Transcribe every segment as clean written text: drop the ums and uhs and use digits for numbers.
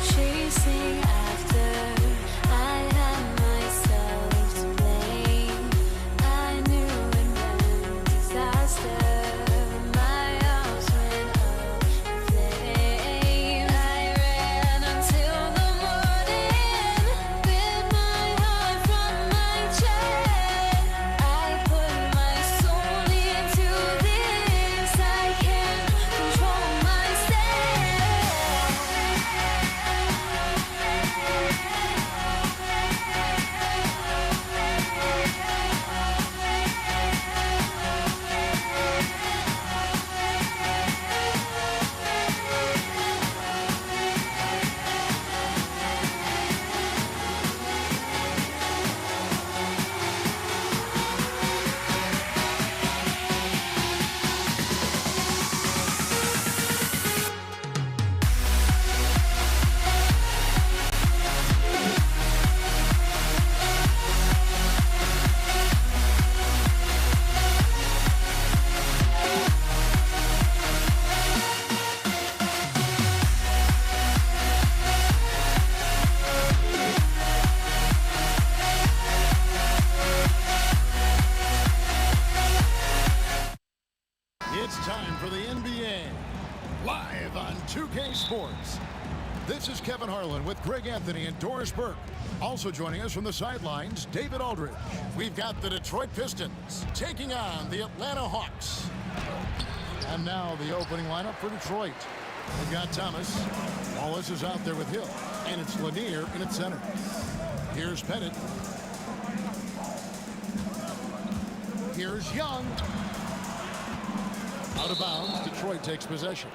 Chasing after scores. This is Kevin Harlan with Greg Anthony and Doris Burke. Also joining us from the sidelines, David Aldridge. We've got the Detroit Pistons taking on the Atlanta Hawks. And now the opening lineup for Detroit. We've got Thomas. Wallace is out there with Hill. And it's Lanier in its center. Here's Pettit. Here's Young. Out of bounds, Detroit takes possession.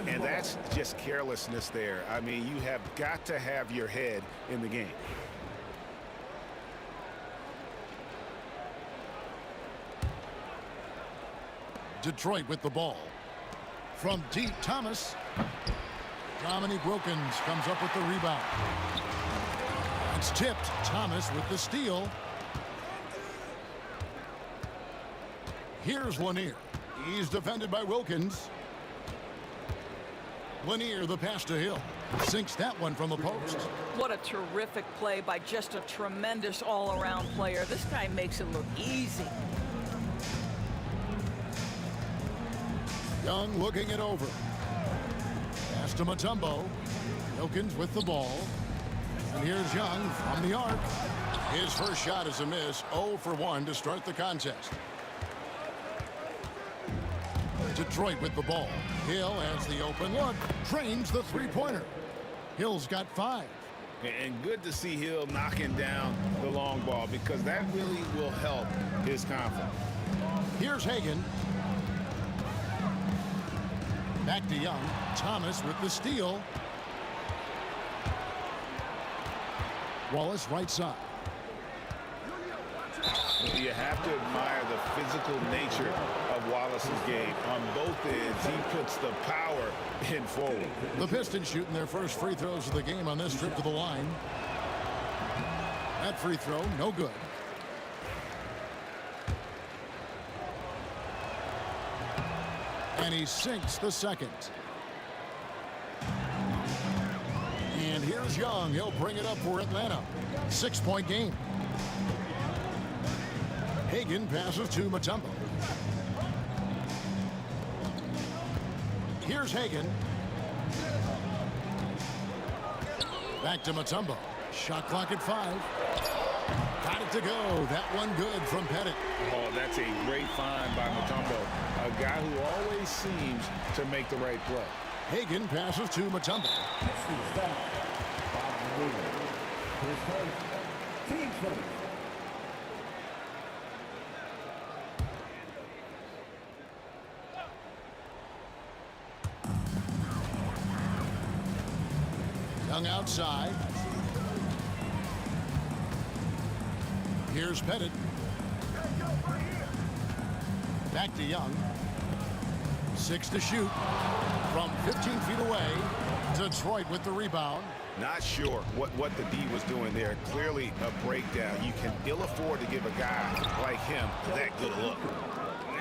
And that's just carelessness there. I mean, you have got to have your head in the game. Detroit with the ball. From deep, Thomas. Dominique Wilkins comes up with the rebound. It's tipped. Thomas with the steal. Here's Lanier. He's defended by Wilkins. Lanier, the pass to Hill. Sinks that one from the post. What a terrific play by just a tremendous all-around player. This guy makes it look easy. Young looking it over. Pass to Mutombo. Wilkins with the ball. And here's Young from the arc. His first shot is a miss. 0 for 1 to start the contest. Detroit with the ball. Hill has the open look. Drains the three-pointer. Hill's got 5. And good to see Hill knocking down the long ball because that really will help his confidence. Here's Hagan. Back to Young. Thomas with the steal. Wallace right side. You have to admire the physical nature of Wallace's game. On both ends, he puts the power in forward. The Pistons shooting their first free throws of the game on this trip to the line. That free throw, no good. And he sinks the second. And here's Young. He'll bring it up for Atlanta. 6-point game. Hagan passes to Mutombo. Here's Hagan. Back to Mutombo. Shot clock at 5. Got it to go. That one good from Pettit. Oh, that's a great find by Mutombo. A guy who always seems to make the right play. Hagan passes to Mutombo. Young outside. Here's Pettit. Back to Young. 6 to shoot. From 15 feet away. Detroit with the rebound. Not sure what the D was doing there. Clearly a breakdown. You can ill afford to give a guy like him that good look.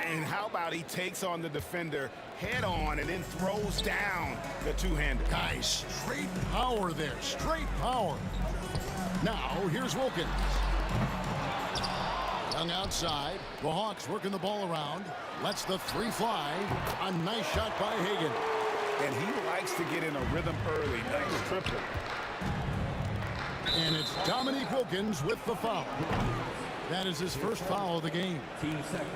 And how about he takes on the defender head on and then throws down the two-hander. Guys, straight power there. Straight power. Now, here's Wilkins. Young outside. The Hawks working the ball around. Lets the 3 fly. A nice shot by Hagan. And he likes to get in a rhythm early. Nice triple. And it's Dominique Wilkins with the foul. That is his first foul of the game. Team second.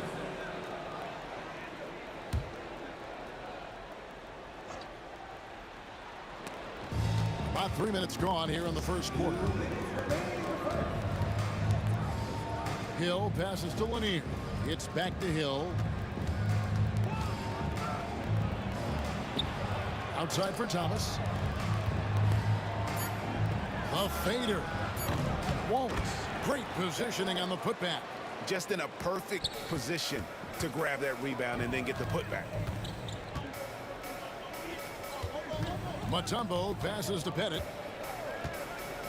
About 3 minutes gone here in the first quarter. Hill passes to Lanier. It's back to Hill. Outside for Thomas. A fader. Wallace. Great positioning on the putback. Just in a perfect position to grab that rebound and then get the putback. Mutombo passes to Pettit.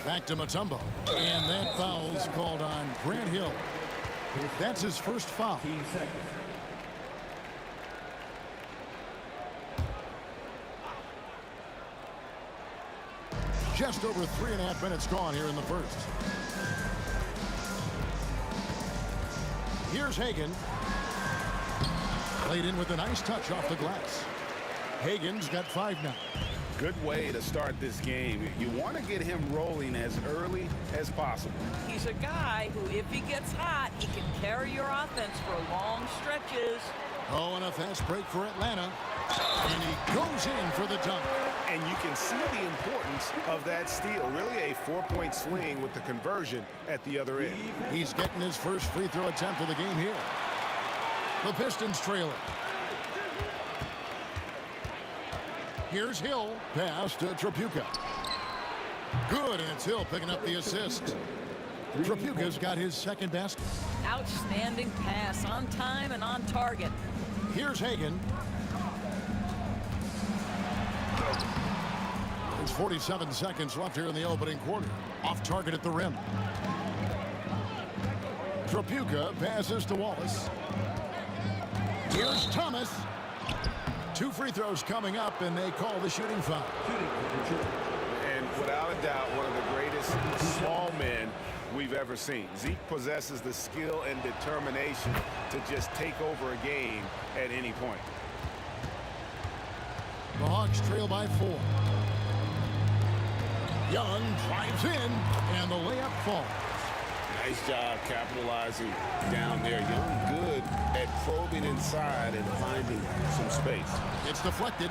Back to Mutombo. And that foul's called on Grant Hill. That's his first foul. Team second. Just over 3.5 minutes gone here in the first. Here's Hagan. Played in with a nice touch off the glass. Hagen's got 5 now. Good way to start this game. You want to get him rolling as early as possible. He's a guy who, if he gets hot, he can carry your offense for long stretches. Oh, and a fast break for Atlanta. And he goes in for the dunk. And you can see the importance of that steal. Really a 4-point swing with the conversion at the other end. He's getting his first free throw attempt of the game here. The Pistons trail it. Here's Hill. Pass to Tripucka. Good, and it's Hill picking up the assist. Tripucka's got his second basket. Outstanding pass, on time and on target. Here's Hagen. There's 47 seconds left here in the opening quarter. Off target at the rim. Tripucka passes to Wallace. Here's Thomas. 2 free throws coming up, and they call the shooting foul. And without a doubt, one of the greatest small men we've ever seen. Zeke possesses the skill and determination to just take over a game at any point. The Hawks trail by 4. Young drives in, and the layup falls. Nice job capitalizing down there. Young good at probing inside and finding some space. It's deflected.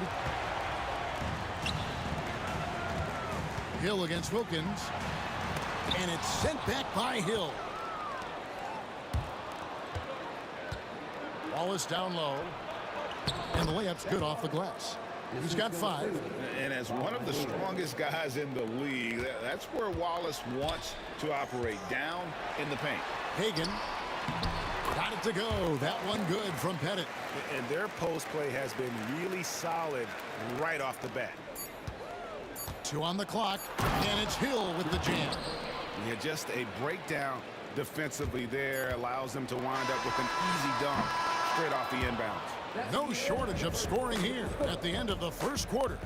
Hill against Wilkins. And it's sent back by Hill. Wallace down low. And the layup's good off the glass. He's got 5. And as one of the strongest guys in the league, that's where Wallace wants to operate, down in the paint. Hagen got it to go. That one good from Pettit. And their post play has been really solid right off the bat. 2 on the clock, and it's Hill with the jam. Yeah, just a breakdown defensively there allows them to wind up with an easy dunk straight off the inbounds. No shortage of scoring here at the end of the first quarter.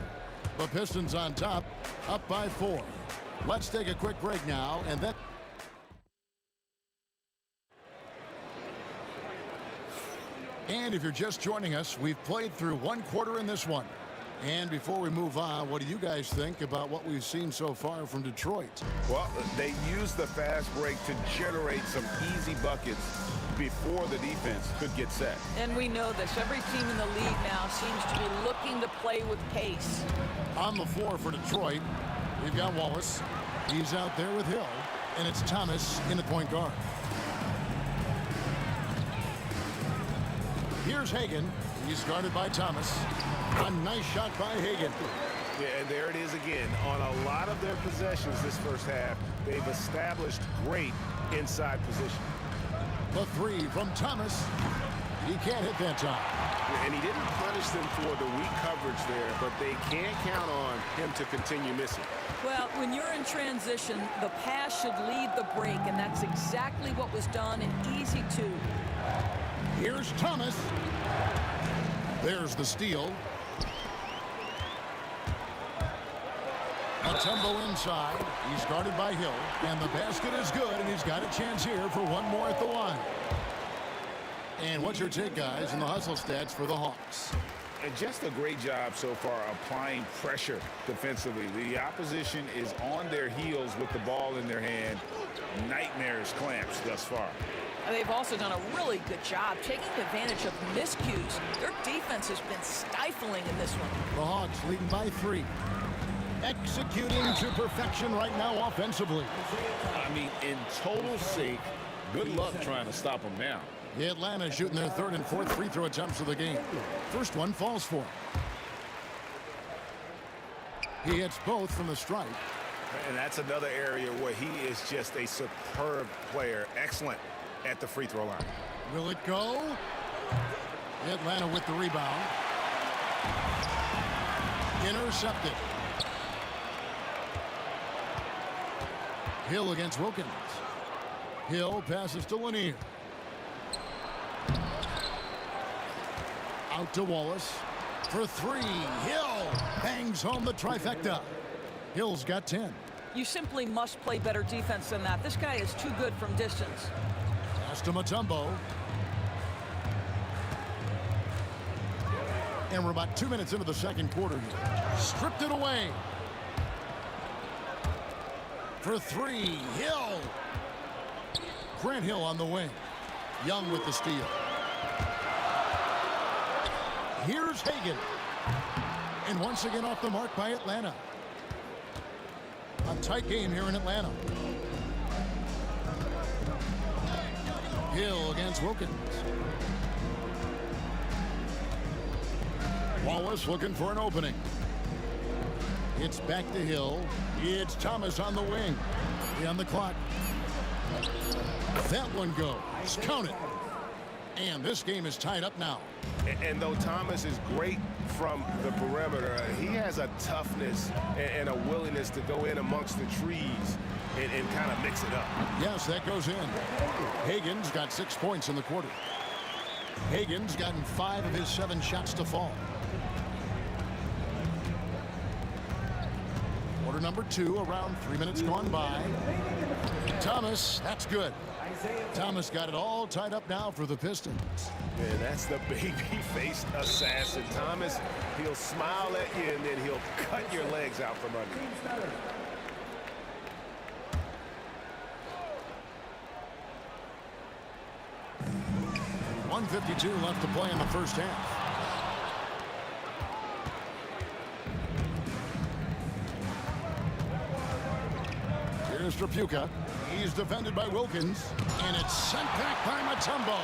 The Pistons on top, up by 4. Let's take a quick break now, and then... And if you're just joining us, we've played through 1 quarter in this one. And before we move on, what do you guys think about what we've seen so far from Detroit? Well, they used the fast break to generate some easy buckets before the defense could get set. And we know this. Every team in the league now seems to be looking to play with pace. On the floor for Detroit, we've got Wallace. He's out there with Hill. And it's Thomas in the point guard. Here's Hagen. He's guarded by Thomas. A nice shot by Hagen. Yeah, and there it is again. On a lot of their possessions this first half, they've established great inside position. The 3 from Thomas. He can't hit that time. And he didn't punish them for the weak coverage there, but they can't count on him to continue missing. Well, when you're in transition, the pass should lead the break, and that's exactly what was done in easy 2. Here's Thomas. There's the steal. Mutombo inside. He's guarded by Hill. And the basket is good, and he's got a chance here for one more at the line. And what's your take, guys, in the hustle stats for the Hawks? And just a great job so far applying pressure defensively. The opposition is on their heels with the ball in their hand. Nightmarish clamps thus far. They've also done a really good job taking advantage of miscues. Their defense has been stifling in this one. The Hawks leading by 3. Executing to perfection right now offensively. I mean, in total sync. Good luck trying to stop them now. Atlanta shooting their 3rd and 4th free throw attempts of the game. First one falls for him. He hits both from the stripe. And that's another area where he is just a superb player. Excellent at the free throw line. Will it go? Atlanta with the rebound. Intercepted. Hill against Wilkins. Hill passes to Lanier. Out to Wallace for 3. Hill bangs home the trifecta. Hill's got 10. You simply must play better defense than that. This guy is too good from distance. Pass to Mutombo. And we're about 2 minutes into the second quarter here. Stripped it away. For three, Hill. Grant Hill on the wing. Young with the steal. Here's Hagan. And once again off the mark by Atlanta. A tight game here in Atlanta. Hill against Wilkins. Wallace looking for an opening. It's back to Hill. It's Thomas on the wing. On the clock. That one goes. Count it. And this game is tied up now. And though Thomas is great from the perimeter, he has a toughness and a willingness to go in amongst the trees and kind of mix it up. Yes, that goes in. Hagan's got 6 points in the quarter. Hagan's gotten 5 of his 7 shots to fall. Quarter number 2, around 3 minutes gone by. Thomas, that's good. Thomas got it all tied up now for the Pistons. Man, that's the baby-faced assassin. Thomas, he'll smile at you and then he'll cut your legs out from under you. .152 left to play in the first half. Here's Trapuka. He's defended by Wilkins. And it's sent back by Mutombo.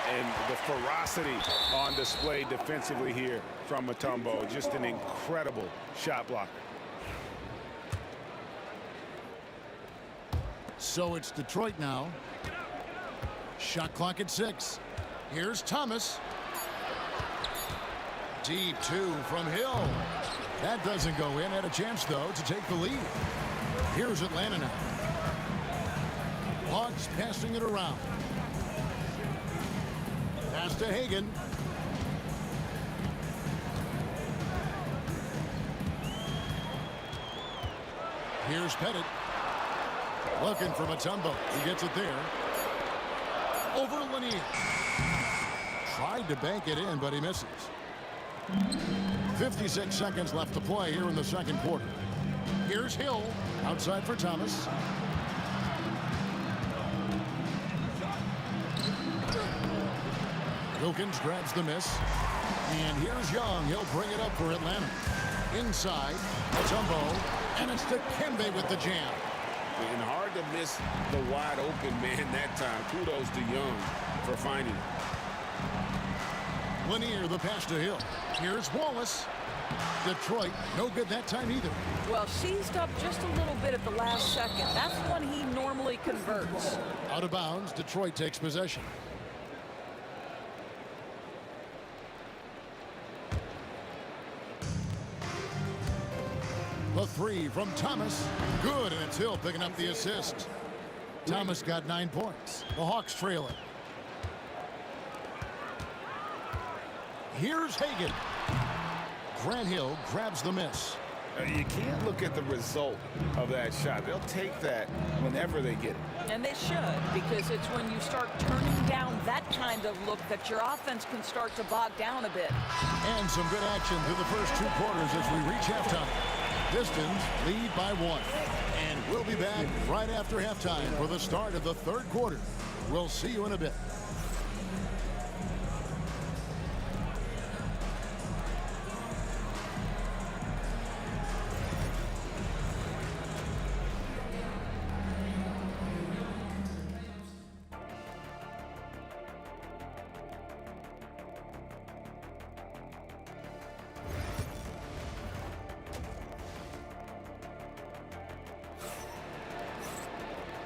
And the ferocity on display defensively here from Mutombo. Just an incredible shot blocker. So it's Detroit now. Shot clock at 6. Here's Thomas. Deep 2 from Hill. That doesn't go in. Had a chance, though, to take the lead. Here's Atlanta now. Hawks passing it around. Pass to Hagan. Here's Pettit. Looking for Mutombo. He gets it there. Over Lanier. Tried to bank it in, but he misses. 56 seconds left to play here in the second quarter. Here's Hill. Outside for Thomas. Wilkins grabs the miss. And here's Young. He'll bring it up for Atlanta. Inside. Mutombo. And it's to Kembe with the jam. And hard to miss the wide open man that time. Kudos to Young for finding it. Lanier, the pass to Hill. Here's Wallace. Detroit, no good that time either. Well, seized up just a little bit at the last second. That's when he normally converts. Out of bounds, Detroit takes possession. The 3 from Thomas. Good, and it's Hill picking up the assist. Thomas got 9 points. The Hawks trail it. Here's Hagan. Grant Hill grabs the miss. You can't look at the result of that shot. They'll take that whenever they get it. And they should, because it's when you start turning down that kind of look that your offense can start to bog down a bit. And some good action through the first 2 quarters as we reach halftime. Pistons lead by 1. And we'll be back right after halftime for the start of the third quarter. We'll see you in a bit.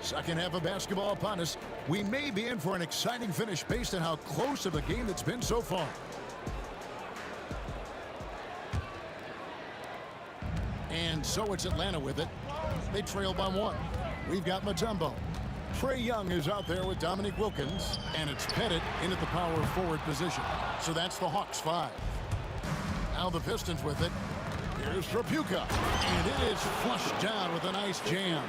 Second half of basketball upon us. We may be in for an exciting finish based on how close of a game it's been so far. And so it's Atlanta with it. They trail by 1. We've got Mutombo. Trae Young is out there with Dominique Wilkins. And it's Pettit in at the power forward position. So that's the Hawks 5. Now the Pistons with it. Here's Trapuka. And it is flushed down with a nice jam.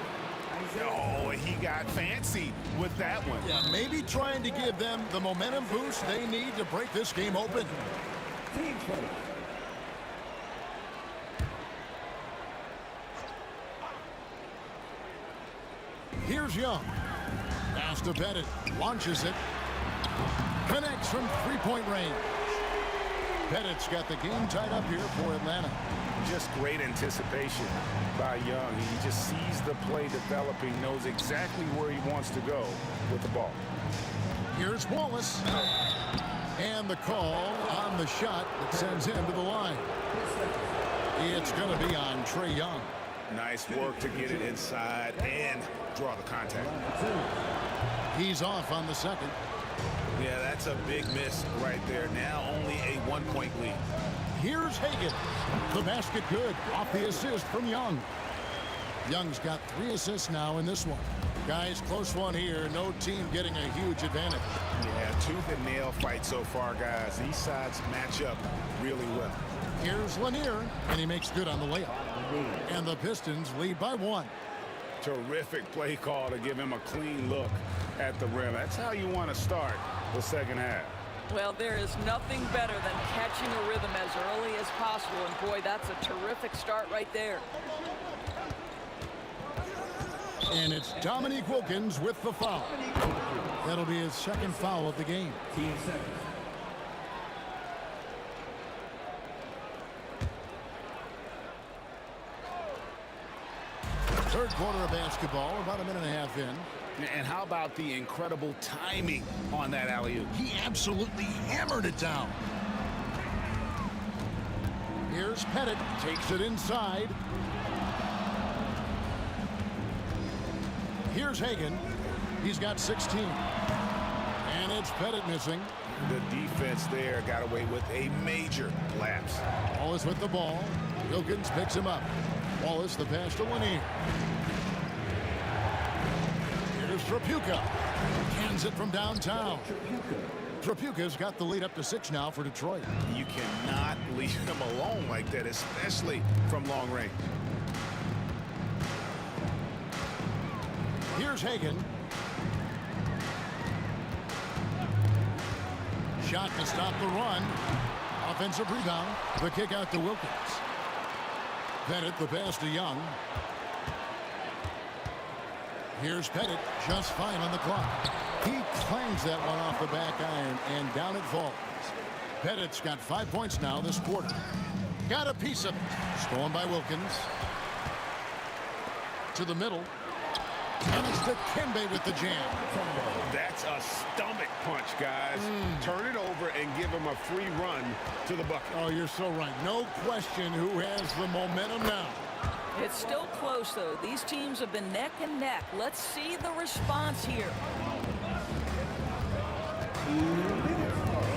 Oh, he got fancy with that one. Yeah, maybe trying to give them the momentum boost they need to break this game open. Here's Young. Pass to Bennett. Launches it. Connects from three-point range. Bennett's got the game tied up here for Atlanta. Just great anticipation by Young. He just sees the play developing, knows exactly where he wants to go with the ball. Here's Wallace. And the call on the shot that sends him to the line. It's going to be on Trae Young. Nice work to get it inside and draw the contact. He's off on the second. Yeah, that's a big miss right there. Now only a 1-point lead. Here's Hagan. The basket good off the assist from Young. Young's got 3 assists now in this one. Guys, close one here. No team getting a huge advantage. Yeah, tooth and nail fight so far, guys. These sides match up really well. Here's Lanier, and he makes good on the layup. And the Pistons lead by 1. Terrific play call to give him a clean look at the rim. That's how you want to start the second half. Well, there is nothing better than catching a rhythm as early as possible. And boy, that's a terrific start right there. And it's Dominique Wilkins with the foul. That'll be his second foul of the game. Third quarter of basketball, about a minute and a half in. And how about the incredible timing on that alley-oop? He absolutely hammered it down. Here's Pettit, takes it inside. Here's Hagan. He's got 16. And it's Pettit missing. The defense there got away with a major lapse. Wallace with the ball. Wilkins picks him up. Wallace the pass to Lanier. Here's Trapuka. Hands it from downtown. Trapuka's got the lead up to 6 now for Detroit. You cannot leave him alone like that, especially from long range. Here's Hagan. Shot to stop the run. Offensive rebound. The kick out to Wilkins. Pettit the pass to Young. Here's Pettit, just fine on the clock. He clangs that one off the back iron, and down it falls. Pettit's got 5 points now this quarter. Got a piece of it. Stolen by Wilkins. To the middle. And it's Dikembe with the jam. That's a stomach punch, guys. Turn it over and give him a free run to the bucket. Oh, you're so right. No question who has the momentum now. It's still close, though. These teams have been neck and neck. Let's see the response here.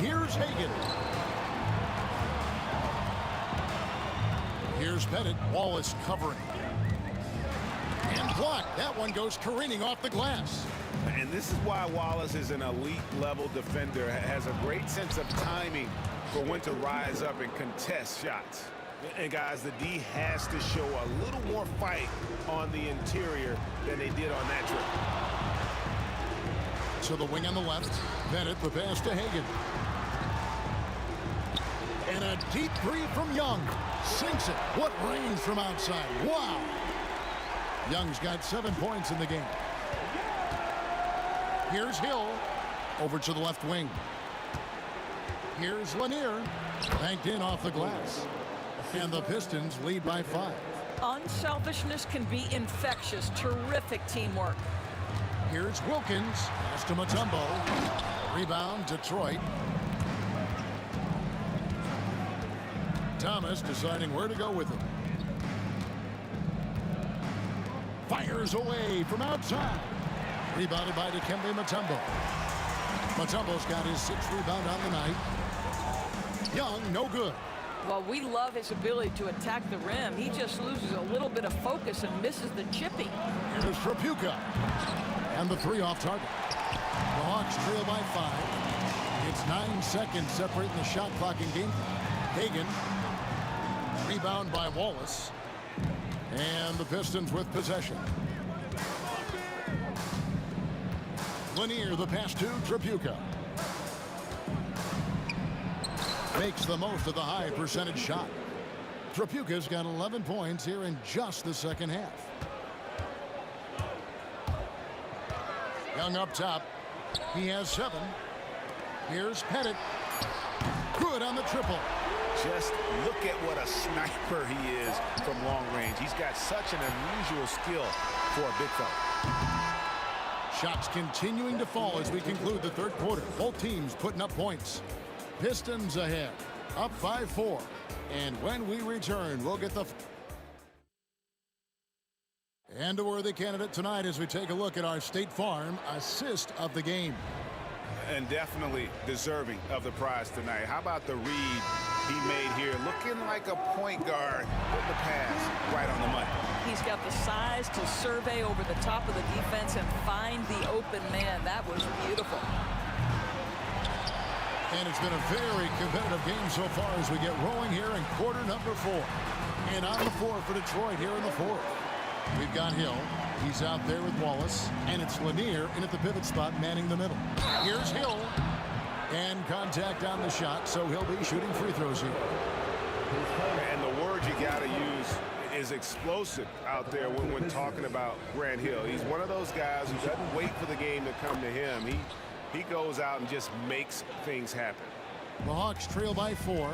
Here's Hagan. Here's Pettit. Wallace covering. And blocked. That one goes careening off the glass. And this is why Wallace is an elite-level defender. Has a great sense of timing for when to rise up and contest shots. And, guys, the D has to show a little more fight on the interior than they did on that trip. To the wing on the left. Bennett the pass to Hagan. And a deep three from Young. Sinks it. What range from outside. Wow. Young's got 7 points in the game. Here's Hill. Over to the left wing. Here's Lanier. Banked in off the glass. And the Pistons lead by 5. Unselfishness can be infectious. Terrific teamwork. Here's Wilkins. Pass to Mutombo. Rebound, Detroit. Thomas deciding where to go with it. Fires away from outside. Rebounded by Dikembe Mutombo. Mutombo's got his 6th rebound on the night. Young, no good. Well, we love his ability to attack the rim. He just loses a little bit of focus and misses the chippy. Here's Trapuka. And the 3 off target. The Hawks trail by 5. It's 9 seconds separating the shot clock and game. Hagan. Rebound by Wallace. And the Pistons with possession. Lanier the pass to Trapuka. makes the most of the high percentage shot. Trapuka's got 11 points here in just the second half. Young up top. He has 7. Here's Pettit. Good on the triple. Just look at what a sniper he is from long range. He's got such an unusual skill for a big fella. Shots continuing to fall as we conclude the third quarter. Both teams putting up points. Pistons ahead, up 5-4. And when we return, we'll get the... And a worthy candidate tonight as we take a look at our State Farm assist of the game. And definitely deserving of the prize tonight. How about the read he made here? Looking like a point guard with the pass right on the money. He's got the size to survey over the top of the defense and find the open man. That was beautiful. And it's been a very competitive game so far as we get rolling here in quarter number 4. And on the floor for Detroit here in the fourth. We've got Hill. He's out there with Wallace. And it's Lanier in at the pivot spot manning the middle. Here's Hill. And contact on the shot, so he'll be shooting free throws here. And the word you got to use is explosive out there when talking about Grant Hill. He's one of those guys who doesn't wait for the game to come to him. He goes out and just makes things happen. The Hawks trail by 4.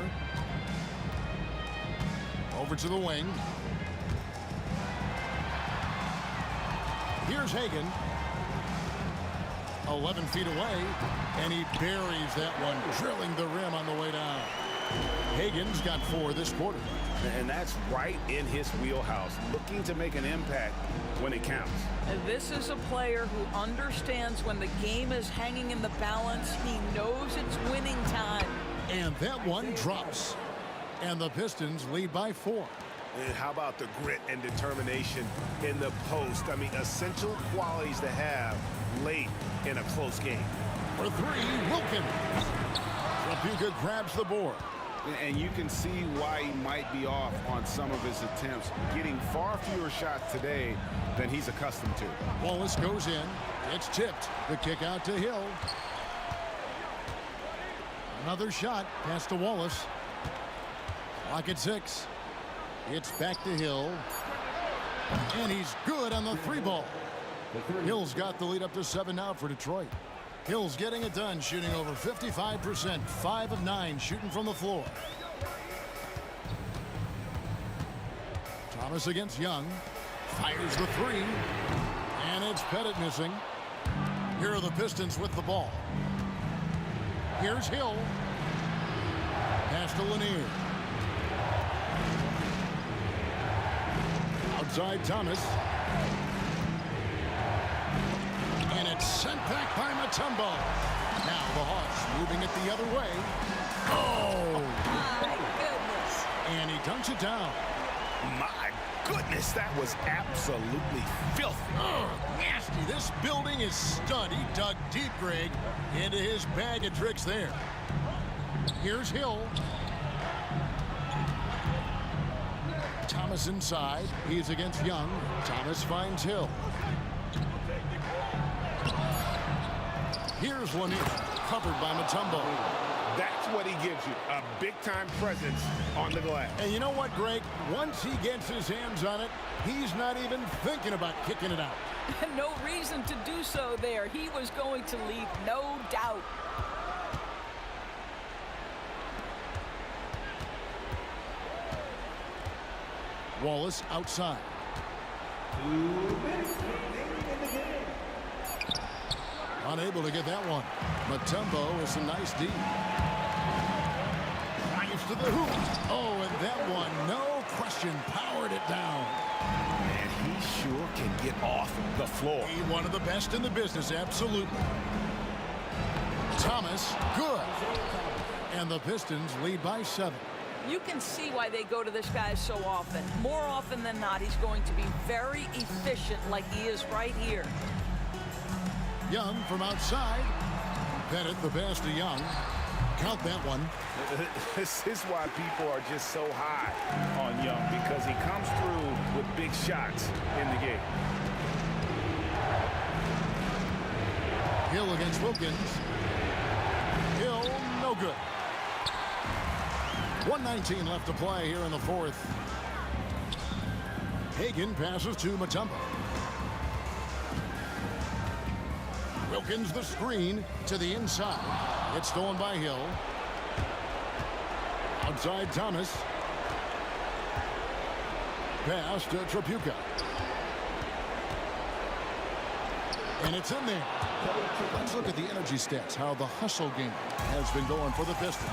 Over to the wing. Here's Hagan. 11 feet away, and he buries that one, drilling the rim on the way down. Hagan's got 4 this quarter. And that's right in his wheelhouse, looking to make an impact when it counts. And this is a player who understands when the game is hanging in the balance. He knows it's winning time. And that one drops. And the Pistons lead by 4. And how about the grit and determination in the post? I mean, essential qualities to have late in a close game. For 3, Wilkins. Trapuka grabs the board. And you can see why he might be off on some of his attempts, getting far fewer shots today than he's accustomed to. Wallace goes in. It's tipped. The kick out to Hill. Another shot. Pass to Wallace. Clock at 6. It's back to Hill. And he's good on the 3 ball. Hill's got the lead up to 7 now for Detroit. Hill's getting it done, shooting over 55%, 5 of 9 shooting from the floor. Thomas against Young. Fires the 3. And it's Pettit missing. Here are the Pistons with the ball. Here's Hill. Pass to Lanier. Outside Thomas. And it's sent back by Mutombo. Now the Hawks moving it the other way. Oh! My goodness. And he dunks it down. My goodness, that was absolutely filthy. Oh, nasty. This building is stud. He dug deep, Greg, into his bag of tricks there. Here's Hill. Thomas inside. He's against Young. Thomas finds Hill. Here's Lanier, covered by Mutombo. That's what he gives you, a big-time presence on the glass. And you know what, Greg? Once he gets his hands on it, he's not even thinking about kicking it out. No reason to do so there. He was going to leave, no doubt. Wallace outside. Unable to get that one. Mutombo with some nice D. Drives to the hoop. Oh, and that one, no question, powered it down. And he sure can get off the floor. He one of the best in the business, absolutely. Thomas, good. And the Pistons lead by 7. You can see why they go to this guy so often. More often than not, he's going to be very efficient like he is right here. Young from outside. Pettit the pass to Young. Count that one. This is why people are just so high on Young, because he comes through with big shots in the game. Hill against Wilkins. Hill, no good. 1:19 left to play here in the fourth. Hagan passes to Mutombo. Wilkins the screen to the inside. It's stolen by Hill. Outside Thomas. Pass to Tripucka. And it's in there. Let's look at the energy stats, how the hustle game has been going for the Pistons.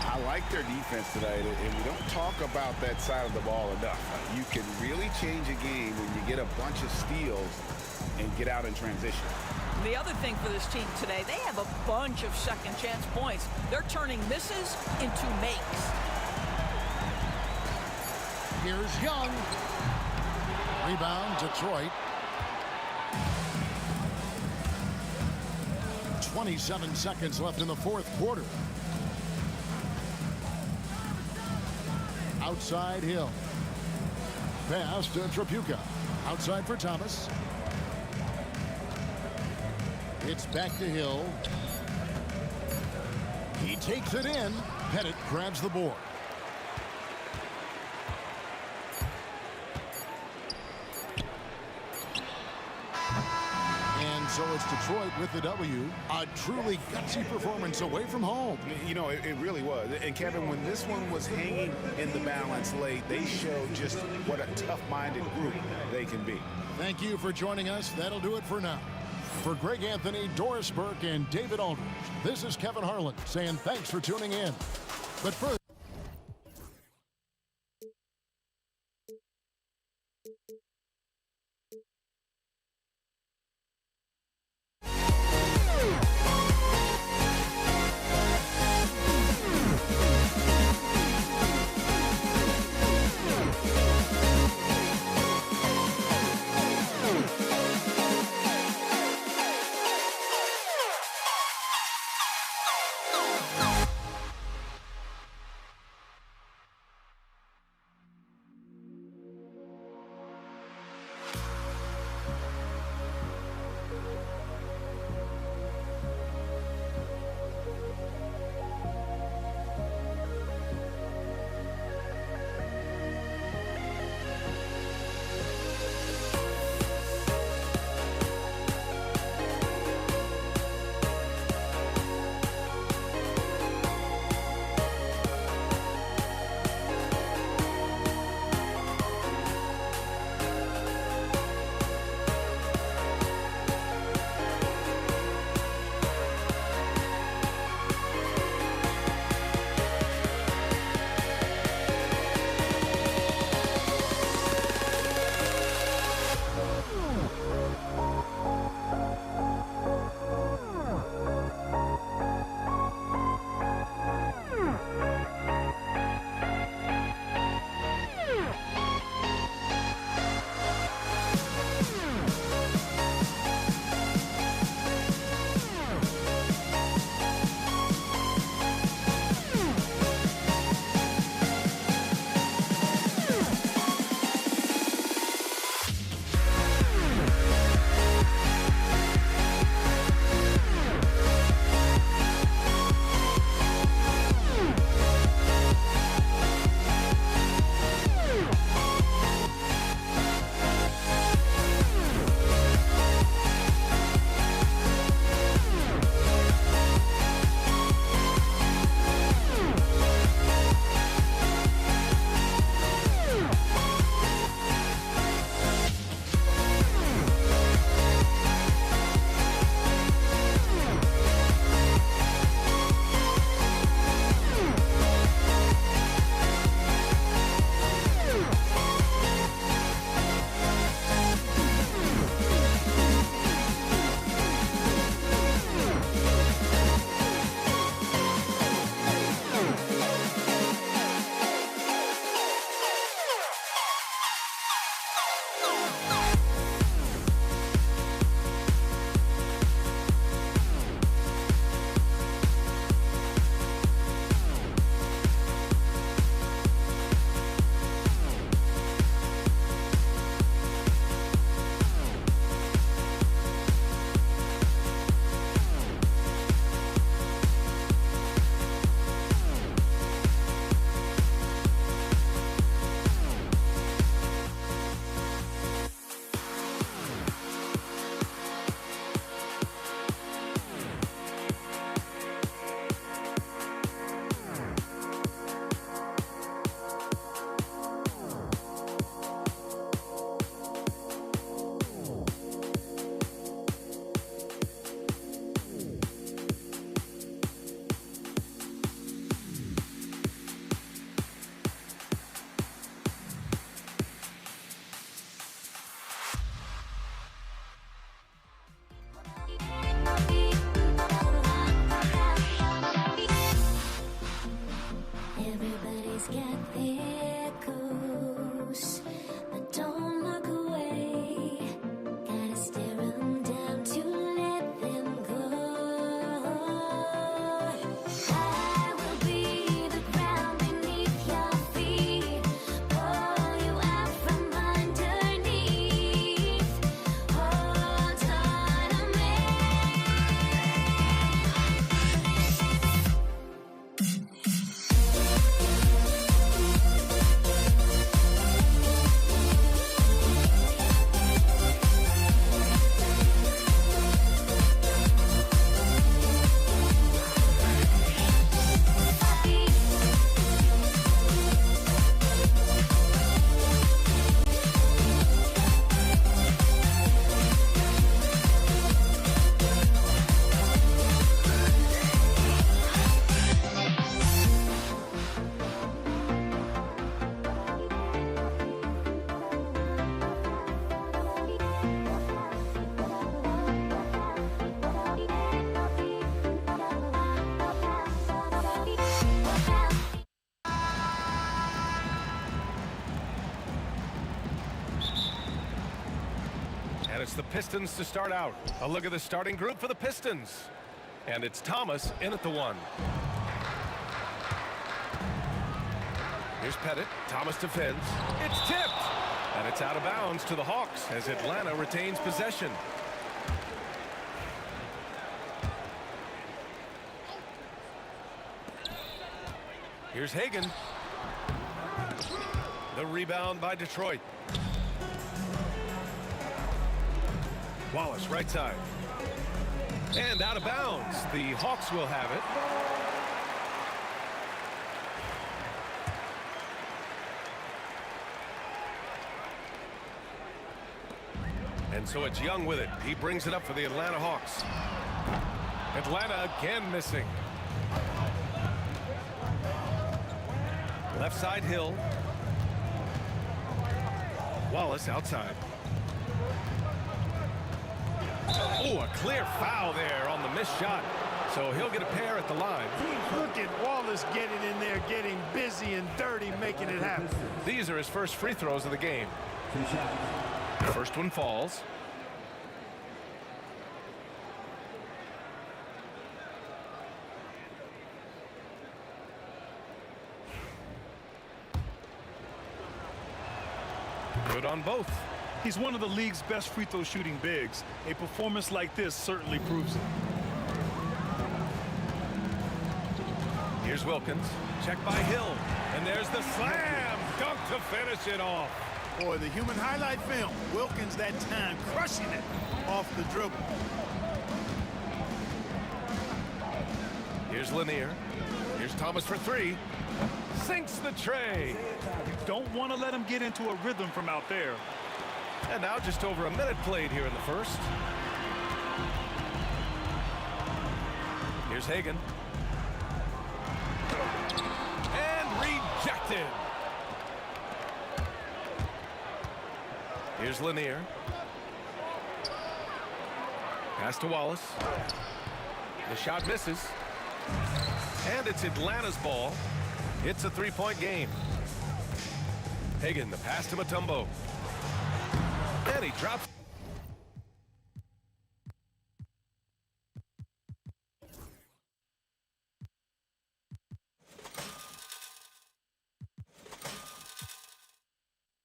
I like their defense tonight, and we don't talk about that side of the ball enough. You can really change a game when you get a bunch of steals and get out in transition. The other thing for this team today, they have a bunch of second chance points. They're turning misses into makes. Here's Young. Rebound, Detroit. 27 seconds left in the fourth quarter. Outside Hill. Pass to Tripucka. Outside for Thomas. It's back to Hill. He takes it in. Pettit grabs the board. And so it's Detroit with the W. A truly gutsy performance away from home. You know, it really was. And Kevin, when this one was hanging in the balance late, they showed just what a tough-minded group they can be. Thank you for joining us. That'll do it for now. For Greg Anthony, Doris Burke, and David Aldridge, this is Kevin Harlan saying thanks for tuning in. But first, And it's the Pistons to start out. A look at the starting group for the Pistons. And it's Thomas in at the 1. Here's Pettit. Thomas defends. It's tipped. And it's out of bounds to the Hawks as Atlanta retains possession. Here's Hagan. The rebound by Detroit. Wallace, right side. And out of bounds. The Hawks will have it. And so it's Young with it. He brings it up for the Atlanta Hawks. Atlanta again missing. Left side, Hill. Wallace outside. Oh, a clear foul there on the missed shot. So he'll get a pair at the line. Look at Wallace getting in there, getting busy and dirty, making it happen. These are his first free throws of the game. First one falls. Good on both. He's one of the league's best free throw shooting bigs. A performance like this certainly proves it. Here's Wilkins. Checked by Hill. And there's the slam dunk to finish it off. Boy, the human highlight film. Wilkins that time crushing it off the dribble. Here's Lanier. Here's Thomas for 3. Sinks the tray. You don't want to let him get into a rhythm from out there. And now just over a minute played here in the first. Here's Hagan. And rejected. Here's Lanier. Pass to Wallace. The shot misses. And it's Atlanta's ball. It's a 3-point game. Hagan, the pass to Mutombo. And he drops.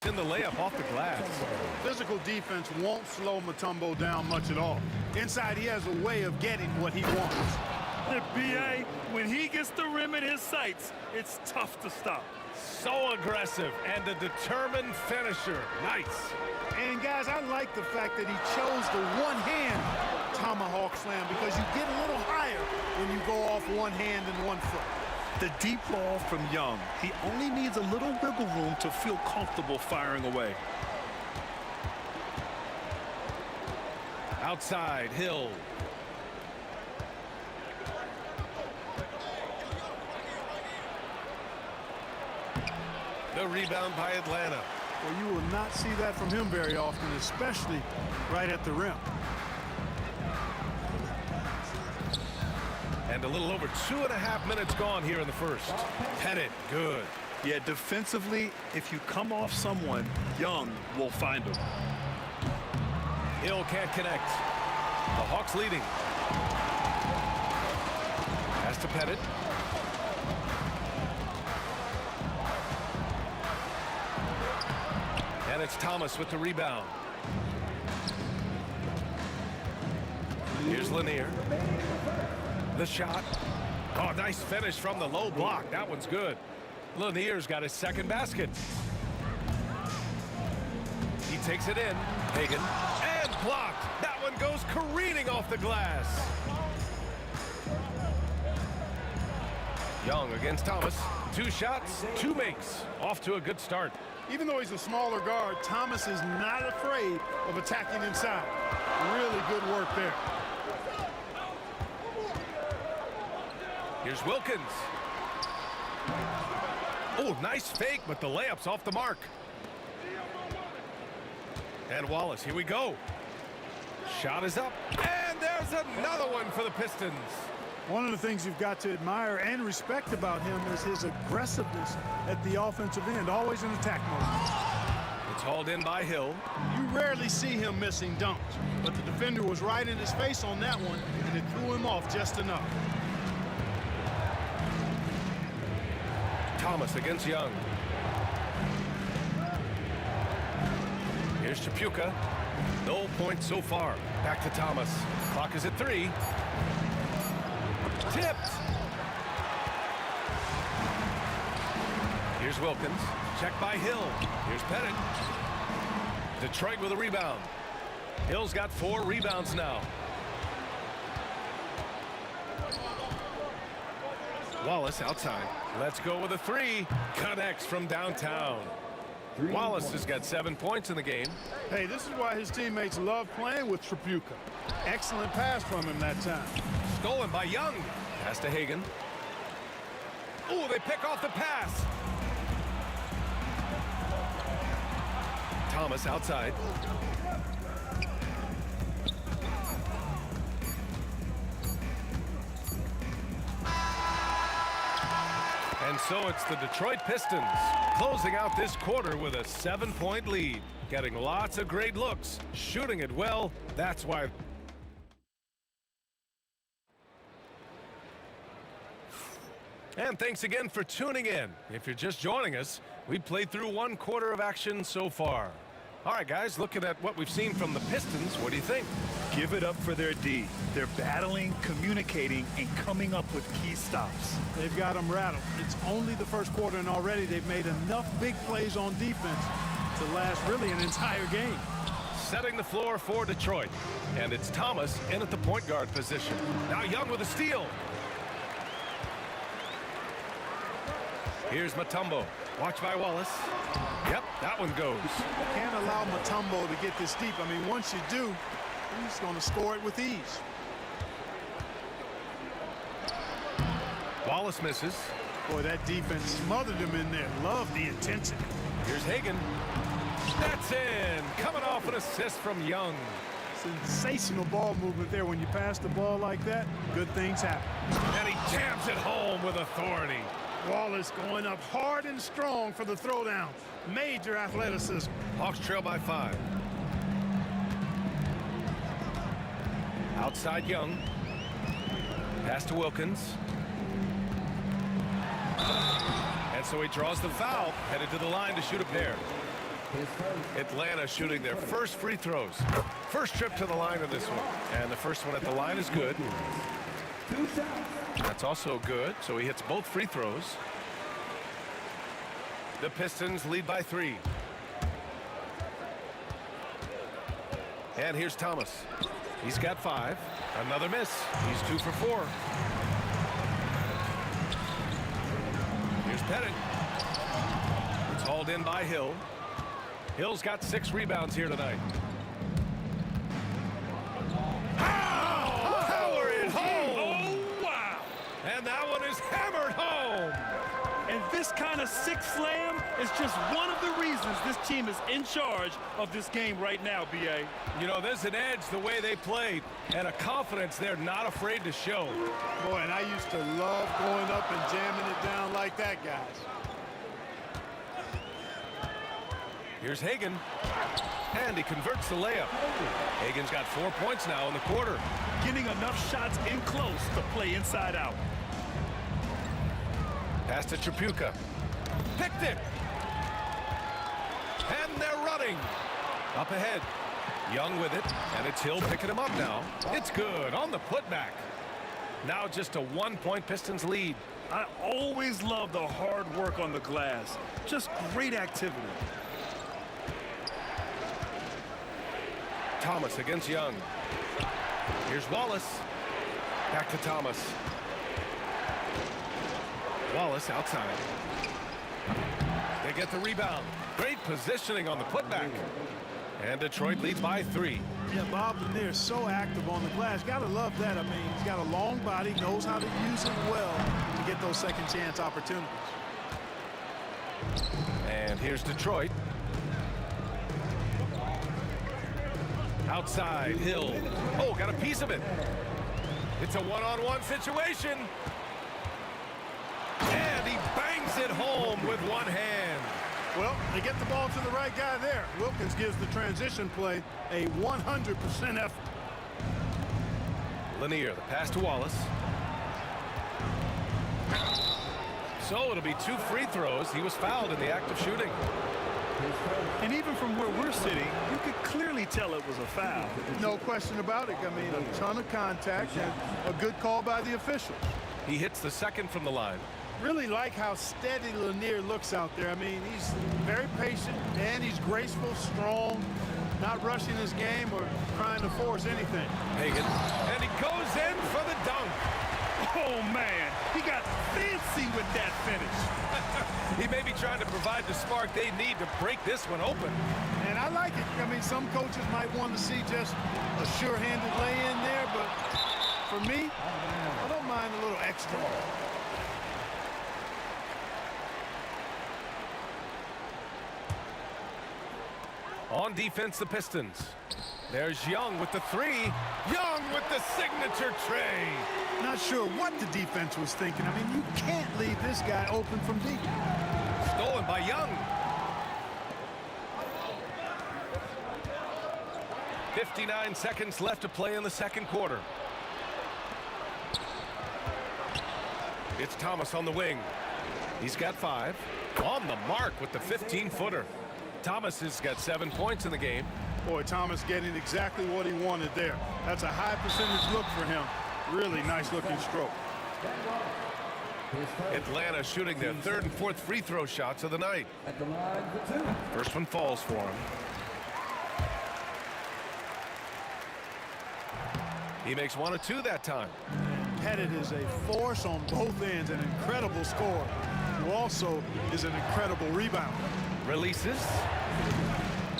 In the layup off the glass. Physical defense won't slow Mutombo down much at all. Inside, he has a way of getting what he wants. The BA, when he gets the rim in his sights, it's tough to stop. So aggressive and a determined finisher. Nice. And guys, I like the fact that he chose the one-hand tomahawk slam because you get a little higher when you go off one hand and one foot. The deep ball from Young. He only needs a little wiggle room to feel comfortable firing away. Outside, Hill. The rebound by Atlanta. Well, you will not see that from him very often, especially right at the rim. And a little over 2.5 minutes gone here in the first. Pettit, good. Yeah, defensively, if you come off someone, Young will find him. Hill can't connect. The Hawks leading. Pass to Pettit. And it's Thomas with the rebound. Here's Lanier. The shot. Oh, nice finish from the low block. That one's good. Lanier's got his second basket. He takes it in. Hagan. And blocked. That one goes careening off the glass. Young against Thomas. 2 shots, 2 makes. Off to a good start. Even though he's a smaller guard, Thomas is not afraid of attacking inside. Really good work there. Here's Wilkins. Oh, nice fake, but the layup's off the mark. And Wallace, here we go. Shot is up, and there's another one for the Pistons. One of the things you've got to admire and respect about him is his aggressiveness at the offensive end, always in attack mode. It's hauled in by Hill. You rarely see him missing dunks, but the defender was right in his face on that one, and it threw him off just enough. Thomas against Young. Here's Chapuka. No points so far. Back to Thomas. Clock is at 3. Tipped. Here's Wilkins. Checked by Hill. Here's Pettit. Detroit with a rebound. Hill's got 4 rebounds now. Wallace outside. Let's go with a 3. Connects from downtown. Wallace has got 7 points in the game. Hey, this is why his teammates love playing with Tripucka. Excellent pass from him that time. Stolen by Young. Pass to Hagan. Oh, they pick off the pass. Thomas outside. And so it's the Detroit Pistons closing out this quarter with a 7-point lead. Getting lots of great looks, shooting it well. That's why. And thanks again for tuning in. If you're just joining us, we played through 1 quarter of action so far. All right, guys, looking at what we've seen from the Pistons, what do you think? Give it up for their D. They're battling, communicating, and coming up with key stops. They've got them rattled. It's only the first quarter, and already they've made enough big plays on defense to last really an entire game. Setting the floor for Detroit. And it's Thomas in at the point guard position. Now Young with a steal. Here's Mutombo. Watch by Wallace. Yep, that one goes. Can't allow Mutombo to get this deep. I mean, once you do, he's going to score it with ease. Wallace misses. Boy, that defense smothered him in there. Love the intensity. Here's Hagan. That's in. Coming off an assist from Young. Sensational ball movement there. When you pass the ball like that, good things happen. And he jams it home with authority. Wallace going up hard and strong for the throwdown. Major athleticism. Hawks trail by 5. Outside Young. Pass to Wilkins. And so he draws the foul, headed to the line to shoot a pair. Atlanta shooting their first free throws. First trip to the line of this one. And the first one at the line is good. That's also good, so he hits both free throws. The Pistons lead by 3. And here's Thomas. He's got 5. Another miss. He's 2 for 4. Here's Pettit. It's hauled in by Hill. Hill's got 6 rebounds here tonight. Power it home! Oh, wow! And that one is hammered home! And this kind of sick slam is just one of the reasons this team is in charge of this game right now, B.A. You know, there's an edge the way they played and a confidence they're not afraid to show. Boy, and I used to love going up and jamming it down like that, guys. Here's Hagan. And he converts the layup. Hagan's got 4 points now in the quarter. Getting enough shots in close to play inside out. Pass to Tripucka. Picked it. And they're running. Up ahead. Young with it. And it's Hill picking him up now. It's good on the putback. Now just a 1-point Pistons lead. I always love the hard work on the glass. Just great activity. Thomas against Young. Here's Wallace. Back to Thomas. Wallace outside. They get the rebound. Great positioning on the putback. And Detroit leads by 3. Yeah, Bob Lanier is so active on the glass. Got to love that. I mean, he's got a long body, knows how to use it well to get those second chance opportunities. And here's Detroit. Outside, Hill. Oh, got a piece of it. It's a one-on-one situation. And he bangs it home with one hand. Well, they get the ball to the right guy there. Wilkins gives the transition play a 100% effort. Lanier, the pass to Wallace. So it'll be 2 free throws. He was fouled in the act of shooting. And even from where we're sitting, you could clearly tell it was a foul. No question about it. I mean, a ton of contact and a good call by the officials. He hits the second from the line. Really like how steady Lanier looks out there. I mean, he's very patient, and he's graceful, strong, not rushing his game or trying to force anything. Hagan, and he goes in for the dunk. Oh, man, he got fancy with that finish. He may be trying to provide the spark they need to break this one open. And I like it. I mean, some coaches might want to see just a sure-handed lay-in there, but for me, I don't mind a little extra. On defense, the Pistons. There's Young with the 3. Young with the signature tray. Not sure what the defense was thinking. I mean, you can't leave this guy open from deep. Stolen by Young. 59 seconds left to play in the second quarter. It's Thomas on the wing. He's got 5. On the mark with the 15-footer. Thomas has got 7 points in the game. Boy, Thomas getting exactly what he wanted there. That's a high percentage look for him. Really nice looking stroke. Atlanta shooting their 3rd and 4th free throw shots of the night. First one falls for him. He makes 1 of 2 that time. Pettit is a force on both ends, an incredible scorer, who also is an incredible rebounder. Releases.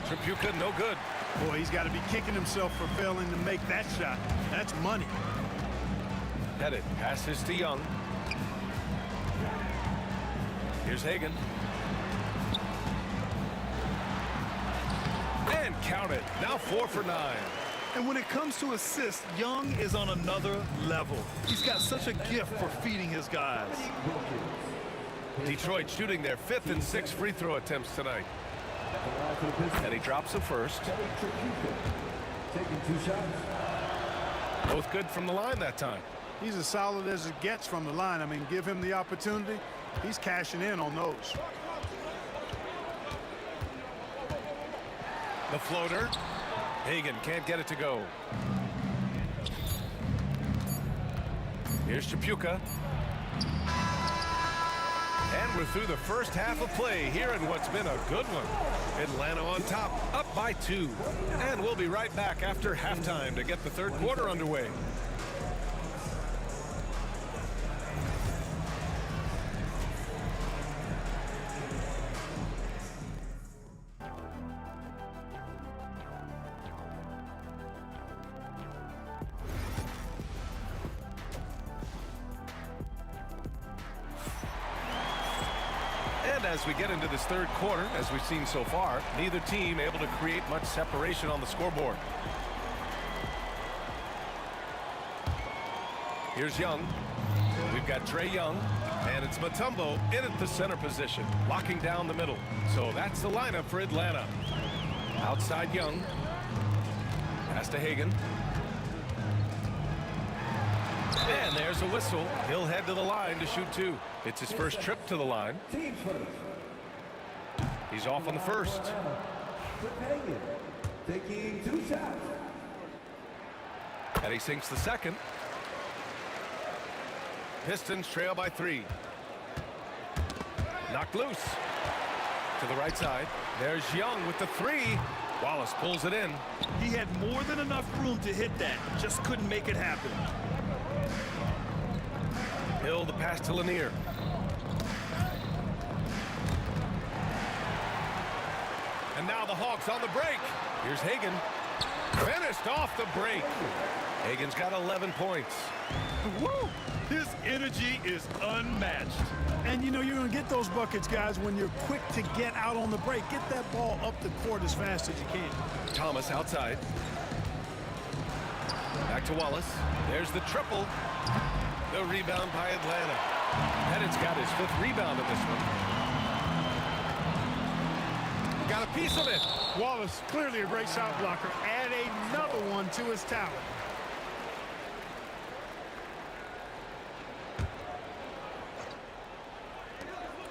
Tripucka, no good. Boy, he's got to be kicking himself for failing to make that shot. That's money. Pettit passes to Young. Here's Hagan. And count it. Now 4 for 9. And when it comes to assists, Young is on another level. He's got such a gift for feeding his guys. Detroit shooting their 5th and 6th free throw attempts tonight. And he drops the first. Both good from the line that time. He's as solid as it gets from the line. I mean, give him the opportunity. He's cashing in on those. The floater. Hagan can't get it to go. Here's Tripucka. And we're through the first half of play here in what's been a good one. Atlanta on top, up by 2. And we'll be right back after halftime to get the third quarter underway. And as we get into this third quarter, as we've seen so far, neither team able to create much separation on the scoreboard. Here's Young. We've got Trae Young, and it's Mutombo in at the center position, locking down the middle. So that's the lineup for Atlanta. Outside Young. Pass to Hagan. And there's a whistle. He'll head to the line to shoot 2. It's his first trip to the line. He's off on the first. Taking 2 shots. And he sinks the second. Pistons trail by 3. Knocked loose. To the right side. There's Young with the 3. Wallace pulls it in. He had more than enough room to hit that. Just couldn't make it happen. Hill the pass to Lanier. And now the Hawks on the break. Here's Hagan. Finished off the break. Hagan's got 11 points. Woo! His energy is unmatched. And you know you're going to get those buckets, guys, when you're quick to get out on the break. Get that ball up the court as fast as you can. Thomas outside. Back to Wallace. There's the triple. The rebound by Atlanta. Pettit's got his 5th rebound in this one. got a piece of it. Wallace, clearly a great shot blocker. Add another one to his talent.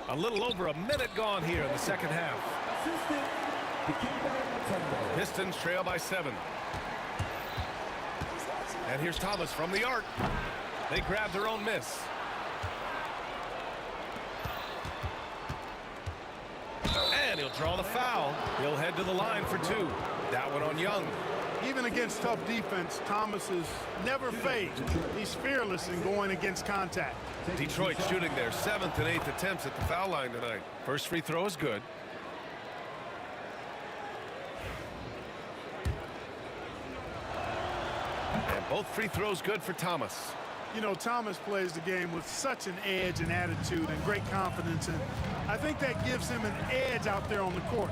A little over a minute gone here in the second half. Pistons trail by 7. And here's Thomas from the arc. They grab their own miss. And he'll draw the foul. He'll head to the line for 2. That one on Young. Even against tough defense, Thomas is never fazed. He's fearless in going against contact. Detroit shooting their 7th and 8th attempts at the foul line tonight. First free throw is good. And both free throws good for Thomas. You know, Thomas plays the game with such an edge and attitude and great confidence, and I think that gives him an edge out there on the court.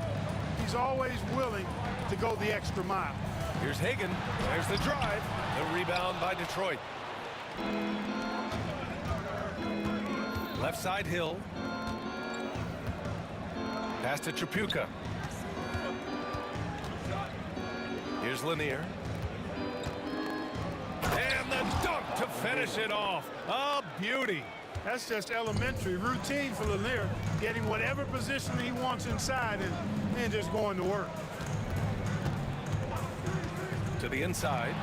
He's always willing to go the extra mile. Here's Hagan. There's the drive. The rebound by Detroit. Left side Hill. Pass to Tripucka. Here's Lanier. And the dunk to finish it off. A beauty. That's just elementary routine for Lanier, getting whatever position he wants inside and just going to work. To the inside.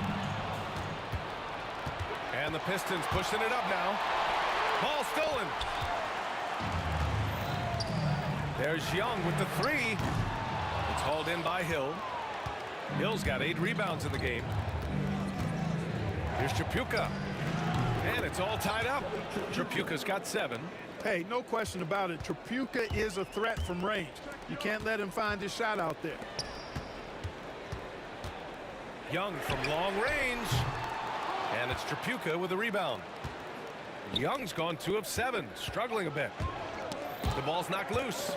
And the Pistons pushing it up now. Ball stolen. There's Young with the 3. It's hauled in by Hill. Hill's got 8 rebounds in the game. Here's Tripucka. And it's all tied up. Tripucka's got 7. Hey, no question about it. Tripucka is a threat from range. You can't let him find his shot out there. Young from long range. And it's Tripucka with a rebound. Young's gone 2 of 7, struggling a bit. The ball's knocked loose.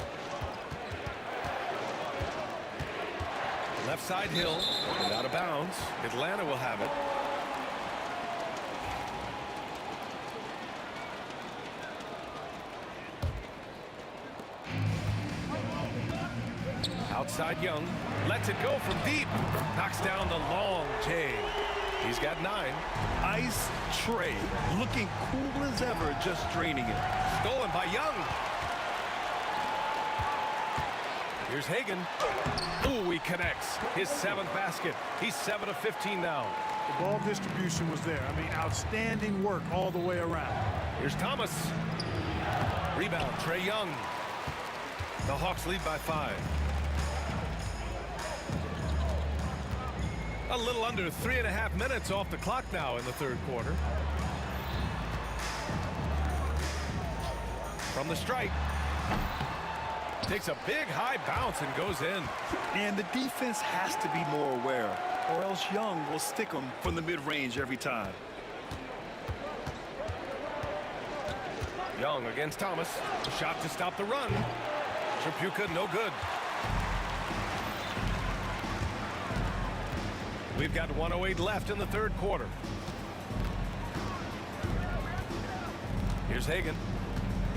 Left side Hill, and out of bounds. Atlanta will have it. Outside Young, lets it go from deep. Knocks down the long J. He's got 9. Ice tray, looking cool as ever, just draining it. Stolen by Young. Here's Hagan. Ooh, he connects. His 7th basket. He's 7 of 15 now. The ball distribution was there. I mean, outstanding work all the way around. Here's Thomas. Rebound, Trae Young. The Hawks lead by 5. A little under 3.5 minutes off the clock now in the third quarter. From the strike. Takes a big high bounce and goes in. And the defense has to be more aware, or else Young will stick them from the mid-range every time. Young against Thomas. Shot to stop the run. Tripucka no good. We've got 1:08 left in the third quarter. Here's Hagan.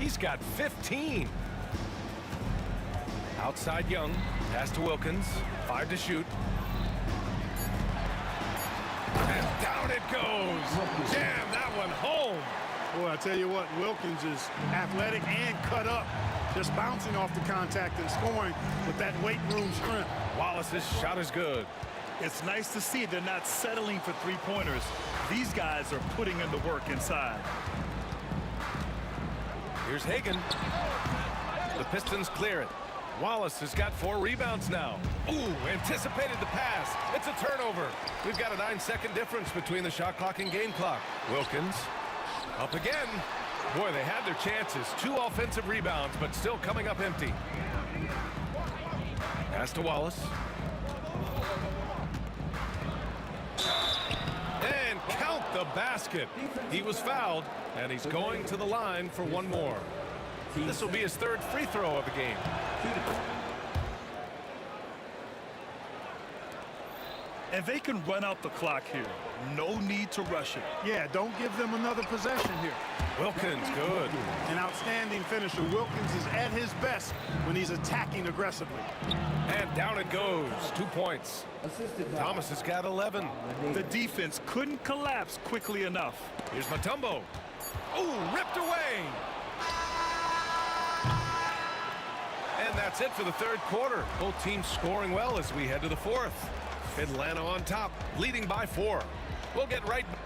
He's got 15. Outside Young. Pass to Wilkins. 5 to shoot. And down it goes. Jam that one home. Boy, I tell you what, Wilkins is athletic and cut up. Just bouncing off the contact and scoring with that weight room strength. Wallace's shot is good. It's nice to see they're not settling for three-pointers. These guys are putting in the work inside. Here's Hagan. The Pistons clear it. Wallace has got 4 rebounds now. Ooh, anticipated the pass. It's a turnover. We've got a 9-second difference between the shot clock and game clock. Wilkins up again. Boy, they had their chances. 2 offensive rebounds, but still coming up empty. Pass to Wallace. And count the basket. He was fouled, and he's going to the line for 1 more. This will be his 3rd free throw of the game. And they can run out the clock here. No need to rush it. Yeah, don't give them another possession here. Wilkins, good. An outstanding finisher. Wilkins is at his best when he's attacking aggressively. And down it goes. 2 points. Thomas has got 11. The defense couldn't collapse quickly enough. Here's Mutombo. Oh, ripped away. And that's it for the third quarter. Both teams scoring well as we head to the fourth. Atlanta on top, leading by 4. We'll get right back.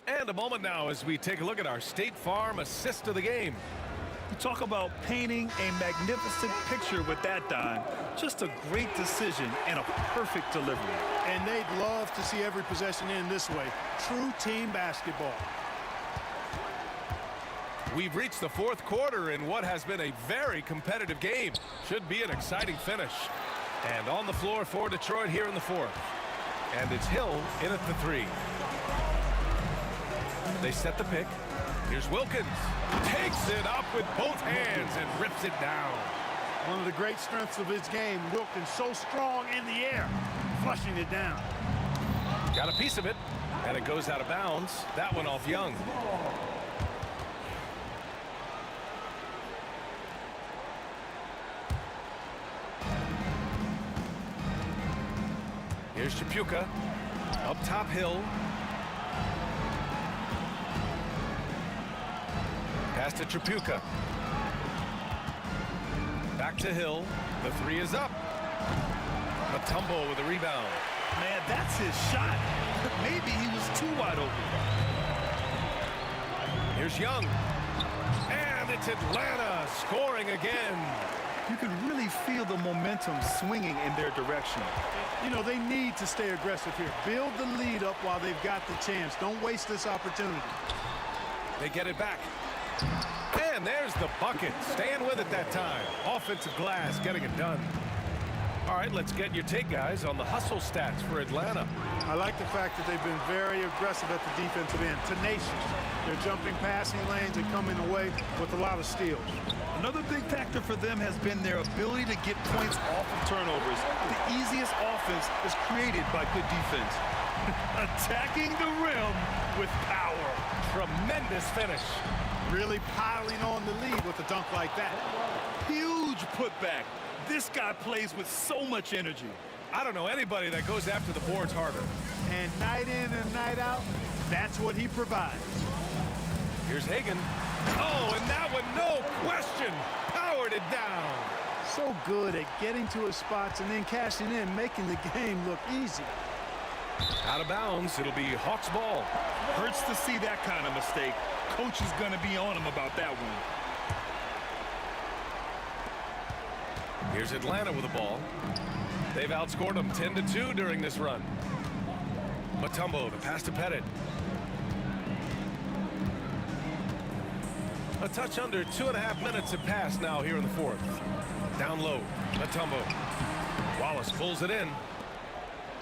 And a moment now as we take a look at our State Farm assist of the game. You talk about painting a magnificent picture with that dime. Just a great decision and a perfect delivery. And they'd love to see every possession end this way. True team basketball. We've reached the fourth quarter in what has been a very competitive game. Should be an exciting finish. And on the floor for Detroit here in the fourth. And it's Hill in at the 3. They set the pick. Here's Wilkins. Takes it up with both hands and rips it down. One of the great strengths of his game. Wilkins so strong in the air, flushing it down. Got a piece of it, and it goes out of bounds. That one off Young. Here's Chapuka. Up top, Hill. Pass to Chapuka. Back to Hill. The 3 is up. Mutombo with a rebound. Man, that's his shot. Maybe he was too wide open. Here's Young. And it's Atlanta scoring again. You can really feel the momentum swinging in their direction. You know, they need to stay aggressive here. Build the lead up while they've got the chance. Don't waste this opportunity. They get it back. And there's the bucket. Staying with it that time. Offensive glass getting it done. All right, let's get your take, guys, on the hustle stats for Atlanta. I like the fact that they've been very aggressive at the defensive end. Tenacious. They're jumping passing lanes and coming away with a lot of steals. Another big factor for them has been their ability to get points off of turnovers. The easiest offense is created by good defense. Attacking the rim with power. Tremendous finish. Really piling on the lead with a dunk like that. Huge putback. This guy plays with so much energy. I don't know anybody that goes after the boards harder. And night in and night out, that's what he provides. Here's Hagan. Oh, and that one, no question, powered it down. So good at getting to his spots and then cashing in, making the game look easy. Out of bounds, it'll be Hawks ball. Hurts to see that kind of mistake. Coach is going to be on him about that one. Here's Atlanta with the ball. They've outscored them 10-2 during this run. Mutombo, the pass to Pettit. A touch under 2.5 minutes have passed now here in the fourth. Down low, Mutombo. Wallace pulls it in.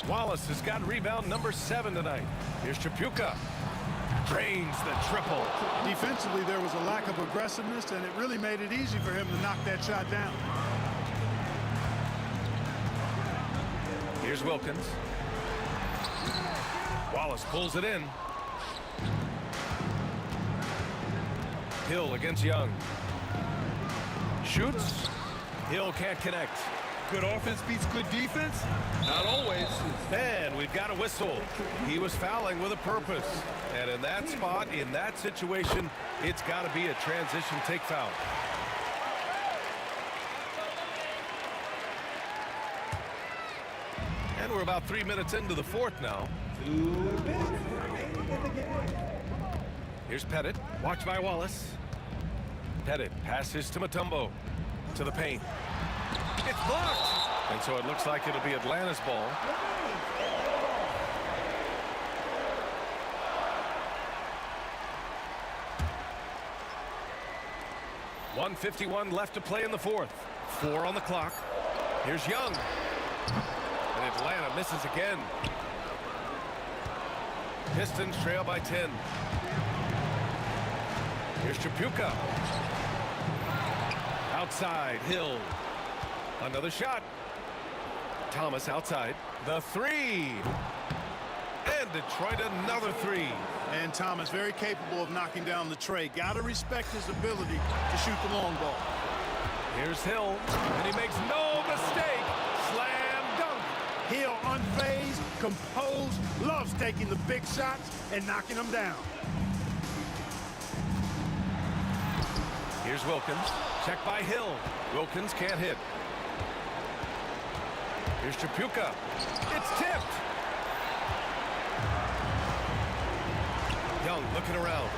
Wallace has got rebound number 7 tonight. Here's Chapuka. Drains the triple. Defensively, there was a lack of aggressiveness, and it really made it easy for him to knock that shot down. Here's Wilkins. Wallace pulls it in. Hill against Young. Shoots. Hill can't connect. Good offense beats good defense? Not always. And we've got a whistle. He was fouling with a purpose. And in that spot, in that situation, it's got to be a transition take foul. And we're about 3 minutes into the fourth now. Here's Pettit. Watch by Wallace. Pettit passes to Mutombo. To the paint. It's blocked. And so it looks like it'll be Atlanta's ball. .151 left to play in the fourth. 4 on the clock. Here's Young. And Atlanta misses again. Pistons trail by 10. Here's Chapuka. Outside, Hill. Another shot. Thomas outside. The three. And Detroit another three. And Thomas very capable of knocking down the tray. Got to respect his ability to shoot the long ball. Here's Hill, and he makes no mistake. Slam dunk. Hill unfazed, composed, loves taking the big shots and knocking them down. Here's Wilkins. Check by Hill. Wilkins can't hit. Here's Tripucka. It's tipped. Young looking around.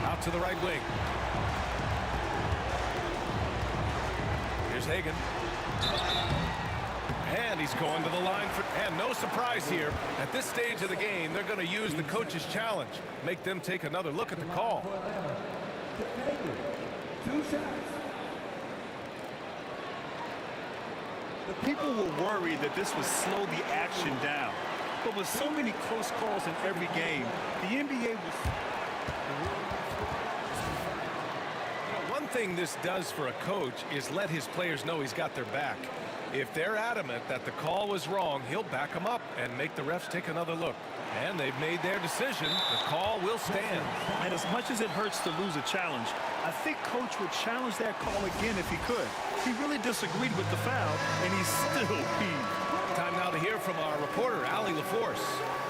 Out to the right wing. Here's Hagan. And he's going to the line for, and no surprise here. At this stage of the game, they're going to use the coach's challenge. Make them take another look at the call. 2 shots. The people were worried that this would slow the action down. But with so many close calls in every game, the NBA was... One thing this does for a coach is let his players know he's got their back. If they're adamant that the call was wrong, he'll back them up and make the refs take another look. And they've made their decision. The call will stand. And as much as it hurts to lose a challenge, I think Coach would challenge that call again if he could. He really disagreed with the foul, and he's still peeved. Time now to hear from our reporter, Allie LaForce.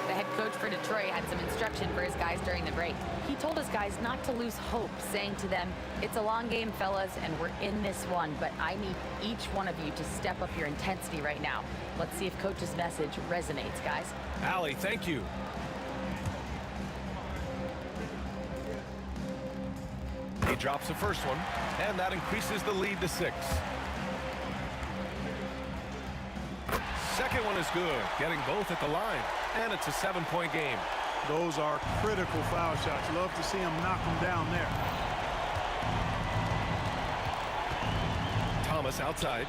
The head coach for Detroit had some instruction for his guys during the break. He told his guys not to lose hope, saying to them, "It's a long game, fellas, and we're in this one, but I need each one of you to step up your intensity right now." Let's see if Coach's message resonates, guys. Allie, thank you. He drops the first one, and that increases the lead to 6. Second one is good, getting both at the line, and it's a 7-point game. Those are critical foul shots. Love to see him knock them down there. Thomas outside.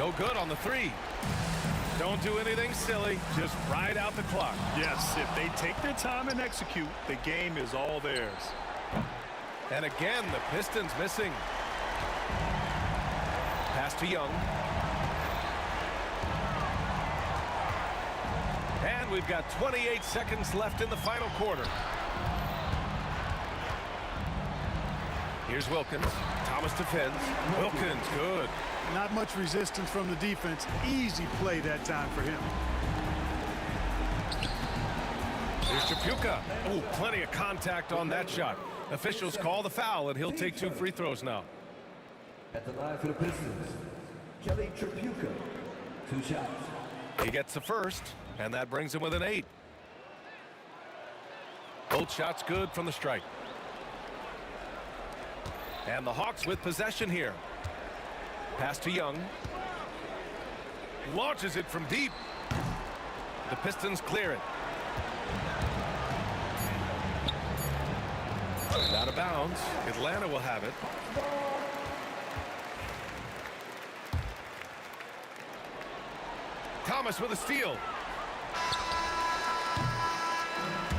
No good on the 3. Don't do anything silly, just ride out the clock. Yes, if they take their time and execute, the game is all theirs. And again, the Pistons missing. Pass to Young. And we've got 28 seconds left in the final quarter. Here's Wilkins. Thomas defends. Wilkins, good. Not much resistance from the defense. Easy play that time for him. Here's Tripucka. Oh, plenty of contact on that shot. Officials call the foul, and he'll take 2 free throws now. At the line for the Pistons, Kelly Tripucka, 2 shots. He gets the first, and that brings him with an 8. Both shots good from the strike. And the Hawks with possession here. Pass to Young. Launches it from deep. The Pistons clear it. And out of bounds. Atlanta will have it. Thomas with a steal.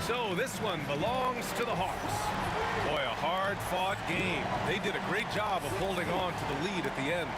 So this one belongs to the Hawks. Boy, a hard-fought game. They did a great job of holding on to the lead at the end.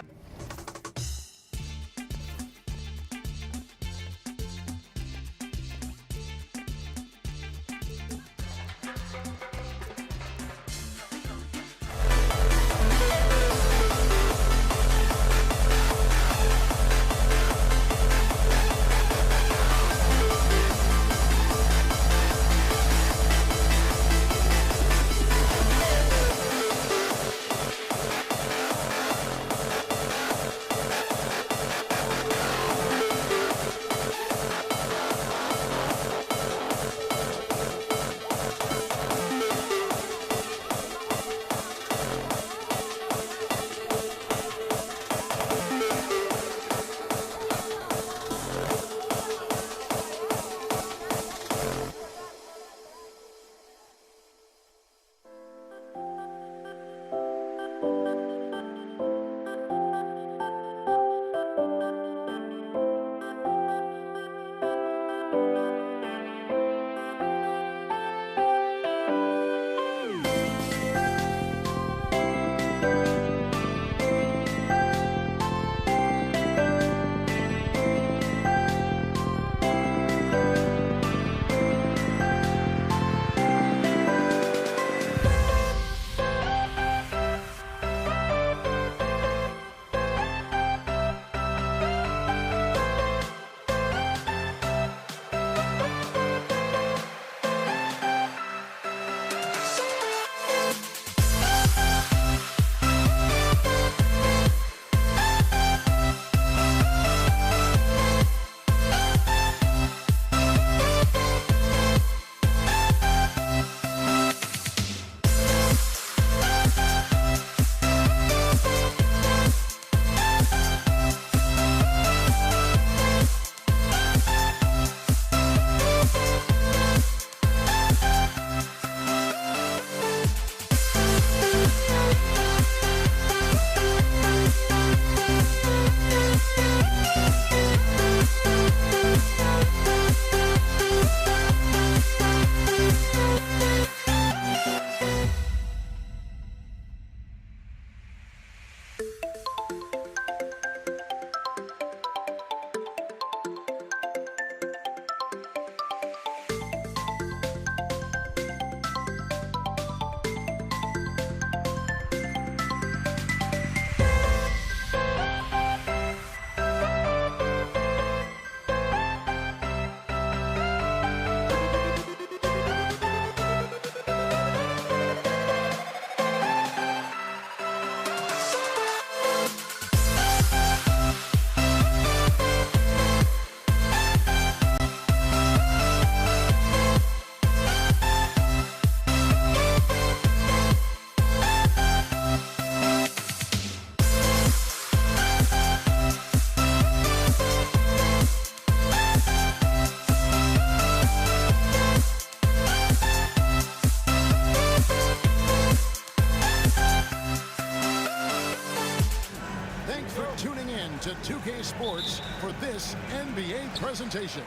for this NBA presentation.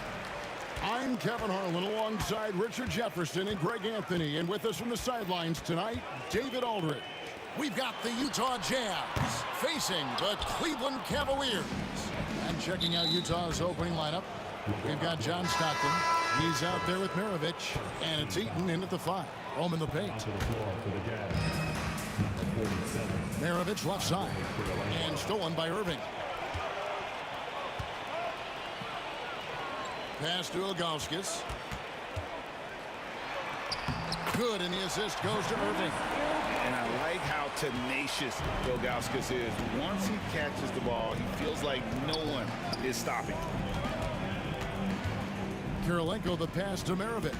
I'm Kevin Harlan alongside Richard Jefferson and Greg Anthony. And with us from the sidelines tonight, David Aldridge. We've got the Utah Jazz facing the Cleveland Cavaliers. And checking out Utah's opening lineup, we've got John Stockton. He's out there with Maravich. And it's Eaton in at the 5. Home in the paint. Maravich left side. And stolen by Irving. Pass to Ilgauskas. Good, and the assist goes to Irving. And I like how tenacious Ilgauskas is. Once he catches the ball, he feels like no one is stopping. Kirilenko the pass to Maravich.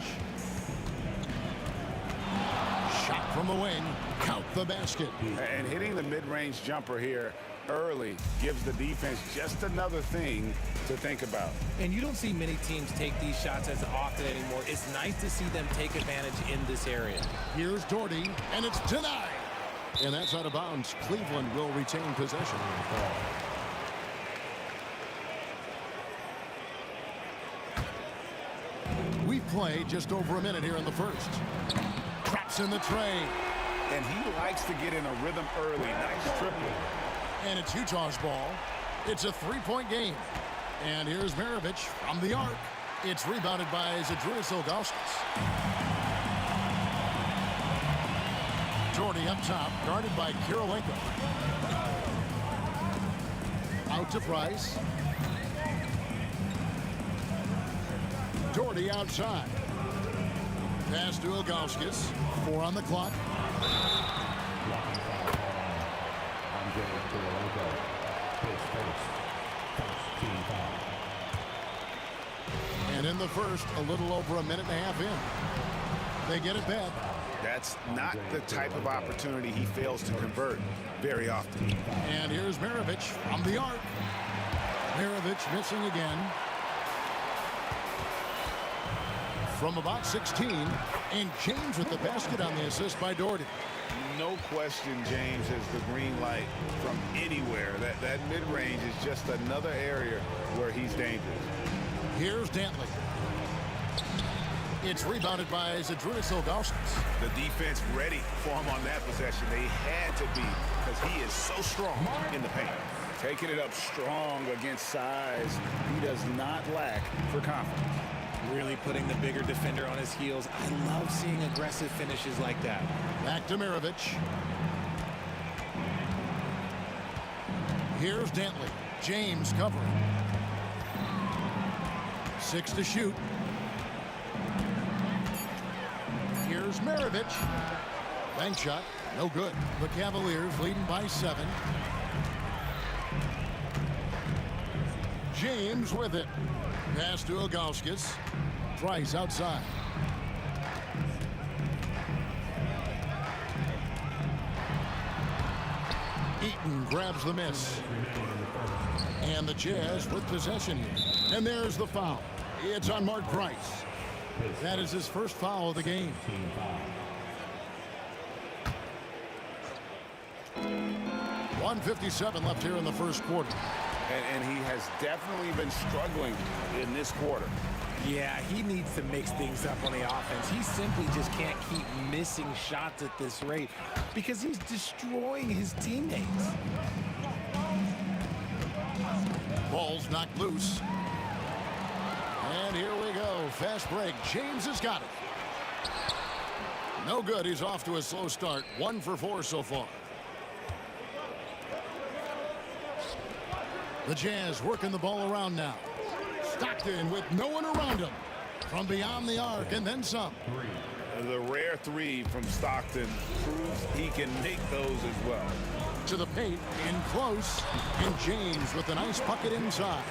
Shot from the wing. Count the basket. And hitting the mid-range jumper here early gives the defense just another thing to think about. And you don't see many teams take these shots as often anymore. It's nice to see them take advantage in this area. Here's Doherty, and it's denied. And that's out of bounds. Cleveland will retain possession. We've played just over a minute here in the first. Traps in the tray. And he likes to get in a rhythm early. Nice triple. And it's Utah's ball. It's a three-point game. And here's Maravich from the arc. It's rebounded by Zydrunas Ilgauskas. Doherty up top, guarded by Kirilenko. Out to Price. Doherty outside. Pass to Ilgauskas. 4 on the clock. And in the first, a little over a minute and a half in. They get it back. That's not the type of opportunity he fails to convert very often. And here's Maravich from the arc. Maravich missing again. From about 16, and James with the basket on the assist by Doherty. No question James has the green light from anywhere. That mid-range is just another area where he's dangerous. Here's Dantley. It's rebounded by Zydrunas Ilgauskas. The defense ready for him on that possession. They had to be because he is so strong in the paint. Taking it up strong against size. He does not lack for confidence. Really putting the bigger defender on his heels. I love seeing aggressive finishes like that. Back to Maravich. Here's Dantley. James covering. 6 to shoot. Here's Maravich. Bank shot. No good. The Cavaliers leading by 7. James with it. Pass to Ilgauskas. Price outside. Eaton grabs the miss. And the Jazz with possession here. And there's the foul. It's on Mark Price. That is his first foul of the game. .157 left here in the first quarter. And he has definitely been struggling in this quarter. Yeah, he needs to mix things up on the offense. He simply just can't keep missing shots at this rate because he's destroying his teammates. Ball's knocked loose. And here we go. Fast break. James has got it. No good. He's off to a slow start. 1 for 4 so far. The Jazz working the ball around now. Stockton with no one around him. From beyond the arc and then some. The rare 3 from Stockton proves he can make those as well. To the paint, in close, and James with a nice bucket inside.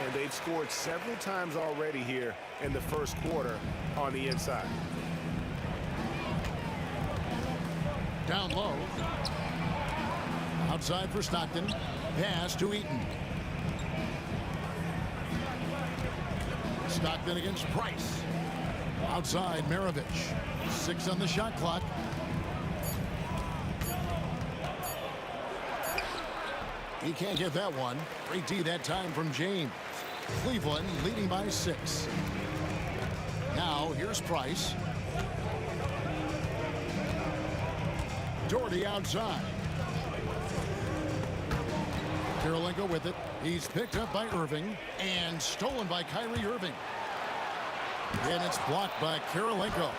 And they've scored several times already here in the first quarter on the inside. Down low. Outside for Stockton. Pass to Eaton. Stockton against Price. Outside, Maravich. 6 on the shot clock. He can't get that one. Great D that time from James. Cleveland leading by 6. Now here's Price. Doherty outside. Kirilenko with it. He's picked up by Irving and stolen by Kyrie Irving. And it's blocked by Kirilenko.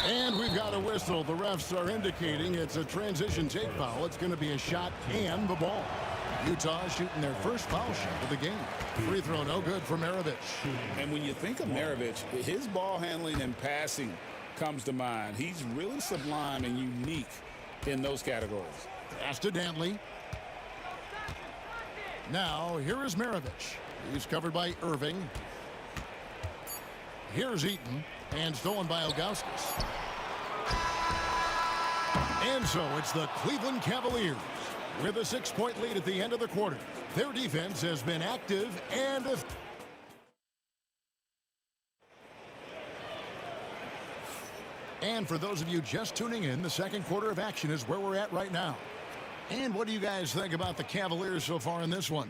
And we've got a whistle. The refs are indicating it's a transition take foul. It's going to be a shot and the ball. Utah shooting their first foul shot of the game. Free throw no good for Maravich. And when you think of Maravich, his ball handling and passing comes to mind. He's really sublime and unique in those categories. Pass to Dantley. Now here is Maravich. He's covered by Irving. Here's Eaton, and stolen by Ilgauskas. And so it's the Cleveland Cavaliers with a 6-point lead at the end of the quarter. Their defense has been active and for those of you just tuning in, the second quarter of action is where we're at right now. And what do you guys think about the Cavaliers so far in this one?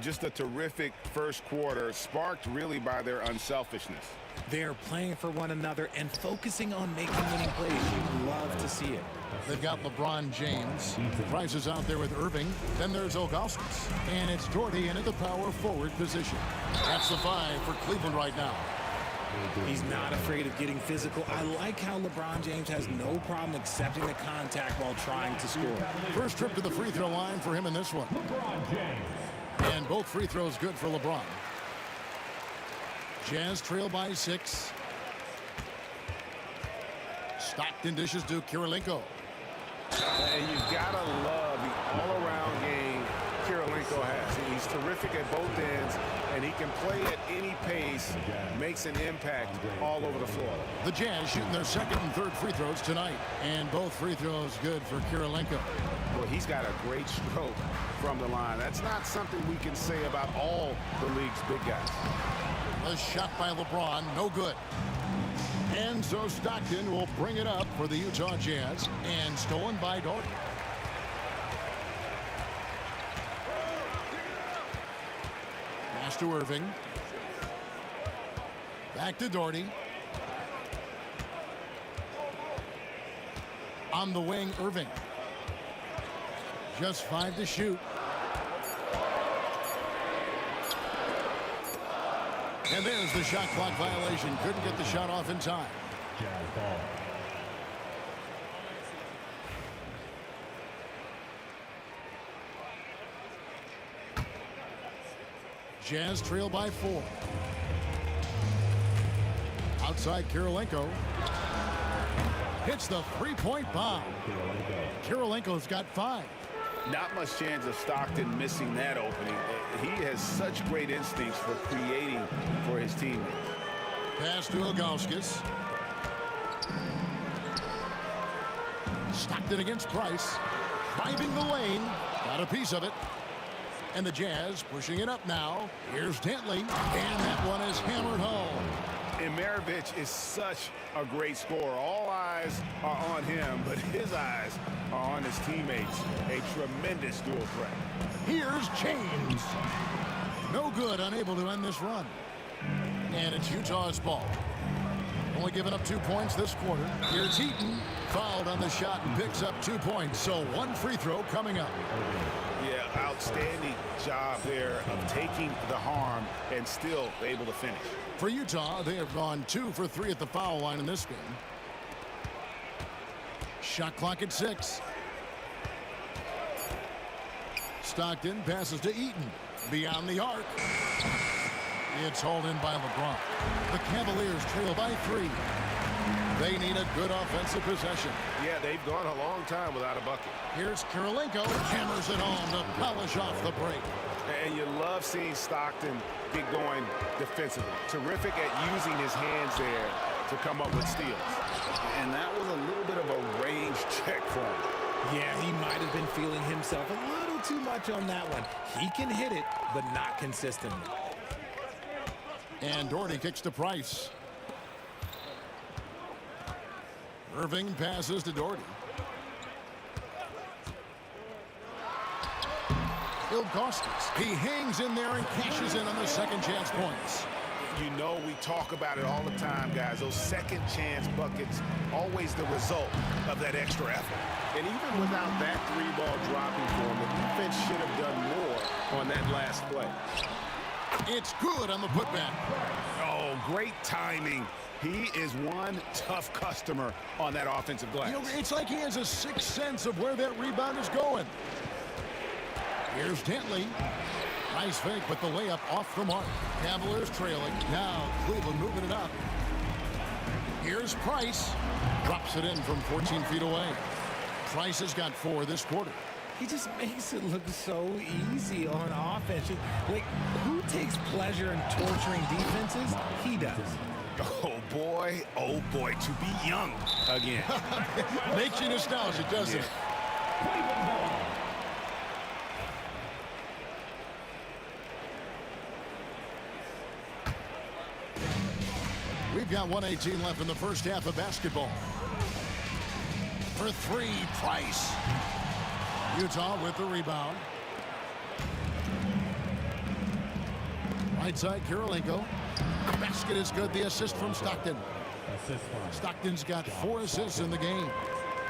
Just a terrific first quarter, sparked really by their unselfishness. They're playing for one another and focusing on making winning plays. You love to see it. They've got LeBron James. Price is out there with Irving. Then there's Ilgauskas. And it's Doherty into the power forward position. That's the 5 for Cleveland right now. He's not afraid of getting physical. I like how LeBron James has no problem accepting the contact while trying to score. First trip to the free throw line for him in this one. And both free throws good for LeBron. Jazz trail by 6. Stockton dishes to Kirilenko. And you've got to love the all-around game Kirilenko has. He's terrific at both ends, and he can play at any pace, makes an impact all over the floor. The Jazz shooting their second and third free throws tonight, and both free throws good for Kirilenko. Well, he's got a great stroke from the line. That's not something we can say about all the league's big guys. A shot by LeBron, no good. And so Stockton will bring it up for the Utah Jazz, and stolen by Doherty. Pass to Irving. Back to Doherty. On the wing, Irving. Just 5 to shoot. And there's the shot clock violation. Couldn't get the shot off in time. Jazz trail by 4. Outside Kirilenko. Hits the three-point bomb. Kirilenko's got 5. Not much chance of Stockton missing that opening. He has such great instincts for creating for his teammates. Pass to Ilgauskas. Stockton against Price. Driving the lane. Got a piece of it. And the Jazz pushing it up now. Here's Dantley. And that one is hammered home. And Maravich is such a great scorer. All eyes are on him, but his eyes are on his teammates. A tremendous dual threat. Here's James. No good, unable to end this run. And it's Utah's ball. Only giving up 2 points this quarter. Here's Eaton. Fouled on the shot and picks up 2 points. So 1 free throw coming up. Yeah, outstanding job there of taking the harm and still able to finish. For Utah, they have gone 2 for 3 at the foul line in this game. Shot clock at 6. Stockton passes to Eaton. Beyond the arc. It's hauled in by LeBron. The Cavaliers trail by 3. They need a good offensive possession. Yeah, they've gone a long time without a bucket. Here's Kirilenko. Hammers it home to polish off the break. And you love seeing Stockton get going defensively. Terrific at using his hands there to come up with steals. And that was a little bit of a range check for him. Yeah, he might have been feeling himself a little too much on that one. He can hit it, but not consistently. And Doherty kicks to Price. Irving passes to Doherty. Ilgauskas. He hangs in there and cashes in on the second chance points. You know, we talk about it all the time, guys. Those second chance buckets, always the result of that extra effort. And even without that three-ball dropping for him, the defense should have done more on that last play. It's good on the putback. Oh, great timing. He is one tough customer on that offensive glass. You know, it's like he has a sixth sense of where that rebound is going. Here's Dantley. Nice fake, but the layup off the mark. Cavaliers trailing. Now Cleveland moving it up. Here's Price. Drops it in from 14 feet away. Price has got 4 this quarter. He just makes it look so easy on offense. Like, who takes pleasure in torturing defenses? He does. Oh boy, to be young again. Makes you nostalgic, doesn't it? We've got 1:18 left in the first half of basketball. For 3, Price. Utah with the rebound. Right side, Kirilenko. Basket is good. The assist from Stockton. Stockton's got 4 assists in the game.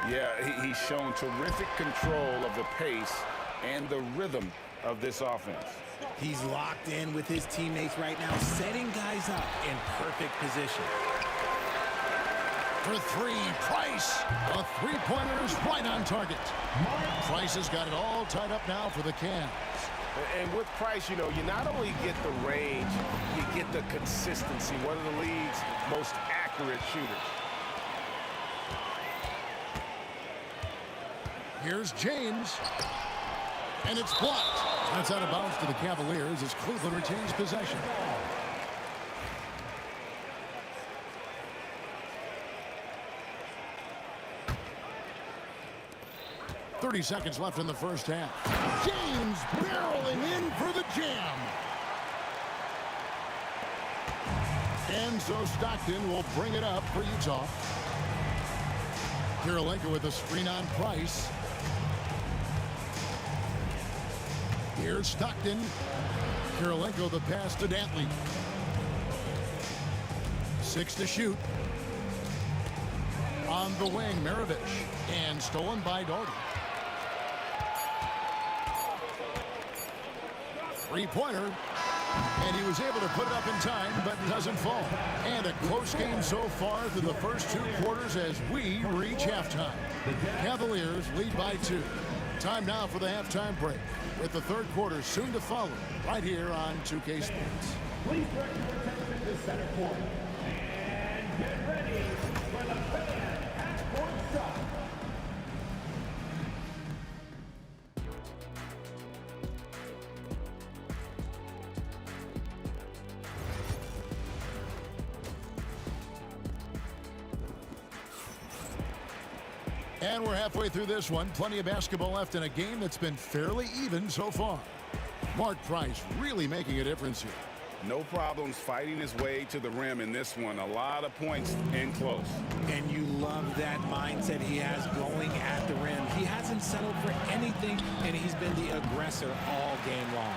Yeah, he's shown terrific control of the pace and the rhythm of this offense. He's locked in with his teammates right now, setting guys up in perfect position. For 3, Price. A three-pointer is right on target. Price has got it all tied up now for the Cavs. And with Price, you know, you not only get the range, you get the consistency. One of the league's most accurate shooters. Here's James. And it's blocked. That's out of bounds to the Cavaliers as Cleveland retains possession. .30 seconds left in the first half. James barreling in for the jam. And so Stockton will bring it up for Utah. Kirilenko with a screen on Price. Here's Stockton. Kirilenko the pass to Dantley. 6 to shoot. On the wing, Maravich. And stolen by Daugherty. Three-pointer. And he was able to put it up in time, but doesn't fall. And a close game so far through the first 2 quarters as we reach halftime. Cavaliers lead by 2. Time now for the halftime break, with the third quarter soon to follow, right here on 2K Sports. Please direct your attention to the center court. And get ready for the fan half-court stop. And we're halfway through this one. Plenty of basketball left in a game that's been fairly even so far. Mark Price really making a difference here. No problems fighting his way to the rim in this one. A lot of points in close. And you love that mindset he has going at the rim. He hasn't settled for anything, and he's been the aggressor all game long.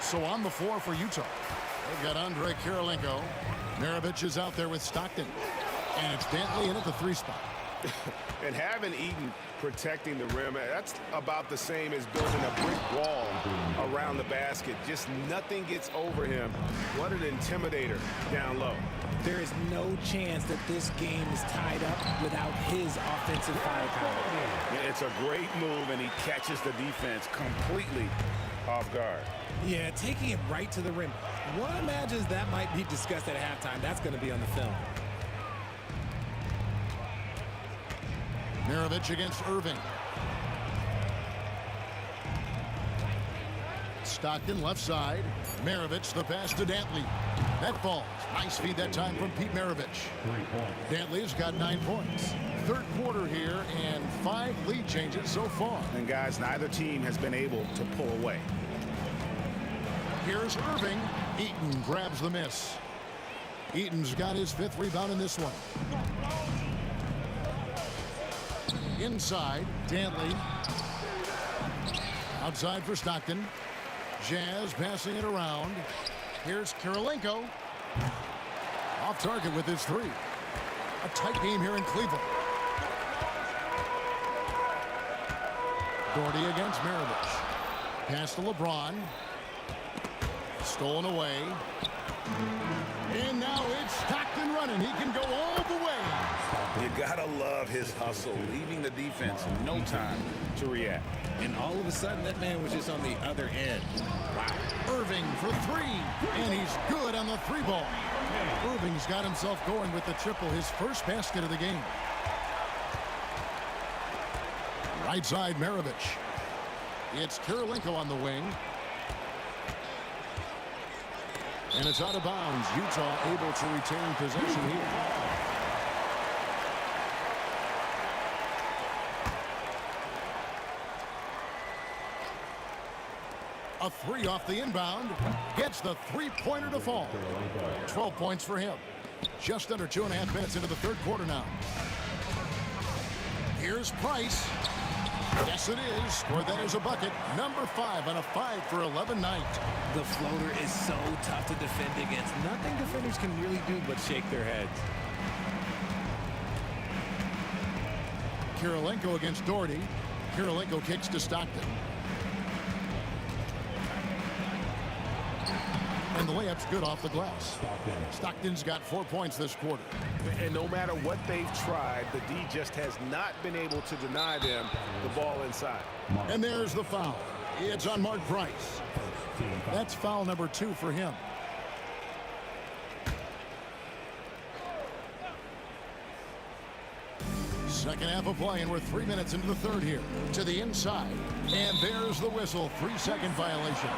So on the floor for Utah, they've got Andre Kirilenko. Maravich is out there with Stockton. And it's Dantley in at the 3 spot. And having Eaton protecting the rim, that's about the same as building a brick wall around the basket. Just nothing gets over him. What an intimidator down low. There is no chance that this game is tied up without his offensive firepower. It's a great move, and he catches the defense completely off guard. Yeah, taking it right to the rim. One imagines that might be discussed at halftime. That's going to be on the film. Maravich against Irving. Stockton left side. Maravich the pass to Dantley. That falls. Nice feed that time from Pete Maravich. Dantley's got 9 points. Third quarter here and 5 lead changes so far. And guys, neither team has been able to pull away. Here's Irving. Eaton grabs the miss. Eaton's got his 5th rebound in this one. Inside, Dantley. Outside for Stockton. Jazz passing it around. Here's Kirilenko. Off target with his three. A tight game here in Cleveland. Doherty against Maravich. Pass to LeBron. Stolen away. And now it's Stockton running. He can go all the way. You gotta love his hustle, leaving the defense no time to react. And all of a sudden, that man was just on the other end. Wow. Irving for three. And he's good on the three ball. Irving's got himself going with the triple, his first basket of the game. Right side, Maravich. It's Kirilenko on the wing. And it's out of bounds. Utah able to retain possession here. A three off the inbound. Gets the three-pointer to fall. 12 points for him. Just under 2.5 minutes into the third quarter now. Here's Price. Yes, it is. Scored that as a bucket. Number 5 on a 5 for 11 night. The floater is so tough to defend against. Nothing defenders can really do but shake their heads. Kirilenko against Doherty. Kirilenko kicks to Stockton. And the layup's good off the glass. Stockton's got 4 points this quarter. And no matter what they've tried, the D just has not been able to deny them the ball inside. And there's the foul. It's on Mark Price. That's foul number 2 for him. Second half of play, and we're 3 minutes into the third here. To the inside. And there's the whistle. 3-second violation.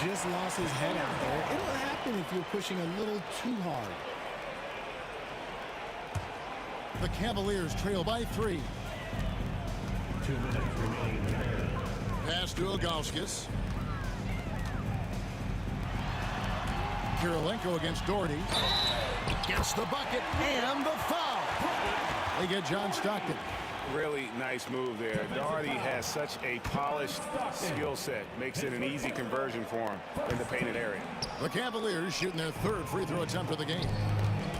Just lost his head out there. It'll happen if you're pushing a little too hard. The Cavaliers trail by 3. 2 minutes remaining. Pass to Ilgauskas. Kirilenko against Doherty. Gets the bucket and the foul. They get John Stockton. Really nice move there. Doherty has such a polished skill set. Makes it an easy conversion for him in the painted area. The Cavaliers shooting their third free throw attempt of the game.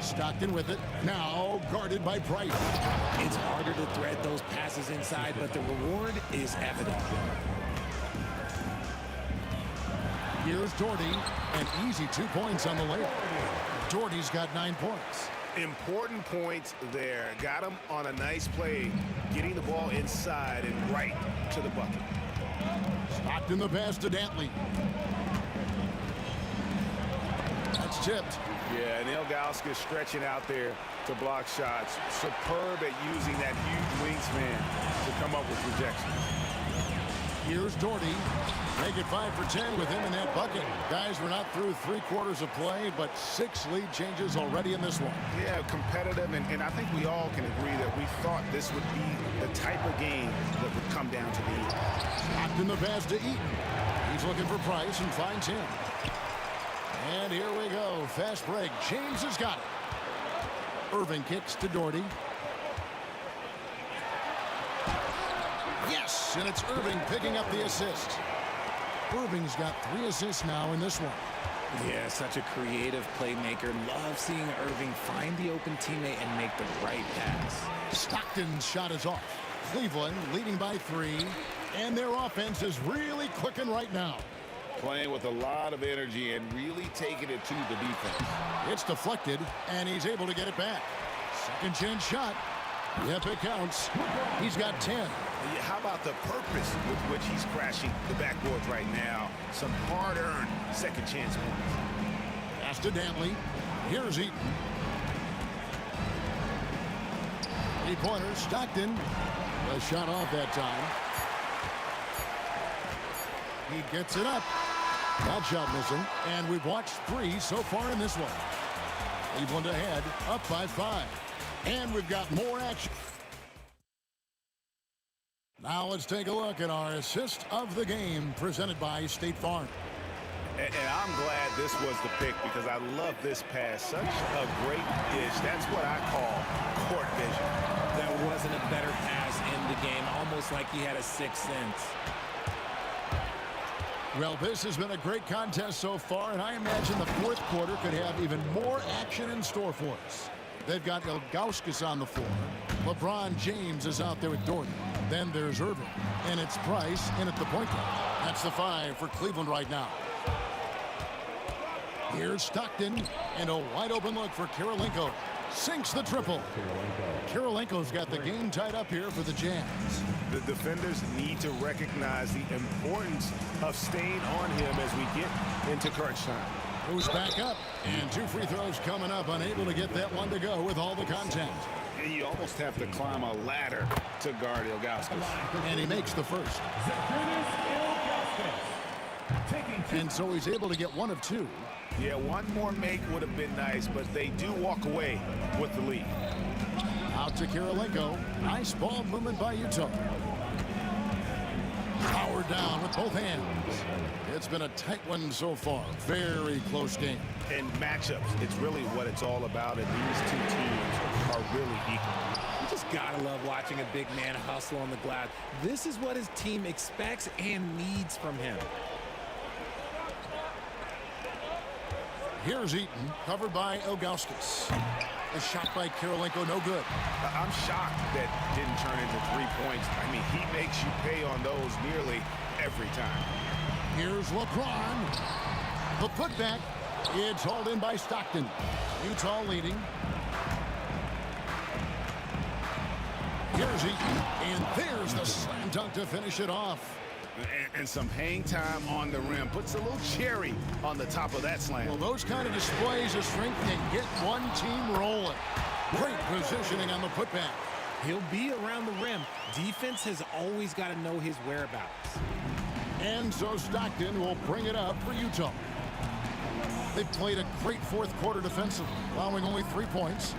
Stockton with it. Now guarded by Price. It's harder to thread those passes inside, but the reward is evident. Here's Doherty. An easy 2 points on the layup. Doherty's got 9 points. Important points there. Got him on a nice play, getting the ball inside and right to the bucket. Stockton the pass to Dantley. That's tipped. Yeah, and Ilgauskas stretching out there to block shots. Superb at using that huge wingsman to come up with rejection. Here's Doherty. Make it 5 for 10 with him in that bucket. Guys, we're not through 3 quarters of play, but 6 lead changes already in this one. Yeah, competitive, and I think we all can agree that we thought this would be the type of game that would come down to the end. Stockton the pass to Eaton. He's looking for Price and finds him. And here we go. Fast break. James has got it. Irving kicks to Doherty. Yes, and it's Irving picking up the assist. Irving's got 3 assists now in this one. Yeah, such a creative playmaker. Love seeing Irving find the open teammate and make the right pass. Stockton's shot is off. Cleveland leading by 3, and their offense is really clicking right now. Playing with a lot of energy and really taking it to the defense. It's deflected, and he's able to get it back. Second chance shot. Yep, it counts. He's got 10. How about the purpose with which he's crashing the backboards right now? Some hard-earned second chance points. Pass to Dantley. Here's Eaton. 3-pointer, Stockton. A shot off that time. He gets it up. That shot missing. And we've watched 3 so far in this one. Cleveland ahead, up by 5. And we've got more action. Now let's take a look at our assist of the game presented by State Farm. And I'm glad this was the pick because I love this pass. Such a great dish. That's what I call court vision. There wasn't a better pass in the game, almost like he had a 6th sense. Well, this has been a great contest so far, and I imagine the fourth quarter could have even more action in store for us. They've got Ilgauskas on the floor. LeBron James is out there with Dorton. Then there's Irving, and it's Price in at the point guard. That's the 5 for Cleveland right now. Here's Stockton, and a wide-open look for Kirilenko. Sinks the triple. Kirilenko's got the game tied up here for the Jazz. The defenders need to recognize the importance of staying on him as we get into crunch time. Who's back up? And 2 free throws coming up, unable to get that one to go with all the contact. And you almost have to climb a ladder to guard Ilgauskas. And he makes the first. And so he's able to get 1 of 2. Yeah, one more make would have been nice, but they do walk away with the lead. Out to Kirilenko. Nice ball movement by Utah. Powered down with both hands. It's been a tight one so far. Very close game. And matchups, it's really what it's all about, and these two teams are really equal. You just gotta love watching a big man hustle on the glass. This is what his team expects and needs from him. Here's Eaton, covered by Ilgauskas. A shot by Kirilenko, no good. I'm shocked that didn't turn into 3 points. I mean, he makes you pay on those nearly every time. Here's LeBron. The putback. It's hauled in by Stockton. Utah leading. Here's Eaton. And there's the slam dunk to finish it off. And some hang time on the rim. Puts a little cherry on the top of that slam. Well, those kind of displays of strength can get one team rolling. Great positioning on the putback. He'll be around the rim. Defense has always got to know his whereabouts. And so Stockton will bring it up for Utah. They've played a great fourth quarter defensively, allowing only 3 points.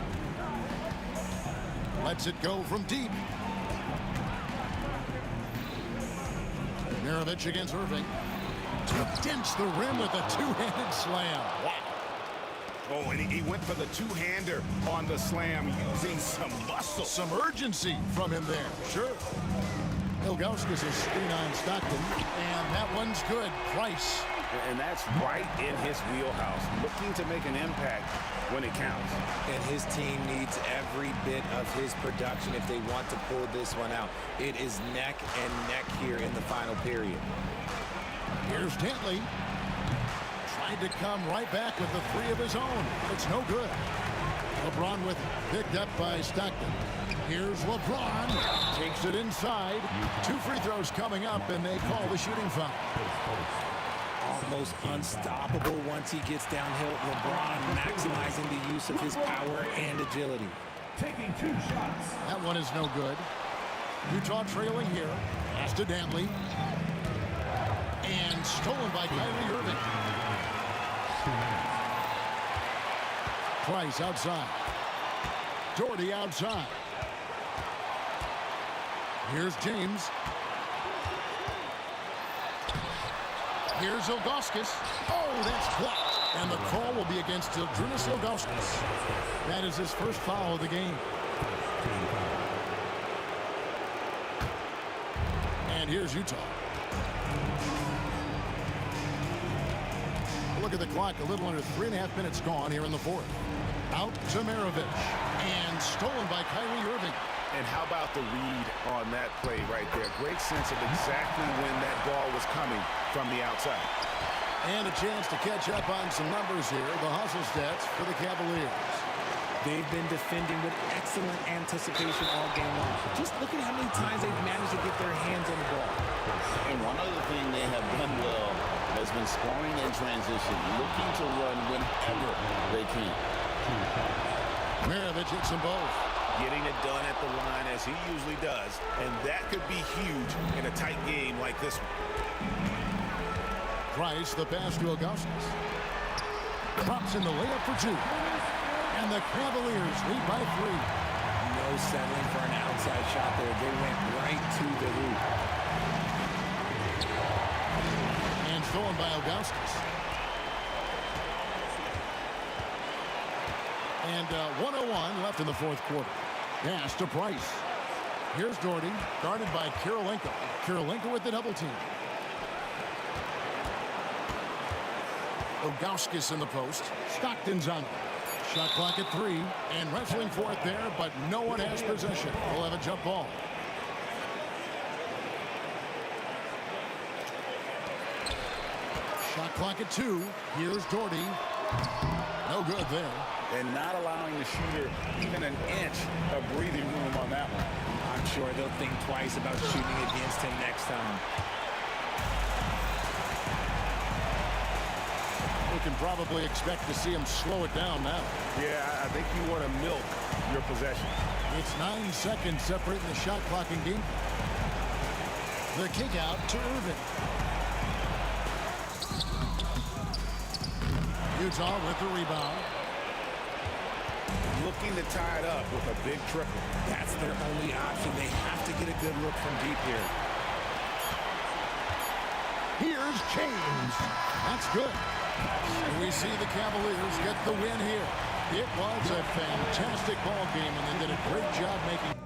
Lets it go from deep. Maravich against Irving. Against the rim with a two-handed slam. Wow. Oh, and he went for the two-hander on the slam using some muscle. Some urgency from him there. Sure. Ilgauskas is screen on Stockton, and that one's good. Price. And that's right in his wheelhouse, looking to make an impact when it counts. And his team needs every bit of his production if they want to pull this one out. It is neck and neck here in the final period. Here's Dantley. Tried to come right back with the 3 of his own. It's no good. LeBron with it. Picked up by Stockton. Here's LeBron. Takes it inside. 2 free throws coming up, and they call the shooting foul. Almost unstoppable once he gets downhill. LeBron maximizing the use of his power and agility. Taking 2 shots. That one is no good. Utah trailing here. Pass to Dantley. And stolen by Kyrie Irving. Price outside. Doherty outside. Here's James. Here's Ilgauskas. Oh, that's blocked. And the call will be against Zydrunas Ilgauskas. That is his first foul of the game. And here's Utah. Look at the clock. A little under 3.5 minutes gone here in the fourth. Out to Maravich. And stolen by Kyrie Irving. And how about the read on that play right there? Great sense of exactly when that ball was coming from the outside. And a chance to catch up on some numbers here. The hustle stats for the Cavaliers. They've been defending with excellent anticipation all game long. Just look at how many times they've managed to get their hands on the ball. And one other thing they have done well has been scoring in transition, looking to run whenever they can. Maravich hits them both. Getting it done at the line as he usually does. And that could be huge in a tight game like this one. Price, the pass to Ilgauskas. Drops in the layup for 2. And the Cavaliers lead by 3. No settling for an outside shot there. They went right to the hoop. And stolen by Ilgauskas. And 1:01 left in the fourth quarter. Pass to Price. Here's Doherty, guarded by Kirilenko. Kirilenko with the double team. Ilgauskas in the post. Stockton's on it. Shot clock at 3, and wrestling for it there, but no one has possession. We'll have a jump ball. Shot clock at 2. Here's Doherty. No good there. And not allowing the shooter even an inch of breathing room on that one. I'm sure they'll think twice about shooting against him next time. We can probably expect to see him slow it down now. Yeah, I think you want to milk your possession. It's 9 seconds separating the shot clock and game. The kick out to Irving. Utah with the rebound. Looking to tie it up with a big triple. That's their only option. They have to get a good look from deep here. Here's James. That's good. And we see the Cavaliers get the win here. It was a fantastic ball game, and they did a great job making.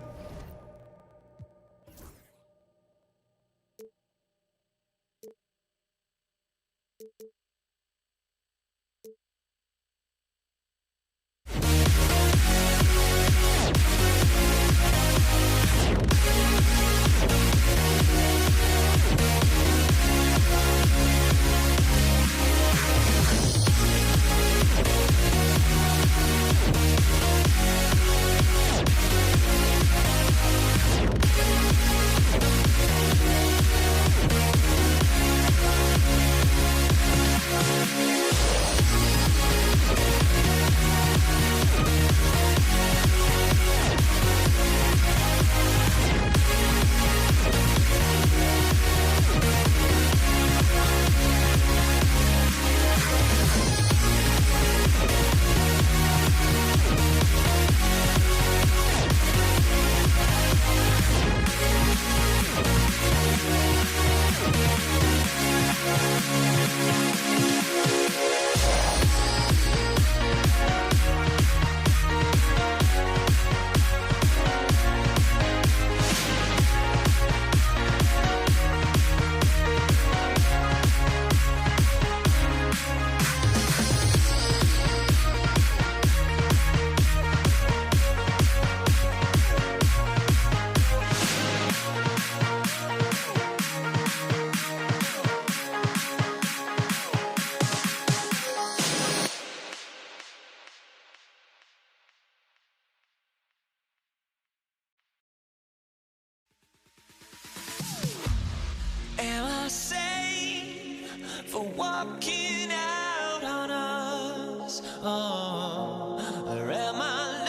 Am I safe for walking out on us? Oh, or am I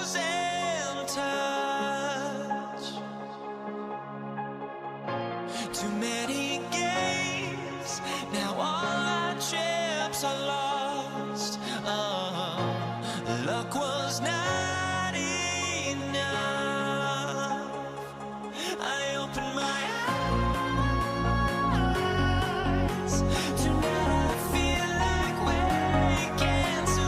losing touch? Too many games, now all our chips are lost. Oh, luck was not enough. I opened my eyes. Tonight I feel like waking to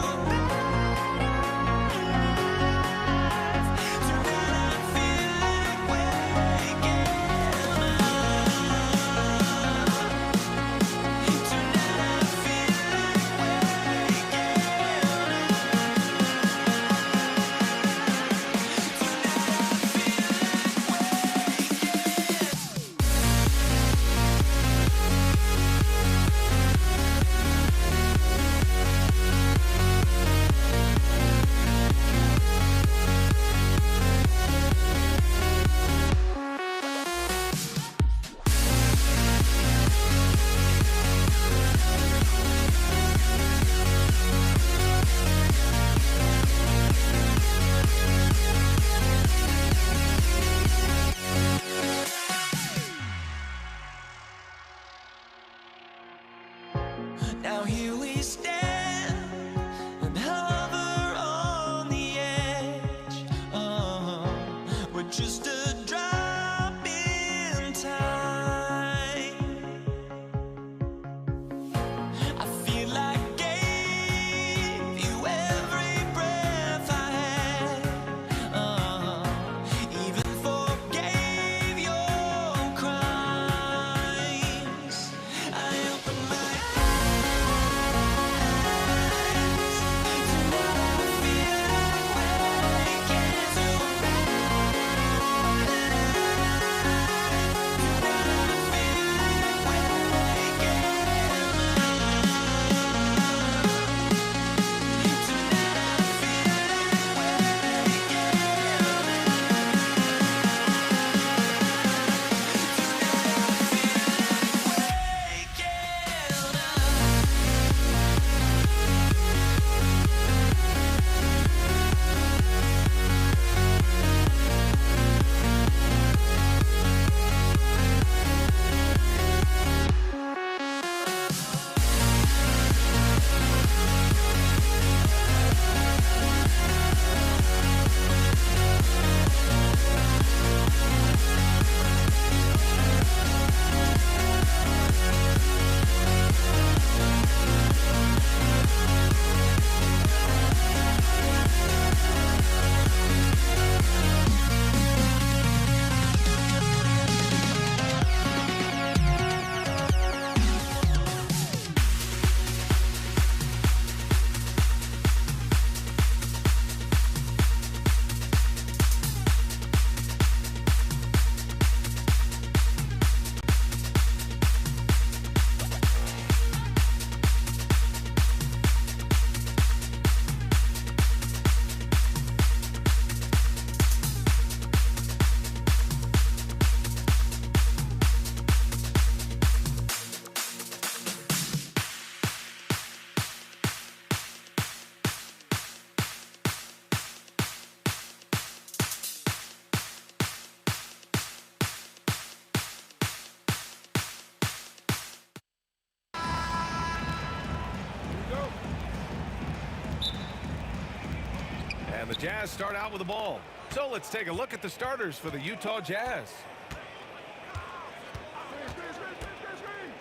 And the Jazz start out with the ball. So let's take a look at the starters for the Utah Jazz.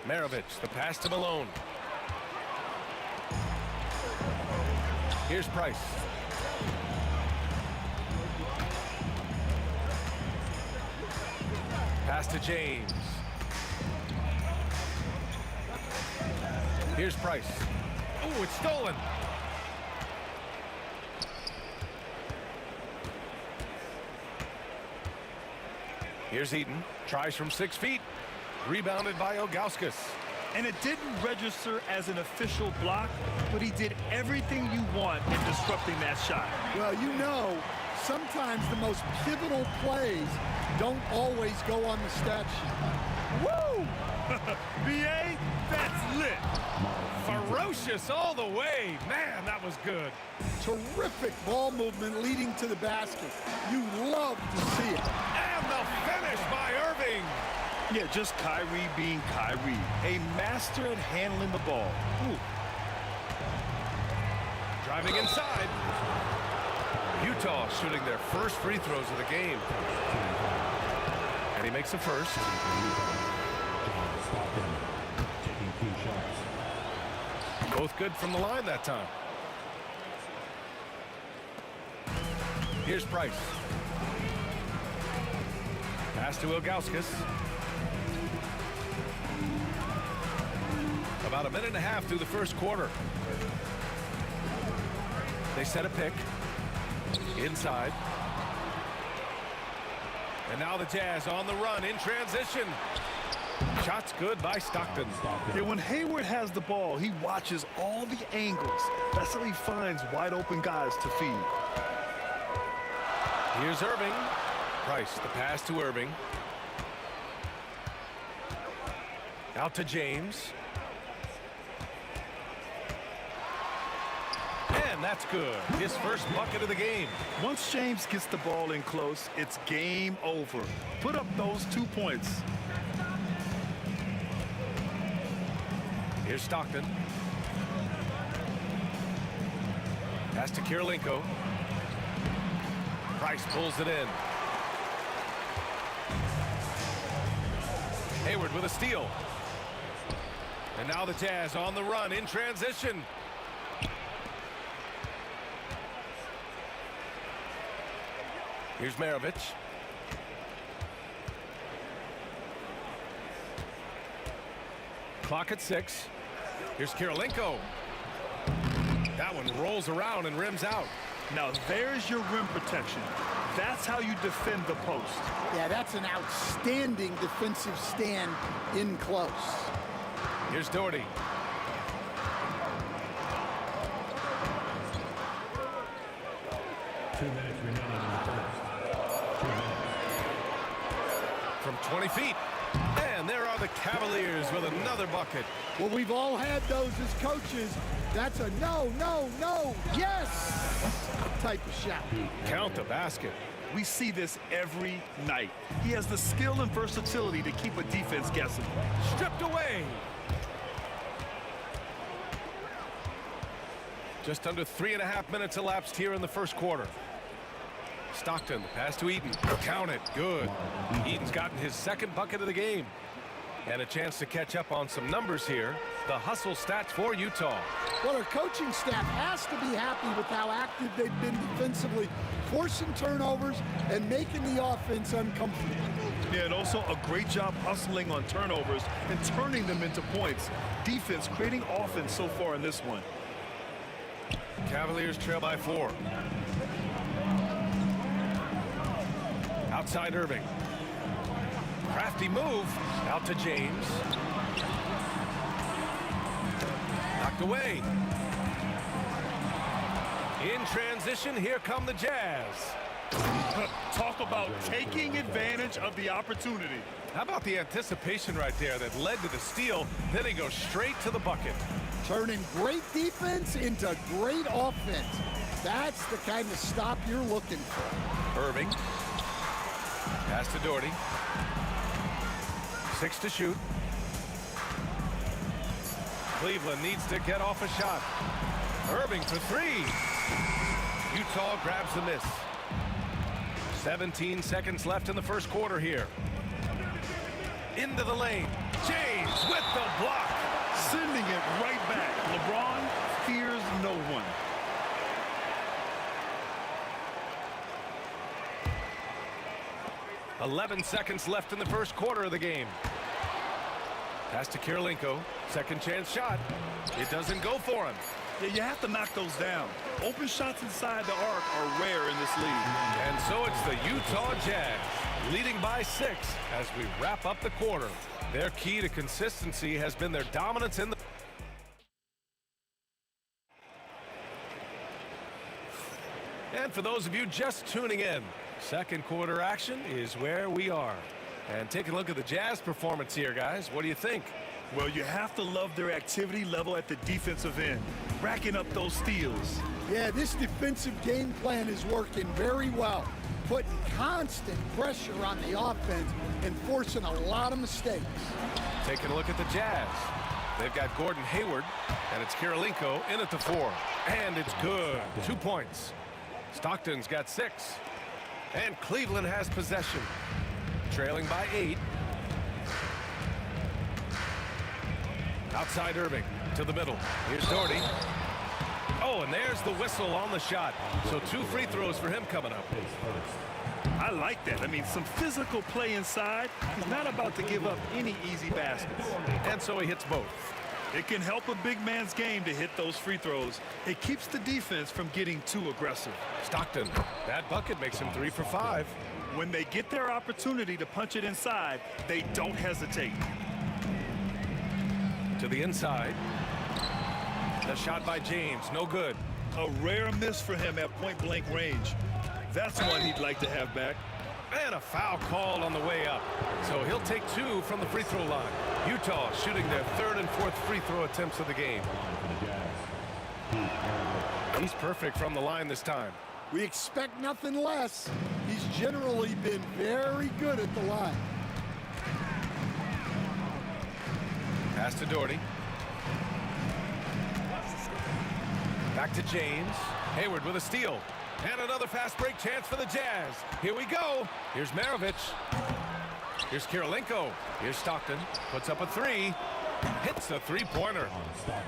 Maravich, the pass to Malone. Here's Price. Pass to James. Here's Price. Oh, it's stolen. Here's Eaton. Tries from 6 feet. Rebounded by Ilgauskas. And it didn't register as an official block, but he did everything you want in disrupting that shot. Well, you know, sometimes the most pivotal plays don't always go on the stat sheet. Woo! BA, that's lit. Ferocious all the way. Man, that was good. Terrific ball movement leading to the basket. You love to see it. And the finish by Irving. Yeah, just Kyrie being Kyrie. A master at handling the ball. Ooh. Driving inside. Utah shooting their first free throws of the game. And he makes the first. Both good from the line that time. Here's Price. Pass to Ilgauskas. About a minute and a half through the first quarter. They set a pick. Inside. And now the Jazz on the run in transition. Shots good by Stockton. Yeah, when Hayward has the ball, he watches all the angles. That's how he finds wide open guys to feed. Here's Irving. Price, the pass to Irving. Out to James. And that's good. His first bucket of the game. Once James gets the ball in close, it's game over. Put up those 2 points. Here's Stockton. Pass to Kirilenko. Price pulls it in. Hayward with a steal. And now the Jazz on the run in transition. Here's Maravich. Clock at 6. Here's Kirilenko. That one rolls around and rims out. Now there's your rim protection. That's how you defend the post. Yeah, that's an outstanding defensive stand in close. Here's Doherty. From 20 feet. And there are the Cavaliers with another bucket. Well, we've all had those as coaches. That's a no, no, no, yes type of shot. Count the basket. We see this every night. He has the skill and versatility to keep a defense guessing. Stripped away. Just under 3.5 minutes elapsed here in the first quarter. Stockton, the pass to Eaton. Count it. Good. Eaton's gotten his second bucket of the game. And a chance to catch up on some numbers here. The hustle stats for Utah. Well, our coaching staff has to be happy with how active they've been defensively, forcing turnovers and making the offense uncomfortable. Yeah, and also a great job hustling on turnovers and turning them into points. Defense creating offense so far in this one. Cavaliers trail by 4. Outside Irving. Crafty move. Out to James. Knocked away. In transition, here come the Jazz. Talk about taking advantage of the opportunity. How about the anticipation right there that led to the steal? Then he goes straight to the bucket. Turning great defense into great offense. That's the kind of stop you're looking for. Irving. Pass to Doherty. 6 to shoot. Cleveland needs to get off a shot. Irving for 3. Utah grabs the miss. 17 seconds left in the first quarter here. Into the lane. James with the block. Sending it right back. LeBron fears no one. .11 seconds left in the first quarter of the game. Pass to Kirilenko. Second chance shot. It doesn't go for him. Yeah, you have to knock those down. Open shots inside the arc are rare in this league. And so it's the Utah Jazz leading by 6 as we wrap up the quarter. Their key to consistency has been their dominance in the... And for those of you just tuning in, second quarter action is where we are. And take a look at the Jazz performance here, guys. What do you think? Well, you have to love their activity level at the defensive end, racking up those steals. Yeah, this defensive game plan is working very well, putting constant pressure on the offense and forcing a lot of mistakes. Taking a look at the Jazz. They've got Gordon Hayward, and it's Kirilenko in at the 4. And it's good. 2 points. Stockton's got 6. And Cleveland has possession. Trailing by 8. Outside Irving to the middle. Here's Doherty. Oh, and there's the whistle on the shot. So 2 free throws for him coming up. I like that. I mean, some physical play inside. He's not about to give up any easy baskets. And so he hits both. It can help a big man's game to hit those free throws. It keeps the defense from getting too aggressive. Stockton, that bucket makes him 3 for 5. When they get their opportunity to punch it inside, they don't hesitate. To the inside. The shot by James, no good. A rare miss for him at point-blank range. That's one he'd like to have back. And a foul called on the way up. So he'll take 2 from the free throw line. Utah shooting their 3rd and 4th free throw attempts of the game. He's perfect from the line this time. We expect nothing less. He's generally been very good at the line. Pass to Doherty. Back to James. Hayward with a steal. And another fast break chance for the Jazz. Here we go. Here's Maravich. Here's Kirilenko. Here's Stockton. Puts up a 3. Hits a 3-pointer.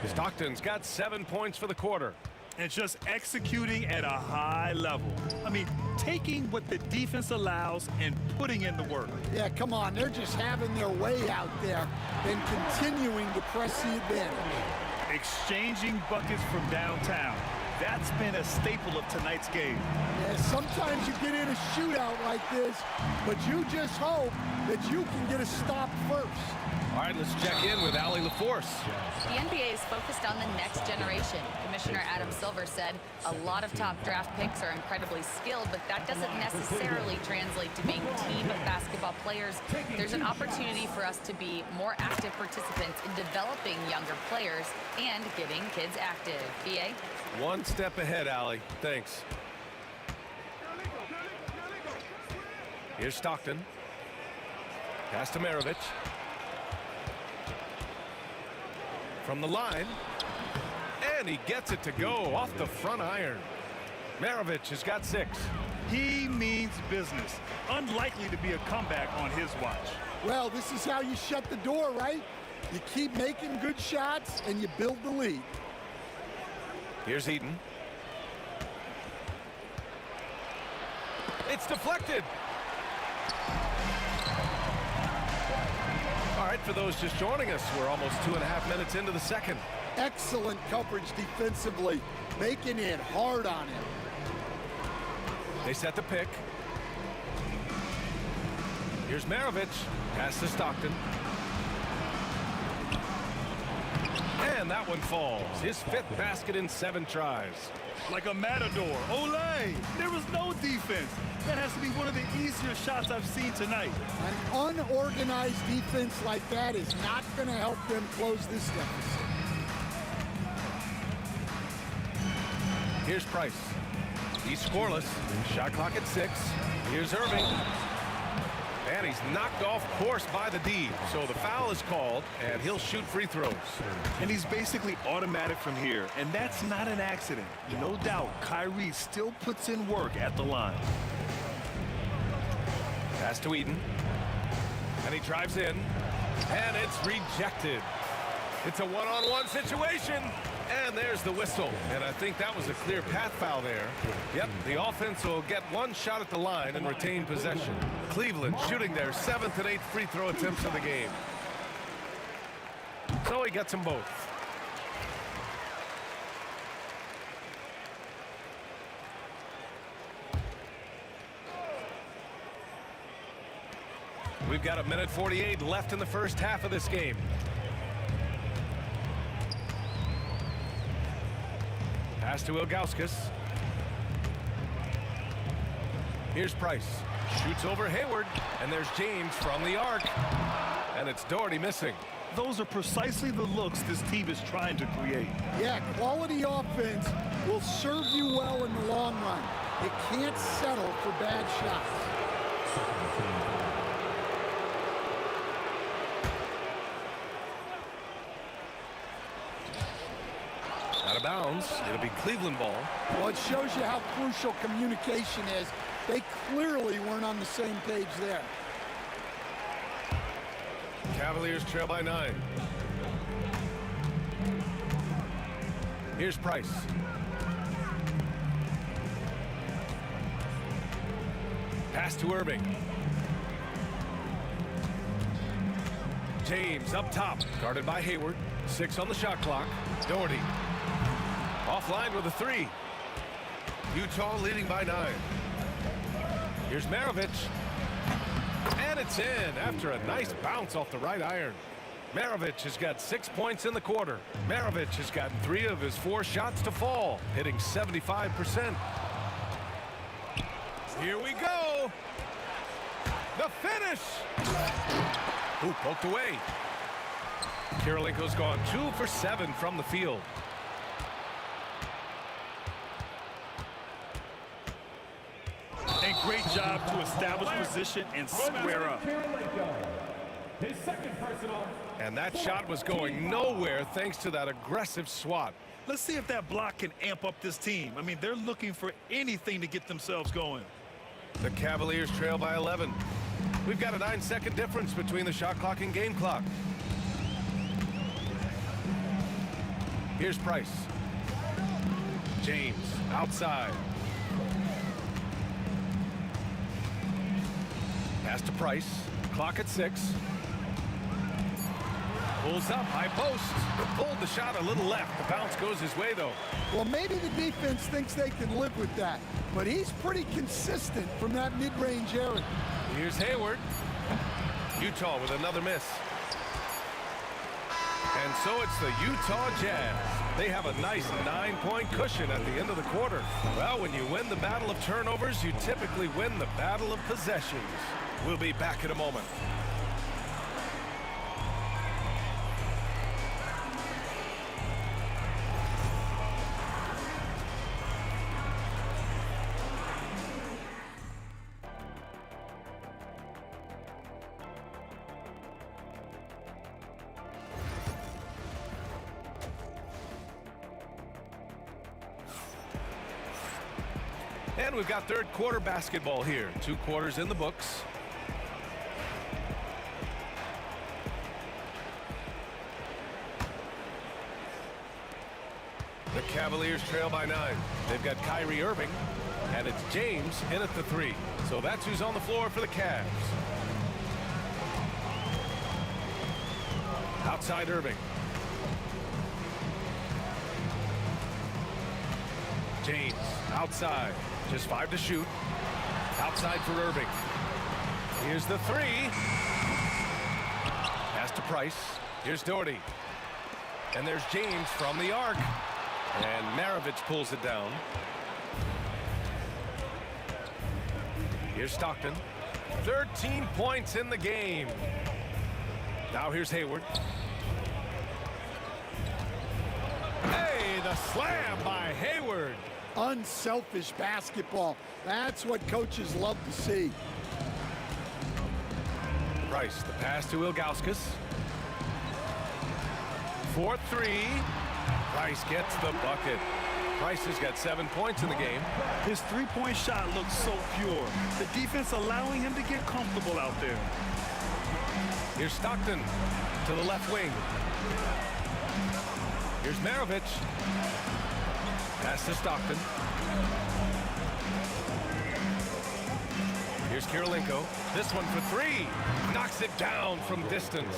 Stockton's got 7 points for the quarter. And just executing at a high level. I mean, taking what the defense allows and putting in the work. Yeah, come on. They're just having their way out there and continuing to press the advantage. Exchanging buckets from downtown. That's been a staple of tonight's game. Yeah, sometimes you get in a shootout like this, but you just hope that you can get a stop first. All right, let's check in with Allie LaForce. The NBA is focused on the next generation. Commissioner Adam Silver said a lot of top draft picks are incredibly skilled, but that doesn't necessarily translate to being team basketball players. There's an opportunity for us to be more active participants in developing younger players and getting kids active. BA? One step ahead, Allie. Thanks. Here's Stockton. Pass to Maravich. From the line. And he gets it to go off the front iron. Maravich has got 6. He means business. Unlikely to be a comeback on his watch. Well, this is how you shut the door, right? You keep making good shots and you build the lead. Here's Eaton. It's deflected. All right, for those just joining us, we're almost 2.5 minutes into the second. Excellent coverage defensively, making it hard on him. They set the pick. Here's Maravich. Pass to Stockton. And that one falls. His 5th basket in 7 tries. Like a matador. Olay! There was no defense. That has to be one of the easier shots I've seen tonight. An unorganized defense like that is not going to help them close this deficit. Here's Price. He's scoreless. Shot clock at 6. Here's Irving. And he's knocked off course by the D. So the foul is called, and he'll shoot free throws. And he's basically automatic from here, and that's not an accident. No doubt, Kyrie still puts in work at the line. Pass to Eaton. And he drives in, and it's rejected. It's a one-on-one situation, and there's the whistle. And I think that was a clear path foul there. Yep, the offense will get one shot at the line and retain possession. Cleveland shooting their 7th and 8th free throw attempts of the game. So he gets them both. We've got 1:48 left in the first half of this game. Pass to Ilgauskas. Here's Price. Shoots over Hayward. And there's James from the arc. And it's Doherty missing. Those are precisely the looks this team is trying to create. Yeah, quality offense will serve you well in the long run. It can't settle for bad shots. Out of bounds. It'll be Cleveland ball. Well, it shows you how crucial communication is. They clearly weren't on the same page there. Cavaliers trail by 9. Here's Price. Pass to Irving. James up top, guarded by Hayward. 6 on the shot clock. Doherty. Offline with a 3. Utah leading by 9. Here's Maravich. And it's in after a nice bounce off the right iron. Maravich has got 6 points in the quarter. Maravich has gotten 3 of his 4 shots to fall, hitting 75%. Here we go. The finish. Ooh, poked away. Kirilenko's gone 2 for 7 from the field. And great job to establish position and square up. His second personal. And that shot was going nowhere thanks to that aggressive swat. Let's see if that block can amp up this team. I mean, they're looking for anything to get themselves going. The Cavaliers trail by 11. We've got a 9-second difference between the shot clock and game clock. Here's Price. James outside. Pass to Price. Clock at 6. Pulls up, high post. Pulled the shot a little left. The bounce goes his way, though. Well, maybe the defense thinks they can live with that, but he's pretty consistent from that mid-range area. Here's Hayward. Utah with another miss. And so it's the Utah Jazz. They have a nice 9-point cushion at the end of the quarter. Well, when you win the battle of turnovers, you typically win the battle of possessions. We'll be back in a moment. And we've got third quarter basketball here. 2 quarters in the books. The Cavaliers trail by 9. They've got Kyrie Irving, and it's James in at the 3. So that's who's on the floor for the Cavs. Outside Irving. James outside. Just 5 to shoot. Outside for Irving. Here's the 3. Pass to Price. Here's Doherty. And there's James from the arc. And Maravich pulls it down. Here's Stockton. 13 points in the game. Now here's Hayward. Hey, the slam by Hayward. Unselfish basketball. That's what coaches love to see. Price, the pass to Ilgauskas. 4-3. Price gets the bucket. Price has got 7 points in the game. His three-point shot looks so pure. The defense allowing him to get comfortable out there. Here's Stockton to the left wing. Here's Maravich. Pass to Stockton. Here's Kirilenko. This one for three. Knocks it down from distance.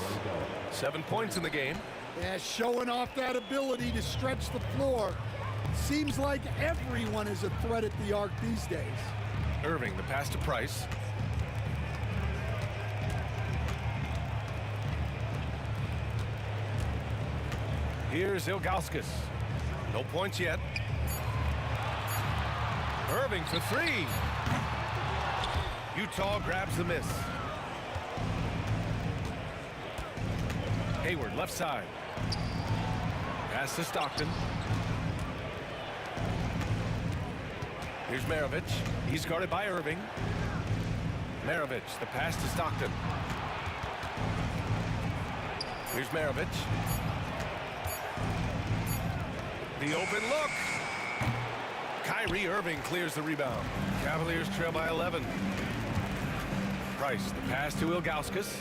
7 points in the game. Yeah, showing off that ability to stretch the floor. Seems like everyone is a threat at the arc these days. Irving, the pass to Price. Here's Ilgauskas. No points yet. Irving for three. Utah grabs the miss. Hayward, left side. Pass to Stockton. Here's Maravich. He's guarded by Irving. Maravich, the pass to Stockton. Here's Maravich. The open look. Kyrie Irving clears the rebound. Cavaliers trail by 11. Price, the pass to Ilgauskas.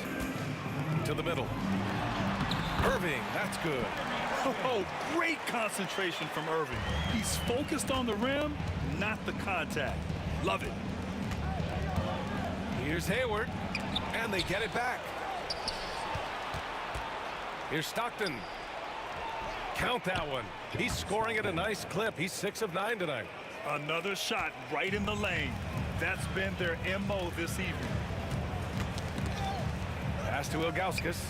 To the middle. Irving, that's good. Oh, great concentration from Irving. He's focused on the rim, not the contact. Love it. Here's Hayward, and they get it back. Here's Stockton. Count that one. He's scoring at a nice clip. He's 6 of 9 tonight. Another shot right in the lane. That's been their MO this evening. Pass to Ilgauskas.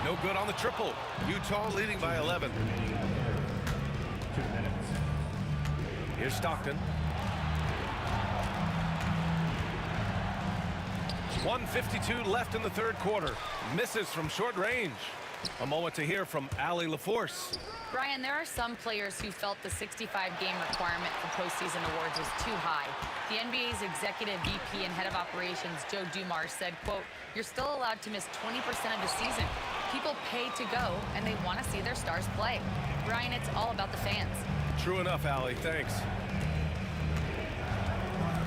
No good on the triple. Utah leading by 11. 2 minutes. Here's Stockton. 1:52 left in the third quarter. Misses from short range. A moment to hear from Allie LaForce. Brian, there are some players who felt the 65-game requirement for postseason awards was too high. The NBA's executive VP and head of operations, Joe Dumars, said, quote, "You're still allowed to miss 20% of the season. People pay to go, and they want to see their stars play." Brian, it's all about the fans. True enough, Allie. Thanks.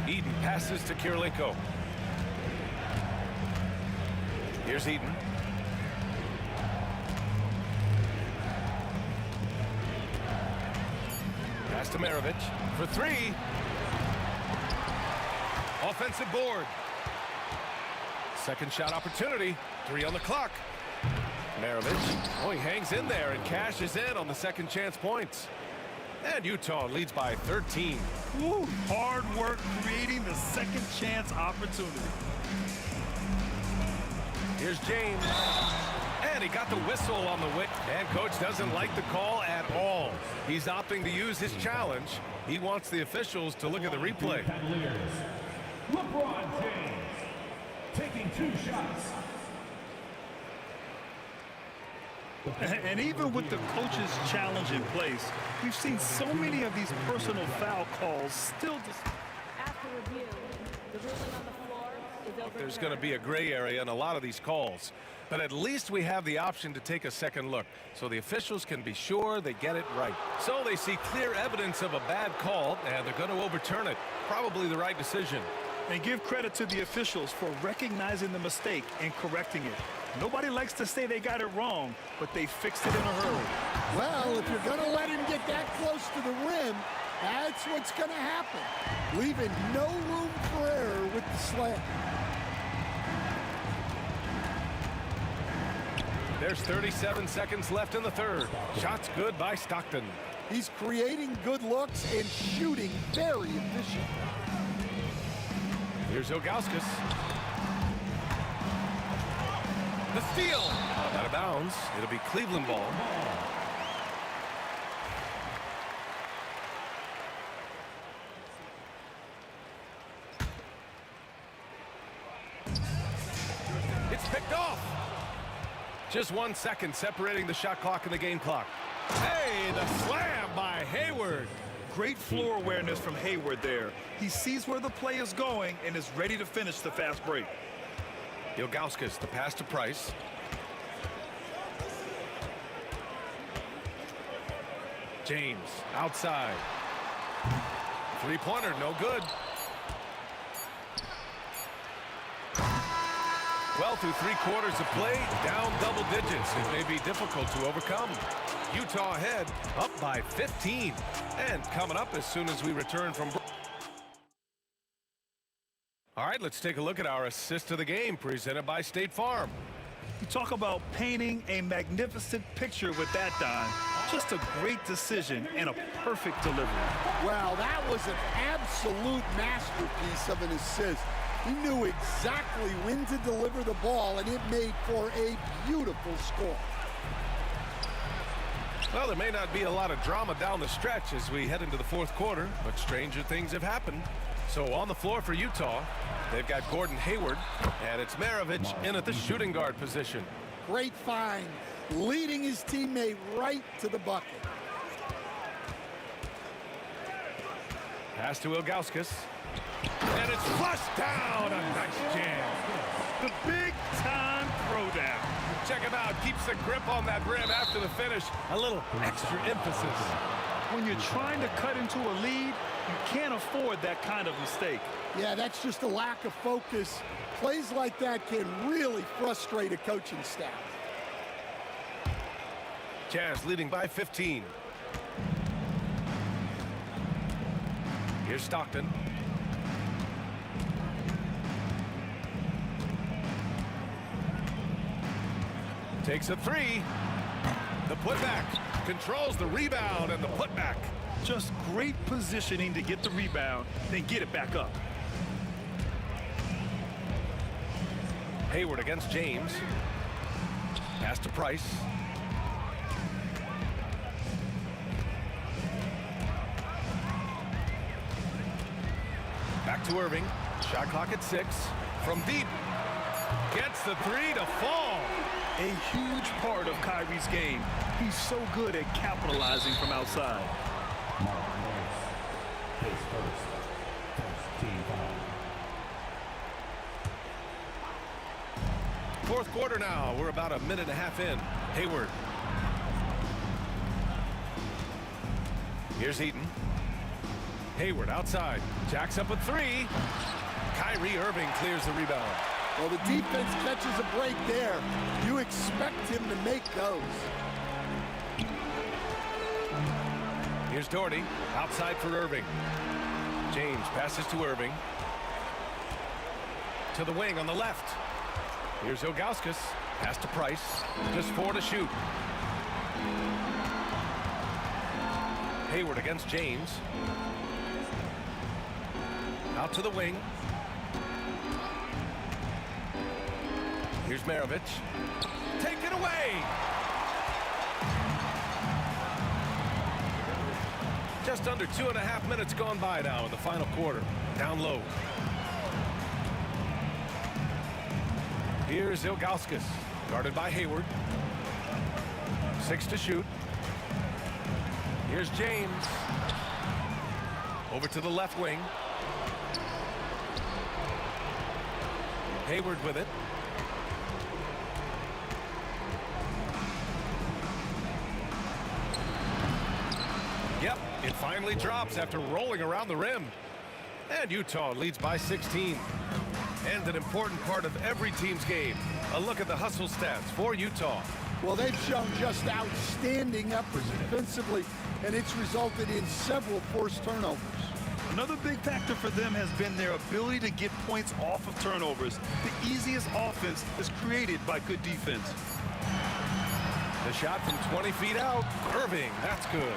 Eden passes to Kirilenko. Here's Eden. Pass to Maravich for three. Offensive board. Second shot opportunity. 3 on the clock. Maravich. Oh, he hangs in there and cashes in on the second chance points. And Utah leads by 13. Woo, hard work creating the second chance opportunity. Here's James. And he got the whistle on the wick. And coach doesn't like the call at all. He's opting to use his challenge. He wants the officials to look at the replay. LeBron James taking 2 shots. And even with the coach's challenge in place, we've seen so many of these personal foul calls still. After review, the ruling on the floor is over. There's going to be a gray area in a lot of these calls. But at least we have the option to take a second look, so the officials can be sure they get it right. So they see clear evidence of a bad call, and they're going to overturn it. Probably the right decision. And give credit to the officials for recognizing the mistake and correcting it. Nobody likes to say they got it wrong, but they fixed it in a hurry. Well, if you're going to let him get that close to the rim, that's what's going to happen. Leaving no room for error with the slam. There's 37 seconds left in the third. Shots good by Stockton. He's creating good looks and shooting very efficient. Here's Ilgauskas. The steal. Out of bounds. It'll be Cleveland ball. It's picked off. Just 1 second separating the shot clock and the game clock. Hey, the slam by Hayward. Great floor awareness from Hayward there. He sees where the play is going and is ready to finish the fast break. Ilgauskas, the pass to Price. James, outside. Three-pointer, no good. Well, through 3/4 of play, down double digits. It may be difficult to overcome. Utah ahead, up by 15. And coming up as soon as we return from... All right, let's take a look at our assist of the game, presented by State Farm. You talk about painting a magnificent picture with that, Don. Just a great decision and a perfect delivery. Well, that was an absolute masterpiece of an assist. He knew exactly when to deliver the ball, and it made for a beautiful score. Well, there may not be a lot of drama down the stretch as we head into the 4th quarter, but stranger things have happened. So on the floor for Utah, they've got Gordon Hayward, and it's Maravich in at the shooting guard position. Great find, leading his teammate right to the bucket. Pass to Ilgauskas. And it's flushed down. A nice jam. The big-time throwdown. Check him out. Keeps the grip on that rim after the finish. A little extra emphasis. When you're trying to cut into a lead, you can't afford that kind of mistake. Yeah, that's just a lack of focus. Plays like that can really frustrate a coaching staff. Jazz leading by 15. Here's Stockton. Takes a three. The putback. Controls the rebound and the putback. Just great positioning to get the rebound, then get it back up. Hayward against James. Pass to Price. Back to Irving. Shot clock at 6. From deep. Gets the three to fall. A huge part of Kyrie's game. He's so good at capitalizing from outside. Fourth quarter now. We're about a minute and a half in. Hayward. Here's Eaton. Hayward outside. Jacks up with 3. Kyrie Irving clears the rebound. Well, the defense catches a break there. You expect him to make those. Here's Doherty. Outside for Irving. James passes to Irving. To the wing on the left. Here's Ilgauskas. Pass to Price. Just 4 to shoot. Hayward against James. Out to the wing. Here's Maravich. Take it away! Just under 2.5 minutes gone by now in the final quarter. Down low. Here's Ilgauskas, guarded by Hayward. 6 to shoot. Here's James. Over to the left wing. Hayward with it. Yep, it finally drops after rolling around the rim. And Utah leads by 16. And an important part of every team's game. A look at the hustle stats for Utah. Well, they've shown just outstanding efforts defensively, and it's resulted in several forced turnovers. Another big factor for them has been their ability to get points off of turnovers. The easiest offense is created by good defense. The shot from 20 feet out. Irving, that's good.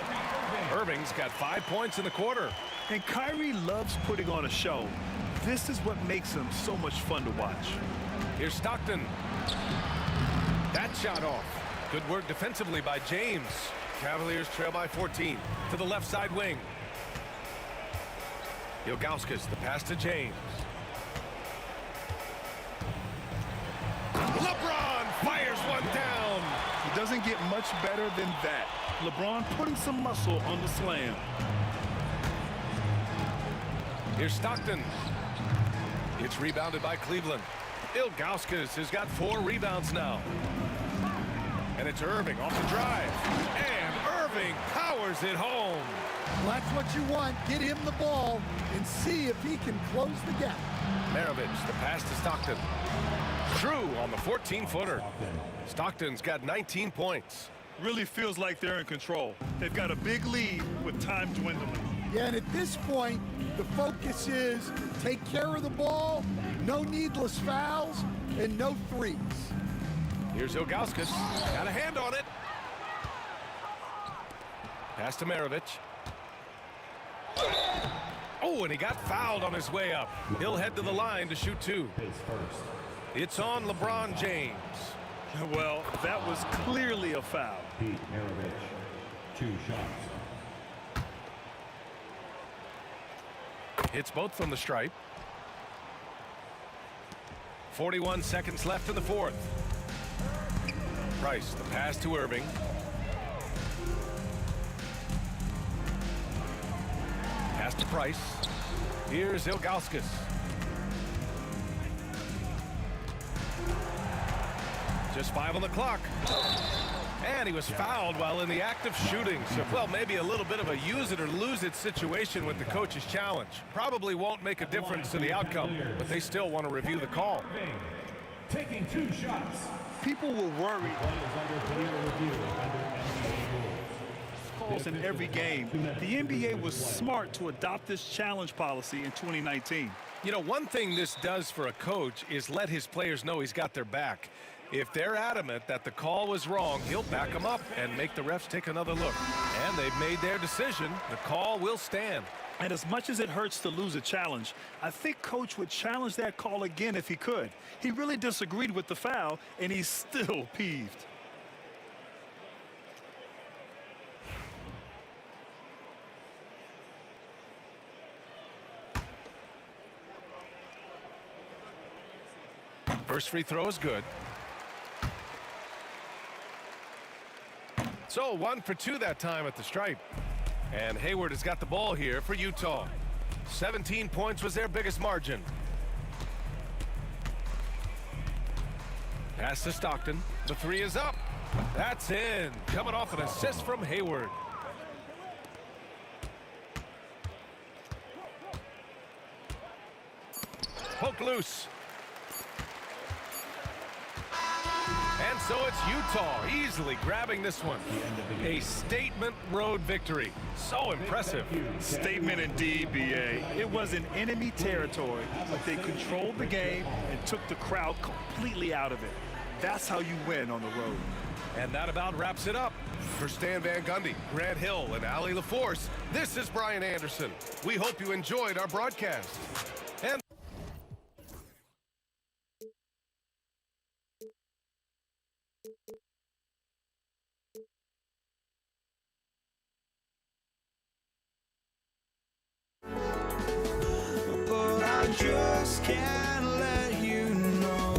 Irving's got 5 points in the quarter. And Kyrie loves putting on a show. This is what makes him so much fun to watch. Here's Stockton. That shot off. Good work defensively by James. Cavaliers trail by 14. To the left side wing. Ilgauskas, the pass to James. LeBron fires one down. It doesn't get much better than that. LeBron putting some muscle on the slam. Here's Stockton. It's rebounded by Cleveland. Ilgauskas has got 4 rebounds now. And it's Irving off the drive. And Irving powers it home. Well, that's what you want. Get him the ball and see if he can close the gap. Maravich, the pass to Stockton. True on the 14-footer. Stockton's got 19 points. Really feels like they're in control. They've got a big lead with time dwindling. Yeah, and at this point, the focus is take care of the ball, no needless fouls, and no threes. Here's Ilgauskas. Got a hand on it. Pass to Maravich. Oh, and he got fouled on his way up. He'll head to the line to shoot 2. It's on LeBron James. Well, that was clearly a foul. Pete Maravich, 2 shots. Hits both from the stripe. 41 seconds left in the 4th. Price, the pass to Irving. Pass to Price. Here's Ilgauskas. Just 5 on the clock. And he was fouled while in the act of shooting. So, well, maybe a little bit of a use it or lose it situation with the coach's challenge. Probably won't make a difference in the outcome, but they still want to review the call. Taking 2 shots. People were worried. Calls in every game. The NBA was smart to adopt this challenge policy in 2019. You know, one thing this does for a coach is let his players know he's got their back. If they're adamant that the call was wrong, he'll back them up and make the refs take another look. And they've made their decision. The call will stand. And as much as it hurts to lose a challenge, I think Coach would challenge that call again if he could. He really disagreed with the foul, and he's still peeved. First free throw is good. So 1 for 2 that time at the stripe. And Hayward has got the ball here for Utah. 17 points was their biggest margin. Pass to Stockton. The 3 is up. That's in. Coming off an assist from Hayward. Poke loose. And so it's Utah easily grabbing this one. A statement road victory. So impressive. Statement indeed, B.A. It was in enemy territory, but they controlled the game and took the crowd completely out of it. That's how you win on the road. And that about wraps it up. For Stan Van Gundy, Grant Hill, and Ali LaForce, this is Brian Anderson. We hope you enjoyed our broadcast. And just can't let you know.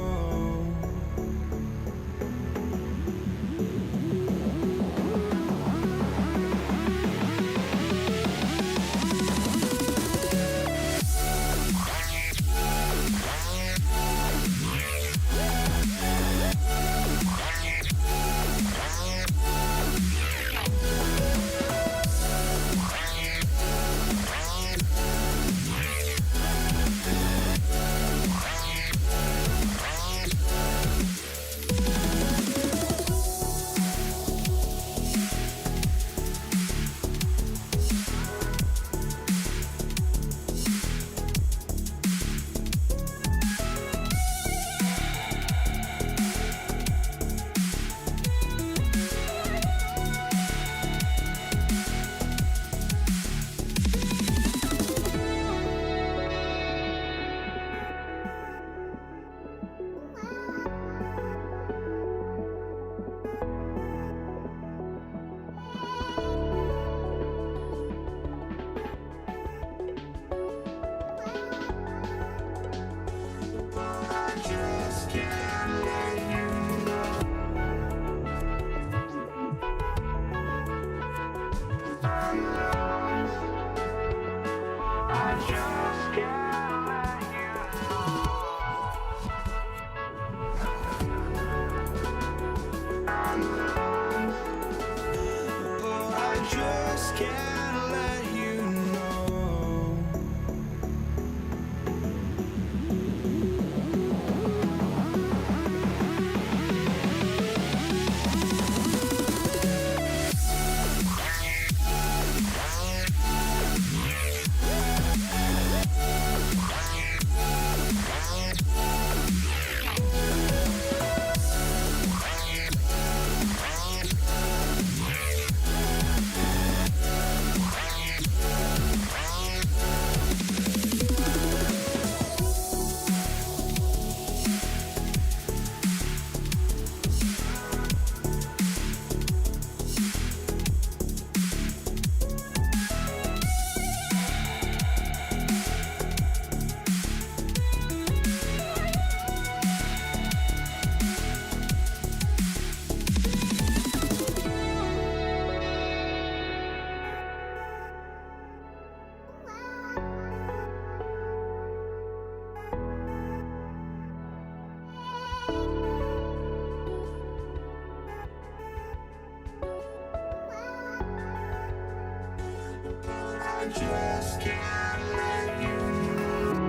I just can't let you know.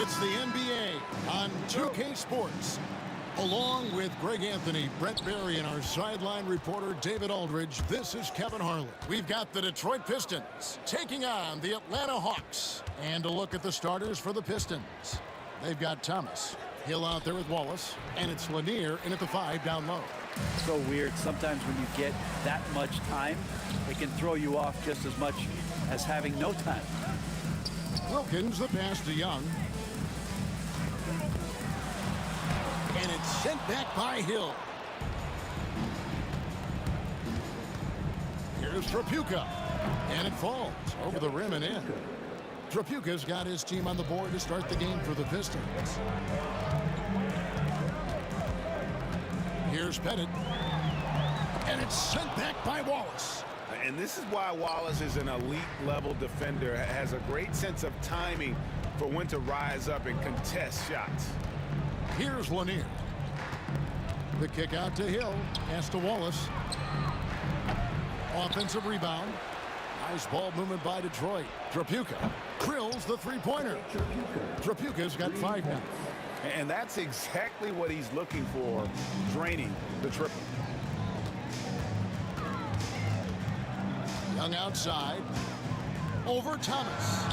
It's the NBA on 2K Sports. Along with Greg Anthony, Brett Barry, and our sideline reporter David Aldridge, this is Kevin Harlan. We've got the Detroit Pistons taking on the Atlanta Hawks. And a look at the starters for the Pistons. They've got Thomas, Hill out there with Wallace, and it's Lanier in at the 5 down low. So weird. Sometimes when you get that much time, it can throw you off just as much as having no time. Wilkins, the pass to Young. And it's sent back by Hill. Here's Trapuka. And it falls over the rim and in. Trapuka's got his team on the board to start the game for the Pistons. Here's Pettit. And it's sent back by Wallace. And this is why Wallace is an elite level defender, has a great sense of timing for when to rise up and contest shots. Here's Lanier. The kick out to Hill. Pass to Wallace. Offensive rebound. Nice ball movement by Detroit. Trapuka drills the three-pointer. Trapuka's got 5 now. And that's exactly what he's looking for, draining the triple. Young outside. Over Thomas.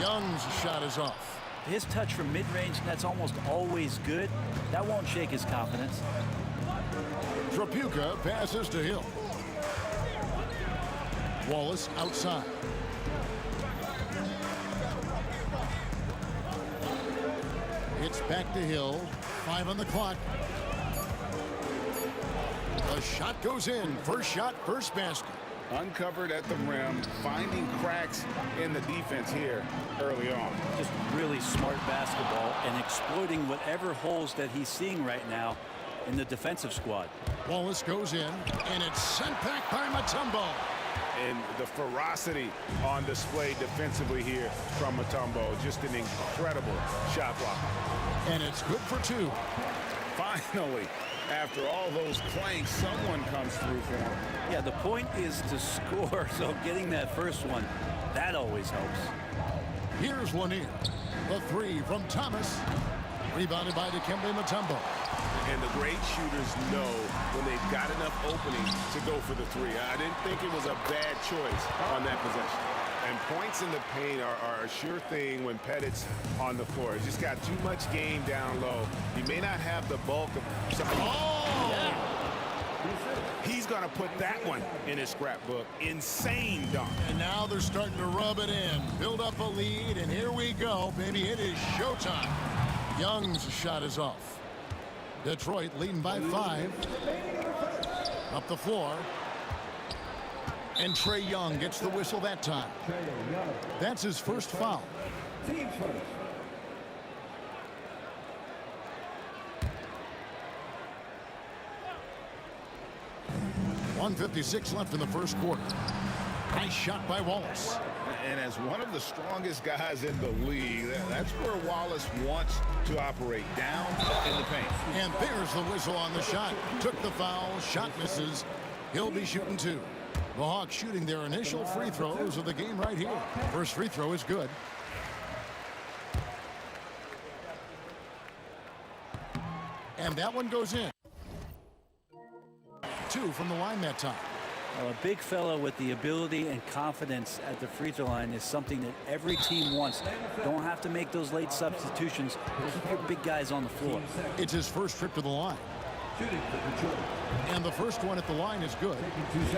Young's shot is off. His touch from mid-range, that's almost always good. That won't shake his confidence. Trapuka passes to Hill. Wallace outside. It's back to Hill. 5 on the clock. The shot goes in. First shot, first basket. Uncovered at the rim, finding cracks in the defense here early on. Just really smart basketball and exploiting whatever holes that he's seeing right now in the defensive squad. Wallace goes in, and it's sent back by Mutombo. And the ferocity on display defensively here from Mutombo. Just an incredible shot block. And it's good for 2. Finally, after all those planks, someone comes through for him. Yeah, the point is to score, so getting that first one, that always helps. Here's Lanier. The 3 from Thomas. Rebounded by Dikembe Mutombo. And the great shooters know when they've got enough opening to go for the 3. I didn't think it was a bad choice on that possession. And points in the paint are a sure thing when Pettit's on the floor. He's just got too much game down low. He may not have the bulk of something. Oh! Yeah. He's going to put that one in his scrapbook. Insane dunk. And now they're starting to rub it in. Build up a lead, and here we go, baby. It is showtime. Young's shot is off. Detroit leading by 5. Up the floor. And Trae Young gets the whistle that time. That's his first foul. Team first. 1:56 left in the first quarter. Nice shot by Wallace. And as one of the strongest guys in the league, that's where Wallace wants to operate, down in the paint. And there's the whistle on the shot. Took the foul, shot misses. He'll be shooting 2. The Hawks shooting their initial free throws of the game right here. First free throw is good. And that one goes in. 2 from the line that time. Well, a big fella with the ability and confidence at the free throw line is something that every team wants. Don't have to make those late substitutions. Keep your big guys on the floor. It's his first trip to the line. And the first one at the line is good.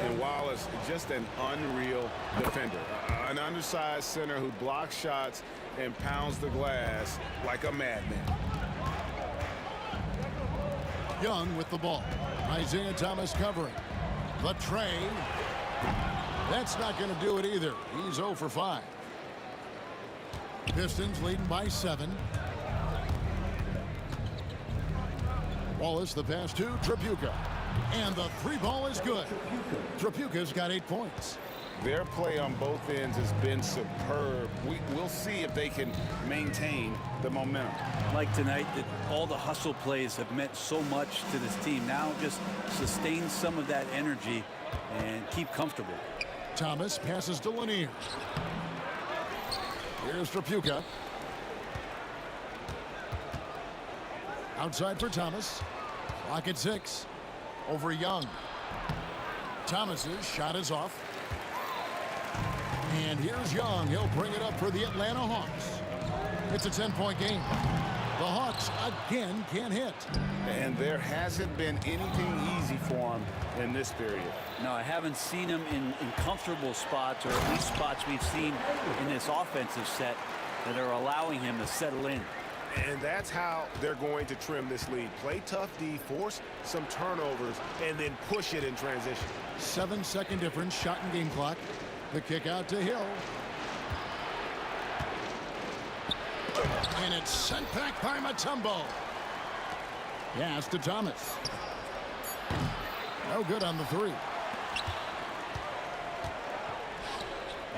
And Wallace, just an unreal defender. An undersized center who blocks shots and pounds the glass like a madman. Young with the ball. Isaiah Thomas covering. The tray. That's not going to do it either. He's 0 for 5. Pistons leading by 7. Wallace the pass to Tripucka. And the 3 ball is good. Tripucka's got 8 points. Their play on both ends has been superb. We'll see if they can maintain the momentum. Like tonight, that all the hustle plays have meant so much to this team. Now just sustain some of that energy and keep comfortable. Thomas passes to Lanier. Here's Tripucka. Outside for Thomas. Clock at 6. Over Young. Thomas's shot is off. And here's Young. He'll bring it up for the Atlanta Hawks. It's a 10-point game. The Hawks again can't hit. And there hasn't been anything easy for him in this period. No, I haven't seen him in comfortable spots, or at least spots we've seen in this offensive set that are allowing him to settle in. And that's how they're going to trim this lead. Play tough D, force some turnovers, and then push it in transition. 7-second difference, shot and game clock. The kick out to Hill. And it's sent back by Mutombo. Pass to Thomas. No good on the 3.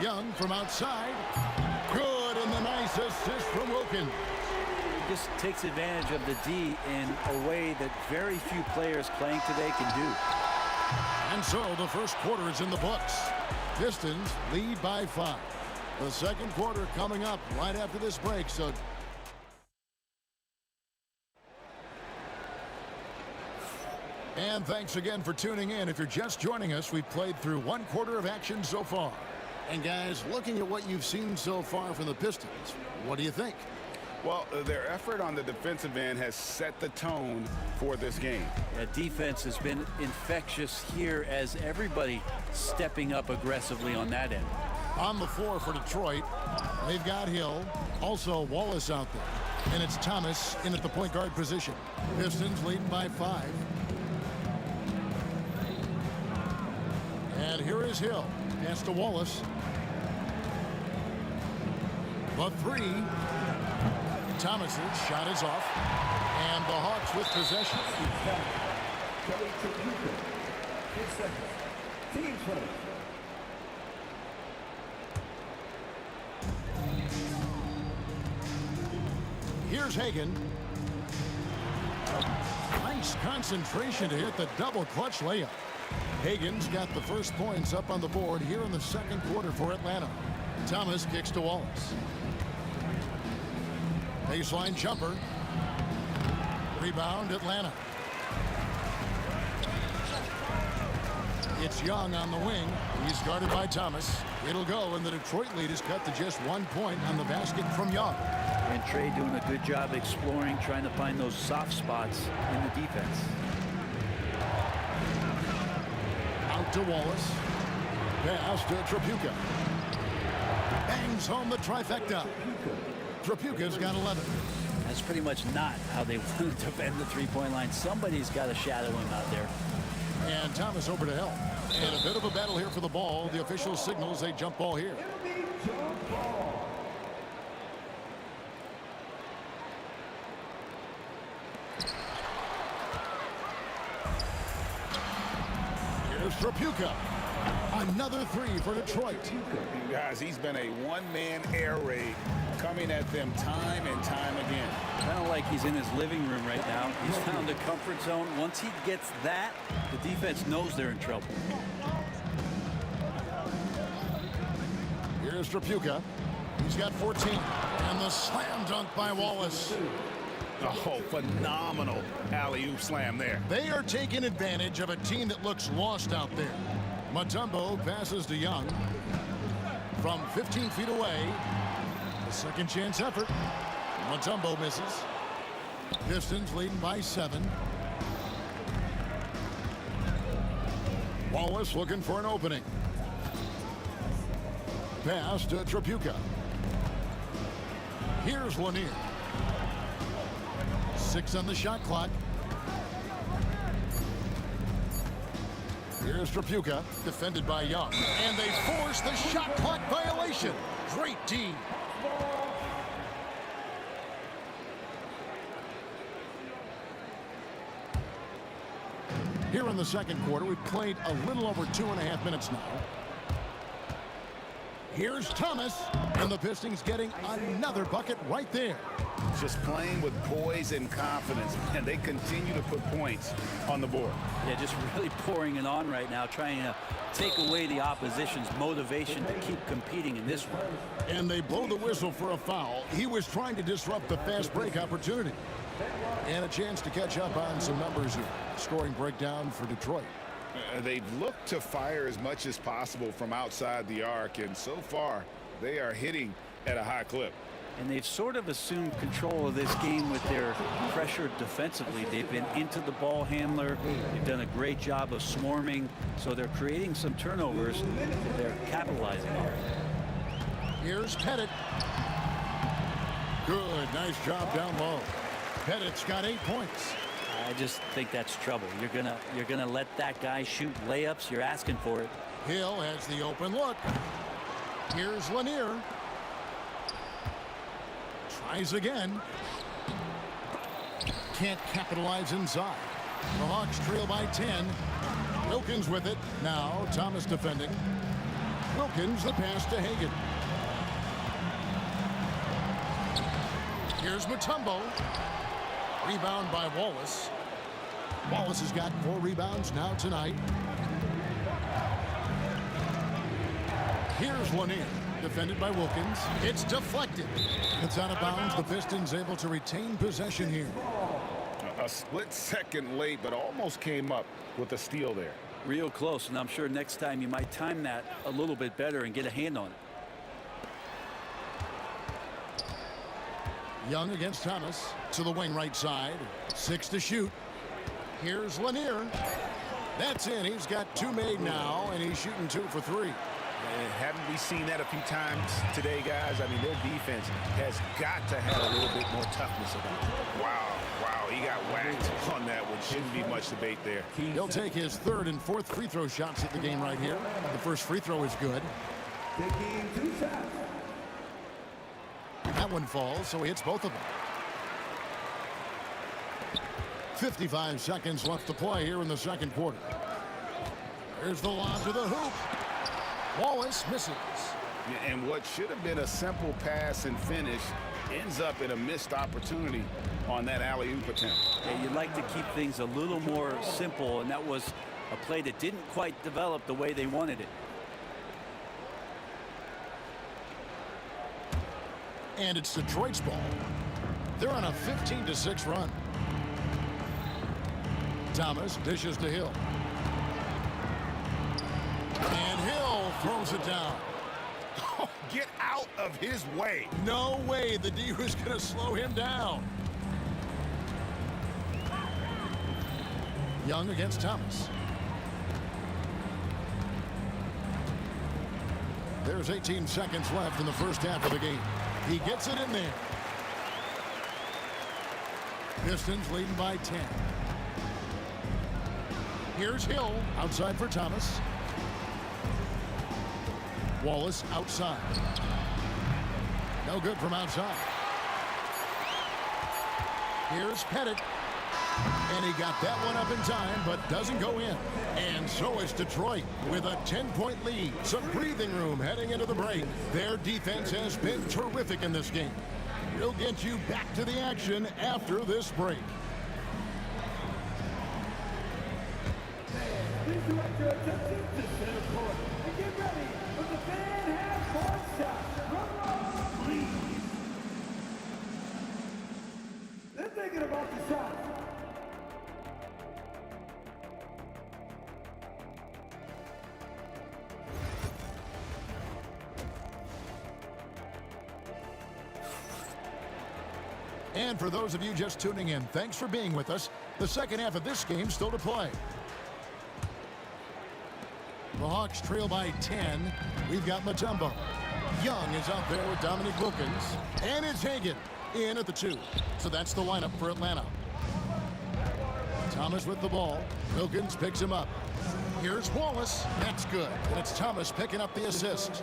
Young from outside. Good, and the nice assist from Wilkins. Just takes advantage of the D in a way that very few players playing today can do. And so the first quarter is in the books. Pistons lead by 5. The second quarter coming up right after this break. So and thanks again for tuning in. If you're just joining us, we've played through 1 quarter of action so far. And guys, looking at what you've seen so far from the Pistons, what do you think? Well, their effort on the defensive end has set the tone for this game. Yeah, defense has been infectious here as everybody stepping up aggressively on that end. On the floor for Detroit, they've got Hill, also Wallace out there. And it's Thomas in at the point guard position. Pistons leading by 5. And here is Hill. Pass to Wallace. The 3. Thomas's shot is off. And the Hawks with possession. Team first. Here's Hagan. Nice concentration to hit the double clutch layup. Hagan's got the first points up on the board here in the second quarter for Atlanta. Thomas kicks to Wallace. Baseline jumper. Rebound Atlanta. It's Young on the wing. He's guarded by Thomas. It'll go, and the Detroit lead is cut to just 1 point on the basket from Young. And Trey doing a good job exploring, trying to find those soft spots in the defense. Out to Wallace. Pass to Tripucka. Bangs home the trifecta. Tripucka's got 11. That's pretty much not how they want to defend the three-point line. Somebody's got to shadow him out there. And Thomas over to help. And a bit of a battle here for the ball. The official signals a jump ball here. Here's Tripucka. Another 3 for Detroit. You guys, he's been a one-man air raid coming at them time and time again. Kind of like he's in his living room right now. He's found a comfort zone. Once he gets that, the defense knows they're in trouble. Here's Tripucka. He's got 14. And the slam dunk by Wallace. Oh, phenomenal alley-oop slam there. They are taking advantage of a team that looks lost out there. Mutombo passes to Young from 15 feet away. A second chance effort. Mutombo misses. Pistons leading by 7. Wallace looking for an opening. Pass to Tripucka. Here's Lanier. 6 on the shot clock. Here's Trapuka, defended by Young. And they force the shot clock violation. Great D. Here in the second quarter, we've played a little over 2.5 minutes now. Here's Thomas, and the Pistons getting another bucket right there. Just playing with poise and confidence, and they continue to put points on the board. Yeah, just really pouring it on right now, trying to take away the opposition's motivation to keep competing in this one. And they blow the whistle for a foul. He was trying to disrupt the fast break opportunity. And a chance to catch up on some numbers here. Scoring breakdown for Detroit. They've looked to fire as much as possible from outside the arc, and so far they are hitting at a high clip. And they've sort of assumed control of this game with their pressure defensively. They've been into the ball handler. They've done a great job of swarming. So they're creating some turnovers. They're capitalizing on it. Here's Pettit. Good, nice job down low. Pettit's got 8 points. I just think that's trouble. You're gonna let that guy shoot layups. You're asking for it. Hill has the open look. Here's Lanier. Tries again. Can't capitalize inside. The Hawks trail by 10. Wilkins with it. Now Thomas defending. Wilkins the pass to Hagan. Here's Mutombo. Rebound by Wallace. Wallace has got 4 rebounds now tonight. Here's Lanier, defended by Wilkins. It's deflected. It's out of bounds. The Pistons able to retain possession here. A split second late, but almost came up with a steal there. Real close, and I'm sure next time you might time that a little bit better and get a hand on it. Young against Thomas to the wing right side. 6 to shoot. Here's Lanier. That's in. He's got 2 made now, and he's shooting 2 for 3. Haven't we seen that a few times today, guys? I mean, their defense has got to have a little bit more toughness about it. Wow, he got whacked on that one. Shouldn't be much debate there. He'll take his 3rd and 4th free throw shots at the game right here. The first free throw is good. Taking 2 shots. That one falls, so he hits both of them. 55 seconds left to play here in the second quarter. There's the lob to the hoop. Wallace misses. And what should have been a simple pass and finish ends up in a missed opportunity on that alley-oop attempt. Yeah, you'd like to keep things a little more simple, and that was a play that didn't quite develop the way they wanted it. And it's Detroit's ball. They're on a 15-6 run. Thomas dishes to Hill. And Hill throws it down. Oh, get out of his way. No way the D was going to slow him down. Young against Thomas. There's 18 seconds left in the first half of the game. He gets it in there. Pistons leading by 10. Here's Hill outside for Thomas. Wallace outside. No good from outside. Here's Pettit. And he got that one up in time, but doesn't go in. And so is Detroit with a 10-point lead. Some breathing room heading into the break. Their defense has been terrific in this game. We'll get you back to the action after this break. Please direct your attention to center court and get ready for the fan half-court shot. Drum roll, please. They're thinking about the shot. And for those of you just tuning in, thanks for being with us. The second half of this game still to play. The Hawks trail by 10. We've got Mutombo. Young is out there with Dominique Wilkins. And it's Hagan in at the 2. So that's the lineup for Atlanta. Thomas with the ball. Wilkins picks him up. Here's Wallace. That's good. And it's Thomas picking up the assist.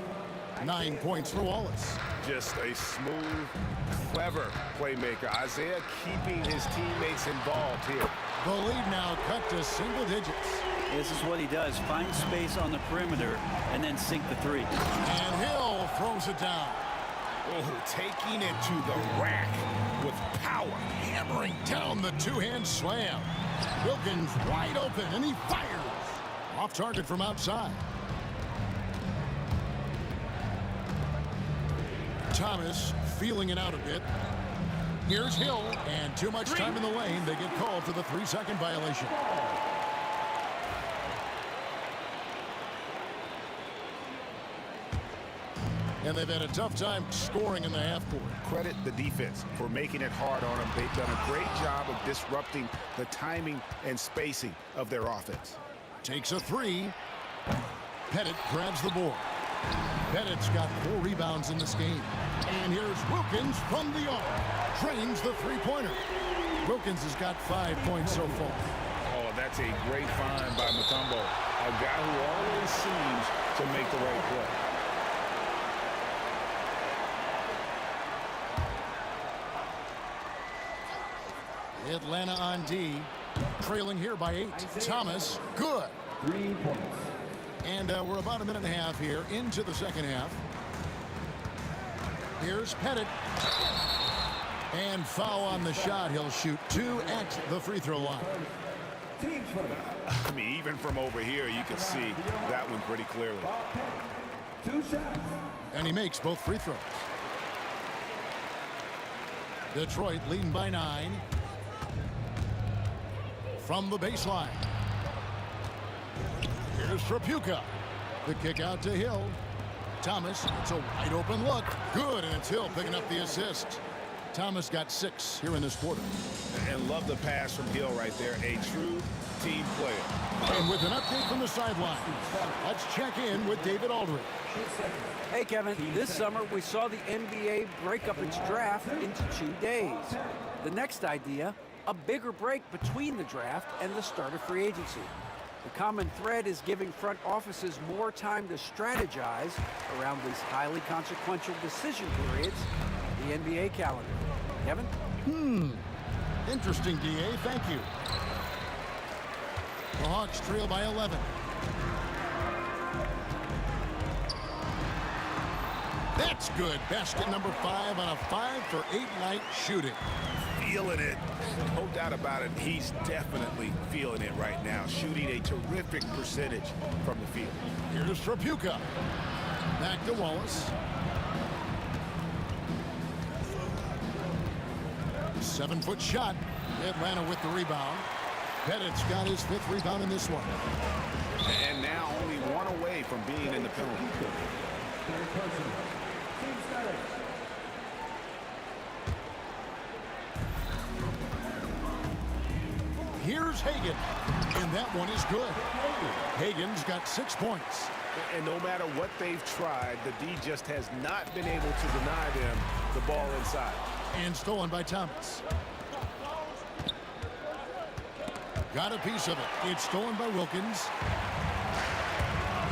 9 points for Wallace. Just a smooth, clever playmaker. Isaiah keeping his teammates involved here. The lead now cut to single digits. This is what he does. Find space on the perimeter and then sink the three. And Hill throws it down. Oh, taking it to the rack with power. Hammering down the two-hand slam. Wilkins wide open, and he fires. Off target from outside. Thomas feeling it out a bit. Here's Hill, and too much time in the lane. They get called for the 3-second violation. And they've had a tough time scoring in the half court. Credit the defense for making it hard on them. They've done a great job of disrupting the timing and spacing of their offense. Takes a three. Pettit grabs the board. Pettit's got 4 rebounds in this game. And here's Wilkins from the arc. Drains the three-pointer. Wilkins has got 5 points so far. Oh, that's a great find by Mutombo. A guy who always seems to make the right play. Atlanta on D, trailing here by 8. Thomas, good. 3 points. And we're about a minute and a half here into the second half. Here's Pettit. And foul on the shot. He'll shoot 2 at the free throw line. I mean, even from over here, you can see that one pretty clearly. 2 shots. And he makes both free throws. Detroit leading by 9. From the baseline. Here's Trapuka. The kick out to Hill. Thomas, it's a wide open look. Good, and it's Hill picking up the assist. Thomas got 6 here in this quarter. And love the pass from Hill right there. A true team player. And with an update from the sideline, let's check in with David Aldridge. Hey, Kevin. This summer, we saw the NBA break up its draft into 2 days. The next idea, a bigger break between the draft and the start of free agency. The common thread is giving front offices more time to strategize around these highly consequential decision periods, the NBA calendar. Kevin? Interesting, DA. Thank you. The Hawks trail by 11. That's good. Basket number 5 on a 5-for-8 night shooting. Feeling it. No doubt about it. He's definitely feeling it right now. Shooting a terrific percentage from the field. Here's Trapuka. Back to Wallace. 7-foot shot. Atlanta with the rebound. Pettit's got his 5th rebound in this one. And now only 1 away from being in the penalty. Here's Hagan, and that one is good. Hagan's got 6 points. And no matter what they've tried, the D just has not been able to deny them the ball inside. And stolen by Thomas. Got a piece of it. It's stolen by Wilkins.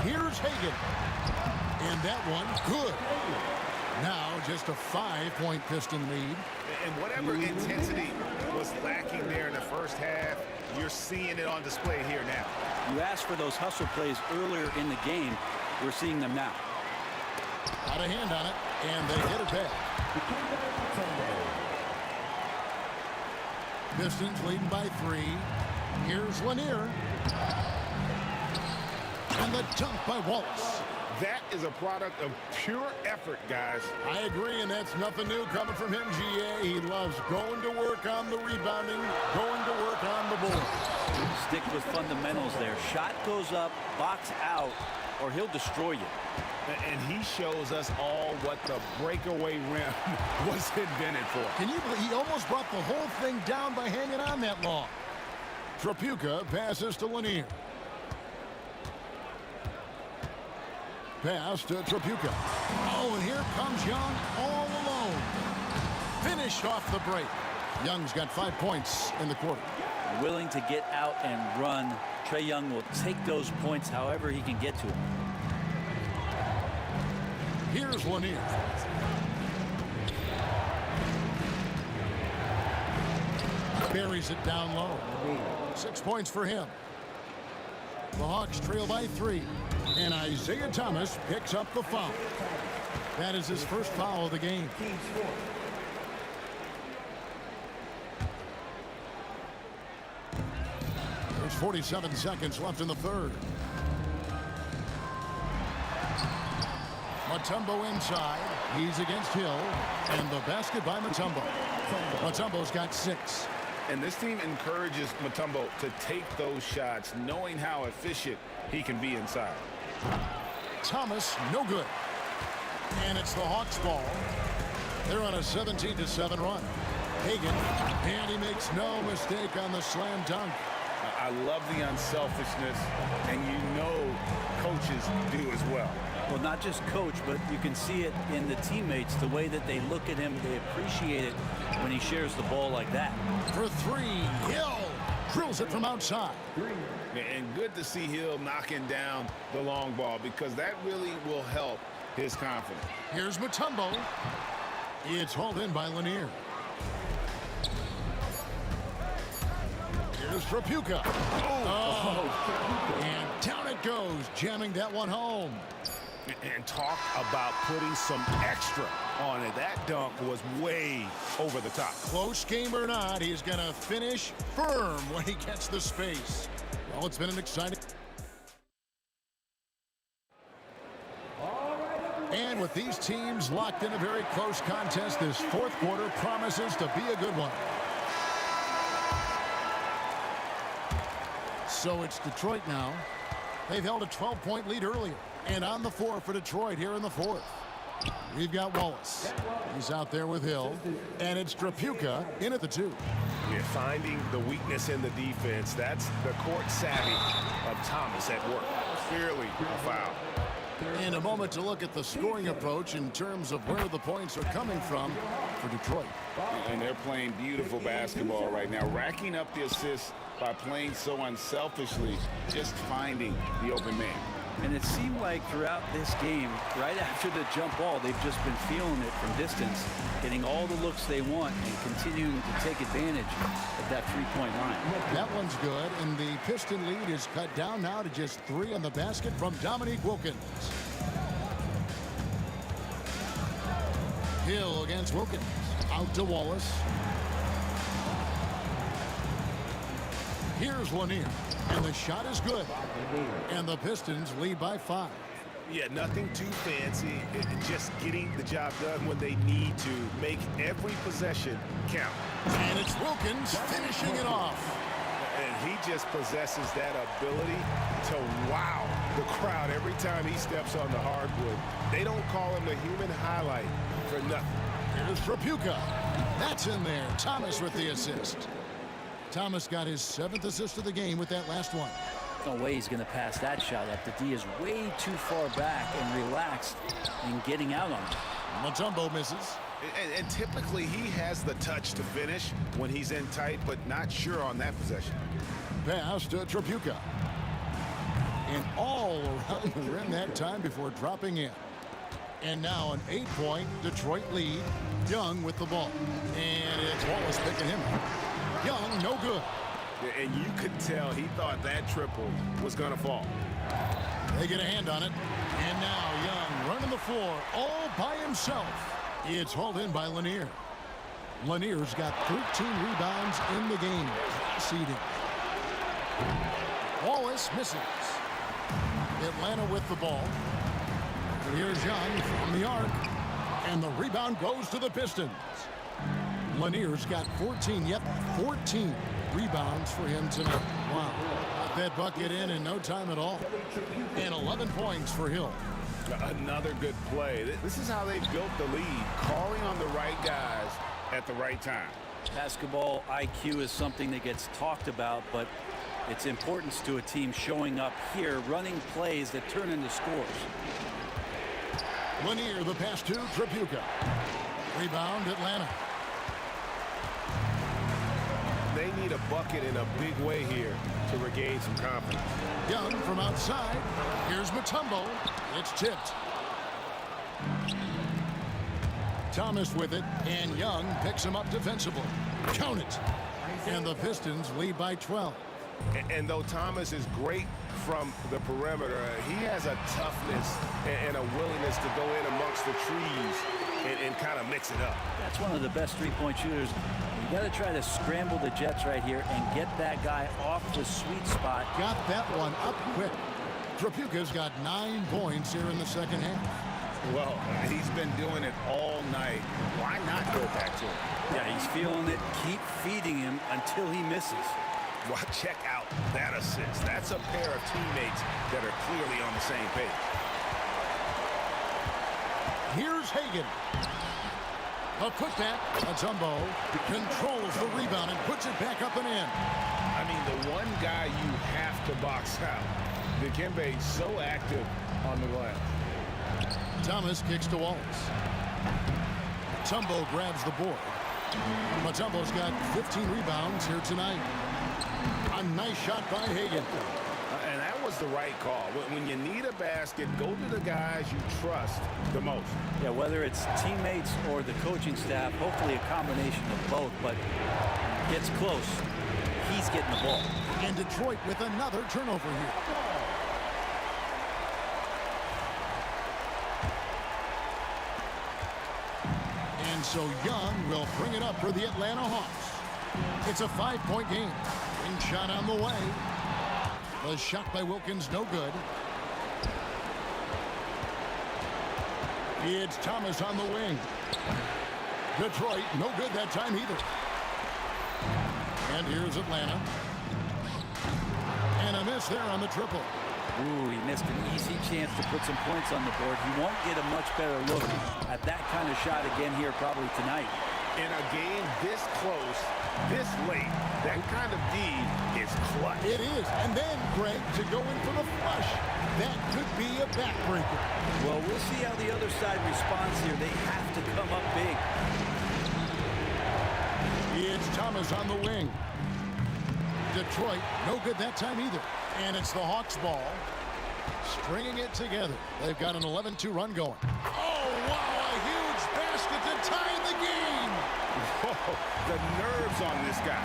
Here's Hagan. And that one, good. Now just a 5-point Piston lead. And whatever intensity was lacking there in the first half, you're seeing it on display here now. You asked for those hustle plays earlier in the game. We're seeing them now. Got a hand on it, and they get it back. Pistons leading by 3. Here's Lanier. And the dunk by Wallace. That is a product of pure effort, guys. I agree, and that's nothing new coming from him, GA. He loves going to work on the rebounding, going to work on the board. Stick with fundamentals there. Shot goes up, box out, or he'll destroy you. And he shows us all what the breakaway rim was invented for. Can you believe he almost brought the whole thing down by hanging on that long? Trapuka passes to Lanier. Pass to Trapuka. Oh, and here comes Young all alone. Finished off the break. Young's got 5 points in the quarter. willing to get out and run. Trae Young will take those points however he can get to them. Here's Lanier. Buries it down low. 6 points for him. The Hawks trail by 3. And Isaiah Thomas picks up the foul. That is his first foul of the game. There's 47 seconds left in the third. Mutombo inside. He's against Hill. And the basket by Mutombo. Mutombo's got 6. And this team encourages Mutombo to take those shots, knowing how efficient he can be inside. Thomas, no good. And it's the Hawks' ball. They're on a 17-7 run. Hagan, and he makes no mistake on the slam dunk. I love the unselfishness, and you know coaches do as well. Well, not just coach, but you can see it in the teammates, the way that they look at him. They appreciate it when he shares the ball like that. For 3, Hill drills it from outside. And good to see Hill knocking down the long ball, because that really will help his confidence. Here's Mutombo. It's hauled in by Lanier. Here's Trapuka. And down it goes, jamming that one home. And talk about putting some extra on it. That dunk was way over the top. Close game or not, he's going to finish firm when he gets the space. Well, it's been an exciting... And with these teams locked in a very close contest, this fourth quarter promises to be a good one. So it's Detroit now. They've held a 12-point lead earlier. And on the floor for Detroit here in the fourth. We've got Wallace. He's out there with Hill. And it's Trapuka in at the 2. You're finding the weakness in the defense. That's the court savvy of Thomas at work. Clearly a foul. And a moment to look at the scoring approach in terms of where the points are coming from for Detroit. And they're playing beautiful basketball right now, racking up the assists by playing so unselfishly, just finding the open man. And it seemed like throughout this game, right after the jump ball, they've just been feeling it from distance, getting all the looks they want and continuing to take advantage of that three-point line. That one's good, and the Piston lead is cut down now to just 3 on the basket from Dominique Wilkins. Hill against Wilkins. Out to Wallace. Here's Lanier. And the shot is good. And the Pistons lead by 5. Yeah, nothing too fancy. Just getting the job done when they need to. Make every possession count. And it's Wilkins finishing it off. And he just possesses that ability to wow the crowd every time he steps on the hardwood. They don't call him the human highlight for nothing. Here's Trapuka. That's in there. Thomas with the assist. Thomas got his 7th assist of the game with that last one. No way he's going to pass that shot up. The D is way too far back and relaxed in getting out on it. Mutombo misses. And typically he has the touch to finish when he's in tight, but not sure on that possession. Pass to Trapuka. And all around the rim that time before dropping in. And now an 8-point Detroit lead. Young with the ball. And it's Wallace picking him up. Young, no good. And you could tell he thought that triple was going to fall. They get a hand on it. And now Young running the floor all by himself. It's hauled in by Lanier. Lanier's got 13 rebounds in the game. Seeding. Wallace misses. Atlanta with the ball. Here's Young from the arc. And the rebound goes to the Pistons. Lanier's got 14 rebounds for him tonight. Wow. Got that bucket in no time at all. And 11 points for Hill. Another good play. This is how they built the lead, calling on the right guys at the right time. Basketball IQ is something that gets talked about, but its importance to a team showing up here, running plays that turn into scores. Lanier, the pass to Trapuka. Rebound, Atlanta. They need a bucket in a big way here to regain some confidence. Young from outside. Here's Mutombo. It's tipped. Thomas with it, and Young picks him up defensively. Count it. And the Pistons lead by 12. And though Thomas is great from the perimeter, he has a toughness and a willingness to go in amongst the trees and kind of mix it up. That's one of the best three-point shooters. You got to try to scramble the Jets right here and get that guy off the sweet spot. Got that one up quick. Trapuka's got 9 points here in the second half. Well, he's been doing it all night. Why not go back to him? Yeah, he's feeling it. Keep feeding him until he misses. Well, check out that assist. That's a pair of teammates that are clearly on the same page. Here's Hagan. A putback. Mutombo controls the rebound and puts it back up and in. I mean, the one guy you have to box out. Dikembe so active on the glass. Thomas kicks to Wallace. Mutombo grabs the board. Mutombo's got 15 rebounds here tonight. A nice shot by Hagan. And that was the right call. When you need a basket, go to the guys you trust the most. Yeah, whether it's teammates or the coaching staff, hopefully a combination of both, but gets close. He's getting the ball. And Detroit with another turnover here. And so Young will bring it up for the Atlanta Hawks. It's a 5-point game. And shot on the way. The shot by Wilkins, no good. It's Thomas on the wing. Detroit, no good that time either. And here's Atlanta. And a miss there on the triple. Ooh, he missed an easy chance to put some points on the board. He won't get a much better look at that kind of shot again here probably tonight. In a game this close, this late, that kind of D is clutch. It is. And then, Greg, to go in for the flush. That could be a backbreaker. Well, we'll see how the other side responds here. They have to come up big. It's Thomas on the wing. Detroit, no good that time either. And it's the Hawks ball. Stringing it together. They've got an 11-2 run going. Oh, wow, a huge basket to tie the game. Whoa, the nerves on this guy.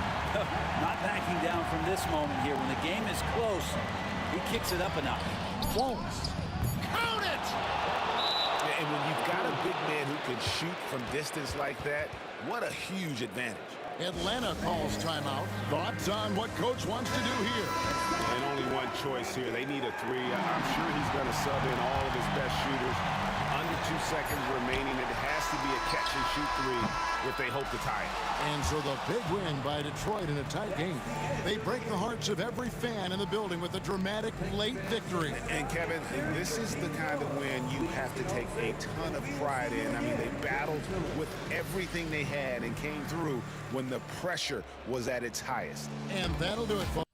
Not backing down from this moment here. When the game is close, he kicks it up a notch. Won't. Count it! And when you've got a big man who can shoot from distance like that, what a huge advantage. Atlanta calls timeout. Thoughts on what coach wants to do here? And only one choice here. They need a three. I'm sure he's going to sub in all of his best shooters. Under 2 seconds remaining. It has to be a catch-and-shoot three if they hope to tie it. And so the big win by Detroit in a tight game. They break the hearts of every fan in the building with a dramatic late victory. And Kevin, this is the kind of win you have to take a ton of pride in. I mean, they battled with everything they had and came through when the pressure was at its highest. And that'll do it, folks.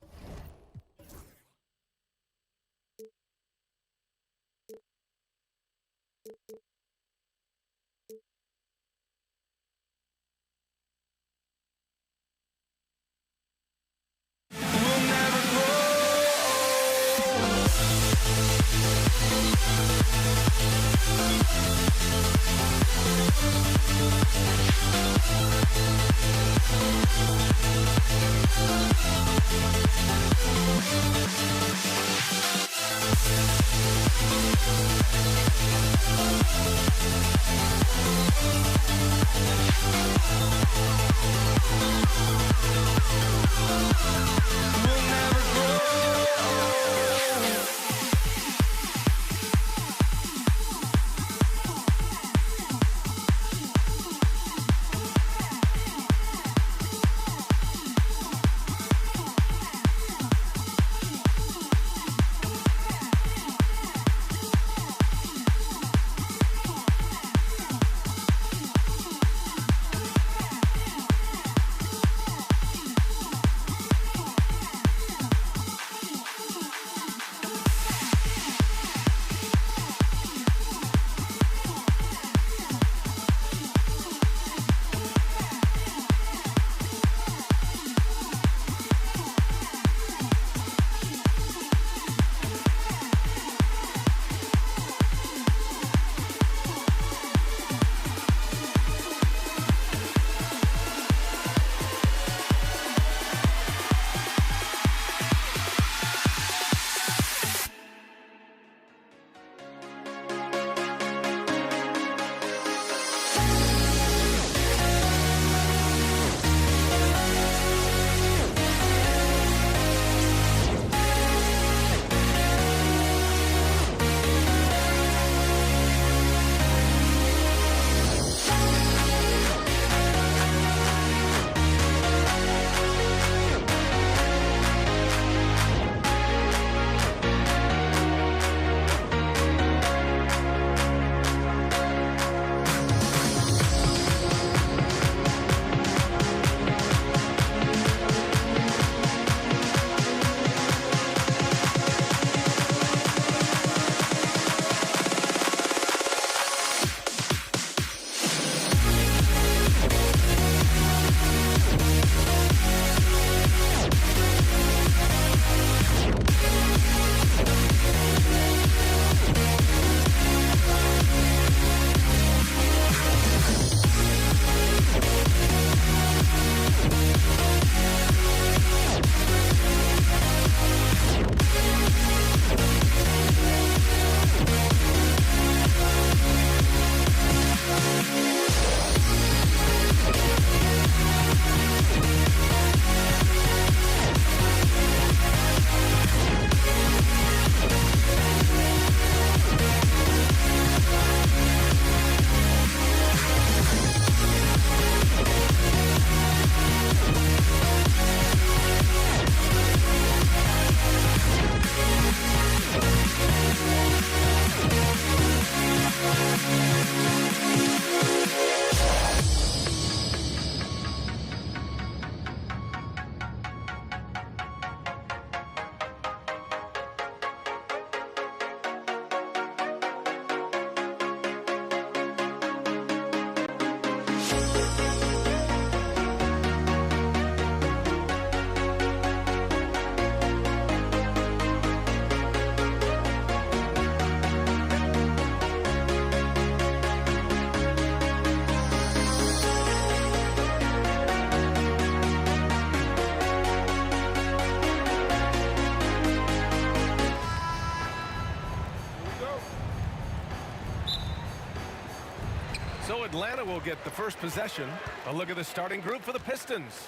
So Atlanta will get the first possession. A look at the starting group for the Pistons.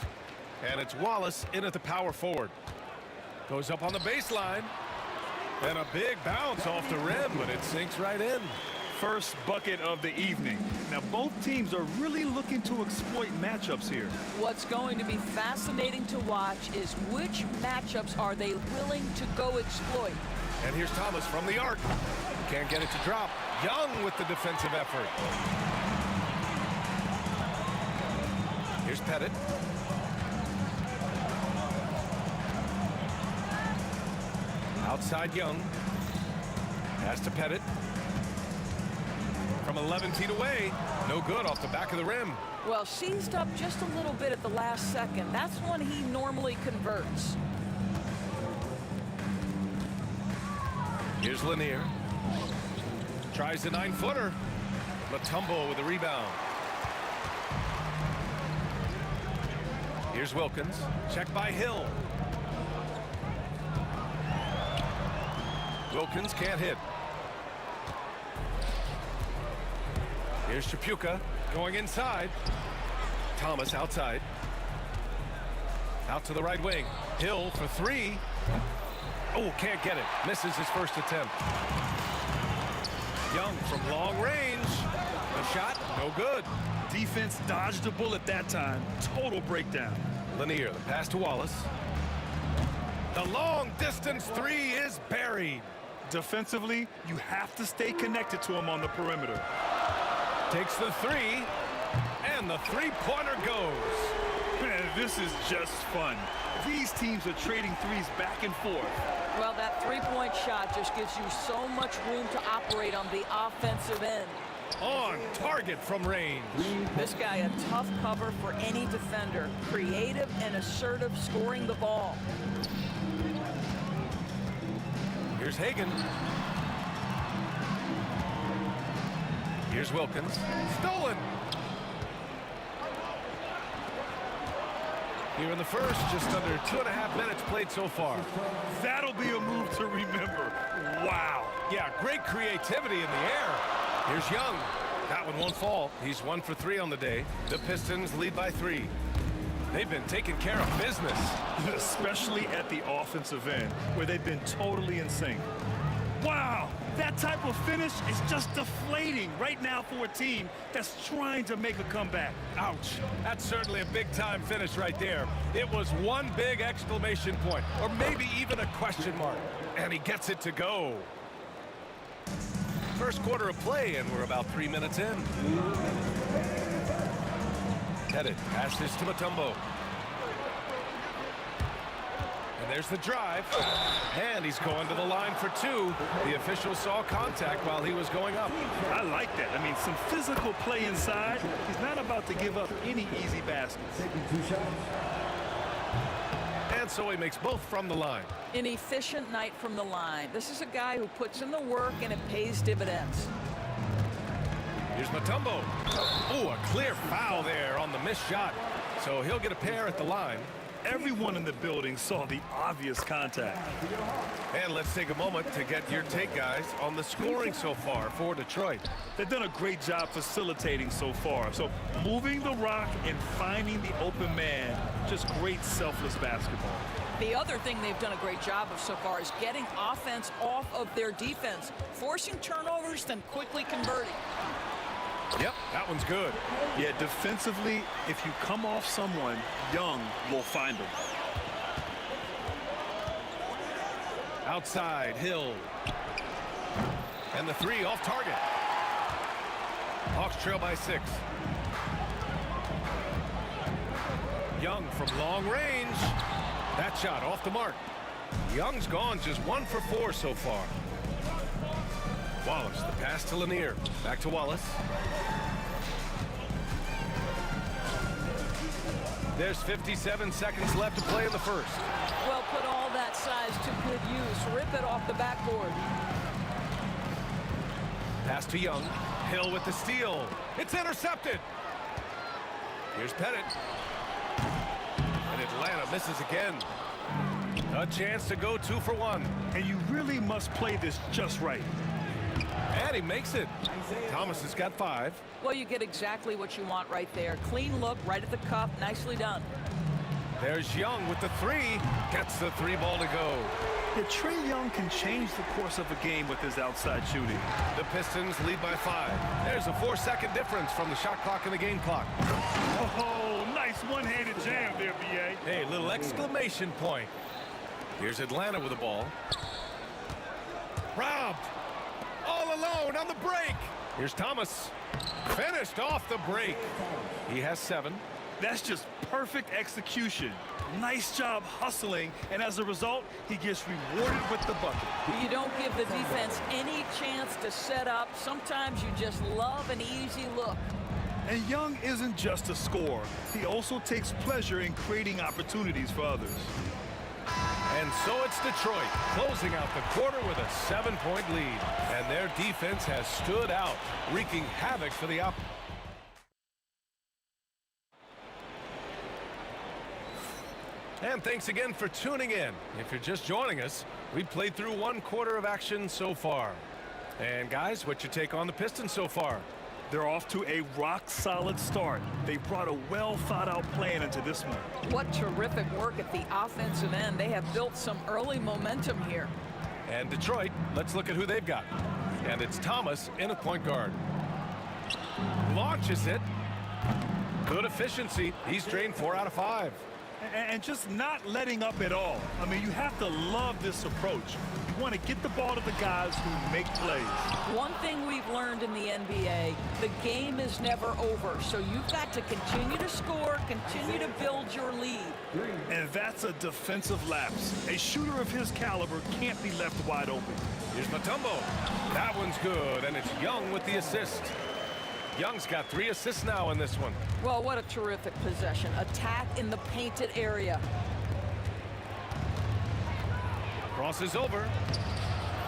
And it's Wallace in at the power forward. Goes up on the baseline. And a big bounce off the rim, but it sinks right in. First bucket of the evening. Now, both teams are really looking to exploit matchups here. What's going to be fascinating to watch is which matchups are they willing to go exploit. And here's Thomas from the arc. Can't get it to drop. Young with the defensive effort. Here's Pettit. Outside Young. Pass to Pettit. From 11 feet away. No good off the back of the rim. Well, seized up just a little bit at the last second. That's when he normally converts. Here's Lanier. Tries the 9-footer. Mutombo with a rebound. Here's Wilkins. Check by Hill. Wilkins can't hit. Here's Chapuka going inside. Thomas outside. Out to the right wing. Hill for three. Oh, can't get it. Misses his first attempt. Young from long range. The shot, no good. Defense dodged a bullet that time. Total breakdown. Lanier, the pass to Wallace. The long distance three is buried. Defensively, you have to stay connected to him on the perimeter. Takes the three, and the three-pointer goes. Man, this is just fun. These teams are trading threes back and forth. Well, that three-point shot just gives you so much room to operate on the offensive end. On target from range. This guy a tough cover for any defender. Creative and assertive scoring the ball. Here's Hagan. Here's Wilkins. Stolen. Here in the first, just under 2.5 minutes played so far. That'll be a move to remember. Wow. Yeah, great creativity in the air. Here's Young. That one won't fall. He's 1 for 3 on the day. The Pistons lead by 3. They've been taking care of business. Especially at the offensive end, where they've been totally in sync. Wow, that type of finish is just deflating right now for a team that's trying to make a comeback. Ouch. That's certainly a big-time finish right there. It was one big exclamation point, or maybe even a question mark. And he gets it to go. First quarter of play, and we're about 3 minutes in. Pettit passes to Mutombo. And there's the drive. And he's going to the line for 2. The official saw contact while he was going up. I like that. I mean, some physical play inside. He's not about to give up any easy baskets. And so he makes both from the line. An efficient night from the line. This is a guy who puts in the work and it pays dividends. Here's Mutombo. Oh, a clear foul there on the missed shot. So he'll get a pair at the line. Everyone in the building saw the obvious contact. And let's take a moment to get your take, guys, on the scoring so far for Detroit. They've done a great job facilitating so far. So moving the rock and finding the open man, just great selfless basketball. The other thing they've done a great job of so far is getting offense off of their defense, forcing turnovers, then quickly converting. Yep, that one's good. Yeah, defensively, if you come off someone, Young will find them. Outside, Hill. And the 3 off target. Hawks trail by 6. Young from long range. That shot off the mark. Young's gone just 1 for 4 so far. Wallace, the pass to Lanier. Back to Wallace. There's 57 seconds left to play in the first. Well, put all that size to good use. Rip it off the backboard. Pass to Young. Hill with the steal. It's intercepted. Here's Pettit. And Atlanta misses again. A chance to go 2 for 1. And you really must play this just right. And he makes it. Thomas has got 5. Well, you get exactly what you want right there. Clean look, right at the cup. Nicely done. There's Young with the 3. Gets the 3 ball to go. Yeah, Trae Young can change the course of a game with his outside shooting. The Pistons lead by 5. There's a 4-second difference from the shot clock and the game clock. Oh, nice one-handed jam there, B.A. Hey, little exclamation point. Here's Atlanta with the ball. Robbed. All alone on the break. Here's Thomas. Finished off the break. He has 7. That's just perfect execution. Nice job hustling, and as a result, he gets rewarded with the bucket. You don't give the defense any chance to set up. Sometimes you just love an easy look. And Young isn't just a scorer. He also takes pleasure in creating opportunities for others. And so it's Detroit closing out the quarter with a 7-point lead. And their defense has stood out, wreaking havoc for the opponent. And thanks again for tuning in. If you're just joining us, we've played through 1 quarter of action so far. And guys, what's your take on the Pistons so far? They're off to a rock-solid start. They brought a well-thought-out plan into this one. What terrific work at the offensive end. They have built some early momentum here. And Detroit, let's look at who they've got. And it's Thomas in a point guard. Launches it. Good efficiency. He's drained 4 out of 5. And just not letting up at all. I mean, you have to love this approach. You want to get the ball to the guys who make plays. One thing we've learned in the NBA, the game is never over. So you've got to continue to score, continue to build your lead. And that's a defensive lapse. A shooter of his caliber can't be left wide open. Here's Mutombo. That one's good, and it's Young with the assist. Young's got 3 assists now in this one. Well, what a terrific possession. Attack in the painted area. Crosses over.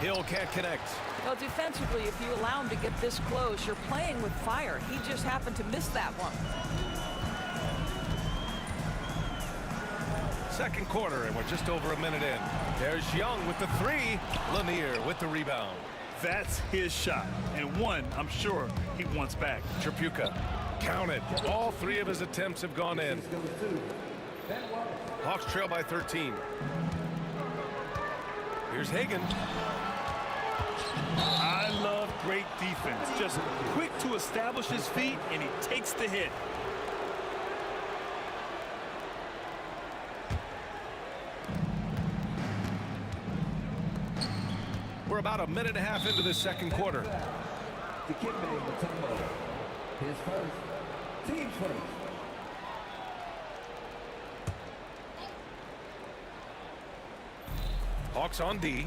Hill can't connect. Well, defensively, if you allow him to get this close, you're playing with fire. He just happened to miss that one. Second quarter, and we're just over a minute in. There's Young with the 3. Lanier with the rebound. That's his shot, and one I'm sure he wants back. Tripucka, counted. All 3 of his attempts have gone in. Hawks trail by 13. Here's Hagan. I love great defense. Just quick to establish his feet, and he takes the hit. We're about a minute and a half into this second quarter. The kid made the tempo. His first. Team's first. Hawks on D.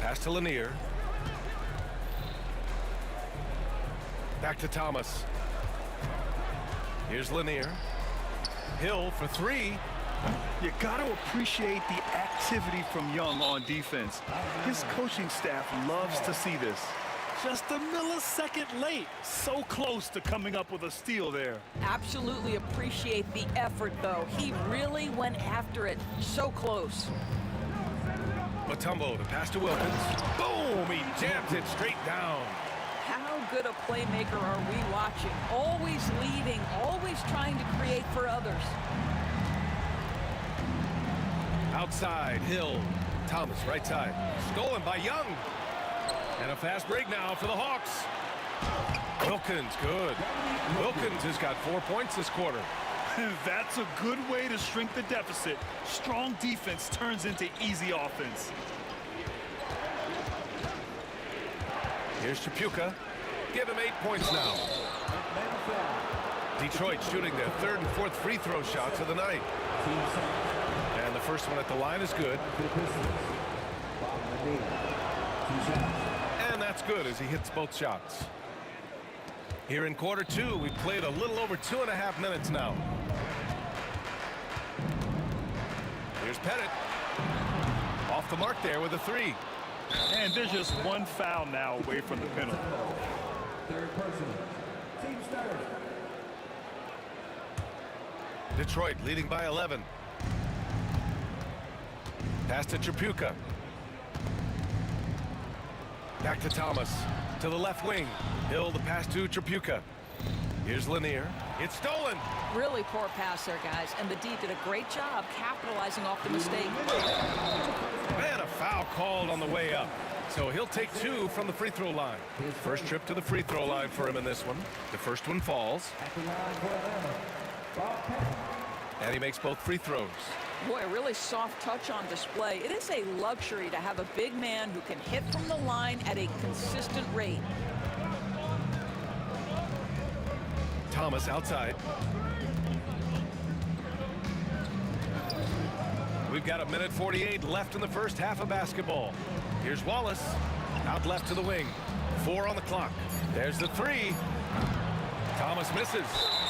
Pass to Lanier. Back to Thomas. Here's Lanier. Hill for 3. You got to appreciate the activity from Young on defense. His coaching staff loves to see this. Just a millisecond late. So close to coming up with a steal there. Absolutely appreciate the effort, though. He really went after it. So close. Mutombo, the pass to Wilkins. Boom! He jams it straight down. How good a playmaker are we watching? Always leading, always trying to create for others. Outside, Hill. Thomas, right side. Stolen by Young. And a fast break now for the Hawks. Wilkins, good. Wilkins has got 4 points this quarter. That's a good way to shrink the deficit. Strong defense turns into easy offense. Here's Tripucka. Give him 8 points now. Detroit shooting their 3rd and 4th free throw shots of the night. And the first one at the line is good. And that's good as he hits both shots. Here in quarter two, we've played a little over 2.5 minutes now. Here's Pettit. Off the mark there with a 3. And there's just one foul now away from the penalty. Third person. Team starter. Detroit leading by 11. Pass to Tripucka. Back to Thomas. To the left wing. Hill the pass to Tripucka. Here's Lanier. It's stolen. Really poor pass there, guys. And the D did a great job capitalizing off the mistake. And a foul called on the way up. So he'll take 2 from the free throw line. First trip to the free throw line for him in this one. The first one falls. And he makes both free throws. Boy, a really soft touch on display. It is a luxury to have a big man who can hit from the line at a consistent rate. Thomas outside. We've got 1:48 left in the first half of basketball. Here's Wallace. Out left to the wing. 4 on the clock. There's the 3. Thomas misses.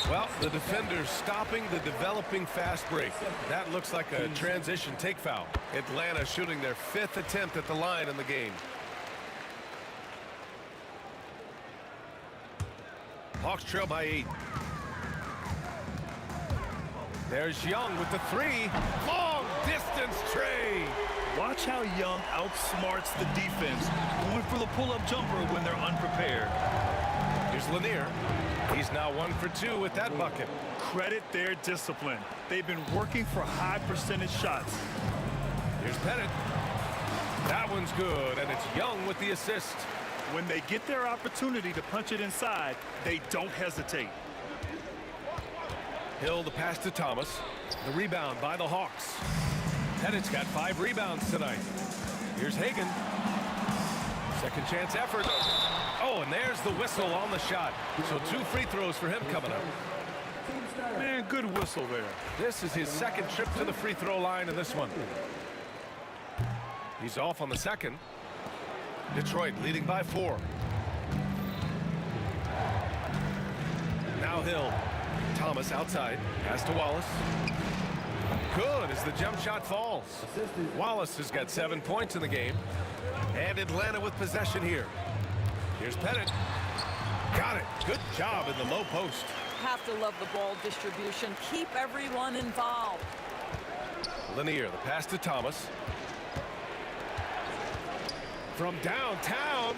Well, the defender's stopping the developing fast break. That looks like a transition take foul. Atlanta shooting their 5th attempt at the line in the game. Hawks trail by 8. There's Young with the 3. Long distance tray. Watch how Young outsmarts the defense, going for the pull-up jumper when they're unprepared. Here's Lanier. He's now 1 for 2 with that bucket. Credit their discipline. They've been working for high percentage shots. Here's Pettit. That one's good, and it's Young with the assist. When they get their opportunity to punch it inside, they don't hesitate. Hill the pass to Thomas. The rebound by the Hawks. Pettit's got 5 rebounds tonight. Here's Hagan. Second chance effort. Oh, and there's the whistle on the shot. So 2 free throws for him coming up. Man, good whistle there. This is his second trip to the free throw line in this one. He's off on the second. Detroit leading by 4. Now Hill. Thomas outside. Pass to Wallace. Good as the jump shot falls. Wallace has got 7 points in the game. And Atlanta with possession here. Here's Pettit. Got it. Good job in the low post. Have to love the ball distribution. Keep everyone involved. Lanier, the pass to Thomas. From downtown.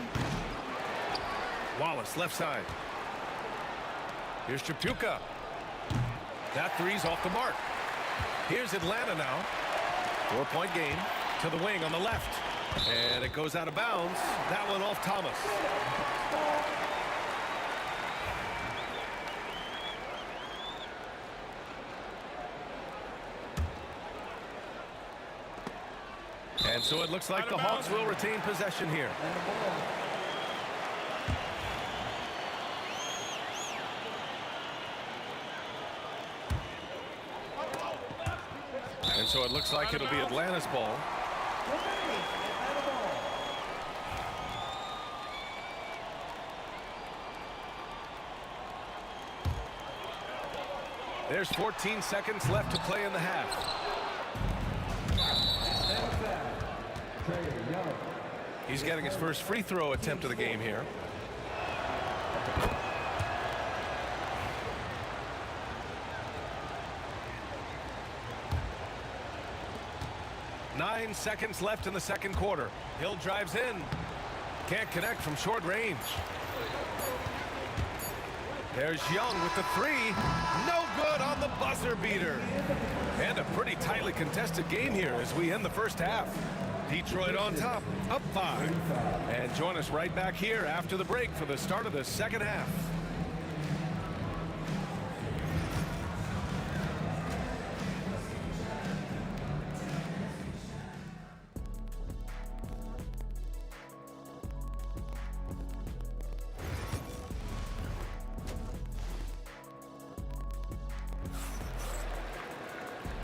Wallace, left side. Here's Tripucka. That 3's off the mark. Here's Atlanta now. 4-point game to the wing on the left. And it goes out of bounds. That one off Thomas. And so it looks like the Hawks will retain possession here. And so it looks like it'll be Atlanta's ball. There's 14 seconds left to play in the half. He's getting his first free throw attempt of the game here. Nine seconds left in the second quarter. Hill drives in. Can't connect from short range. There's Young with the 3. No good on the buzzer beater. And a pretty tightly contested game here as we end the first half. Detroit on top, up 5. And join us right back here after the break for the start of the second half.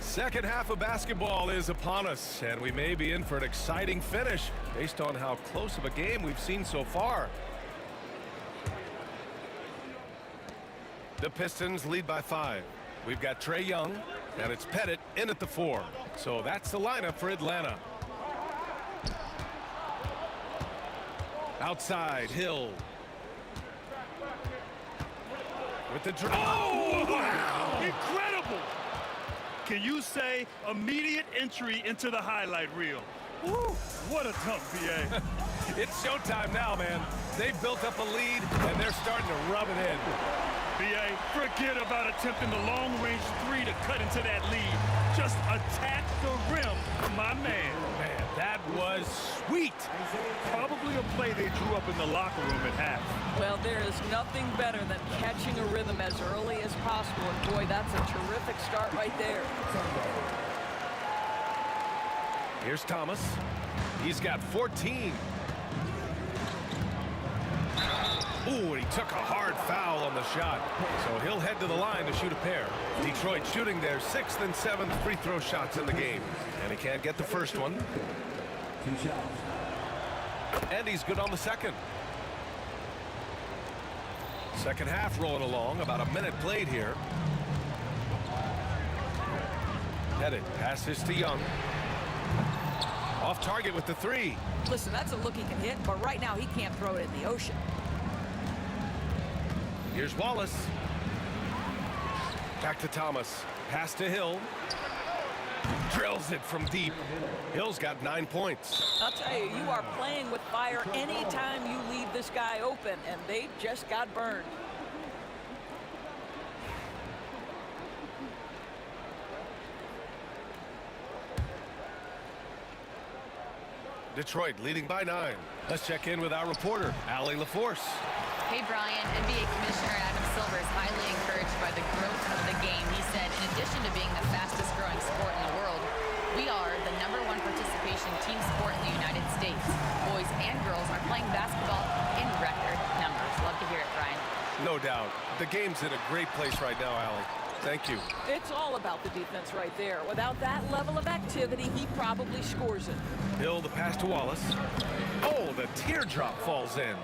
Second half of basketball is upon us, and we may be in for an exciting finish based on how close of a game we've seen so far. The Pistons lead by 5. We've got Trae Young, and it's Pettit in at the 4. So that's the lineup for Atlanta. Outside, Hill. With the draw. Oh, wow. Incredible. Can you say immediate entry into the highlight reel? Woo, what a dunk, B.A. It's showtime now, man. They've built up a lead, and they're starting to rub it in. B.A., forget about attempting the long-range 3 to cut into that lead. Just attack the rim, my man. Man, that was sweet. Probably a play they drew up in the locker room at half. Well, there is nothing better than catching a rhythm as early as possible. And boy, that's a terrific start right there. Here's Thomas. He's got 14. Ooh, and he took a hard foul on the shot. So he'll head to the line to shoot a pair. Detroit shooting their 6th and 7th free throw shots in the game. And he can't get the first one. And he's good on the second. Second half rolling along. About a minute played here. Pettit passes to Young. Off target with the 3. Listen, that's a look he can hit, but right now he can't throw it in the ocean. Here's Wallace. Back to Thomas. Pass to Hill. Drills it from deep. Hill's got 9 points. I'll tell you, you are playing with fire anytime you leave this guy open, and they just got burned. Detroit leading by 9. Let's check in with our reporter, Allie LaForce. Hey, Brian. NBA Commissioner Adam Silver is highly encouraged by the growth of the game. He said, in addition to being the fastest growing sport in the world, we are the #1 participation team sport in the United States. Boys and girls are playing basketball in record numbers. Love to hear it, Brian. No doubt. The game's in a great place right now, Allie. Thank you. It's all about the defense right there. Without that level of activity, he probably scores it. Hill, the pass to Wallace. Oh, the teardrop falls in.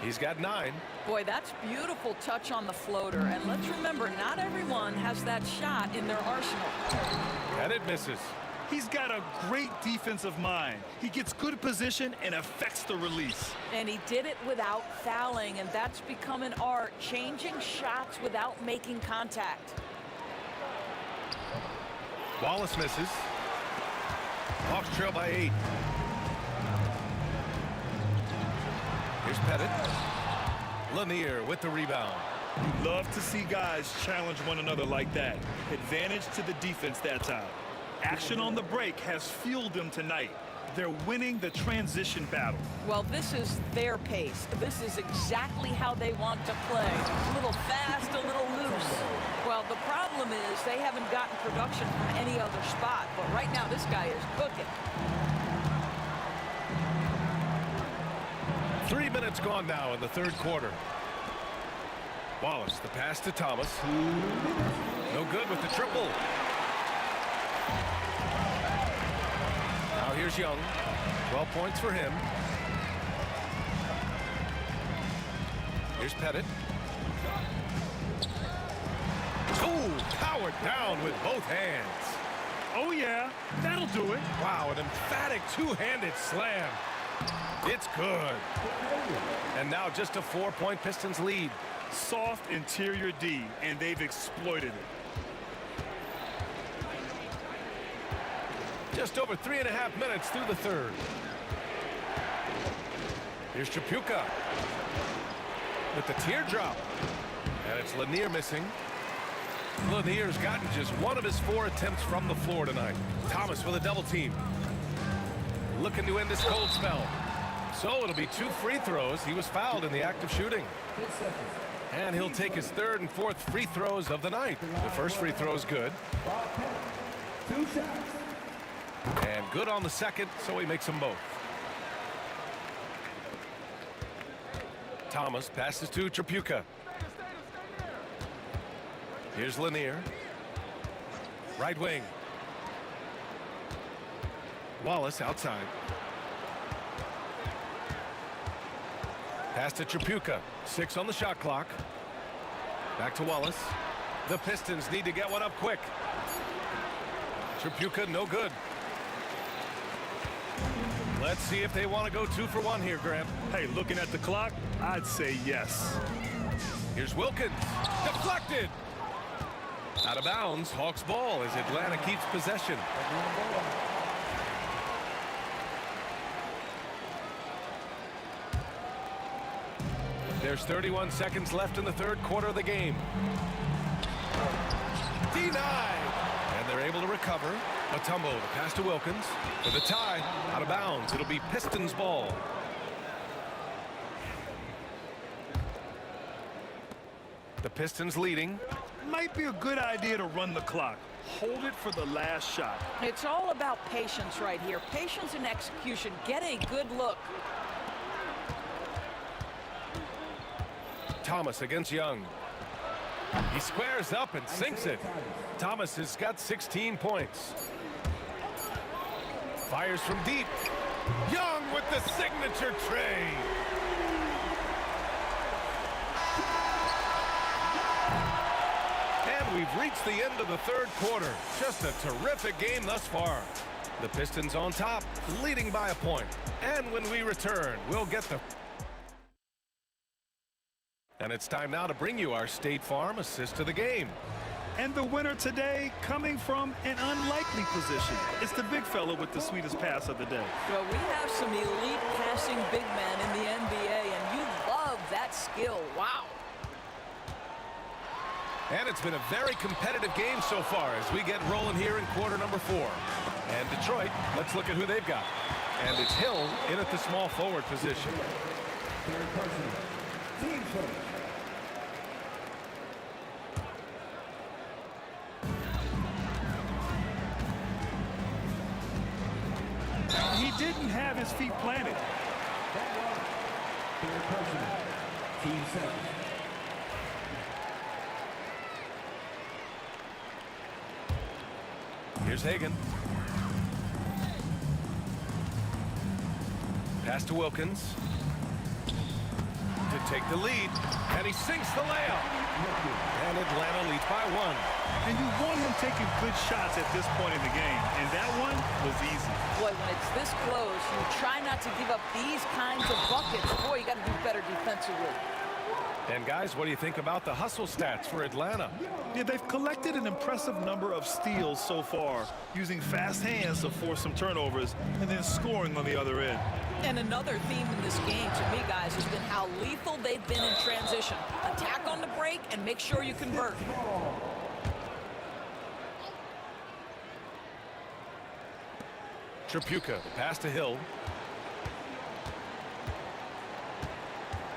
He's got 9. Boy, that's beautiful touch on the floater. And let's remember, not everyone has that shot in their arsenal. And it misses. He's got a great defensive mind. He gets good position and affects the release. And he did it without fouling, and that's become an art, changing shots without making contact. Wallace misses. Hawks trail by 8. Here's Pettit. Lanier with the rebound. Love to see guys challenge one another like that. Advantage to the defense that time. Action on the break has fueled them tonight. They're winning the transition battle. Well, this is their pace. This is exactly how they want to play. A little fast, a little loose. Well, the problem is they haven't gotten production from any other spot. But right now, this guy is cooking. 3 minutes gone now in the third quarter. Wallace, the pass to Thomas. No good with the triple. Now here's Young. 12 points for him. Here's Pettit. Oh, powered down with both hands. Oh, yeah, that'll do it. Wow, an emphatic two-handed slam. It's good. And now just a 4-point Pistons lead. Soft interior D, and they've exploited it. Just over 3.5 minutes through the third. Here's Chapuka with the teardrop. And it's Lanier missing. Lanier's gotten just 1 of his 4 attempts from the floor tonight. Thomas with a double team. Looking to end this cold spell. So it'll be 2 free throws. He was fouled in the act of shooting. And he'll take his 3rd and 4th free throws of the night. The first free throw is good. 2 shots. And good on the second, so he makes them both. Thomas passes to Chapuka. Here's Lanier. Right wing. Wallace outside. Pass to Chapuka. 6 on the shot clock. Back to Wallace. The Pistons need to get one up quick. Tripucka, no good. Let's see if they want to go 2 for 1 here, Grant. Hey, looking at the clock, I'd say yes. Here's Wilkins. Deflected. Out of bounds. Hawks ball as Atlanta keeps possession. There's 31 seconds left in the third quarter of the game. Denied. And they're able to recover. Mutombo, the pass to Wilkins. For the tie, out of bounds. It'll be Pistons ball. The Pistons leading. Might be a good idea to run the clock. Hold it for the last shot. It's all about patience right here. Patience and execution. Get a good look. Thomas against Young. He squares up and sinks it. Thomas has got 16 points. Fires from deep. Young with the signature tray. And we've reached the end of the third quarter. Just a terrific game thus far. The Pistons on top, leading by a point. And when we return, we'll get the... And it's time now to bring you our State Farm assist of the game. And the winner today coming from an unlikely position. It's the big fella with the sweetest pass of the day. Well, we have some elite passing big men in the NBA, and you love that skill. Wow. And it's been a very competitive game so far as we get rolling here in quarter number 4. And Detroit, let's look at who they've got. And it's Hill in at the small forward position. Third person, team first. He didn't have his feet planted. Third person, team second. Here's Hagan. Pass to Wilkins. To take the lead. And he sinks the layup. And Atlanta leads by 1. And you want him taking good shots at this point in the game. And that one was easy. Boy, when it's this close, you try not to give up these kinds of buckets. Boy, you got to do better defensively. And guys, what do you think about the hustle stats for Atlanta? Yeah, they've collected an impressive number of steals so far, using fast hands to force some turnovers and then scoring on the other end. And another theme in this game, to me, guys, has been how lethal they've been in transition. Attack on the break and make sure you convert. Tripucka, the pass to Hill.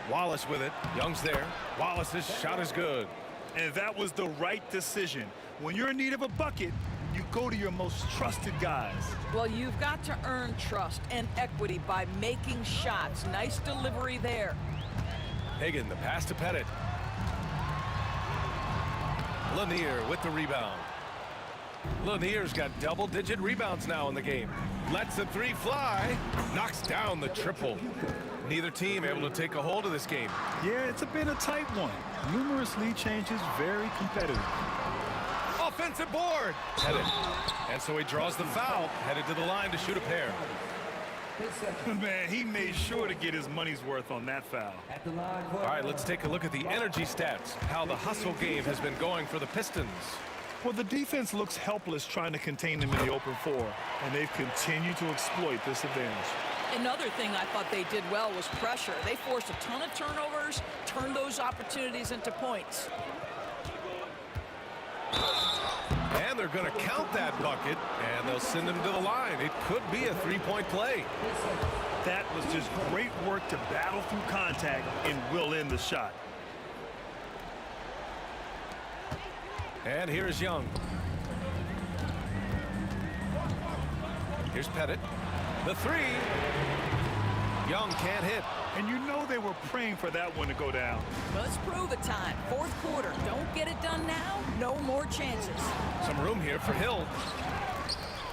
Wallace with it. Young's there. Wallace's shot is good. And that was the right decision. When you're in need of a bucket, you go to your most trusted guys. Well, you've got to earn trust and equity by making shots. Nice delivery there. Hagan, the pass to Pettit. Lanier with the rebound. Lanier's got double-digit rebounds now in the game. Lets the 3 fly. Knocks down the triple. Neither team able to take a hold of this game. Yeah, it's been a tight one. Numerous lead changes, very competitive. Offensive board. Pettit. And so he draws the foul, headed to the line to shoot a pair. Man, he made sure to get his money's worth on that foul. All right, let's take a look at the energy stats, how the hustle game has been going for the Pistons. Well, the defense looks helpless trying to contain them in the open floor, and they've continued to exploit this advantage. Another thing I thought they did well was pressure. They forced a ton of turnovers, turned those opportunities into points. And they're going to count that bucket, and they'll send him to the line. It could be a 3-point play. That was just great work to battle through contact and will end the shot. And here's Young. Here's Pettit. The 3. Young can't hit. And you know they were praying for that one to go down. Let's prove it time. Fourth quarter. Don't get it done now. No more chances. Some room here for Hill.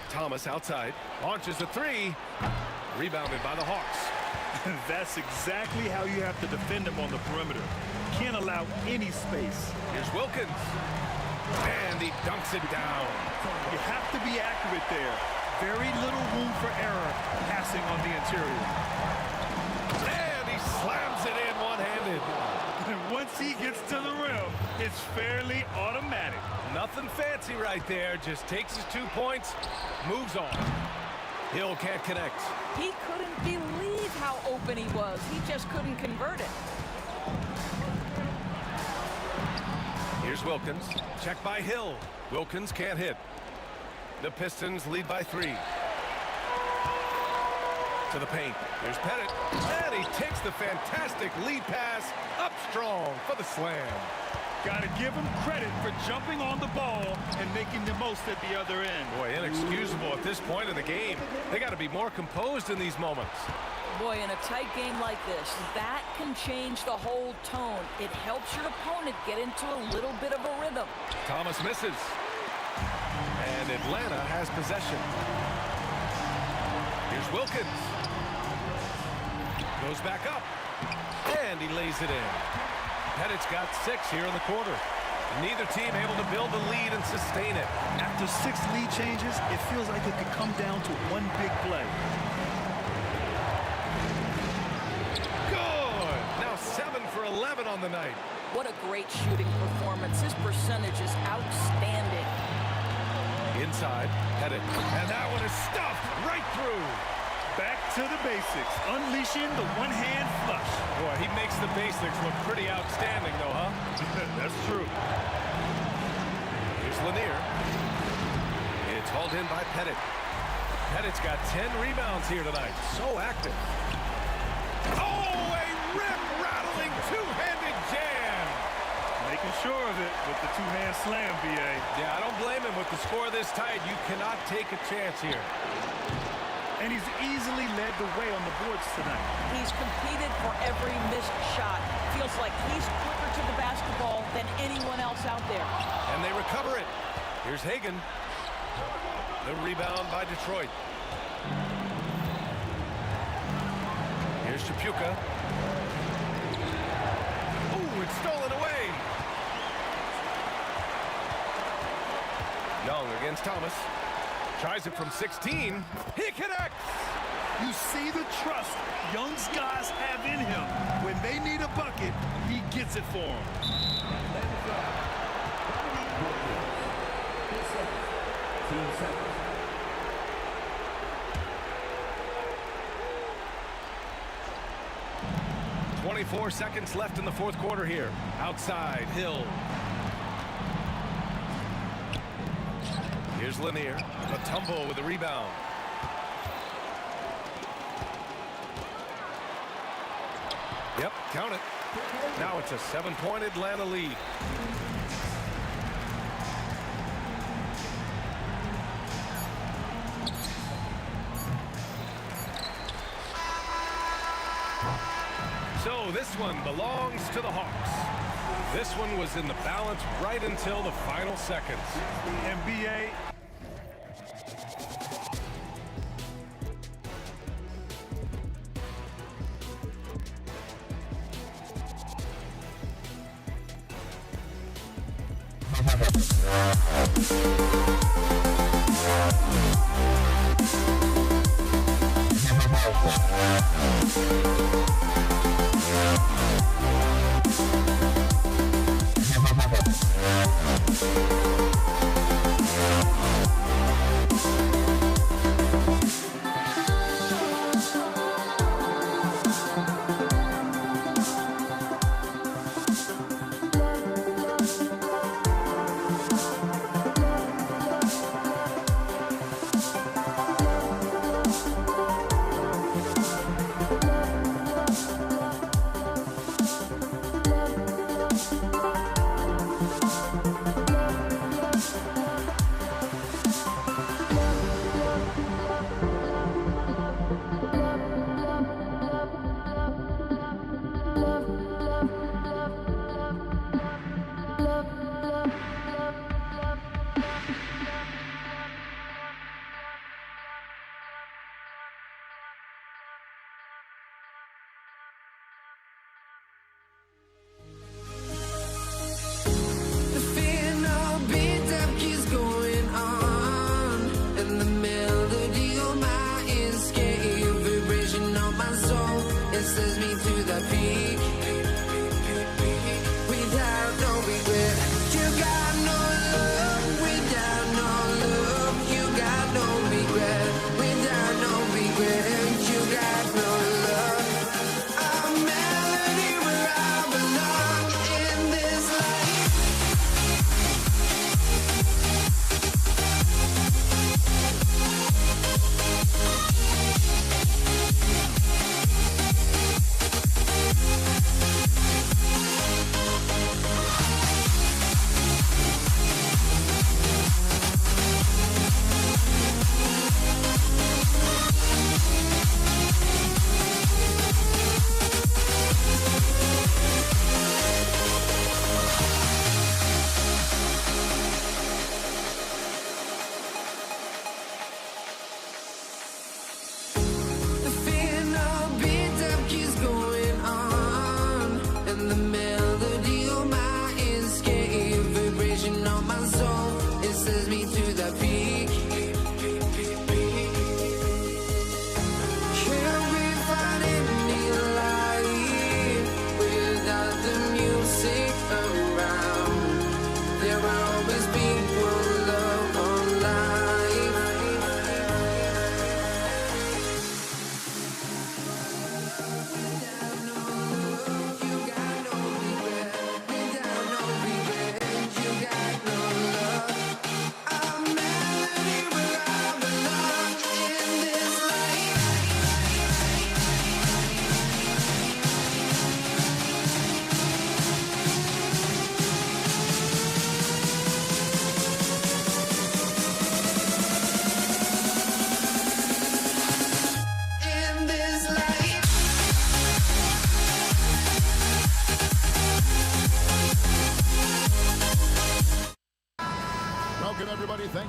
Thomas outside. Launches the 3. Rebounded by the Hawks. That's exactly how you have to defend him on the perimeter. Can't allow any space. Here's Wilkins. And he dunks it down. You have to be accurate there. Very little room for error passing on the interior. And he slams it in one-handed. And once he gets to the rim, it's fairly automatic. Nothing fancy right there. Just takes his 2 points, moves on. Hill can't connect. He couldn't believe how open he was. He just couldn't convert it. Here's Wilkins. Check by Hill. Wilkins can't hit. The Pistons lead by 3. To the paint. Here's Pettit. And he takes the fantastic lead pass up strong for the slam. Got to give him credit for jumping on the ball and making the most at the other end. Boy, inexcusable at this point in the game. They got to be more composed in these moments. Boy, in a tight game like this, that can change the whole tone. It helps your opponent get into a little bit of a rhythm. Thomas misses. And Atlanta has possession. Here's Wilkins. Goes back up. And he lays it in. Pettit's got 6 here in the quarter. Neither team able to build the lead and sustain it. After 6 lead changes, it feels like it could come down to one big play. Good! Now 7 for 11 on the night. What a great shooting performance. His percentage is outstanding. Inside, Pettit. And that one is stuffed right through. Back to the basics, unleashing the one-hand flush. Boy, he makes the basics look pretty outstanding, though, huh? That's true. Here's Lanier. It's hauled in by Pettit. Pettit's got 10 rebounds here tonight. So active. Oh, a rim-rattling two-handed jam. Making sure of it with the two-hand slam, B.A. Yeah, I don't blame him with the score this tight. You cannot take a chance here. And he's easily led the way on the boards tonight. He's competed for every missed shot. Feels like he's quicker to the basketball than anyone else out there. And they recover it. Here's Hagan. The rebound by Detroit. Here's Chapuka. Ooh, it's stolen away. Young against Thomas. Tries it from 16. He connects. You see the trust Young's guys have in him. When they need a bucket, he gets it for them. 24 seconds left in the fourth quarter here. Outside, Hill. Here's Lanier. Mutombo with the rebound. Yep, count it. Now it's a 7-point Atlanta lead. So this one belongs to the Hawks. This one was in the balance right until the final seconds. NBA.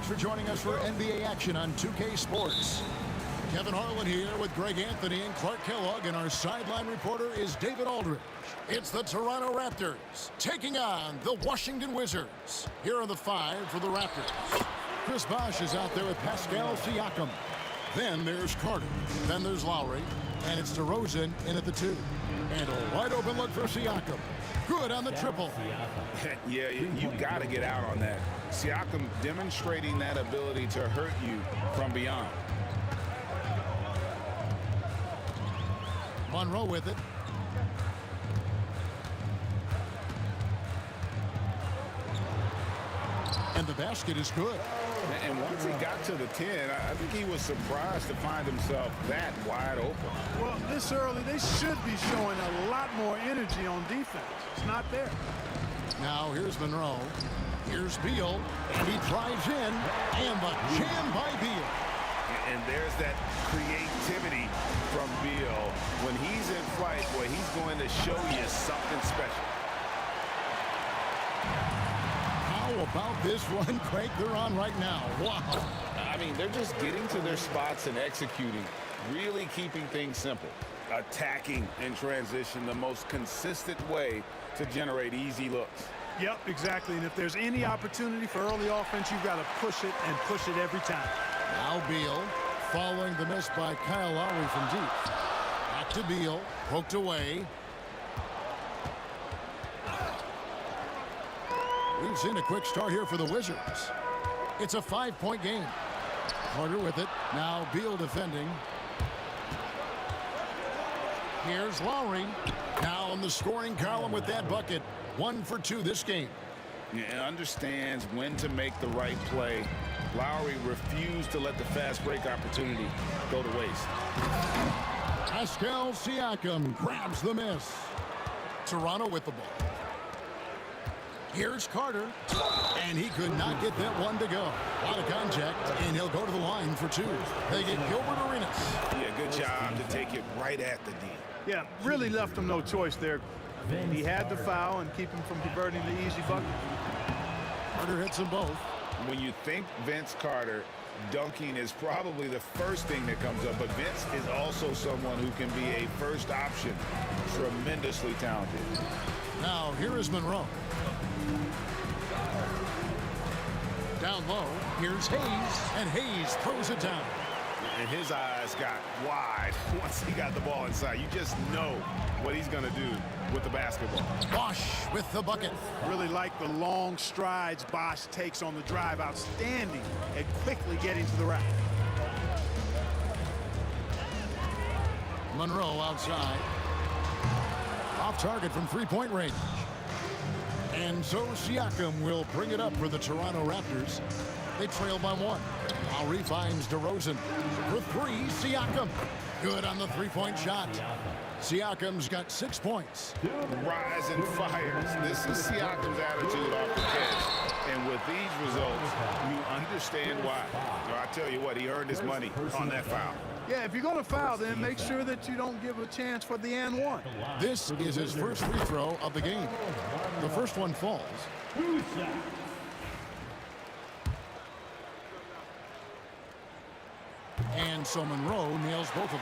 Thanks for joining us for NBA action on 2K Sports. Kevin Harlan here with Greg Anthony and Clark Kellogg, and our sideline reporter is David Aldridge. It's the Toronto Raptors taking on the Washington Wizards. Here are the 5 for the Raptors. Chris Bosh is out there with Pascal Siakam. Then there's Carter. Then there's Lowry. And it's DeRozan in at the 2. And a wide open look for Siakam. Good on the triple. Yeah, you got to get out on that. Siakam demonstrating that ability to hurt you from beyond. Monroe with it. And the basket is good. And once he got to the 10, I think he was surprised to find himself that wide open. Well, this early, they should be showing a lot more energy on defense. It's not there. Now here's Monroe. Here's Beal. And he drives in. And the jam by Beal. And there's that creativity from Beal. When he's in flight, boy, he's going to show you something special. How about this run, Craig, they're on right now? Wow. I mean, they're just getting to their spots and executing, really keeping things simple. Attacking in transition, the most consistent way to generate easy looks. Yep, exactly. And if there's any opportunity for early offense, you've got to push it and push it every time. Now Beal, following the miss by Kyle Lowry from deep. Back to Beal, poked away. We've seen a quick start here for the Wizards. It's a 5-point game. Carter with it. Now Beal defending. Here's Lowry. Now in the scoring column with that bucket. 1 for 2 this game. Yeah, understands when to make the right play. Lowry refused to let the fast break opportunity go to waste. Pascal Siakam grabs the miss. Toronto with the ball. Here's Carter, and he could not get that one to go. A lot of contact, and he'll go to the line for 2. They get Gilbert Arenas. Yeah, good job to take it right at the D. Yeah, really left him no choice there. He had to foul and keep him from converting the easy bucket. Carter hits them both. When you think Vince Carter, dunking is probably the first thing that comes up, but Vince is also someone who can be a first option. Tremendously talented. Now, here is Monroe. Down low, here's Hayes, and Hayes throws it down. And his eyes got wide once he got the ball inside. You just know what he's going to do with the basketball. Bosh with the bucket. Really like the long strides Bosh takes on the drive. Outstanding at quickly getting to the rack. Monroe outside. Off target from 3-point range. And so Siakam will bring it up for the Toronto Raptors. They trail by 1. Lowry finds DeRozan. For 3, Siakam. Good on the 3-point shot. Siakam's got 6 points. Rise and fires. This is Siakam's attitude off the bench. And with these results, you understand why. So I tell you what, he earned his money on that foul. Yeah, if you're going to foul, then make sure that you don't give a chance for the and one. This is his first free throw of the game. The first one falls. And so Monroe nails both of them.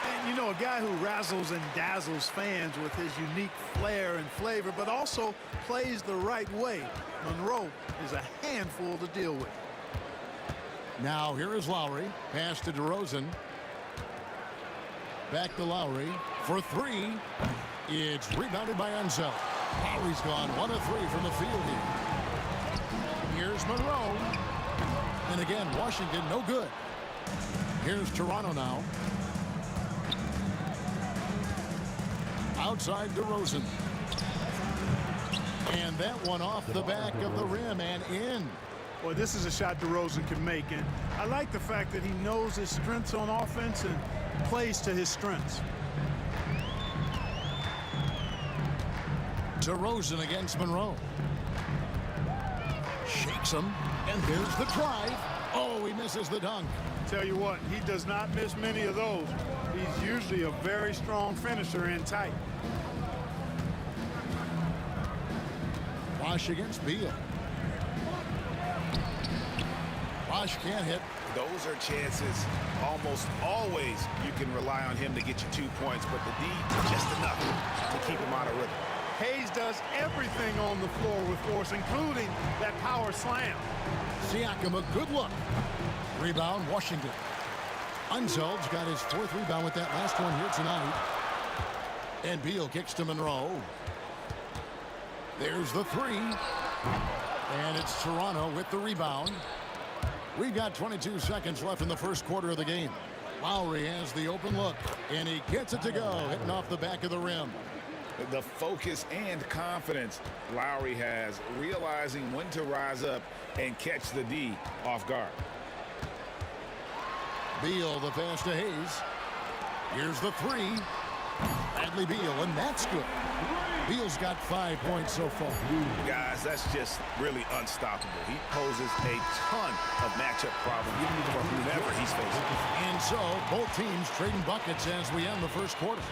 And, you know, a guy who razzles and dazzles fans with his unique flair and flavor, but also plays the right way. Monroe is a handful to deal with. Now here is Lowry. Pass to DeRozan. Back to Lowry for 3. It's rebounded by Unseld. Lowry's gone 1 of 3 from the field here. Here's Monroe. And again, Washington no good. Here's Toronto now. Outside DeRozan. And that one off the back of the rim and in. Well, this is a shot DeRozan can make, and I like the fact that he knows his strengths on offense and plays to his strengths. DeRozan against Monroe. Shakes him, and there's the drive. Oh, he misses the dunk. Tell you what, he does not miss many of those. He's usually a very strong finisher in tight. Bosh against Beal. Bosch can't hit. Those are chances almost always you can rely on him to get you 2 points, but the D, just enough to keep him out of rhythm. Hayes does everything on the floor with force, including that power slam. Siakam, a good look. Rebound, Washington. Unzeld's got his 4th rebound with that last one here tonight. And Beal kicks to Monroe. There's the 3. And it's Toronto with the rebound. We've got 22 seconds left in the first quarter of the game. Lowry has the open look, and he gets it to go, hitting off the back of the rim. The focus and confidence Lowry has, realizing when to rise up and catch the D off guard. Beal, the pass to Hayes. Here's the 3. Bradley Beal, and that's good. Beal's got 5 points so far. Guys, that's just really unstoppable. He poses a ton of matchup problems for whomever he's facing. And so, both teams trading buckets as we end the first quarter.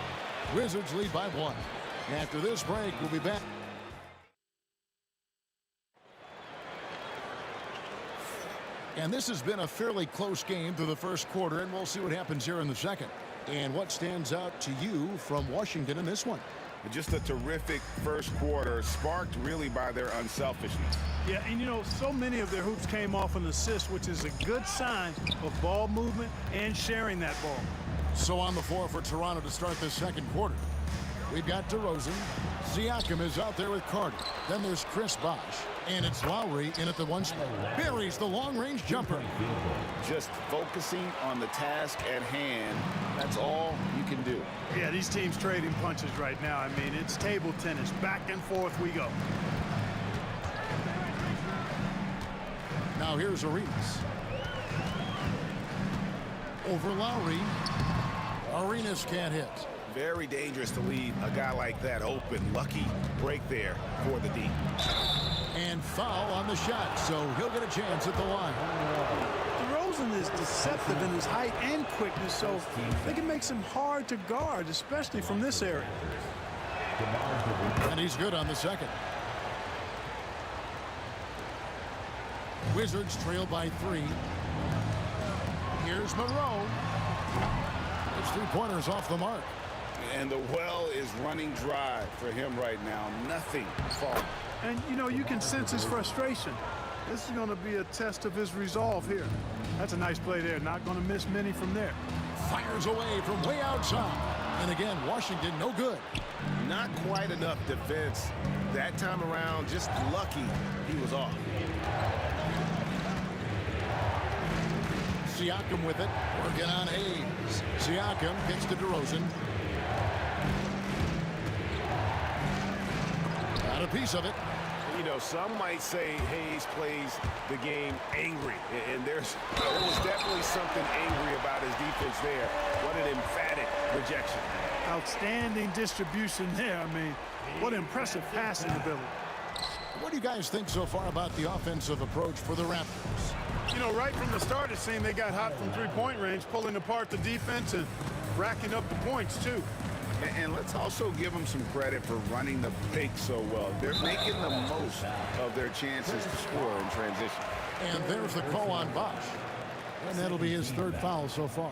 Wizards lead by 1. After this break, we'll be back. And this has been a fairly close game through the first quarter, and we'll see what happens here in the second. And what stands out to you from Washington in this one? Just a terrific first quarter, sparked really by their unselfishness. Yeah, and you know, so many of their hoops came off an assist, which is a good sign of ball movement and sharing that ball. So on the floor for Toronto to start this second quarter, we've got DeRozan. Siakam is out there with Carter. Then there's Chris Bosh. And it's Lowry in at the 1 spot. Buries the long-range jumper. Just focusing on the task at hand. That's all you can do. Yeah, these teams trading punches right now. I mean, it's table tennis. Back and forth we go. Now here's Arenas. Over Lowry. Arenas can't hit. Very dangerous to leave a guy like that open. Lucky break there for the D. And foul on the shot, so he'll get a chance at the line. DeRozan is deceptive in his height and quickness, so they can make him hard to guard, especially from this area. And he's good on the second. Wizards trail by 3. Here's Monroe. His 3-pointers off the mark. And the well is running dry for him right now. Nothing falling. And, you know, you can sense his frustration. This is going to be a test of his resolve here. That's a nice play there. Not going to miss many from there. Fires away from way outside. And again, Washington no good. Not quite enough defense that time around. Just lucky he was off. Siakam with it. Working on Hayes. Siakam gets to DeRozan. Got a piece of it. You know, some might say Hayes plays the game angry, and there was definitely something angry about his defense there. What an emphatic rejection. Outstanding distribution there. I mean, what impressive passing ability. What do you guys think so far about the offensive approach for the Raptors? You know, right from the start, it seemed they got hot from three-point range, pulling apart the defense and racking up the points, too. And let's also give them some credit for running the pick so well. They're making the most of their chances to score in transition. And there's the call on Bosh. And that'll be his 3rd foul so far.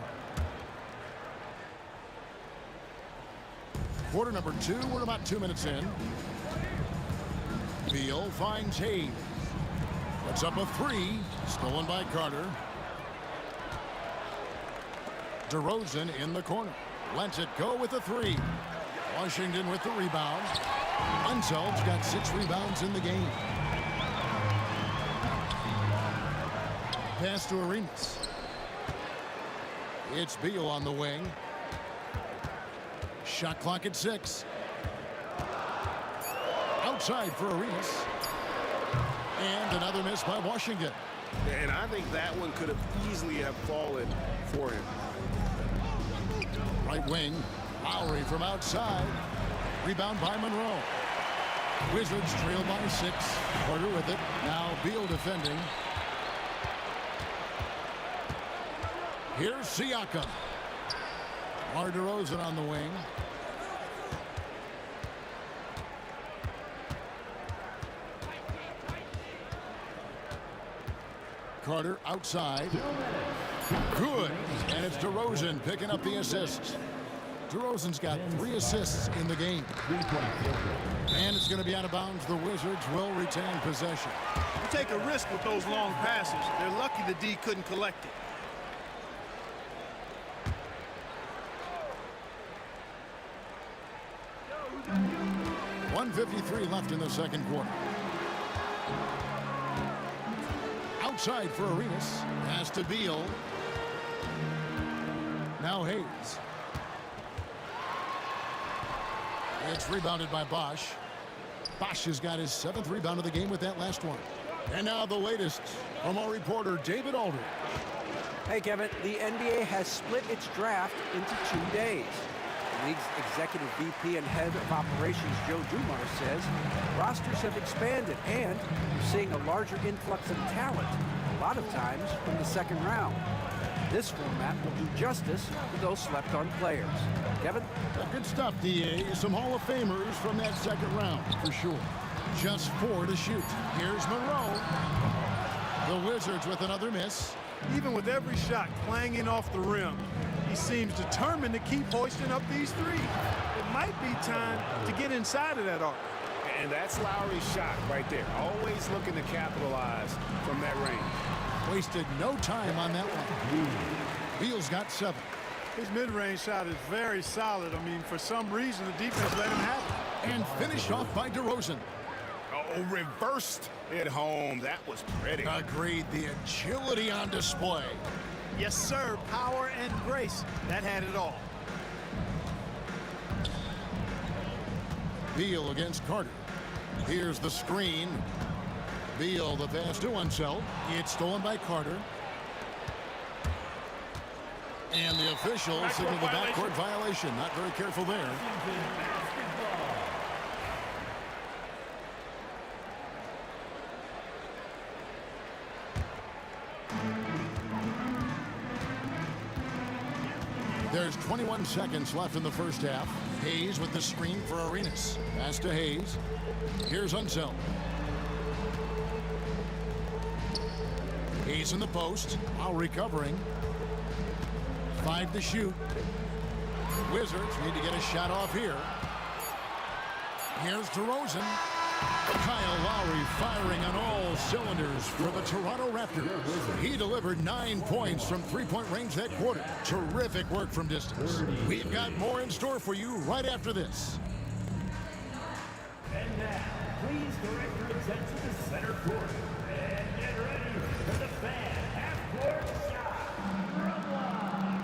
Quarter number 2, we're about 2 minutes in. Beal finds Hayes. Puts up a 3, stolen by Carter. DeRozan in the corner. Lets it go with a 3. Washington with the rebound. Unzeld's got 6 rebounds in the game. Pass to Arenas. It's Beal on the wing. Shot clock at 6. Outside for Arenas. And another miss by Washington. And I think that one could have easily have fallen for him. Right wing, Lowry from outside. Rebound by Monroe. Wizards trail by 6. Carter with it. Now Beal defending. Here's Siakam. DeRozan on the wing. Carter outside. Good. And it's DeRozan picking up the assists. DeRozan's got 3 assists in the game. And it's going to be out of bounds. The Wizards will retain possession. You take a risk with those long passes. They're lucky the D couldn't collect it. .153 left in the second quarter. Outside for Arenas. Pass to Beal. Now Hayes. It's rebounded by Bosch. Bosch has got his 7th rebound of the game with that last one. And now the latest from our reporter, David Aldridge. Hey, Kevin, the NBA has split its draft into 2 days. The league's executive VP and head of operations, Joe Dumars, says rosters have expanded and we're seeing a larger influx of talent, a lot of times from the second round. This format will do justice to those slept-on players. Kevin? Good stuff, DA. Some Hall of Famers from that second round, for sure. Just 4 to shoot. Here's Monroe. The Wizards with another miss. Even with every shot clanging off the rim, he seems determined to keep hoisting up these threes. It might be time to get inside of that arc. And that's Lowry's shot right there. Always looking to capitalize from that range. Wasted no time on that one. Beal's got 7. His mid-range shot is very solid. I mean, for some reason, the defense let him have it. And finished off by DeRozan. Oh, reversed it home. That was pretty. Agreed. The agility on display. Yes, sir. Power and grace. That had it all. Beal against Carter. Here's the screen. Beal, the pass to Unseld. It's stolen by Carter. And the official signaled the backcourt violation. Not very careful there. There's 21 seconds left in the first half. Hayes with the screen for Arenas. Pass to Hayes. Here's Unseld. Hayes in the post. While recovering. 5 to shoot. Wizards need to get a shot off here. Here's DeRozan. Kyle Lowry firing on all cylinders for the Toronto Raptors. He delivered 9 points from three-point range that quarter. Terrific work from distance. We've got more in store for you right after this. And now, please direct your attention to center court. And get ready for the fan half-court shot from line.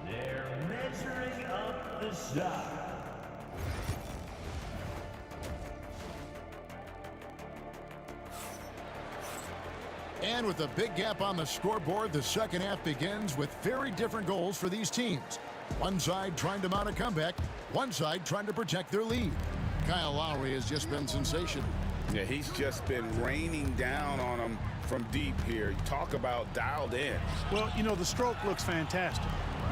They're measuring up the shot. And with a big gap on the scoreboard, the second half begins with very different goals for these teams. One side trying to mount a comeback, one side trying to protect their lead. Kyle Lowry has just been sensational. Yeah, he's just been raining down on them from deep here. Talk about dialed in. Well, you know, the stroke looks fantastic.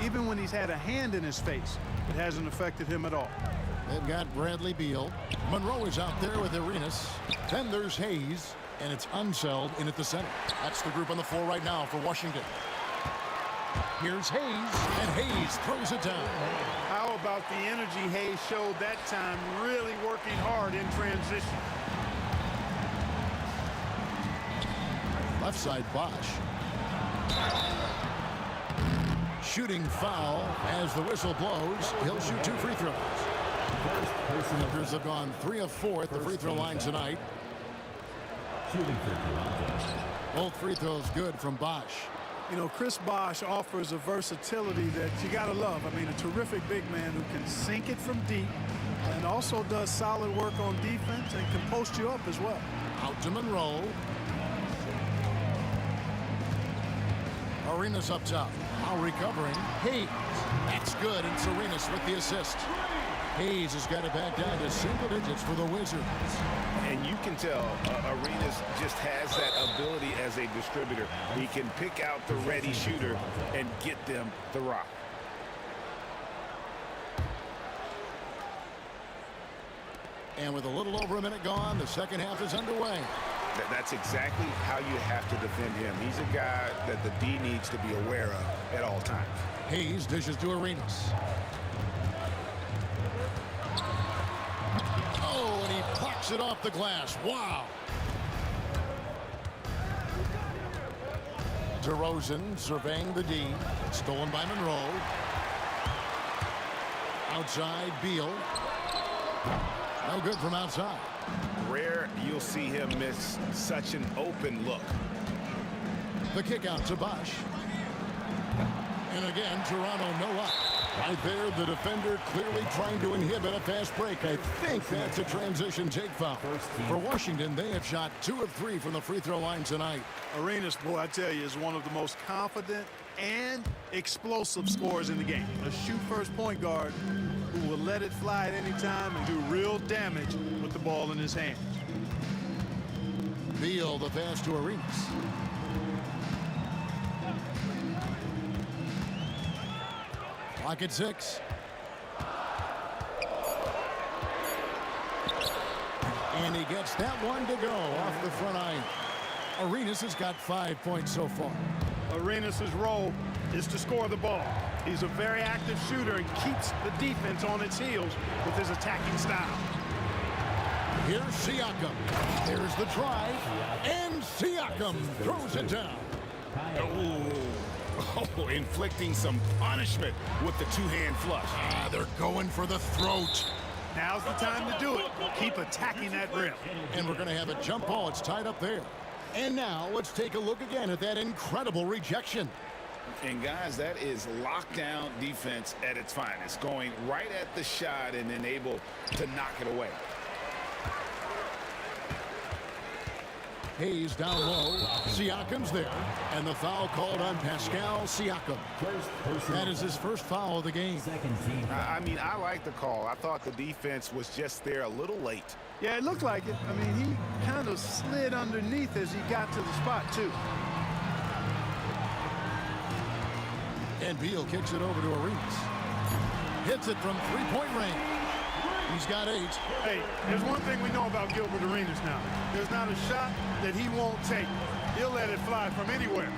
Even when he's had a hand in his face, it hasn't affected him at all. They've got Bradley Beal. Monroe is out there with Arenas. Then there's Hayes. And it's Unseld in at the center. That's the group on the floor right now for Washington. Here's Hayes, and Hayes throws it down. How about the energy Hayes showed that time, really working hard in transition. Left side, Bosch. Shooting foul as the whistle blows. He'll shoot 2 free throws. Lakers have gone 3 of 4 at the free throw line tonight. Both free throws good from Bosch. You know, Chris Bosch offers a versatility that you got to love. I mean, a terrific big man who can sink it from deep and also does solid work on defense and can post you up as well. Out to Monroe. Arenas up top. Now recovering. Hayes. That's good. And it's Arenas with the assist. Hayes has got it back down to single digits for the Wizards. And you can tell Arenas just has that ability as a distributor. He can pick out the ready shooter and get them the rock. And with a little over a minute gone, the second half is underway. That's exactly how you have to defend him. He's a guy that the D needs to be aware of at all times. Hayes dishes to Arenas. Oh, and he pucks it off the glass. Wow. DeRozan surveying the D. Stolen by Monroe. Outside, Beal. No good from outside. Rare you'll see him miss such an open look. The kick out to Bosch. And again, Toronto no up. Right there, the defender clearly trying to inhibit a fast break. I think that's a transition take foul. For Washington, they have shot 2 of 3 from the free throw line tonight. Arenas, boy, I tell you, is one of the most confident and explosive scorers in the game. A shoot-first point guard who will let it fly at any time and do real damage with the ball in his hands. Beal, the pass to Arenas. Clock at 6. And he gets that one to go off the front iron. Arenas has got 5 points so far. Arenas' role is to score the ball. He's a very active shooter and keeps the defense on its heels with his attacking style. Here's Siakam. There's the drive. And Siakam throws it down. Oh, inflicting some punishment with the two-hand flush. They're going for the throat. Now's the time to do it. Keep attacking that rim. And we're going to have a jump ball. It's tied up there. And now let's take a look again at that incredible rejection. And guys, that is lockdown defense at its finest. Going right at the shot and then able to knock it away. Hayes down low. Siakam's there. And the foul called on Pascal Siakam. That is his first foul of the game. I mean, I like the call. I thought the defense was just there a little late. Yeah, it looked like it. I mean, he kind of slid underneath as he got to the spot, too. And Beal kicks it over to Arenas. Hits it from three-point range. He's got 8. Hey, there's one thing we know about Gilbert Arenas now. There's not a shot that he won't take. He'll let it fly from anywhere.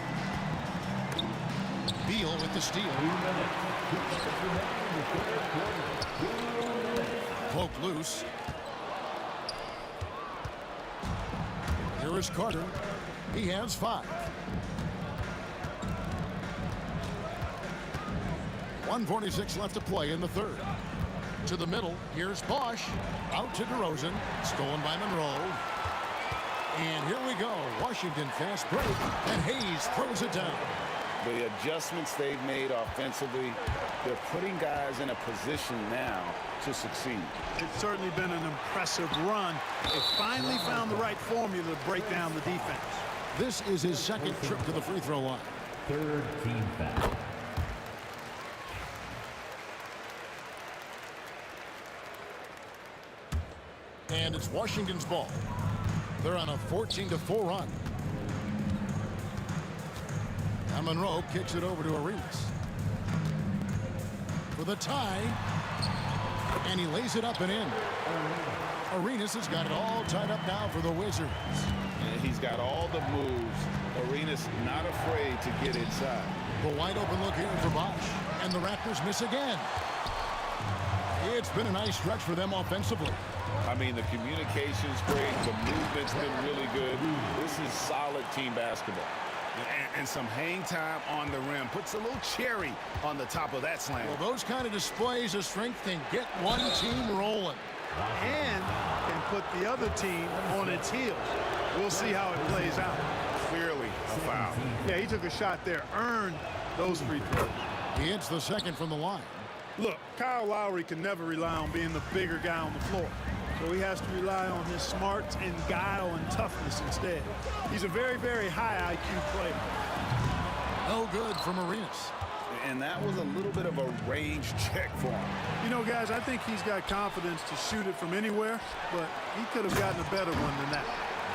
Beal with the steal. Poke loose. Here is Carter. He has 5. 1:46 left to play in the third. To the middle, here's Bosch. Out to DeRozan. Stolen by Monroe. And here we go. Washington fast break. And Hayes throws it down. The adjustments they've made offensively, they're putting guys in a position now to succeed. It's certainly been an impressive run. They finally found the right formula to break down the defense. This is his second trip to the free throw line. Third team foul. And it's Washington's ball. They're on a 14-4 run. Now Monroe kicks it over to Arenas. For the tie. And he lays it up and in. Arenas has got it all tied up now for the Wizards. And he's got all the moves. Arenas not afraid to get inside. The wide open look here for Bosch. And the Raptors miss again. It's been a nice stretch for them offensively. I mean, the communication's great. The movement's been really good. This is solid team basketball. And some hang time on the rim. Puts a little cherry on the top of that slam. Well, those kind of displays of strength can get one team rolling. And can put the other team on its heels. We'll see how it plays out. Clearly a foul. Yeah, he took a shot there, earned those free throws. He hits the second from the line. Look, Kyle Lowry can never rely on being the bigger guy on the floor. So he has to rely on his smarts and guile and toughness instead. He's a very, very high IQ player. No good from Arenas. And that was a little bit of a range check for him. You know, guys, I think he's got confidence to shoot it from anywhere, but he could have gotten a better one than that.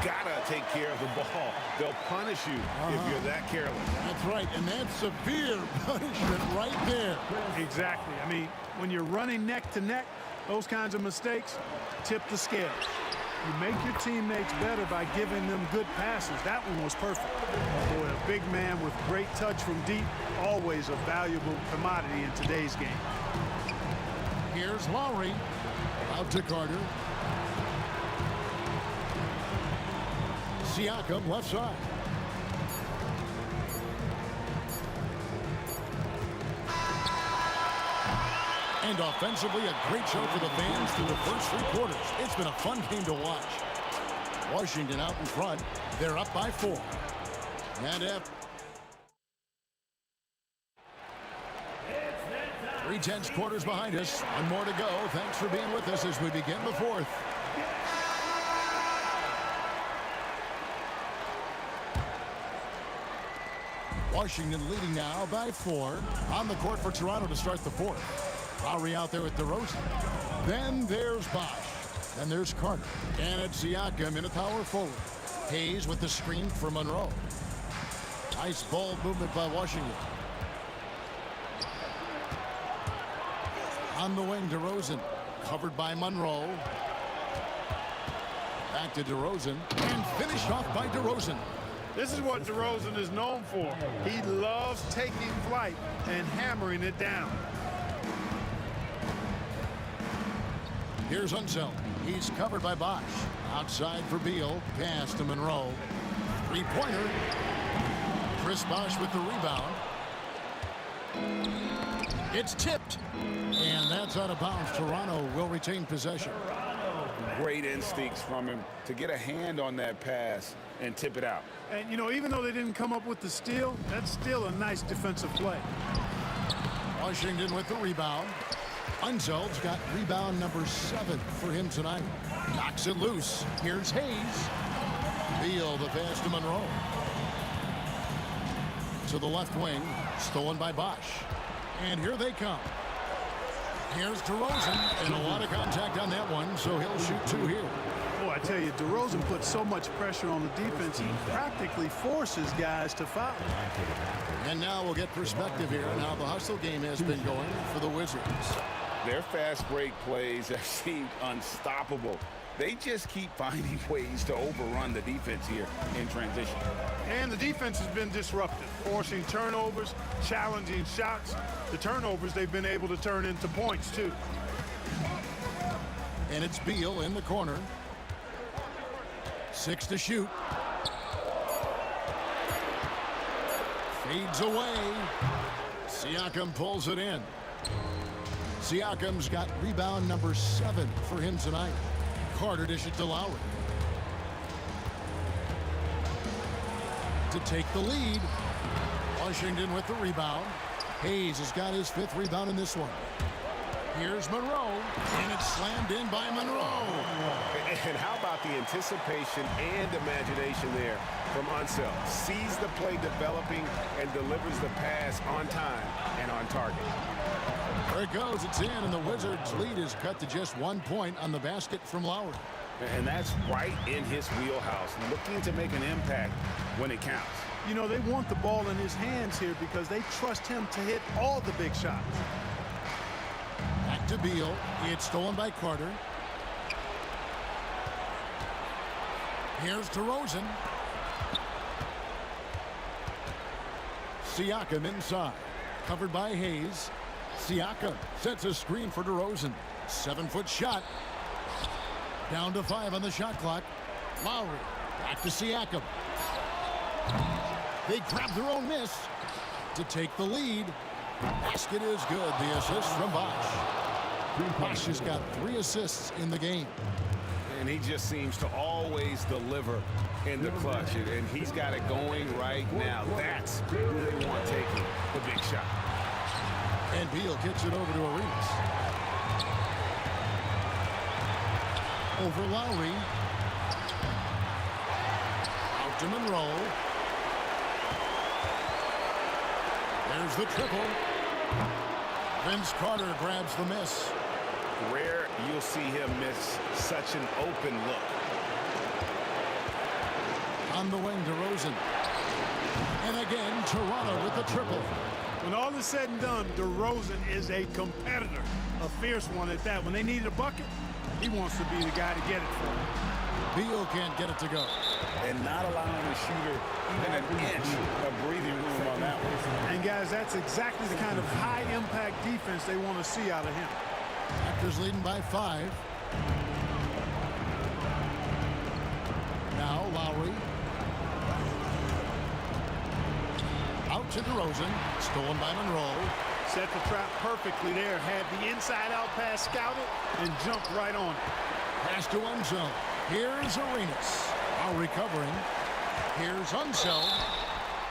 Gotta take care of the ball. They'll punish you if you're that careless. That's right, and that's severe punishment right there. Exactly. I mean, when you're running neck to neck, those kinds of mistakes tip the scales. You make your teammates better by giving them good passes. That one was perfect. Boy, a big man with great touch from deep, always a valuable commodity in today's game. Here's Lowry. Out to Carter. Siakam left side. And offensively, a great show for the fans through the first 3 quarters. It's been a fun game to watch. Washington out in front. They're up by 4. And F. 3/10 quarters behind us. One more to go. Thanks for being with us as we begin the 4th. Washington leading now by 4. On the court for Toronto to start the 4th. Lowry out there with DeRozan. Then there's Bosch. And there's Carter. And it's Siakam in a power forward. Hayes with the screen for Monroe. Nice ball movement by Washington. On the wing, DeRozan. Covered by Monroe. Back to DeRozan. And finished off by DeRozan. This is what DeRozan is known for. He loves taking flight and hammering it down. Here's Unseld. He's covered by Bosch. Outside for Beal. Pass to Monroe. 3-pointer. Chris Bosch with the rebound. It's tipped. And that's out of bounds. Toronto will retain possession. Great instincts from him to get a hand on that pass and tip it out. And, you know, even though they didn't come up with the steal, that's still a nice defensive play. Washington with the rebound. Unseld's got rebound number 7 for him tonight. Knocks it loose. Here's Hayes. Beal the pass to Monroe. To the left wing. Stolen by Bosch. And here they come. Here's DeRozan. And a lot of contact on that one, so he'll shoot 2 here. Boy, I tell you, DeRozan puts so much pressure on the defense, he practically forces guys to foul. And now we'll get perspective here on how the hustle game has been going for the Wizards. Their fast break plays have seemed unstoppable. They just keep finding ways to overrun the defense here in transition. And the defense has been disruptive, forcing turnovers, challenging shots. The turnovers they've been able to turn into points, too. And it's Beal in the corner. 6 to shoot. Fades away. Siakam pulls it in. Siakam's got rebound number 7 for him tonight. Carter dishes to Lowry. To take the lead. Washington with the rebound. Hayes has got his 5th rebound in this one. Here's Monroe, and it's slammed in by Monroe. And how about the anticipation and imagination there from Unseld? Sees the play developing and delivers the pass on time and on target. There it goes, it's in, and the Wizards' lead is cut to just 1 point on the basket from Lowry. And that's right in his wheelhouse, looking to make an impact when it counts. You know, they want the ball in his hands here because they trust him to hit all the big shots. Back to Beal. It's stolen by Carter. Here's DeRozan. Siakam inside. Covered by Hayes. Siakam sets a screen for DeRozan. 7-foot shot. Down to 5 on the shot clock. Lowry. Back to Siakam. They grab their own miss to take the lead. Basket is good. The assist from Bosch. Bosch has got 3 assists in the game. And he just seems to always deliver in the clutch. And he's got it going right now. That's who they want taking the big shot. And Beal kicks it over to Arenas. Over Lowry. Out to Monroe. There's the triple. Vince Carter grabs the miss. Rare you'll see him miss such an open look. On the wing, DeRozan. And again, Toronto with the triple. When all is said and done, DeRozan is a competitor. A fierce one at that. When they need a bucket, he wants to be the guy to get it for them. Beal can't get it to go. And not allowing the shooter even an inch of breathing room on that one. And, guys, that's exactly the kind of high-impact defense they want to see out of him. Raptors leading by 5. Now Lowry. Out to DeRozan. Stolen by Monroe. Set the trap perfectly there. Had the inside-out pass scouted and jumped right on it. Pass to Unseld. Here's Arenas. Now recovering. Here's Unseld.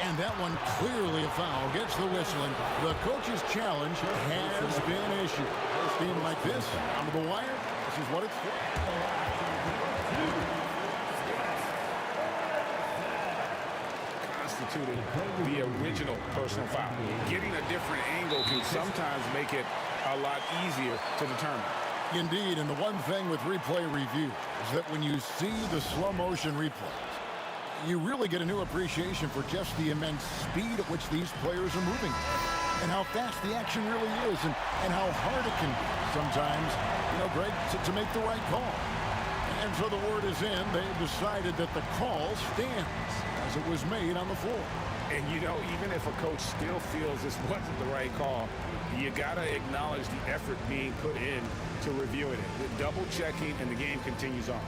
And that one clearly a foul. Gets the whistling. The coach's challenge has been issued. A team like this, under the wire, this is what it's for. Constituted the original personal foul. Getting a different angle can sometimes make it a lot easier to determine. Indeed, and the one thing with replay review is that when you see the slow motion replays, you really get a new appreciation for just the immense speed at which these players are moving and how fast the action really is and how hard it can be sometimes, Greg, to make the right call. And so the word is in. They've decided that the call stands as it was made on the floor. And, even if a coach still feels this wasn't the right call, you got to acknowledge the effort being put in to reviewing it. The double checking, and the game continues on.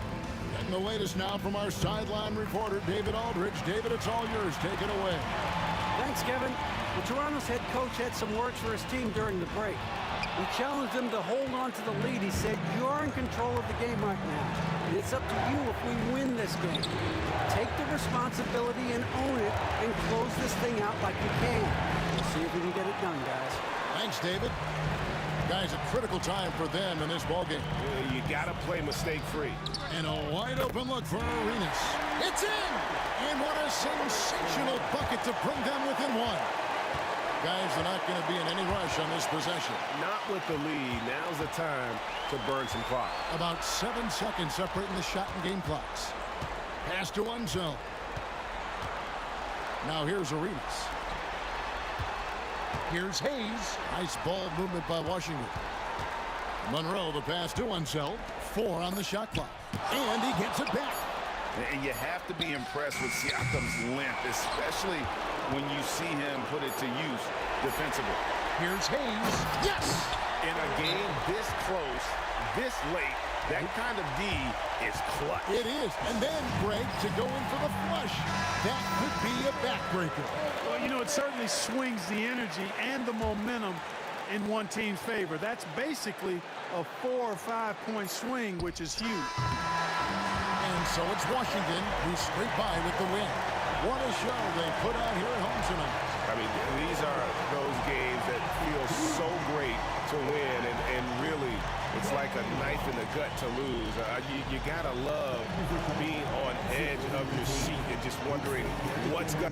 And the latest now from our sideline reporter, David Aldridge. David, it's all yours. Take it away. Thanks, Kevin. Well, Toronto's head coach had some words for his team during the break. He challenged them to hold on to the lead. He said, you're in control of the game right now. And it's up to you if we win this game. Take the responsibility and own it and close this thing out like you can. We'll see if we can get it done, guys. Thanks, David. Guys, a critical time for them in this ballgame. You got to play mistake-free. And a wide-open look for Arenas. It's in! And what a sensational bucket to bring them within one. Guys, they're not going to be in any rush on this possession. Not with the lead. Now's the time to burn some clock. About 7 seconds separating the shot and game clocks. Pass to Unseld. Now here's Arenas. Here's Hayes. Nice ball movement by Washington. Monroe, the pass to Unseld. 4 on the shot clock. And he gets it back. And you have to be impressed with Siakam's length, especially when you see him put it to use defensively. Here's Hayes. Yes! In a game this close, this late, that kind of D is clutch. It is. And then, Greg, to go in for the flush. That could be a backbreaker. Well, it certainly swings the energy and the momentum in one team's favor. That's basically a 4 or 5 point swing, which is huge. And so it's Washington who scrape by with the win. What a show they put out here at home tonight. I mean, these are those games that feel so great to win, and really, it's like a knife in the gut to lose. You gotta love being on edge of your seat and just wondering what's going.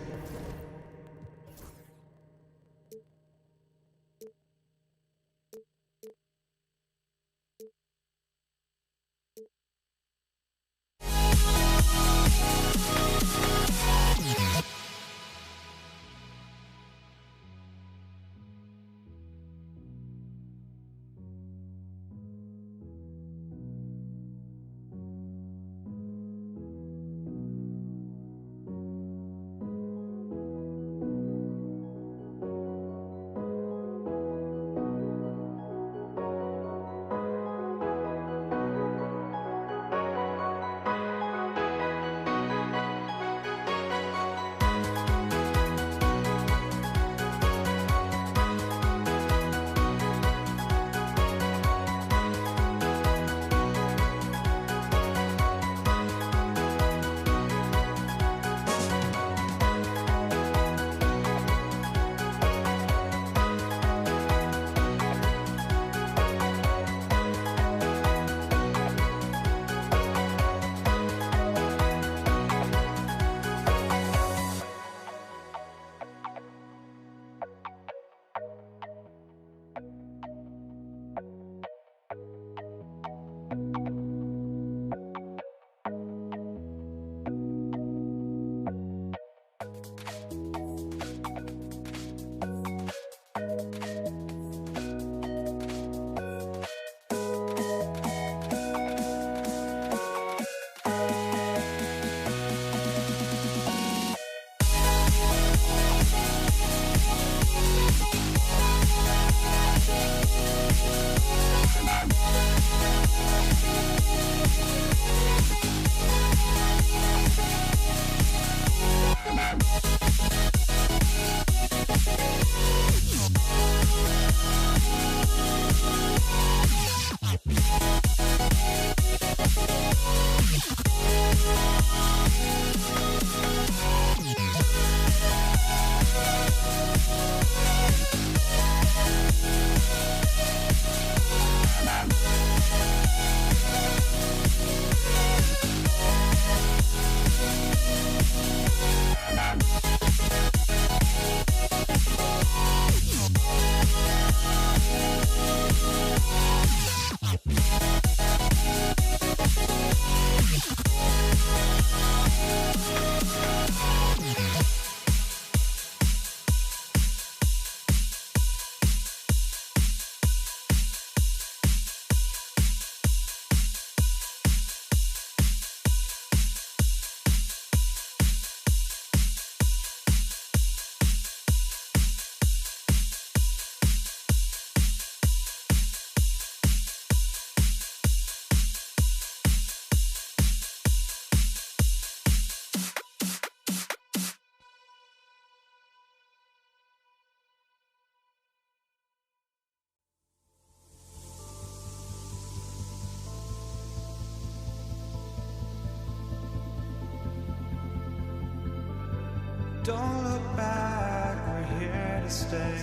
Don't look back, we're here to stay.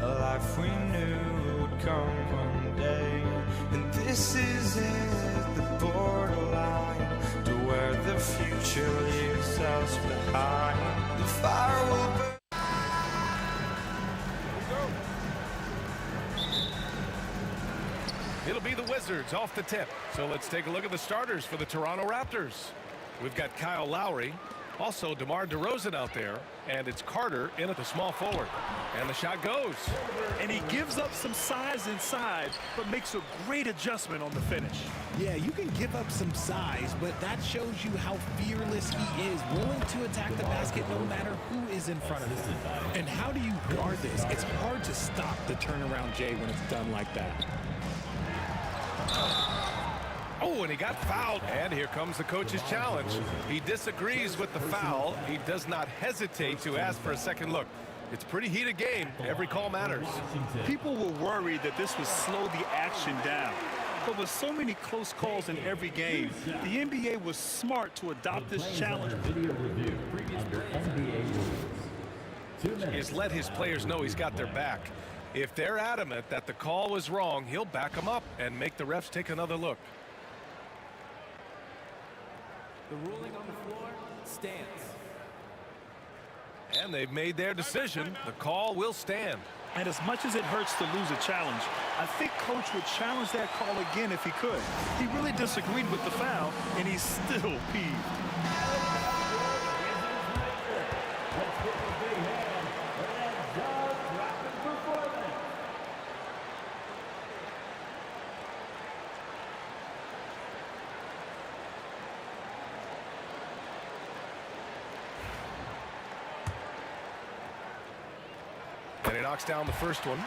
A life we knew would come one day. And this is it, the borderline to where the future leaves us behind. The fire will burn. It'll be the Wizards off the tip. So let's take a look at the starters for the Toronto Raptors. We've got Kyle Lowry, also DeMar DeRozan out there, and it's Carter in at the small forward. And the shot goes. And he gives up some size inside, but makes a great adjustment on the finish. Yeah, you can give up some size, but that shows you how fearless he is, willing to attack the basket no matter who is in front of him. And how do you guard this? It's hard to stop the turnaround Jay when it's done like that. Oh, and he got fouled. And here comes the coach's challenge. He disagrees with the foul. He does not hesitate to ask for a second look. It's a pretty heated game. Every call matters. People were worried that this would slow the action down. But with so many close calls in every game, the NBA was smart to adopt this challenge. He has let his players know he's got their back. If they're adamant that the call was wrong, he'll back them up and make the refs take another look. The ruling on the floor stands. And they've made their decision. The call will stand. And as much as it hurts to lose a challenge, I think Coach would challenge that call again if he could. He really disagreed with the foul, and he's still peeved. And he knocks down the first one.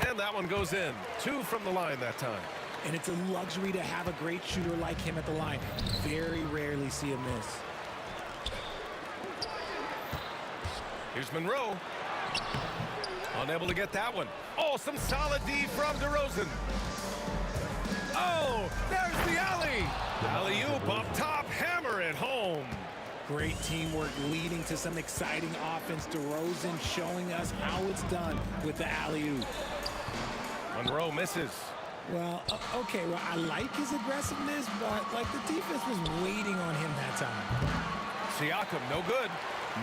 And that one goes in. 2 from the line that time. And it's a luxury to have a great shooter like him at the line. Very rarely see him miss. Here's Monroe. Unable to get that one. Oh, some solid D from DeRozan. Oh, there's the alley. Alley-oop up top, hammer it home. Great teamwork leading to some exciting offense. DeRozan showing us how it's done with the alley-oop. Monroe misses. Well, okay, well, I like his aggressiveness, but like the defense was waiting on him that time. Siakam, no good.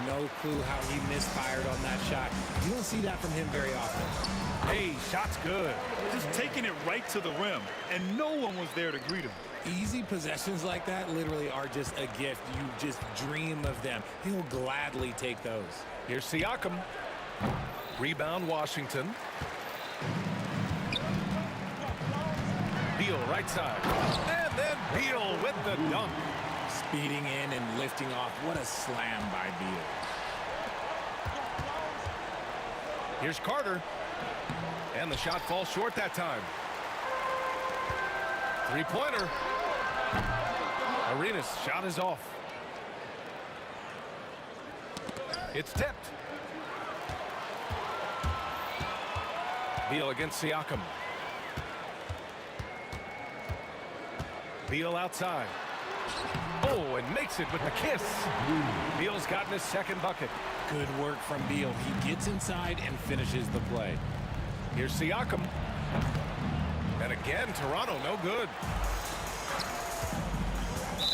No clue how he misfired on that shot. You don't see that from him very often. Hey, shot's good. Just taking it right to the rim, and no one was there to greet him. Easy possessions like that literally are just a gift. You just dream of them. He'll gladly take those. Here's Siakam. Rebound, Washington. Beal, right side. And then Beal with the dunk. Speeding in and lifting off. What a slam by Beal. Here's Carter. And the shot falls short that time. Three-pointer. Arenas' shot is off. It's tipped. Beal against Siakam. Beal outside. Oh, and makes it with the kiss. Beal's gotten his second bucket. Good work from Beal. He gets inside and finishes the play. Here's Siakam. And again, Toronto, no good.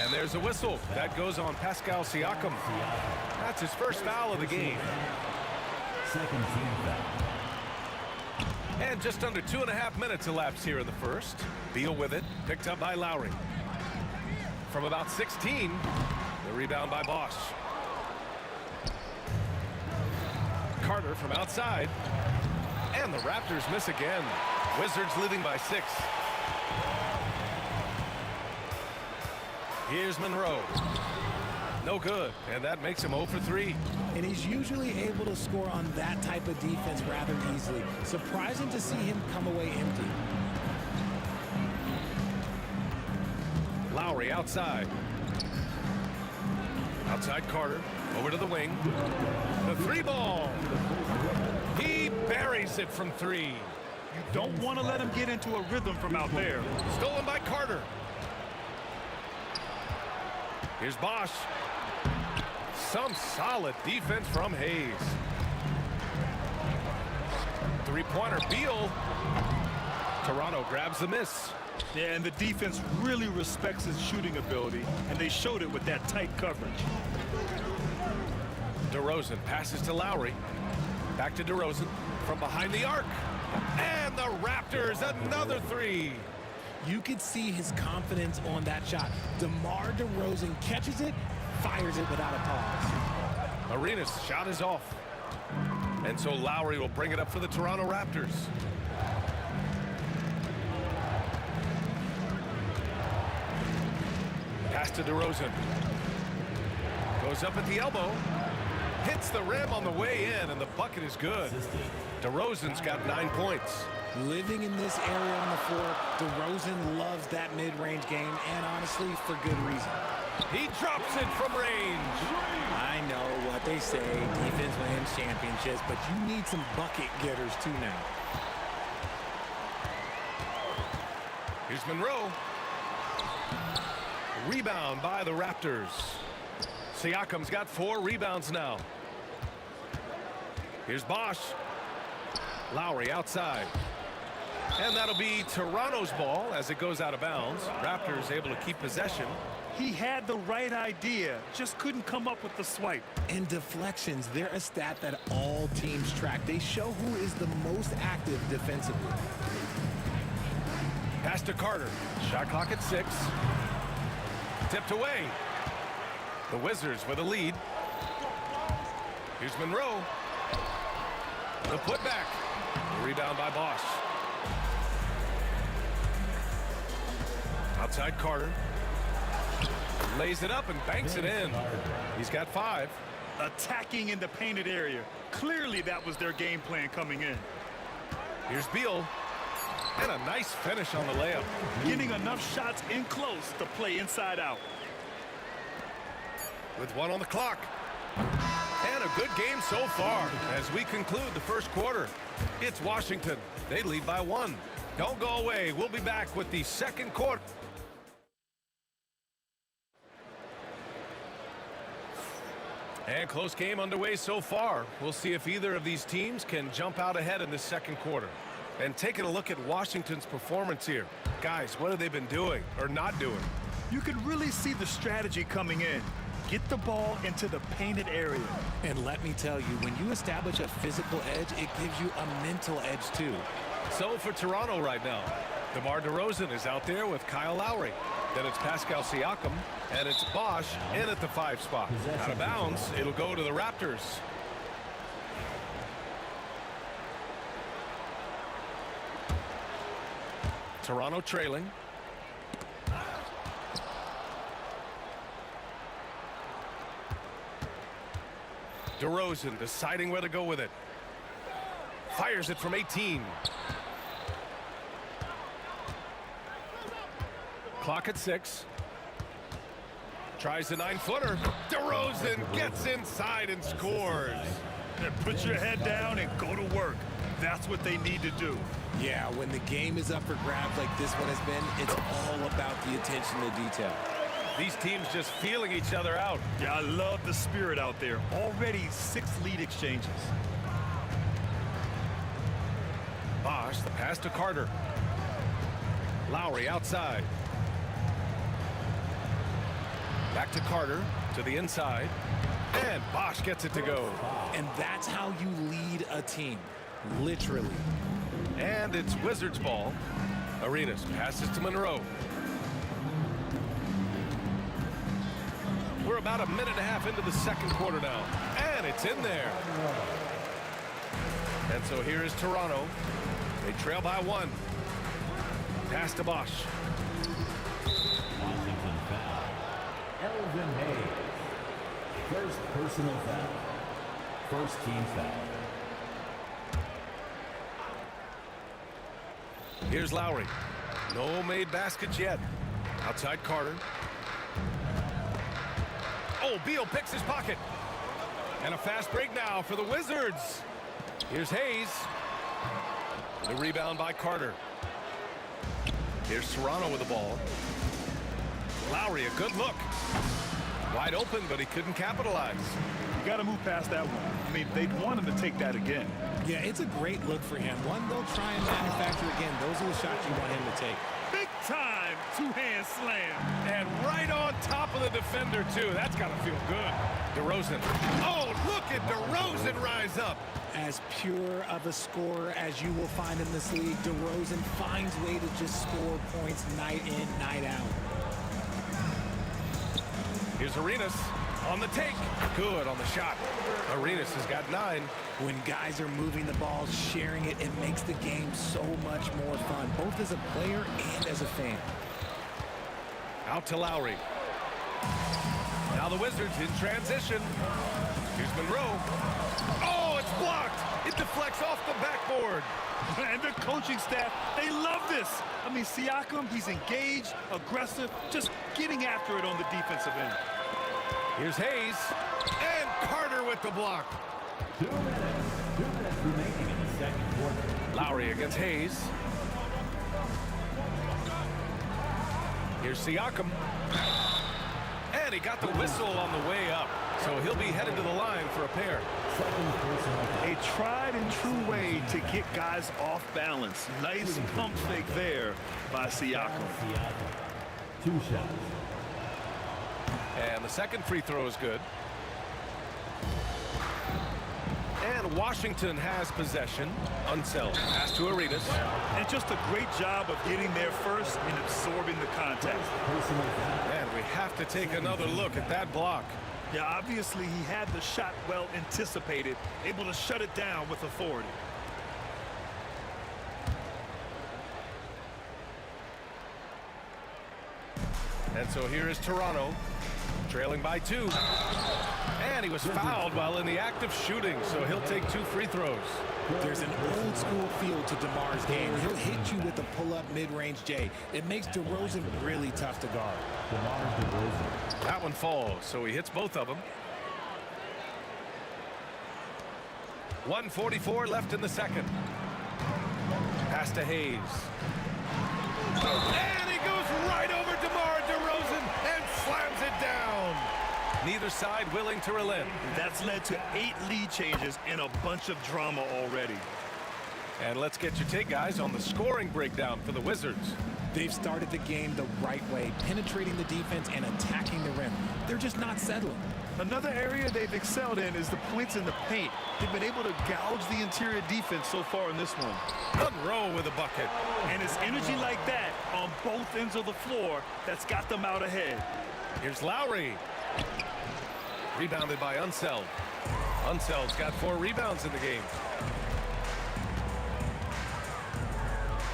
And there's a whistle. That goes on Pascal Siakam. That's his first foul of the game. Second team foul. And just under 2.5 minutes elapsed here in the first. Beal with it, picked up by Lowry. From about 16, the rebound by Bosch. Carter from outside. And the Raptors miss again. Wizards leading by 6. Here's Monroe. No good, and that makes him 0 for 3. And he's usually able to score on that type of defense rather easily. Surprising to see him come away empty. Lowry outside. Outside Carter. Over to the wing. The 3-ball. He buries it from 3. You don't want to let him get into a rhythm from out there. Stolen by Carter. Here's Bosch. Some solid defense from Hayes. Three-pointer, Beal. Toronto grabs the miss. Yeah, and the defense really respects his shooting ability, and they showed it with that tight coverage. DeRozan passes to Lowry. Back to DeRozan from behind the arc. And the Raptors, another three. You could see his confidence on that shot. DeMar DeRozan catches it, fires it without a pause. Arenas' shot is off. And so Lowry will bring it up for the Toronto Raptors. Pass to DeRozan. Goes up at the elbow. Hits the rim on the way in, and the bucket is good. DeRozan's got 9 points. Living in this area on the floor, DeRozan loves that mid-range game, and honestly, for good reason. He drops it from range. I know what they say, defense wins championships, but you need some bucket getters too now. Here's Monroe. Rebound by the Raptors. Siakam's got 4 rebounds now. Here's Bosch. Lowry outside. And that'll be Toronto's ball as it goes out of bounds. Raptors able to keep possession. He had the right idea, just couldn't come up with the swipe. And deflections, they're a stat that all teams track. They show who is the most active defensively. Pass to Carter. Shot clock at 6. Tipped away. The Wizards with a lead. Here's Monroe. The putback. Rebound by Bosch. Outside Carter. Lays it up and banks it in. He's got 5. Attacking in the painted area. Clearly that was their game plan coming in. Here's Beal. And a nice finish on the layup. Getting enough shots in close to play inside out. With 1 on the clock. And a good game so far as we conclude the first quarter. It's Washington. They lead by 1. Don't go away. We'll be back with the second quarter. And close game underway so far. We'll see if either of these teams can jump out ahead in the second quarter. And taking a look at Washington's performance here. Guys, what have they been doing or not doing? You could really see the strategy coming in. Get the ball into the painted area. And let me tell you, when you establish a physical edge, it gives you a mental edge too. So for Toronto right now, DeMar DeRozan is out there with Kyle Lowry. Then it's Pascal Siakam, and it's Bosch in at the 5 spot. Out of bounds, it'll go to the Raptors. Toronto trailing. DeRozan deciding where to go with it. Fires it from 18. Clock at 6. Tries the 9-footer. DeRozan gets inside and scores. Put your head down and go to work. That's what they need to do. Yeah, when the game is up for grabs like this one has been, it's all about the attention to detail. These teams just feeling each other out. Yeah, I love the spirit out there. Already 6 lead exchanges. Bosch, the pass to Carter. Lowry outside. Back to Carter, to the inside. And Bosch gets it to go. And that's how you lead a team, literally. And it's Wizards ball. Arenas passes to Monroe. We're about a minute and a half into the second quarter now. And it's in there. And so here is Toronto. They trail by 1. Pass to Bosch. Washington foul. Elvin Hayes. First personal foul. First team foul. Here's Lowry. No made baskets yet. Outside Carter. Oh, Beal picks his pocket. And a fast break now for the Wizards. Here's Hayes. The rebound by Carter. Here's Toronto with the ball. Lowry, a good look. Wide open, but he couldn't capitalize. You got to move past that one. I mean, they'd want him to take that again. Yeah, it's a great look for him. One they'll try and manufacture again. Those are the shots you want him to take. Big time two-hand slam. And right on top of the defender, too. That's got to feel good. DeRozan. Oh, look at DeRozan rise up. As pure of a scorer as you will find in this league, DeRozan finds a way to just score points night in, night out. Here's Arenas on the take. Good on the shot. Arenas has got 9. When guys are moving the ball, sharing it, it makes the game so much more fun, both as a player and as a fan. Out to Lowry. Now the Wizards in transition. Here's Monroe. Oh, it's blocked. It deflects off the backboard. And the coaching staff, they love this. I mean, Siakam, he's engaged, aggressive, just getting after it on the defensive end. Here's Hayes. And Carter with the block. 2 minutes remaining in the second quarter. Lowry against Hayes. Here's Siakam. And he got the whistle on the way up. So he'll be headed to the line for a pair. A tried and true way to get guys off balance. Nice pump fake there by Siakam. 2 shots. And the second free throw is good. And Washington has possession. Unseld. Pass to Arenas. And just a great job of getting there first and absorbing the contact. And we have to take another look at that block. Yeah, obviously he had the shot well anticipated, able to shut it down with authority. And so here is Toronto, trailing by 2. And he was fouled while in the act of shooting, so he'll take 2 free throws. There's an old school feel to DeMar's game. He'll hit you with a pull-up mid-range J. It makes DeRozan really tough to guard. That one falls, so he hits both of them. 1:44 left in the second. Pass to Hayes. And he goes right over DeMar DeRozan and slams it down. Neither side willing to relent. That's led to 8 lead changes and a bunch of drama already. And let's get your take, guys, on the scoring breakdown for the Wizards. They've started the game the right way, penetrating the defense and attacking the rim. They're just not settling. Another area they've excelled in is the points in the paint. They've been able to gouge the interior defense so far in this one. Monroe with a bucket. And it's energy like that on both ends of the floor that's got them out ahead. Here's Lowry. Rebounded by Unseld. Unseld's got 4 rebounds in the game.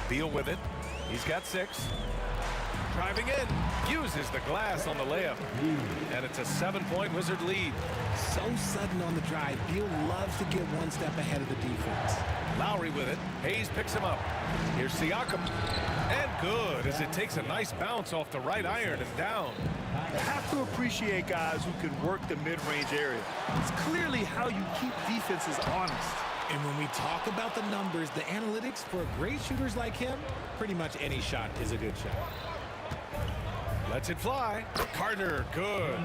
Beal with it. He's got 6. Driving in. Uses the glass on the layup. And it's a 7-point Wizard lead. So sudden on the drive. Beal loves to get one step ahead of the defense. Lowry with it. Hayes picks him up. Here's Siakam. And good, as it takes a nice bounce off the right iron and down. You have to appreciate guys who can work the mid-range area. It's clearly how you keep defenses honest. And when we talk about the numbers, the analytics for great shooters like him, pretty much any shot is a good shot. Lets it fly. Carter, good.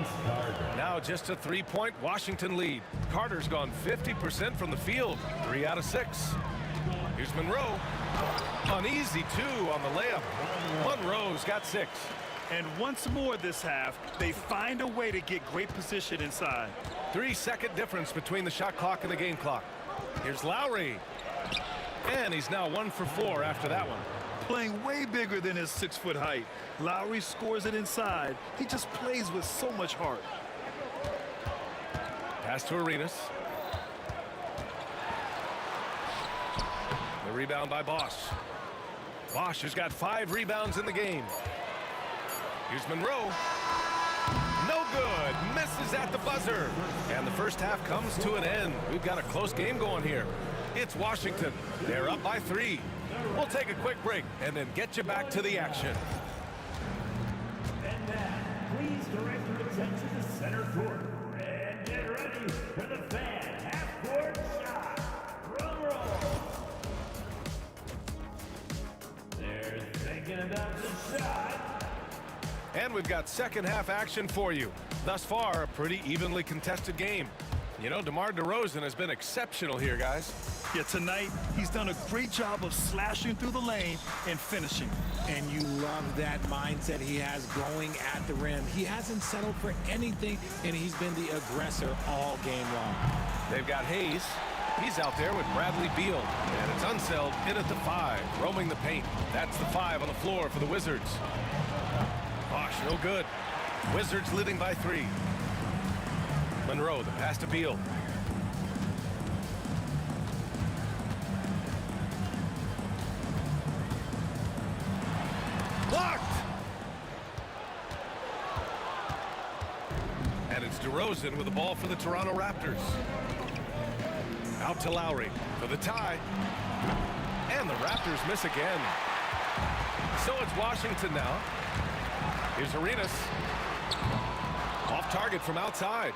Now just a 3-point Washington lead. Carter's gone 50% from the field. 3 out of 6. Here's Monroe. Uneasy 2 on the layup. Monroe's got 6. And once more this half, they find a way to get great position inside. 3-second difference between the shot clock and the game clock. Here's Lowry. And he's now 1 for 4 after that one. Playing way bigger than his 6-foot height. Lowry scores it inside. He just plays with so much heart. Pass to Arenas. The rebound by Bosch. Bosch has got 5 rebounds in the game. Here's Monroe. No good. Misses at the buzzer. And the first half comes to an end. We've got a close game going here. It's Washington. They're up by 3. We'll take a quick break and then get you back to the action. And now, please direct your attention to center court. And get ready for the fan half-court shot. Drum roll. They're thinking about the shot. And we've got second half action for you. Thus far, a pretty evenly contested game. You know, DeMar DeRozan has been exceptional here, guys. Yeah, tonight, he's done a great job of slashing through the lane and finishing. And you love that mindset he has going at the rim. He hasn't settled for anything, and he's been the aggressor all game long. They've got Hayes. He's out there with Bradley Beal. And it's Unseld in at the 5, roaming the paint. That's the 5 on the floor for the Wizards. Gosh, no good. Wizards leading by 3. Monroe, the pass to Beal. Blocked! And it's DeRozan with the ball for the Toronto Raptors. Out to Lowry for the tie. And the Raptors miss again. So it's Washington now. Here's Arenas. Off target from outside.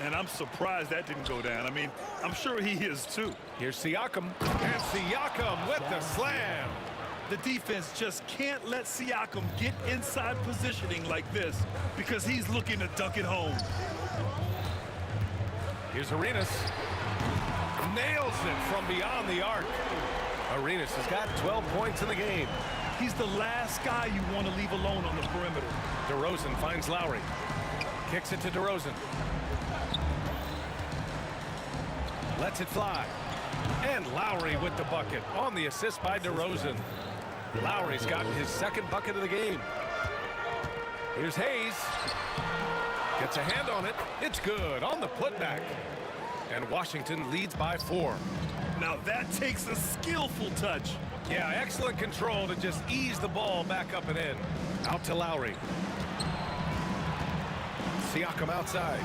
And I'm surprised that didn't go down. I mean, I'm sure he is too. Here's Siakam. And Siakam with the slam. The defense just can't let Siakam get inside positioning like this because he's looking to dunk it home. Here's Arenas. Nails it from beyond the arc. Arenas has got 12 points in the game. He's the last guy you want to leave alone on the perimeter. DeRozan finds Lowry. Kicks it to DeRozan. Lets it fly. And Lowry with the bucket on the assist by DeRozan. Lowry's gotten his second bucket of the game. Here's Hayes. Gets a hand on it. It's good on the putback. And Washington leads by 4. Now that takes a skillful touch. Yeah, excellent control to just ease the ball back up and in. Out to Lowry. Siakam outside.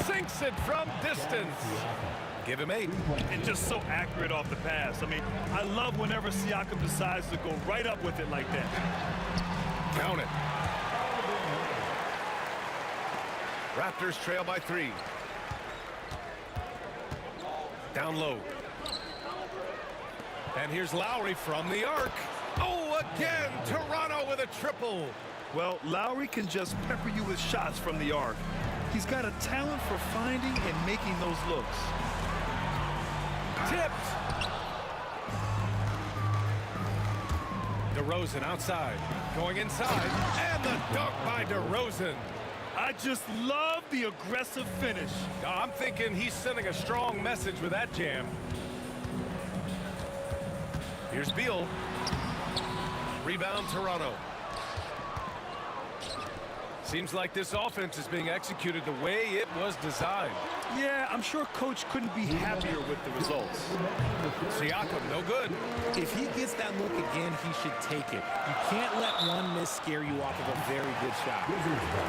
Sinks it from distance. Give him 8. And just so accurate off the pass. I mean, I love whenever Siakam decides to go right up with it like that. Count it. Raptors trail by 3. Down low. And here's Lowry from the arc. Oh, again, Toronto with a triple. Well, Lowry can just pepper you with shots from the arc. He's got a talent for finding and making those looks. Tipped. DeRozan outside. Going inside. And the dunk by DeRozan. I just love the aggressive finish. I'm thinking he's sending a strong message with that jam. Here's Beal. Rebound Toronto. Seems like this offense is being executed the way it was designed. Yeah, I'm sure Coach couldn't be happier with the results. Siakam, no good. If he gets that look again, he should take it. You can't let one miss scare you off of a very good shot.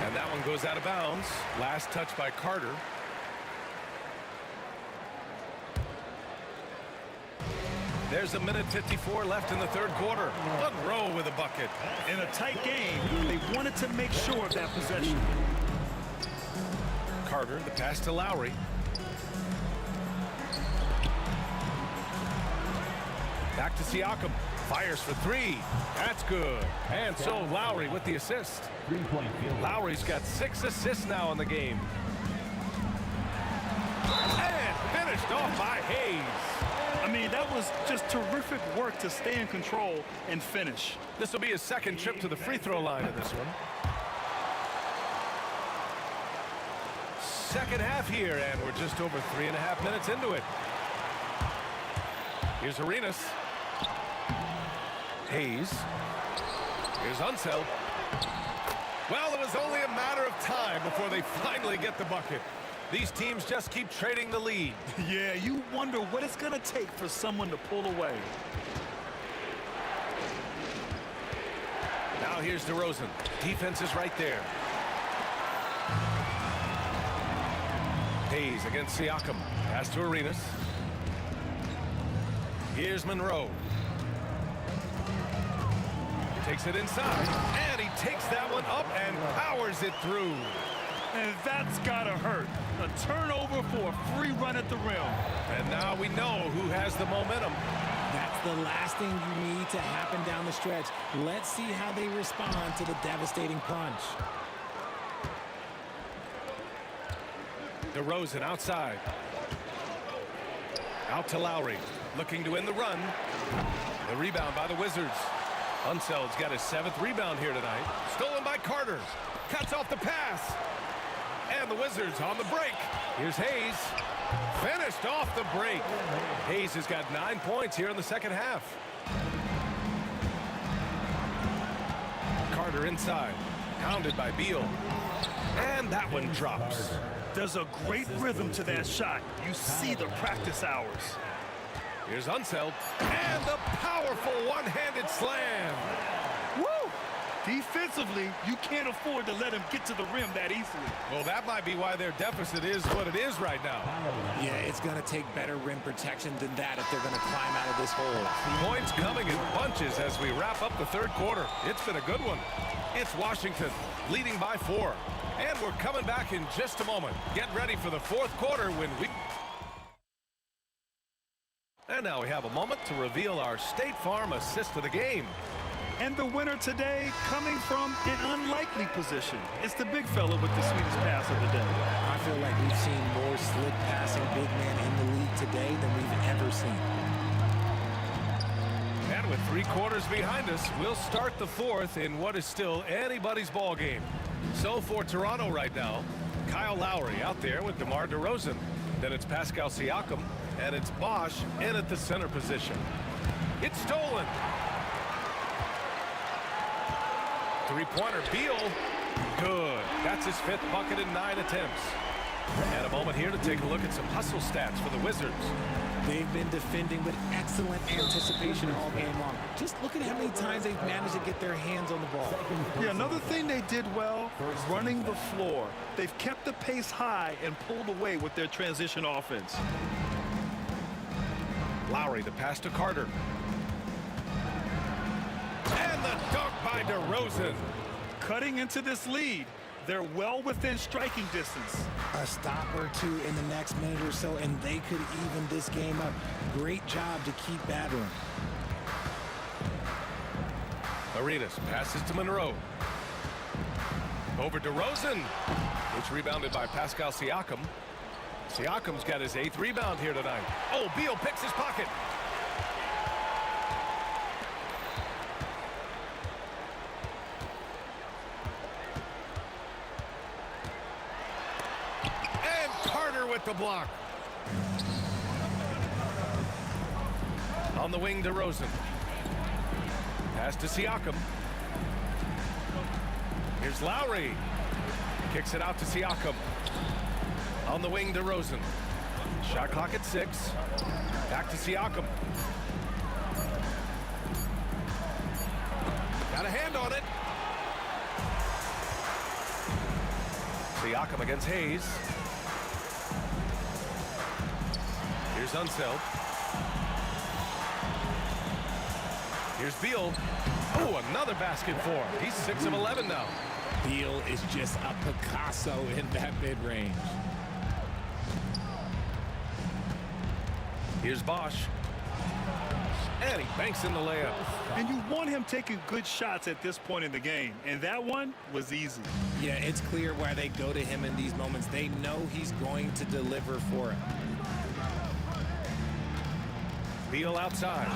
And that one goes out of bounds. Last touch by Carter. There's a minute 54 left in the third quarter. Monroe with a bucket. In a tight game, they wanted to make sure of that possession. Carter, the pass to Lowry. Back to Siakam. Fires for 3. That's good. And so Lowry with the assist. Lowry's got 6 assists now in the game. And finished off by Hayes. I mean, that was just terrific work to stay in control and finish. This will be his second trip to the free throw line in this one. Second half here, and we're just over 3.5 minutes into it. Here's Arenas. Hayes. Here's Unseld. Well, it was only a matter of time before they finally get the bucket. These teams just keep trading the lead. Yeah, you wonder what it's going to take for someone to pull away. Now here's DeRozan. Defense is right there. Hayes against Siakam. Pass to Arenas. Here's Monroe. Takes it inside, and he takes that one up and powers it through. And that's gotta hurt. A turnover for a free run at the rim. And now we know who has the momentum. That's the last thing you need to happen down the stretch. Let's see how they respond to the devastating punch. DeRozan outside. Out to Lowry, looking to win the run. The rebound by the Wizards. Unseld's got his 7th rebound here tonight. Stolen by Carter. Cuts off the pass. And the Wizards on the break. Here's Hayes. Finished off the break. Hayes has got 9 points here in the second half. Carter inside. Pounded by Beal. And that one drops. There's a great rhythm to that shot. You see the practice hours. Here's Unseld. And the powerful one-handed slam. Woo! Defensively, you can't afford to let him get to the rim that easily. Well, that might be why their deficit is what it is right now. Yeah, it's going to take better rim protection than that if they're going to climb out of this hole. Points coming in bunches as we wrap up the third quarter. It's been a good one. It's Washington leading by 4. And we're coming back in just a moment. Get ready for the fourth quarter when we... And now we have a moment to reveal our State Farm assist of the game. And the winner today coming from an unlikely position. It's the big fella with the sweetest pass of the day. I feel like we've seen more slick passing big man in the league today than we've ever seen. And with 3 quarters behind us, we'll start the fourth in what is still anybody's ball game. So for Toronto right now, Kyle Lowry out there with DeMar DeRozan. Then it's Pascal Siakam, and it's Bosch in at the center position. It's stolen. Three-pointer, Beal. Good. That's his 5th bucket in 9 attempts. And a moment here to take a look at some hustle stats for the Wizards. They've been defending with excellent anticipation all game long. Just look at how many times they've managed to get their hands on the ball. Yeah, another thing they did well was running the floor. They've kept the pace high and pulled away with their transition offense. Lowry, the pass to Carter. And the dunk by DeRozan. Cutting into this lead. They're well within striking distance. A stop or two in the next minute or so, and they could even this game up. Great job to keep battering. Arenas passes to Monroe. Over DeRozan. It's rebounded by Pascal Siakam. Siakam's got his 8th rebound here tonight. Oh, Beal picks his pocket. With the block. On the wing, DeRozan. Pass to Siakam. Here's Lowry. Kicks it out to Siakam. On the wing, DeRozan. Shot clock at 6. Back to Siakam. Got a hand on it. Siakam against Hayes. Here's Unseld. Here's Beal. Oh, another basket for him. He's 6 of 11 now. Beal is just a Picasso in that mid-range. Here's Bosch. And he banks in the layup. And you want him taking good shots at this point in the game. And that one was easy. Yeah, it's clear why they go to him in these moments. They know he's going to deliver for it. Beal outside.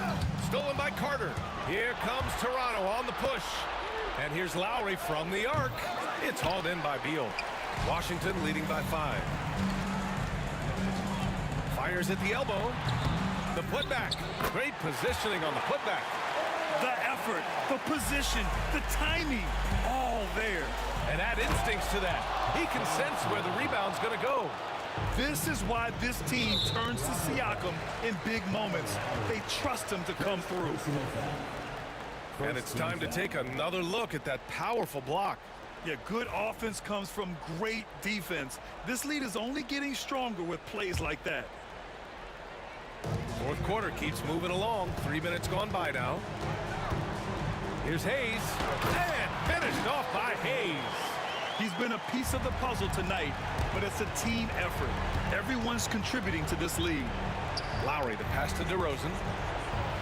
Stolen by Carter. Here comes Toronto on the push. And here's Lowry from the arc. It's hauled in by Beal. Washington leading by 5. Fires at the elbow. The putback. Great positioning on the putback. The effort, the position, the timing, all there. And add instincts to that. He can sense where the rebound's going to go. This is why this team turns to Siakam in big moments. They trust him to come through. And it's time to take another look at that powerful block. Yeah, good offense comes from great defense. This lead is only getting stronger with plays like that. Fourth quarter keeps moving along. 3 minutes gone by now. Here's Hayes. And finished off by Hayes. He's been a piece of the puzzle tonight, but it's a team effort. Everyone's contributing to this lead. Lowry, the pass to DeRozan.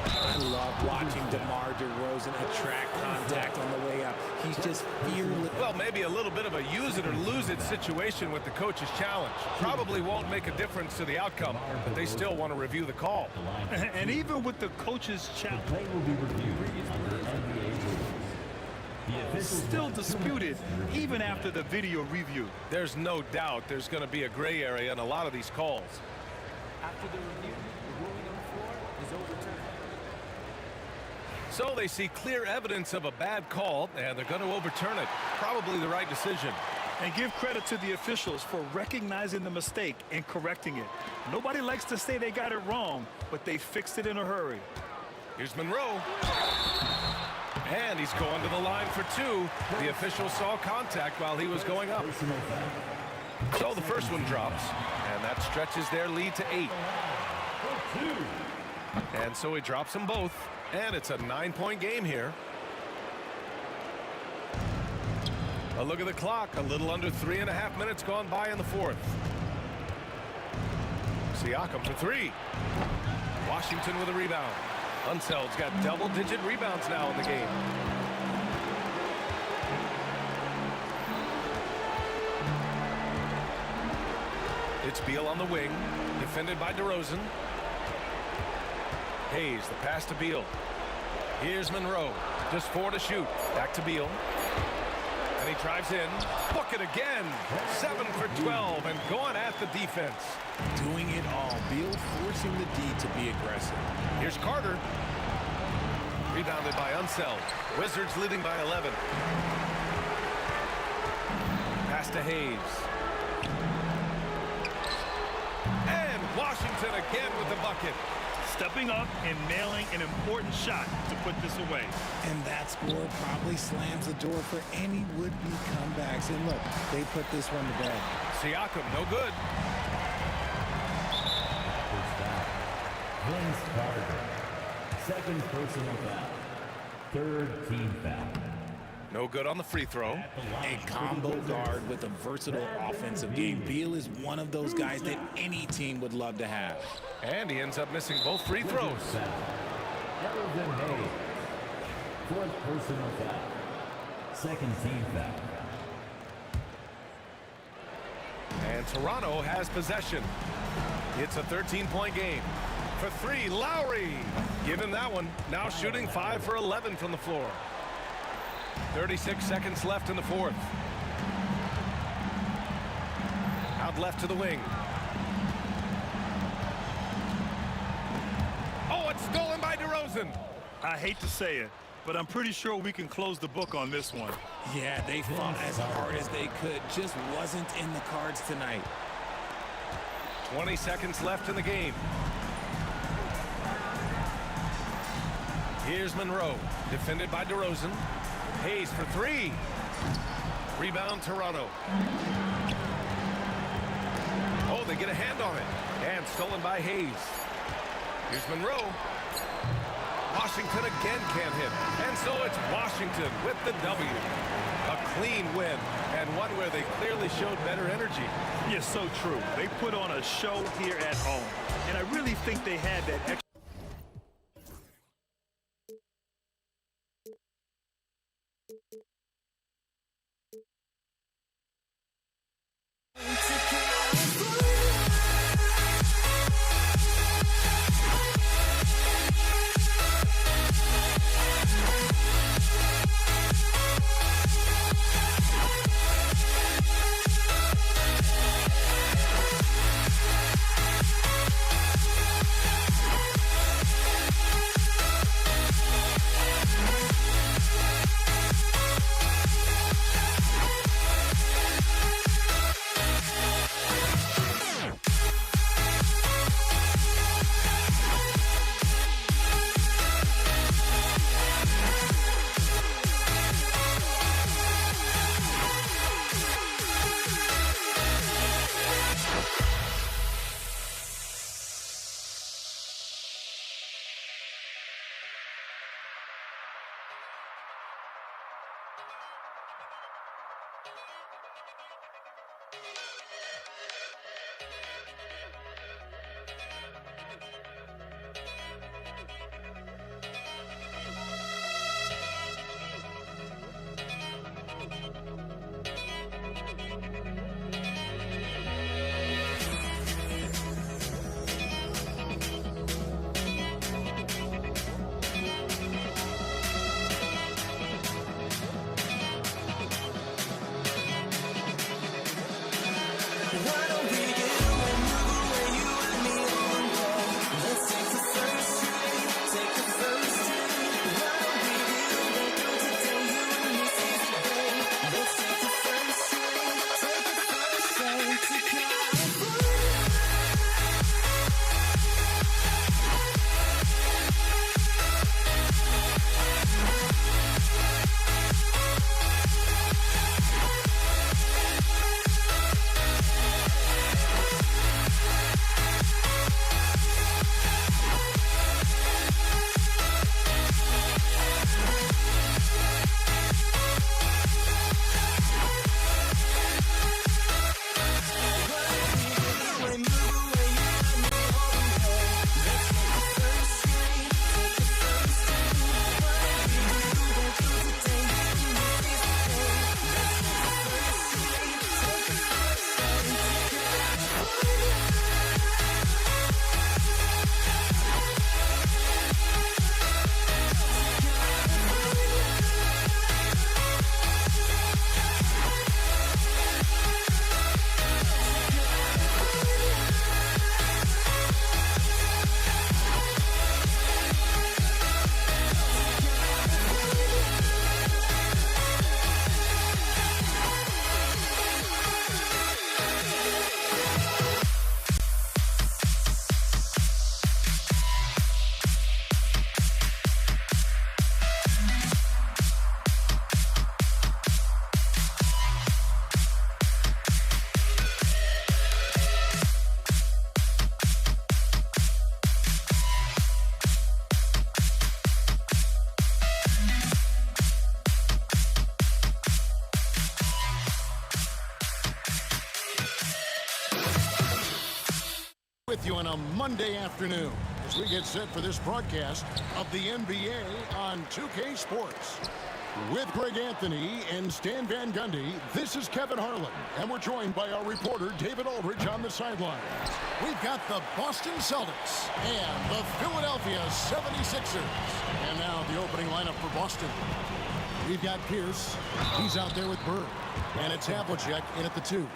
I love watching DeMar DeRozan attract contact on the way up. He's just fearless. Well, maybe a little bit of a use it or lose it situation with the coach's challenge. Probably won't make a difference to the outcome, but they still want to review the call. And even with the coach's challenge, Play will be reviewed under NBA rules. The officials still disputed even after the video review. There's no doubt there's going to be a gray area in a lot of these calls. After the review, the ruling on the floor is overturned. So they see clear evidence of a bad call, and they're going to overturn it. Probably the right decision. And give credit to the officials for recognizing the mistake and correcting it. Nobody likes to say they got it wrong, but they fixed it in a hurry. Here's Monroe. And he's going to the line for two. The official saw contact while he was going up. So the first one drops, and that stretches their lead to 8. And so he drops them both, and it's a 9-point game here. A look at the clock, a little under 3.5 minutes gone by in the fourth. Siakam for 3. Washington with a rebound. Unseld's got double-digit rebounds now in the game. It's Beal on the wing, defended by DeRozan. Hayes, the pass to Beal. Here's Monroe, just 4 to shoot. Back to Beal. And he drives in. Book it again. 7 for 12 and going at the defense. Doing it all. Beal forcing the D to be aggressive. Here's Carter. Rebounded by Unseld. Wizards leading by 11. Pass to Hayes. And Washington again with the bucket. Stepping up and nailing an important shot to put this away. And that score probably slams the door for any would-be comebacks. And look, they put this one to bed. Siakam, no good. First foul. Vince Carter. Second personal foul. Third team foul. No good on the free throw. A combo guard with a versatile offensive game. Beal is one of those guys that any team would love to have. And he ends up missing both free throws. Elvin Hayes. Fourth personal foul. Second team foul. And Toronto has possession. It's a 13-point game. For 3, Lowry. Give him that one. Now shooting 5 for 11 from the floor. 36 seconds left in the fourth. Out left to the wing. Oh, it's stolen by DeRozan. I hate to say it, but I'm pretty sure we can close the book on this one. Yeah, they fought as hard as they could. Just wasn't in the cards tonight. 20 seconds left in the game. Here's Monroe, defended by DeRozan. Hayes for 3. Rebound, Toronto. Oh, they get a hand on it. And stolen by Hayes. Here's Monroe. Washington again can't hit. And so it's Washington with the W. A clean win, and one where they clearly showed better energy. Yeah, so true. They put on a show here at home. And I really think they had that extra. With you on a Monday afternoon as we get set for this broadcast of the NBA on 2K Sports. With Greg Anthony and Stan Van Gundy, this is Kevin Harlan, and we're joined by our reporter David Aldridge on the sidelines. We've got the Boston Celtics and the Philadelphia 76ers. And now the opening lineup for Boston. We've got Pierce. He's out there with Bird. And it's Havlicek in at the 2.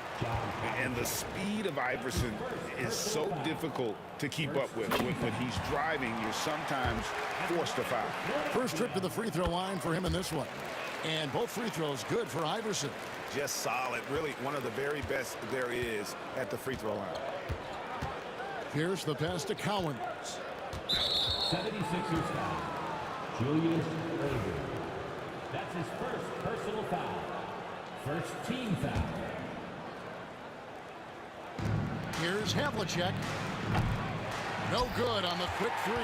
And the speed of Iverson is so difficult to keep up with. When he's driving, you're sometimes forced to foul. First trip to the free throw line for him in this one. And both free throws good for Iverson. Just solid. Really one of the very best there is at the free throw line. Here's the pass to Cowens. 76ers foul. Julius Erving. That's his first personal foul. First team foul. Here's Havlicek. No good on the quick 3.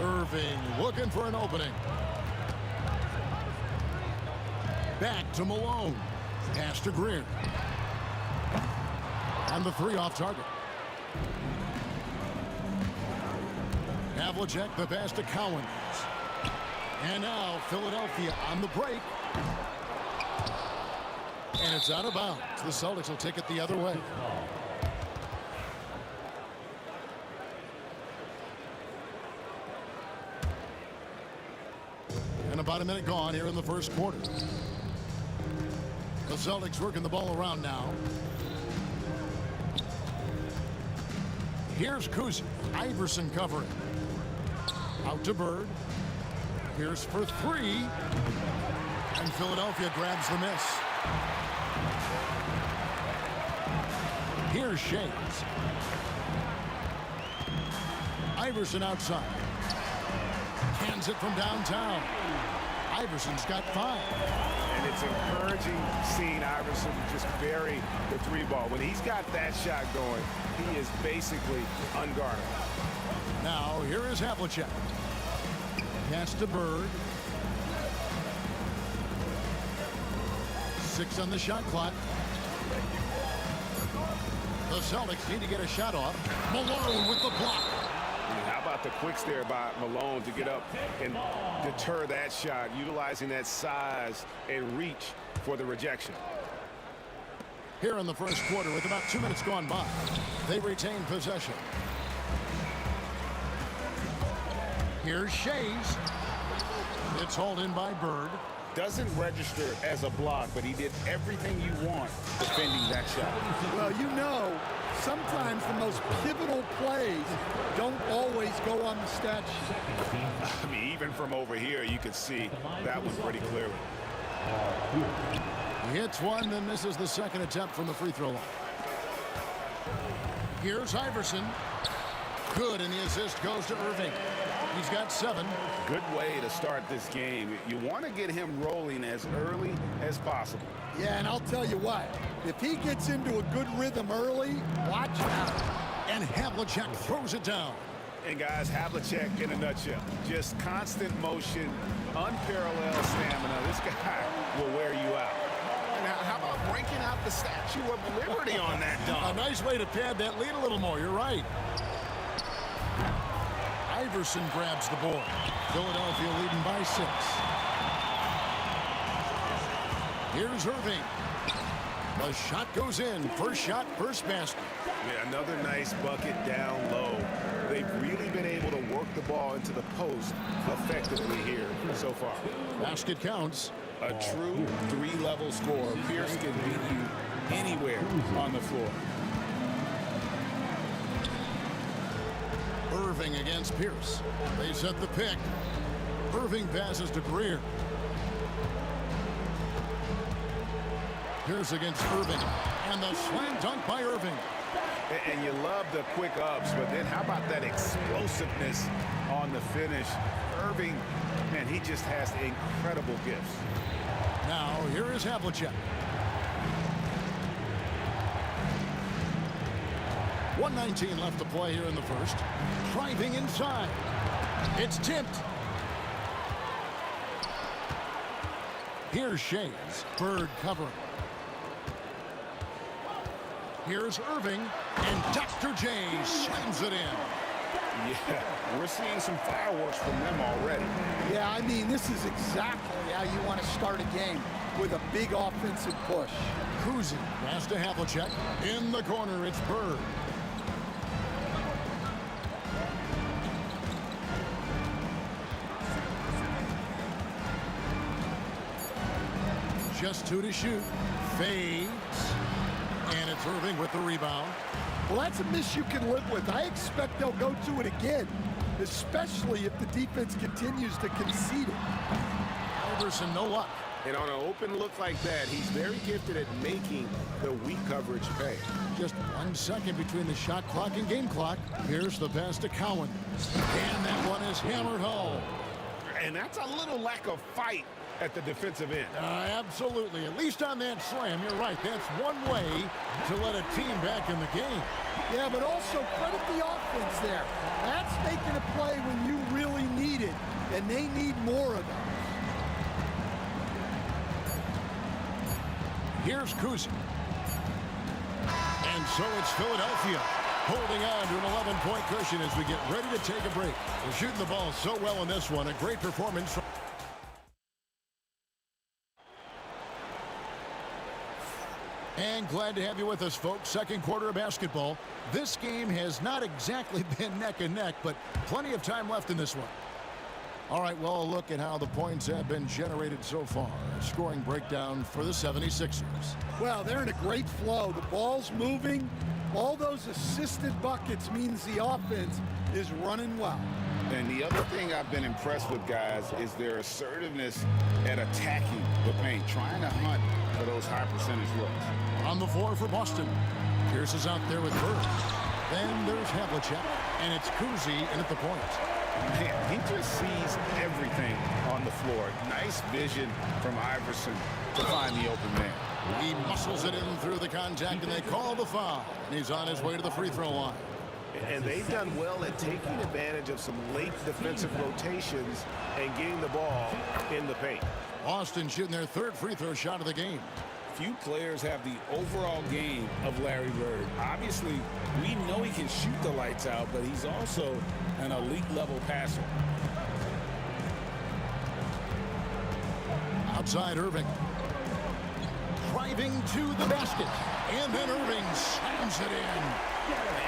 Irving looking for an opening. Back to Malone. Pass to Greer. And the 3 off target. Havlicek, the pass to Cowens. And now Philadelphia on the break. And it's out of bounds. The Celtics will take it the other way. And about a minute gone here in the first quarter. The Celtics working the ball around now. Here's Kuzi. Iverson covering. Out to Bird. Here's for 3. And Philadelphia grabs the miss. Here's Shades. Iverson outside. Hands it from downtown. Iverson's got 5. And it's encouraging seeing Iverson just bury the 3 ball. When he's got that shot going, he is basically unguarded. Now, here is Havlicek. Pass to Bird. 6 on the shot clock. The Celtics need to get a shot off. Malone with the block. How about the quicks there by Malone to get up and deter that shot, utilizing that size and reach for the rejection. Here in the first quarter with about 2 minutes gone by, they retain possession. Here's Shays. It's hauled in by Bird. Doesn't register as a block, but he did everything you want defending that shot. Well, you know, sometimes the most pivotal plays don't always go on the stat sheet. I mean, even from over here, you could see that one pretty clearly. He hits one, then misses the second attempt from the free throw line. Here's Iverson. Good, and the assist goes to Irving. He's got 7. Good way to start this game. You want to get him rolling as early as possible. Yeah, and I'll tell you what, if he gets into a good rhythm early, watch out. And Havlicek throws it down. And guys, Havlicek in a nutshell. Just constant motion, unparalleled stamina. This guy will wear you out. Now, how about breaking out the Statue of Liberty on that dunk? A nice way to pad that lead a little more. You're right. Iverson grabs the board. Philadelphia leading by 6. Here's Irving. The shot goes in. First shot, first basket. Yeah, another nice bucket down low. They've really been able to work the ball into the post effectively here so far. Basket counts. A true 3-level score. Pierce can beat you anywhere on the floor. Irving against Pierce. They set the pick. Irving passes to Greer. Pierce against Irving. And the slam dunk by Irving. And you love the quick ups, but then how about that explosiveness on the finish? Irving, man, he just has incredible gifts. Now, here is Havlicek. 1:19 left to play here in the first. Driving inside. It's tipped. Here's Shades. Bird covering. Here's Irving, and Dr. J slams it in. Yeah, we're seeing some fireworks from them already. Yeah, I mean, this is exactly how you want to start a game, with a big offensive push. Kuzi pass to Havlicek. In the corner, it's Bird. Just 2 to shoot. Fades. And it's Irving with the rebound. Well, that's a miss you can live with. I expect they'll go to it again, especially if the defense continues to concede it. Alderson, no luck. And on an open look like that, he's very gifted at making the weak coverage pay. Just 1 second between the shot clock and game clock. Here's the pass to Cowan. And that one is hammered home. And that's a little lack of fight at the defensive end. Absolutely. At least on that slam, you're right. That's one way to let a team back in the game. Yeah, but also credit the offense there. That's making a play when you really need it, and they need more of it. Here's Kuzi. And so it's Philadelphia holding on to an 11-point cushion as we get ready to take a break. They're shooting the ball so well in this one. A great performance from... And glad to have you with us, folks. Second quarter of basketball. This game has not exactly been neck and neck, but plenty of time left in this one. All right, well, a look at how the points have been generated so far. A scoring breakdown for the 76ers. Well, they're in a great flow. The ball's moving. All those assisted buckets means the offense is running well. And the other thing I've been impressed with, guys, is their assertiveness at attacking the paint, trying to hunt for those high percentage looks. On the floor for Boston. Pierce is out there with Bird. Then there's Havlicek, and it's Kuzi in at the point. Man, he just sees everything on the floor. Nice vision from Iverson to find the open man. He muscles it in through the contact, and they call the foul. And he's on his way to the free throw line. And they've done well at taking advantage of some late defensive rotations and getting the ball in the paint. Boston shooting their third free throw shot of the game. Few players have the overall game of Larry Bird. Obviously, we know he can shoot the lights out, but he's also an elite level passer. Outside Irving. Driving to the basket. And then Irving slams it in.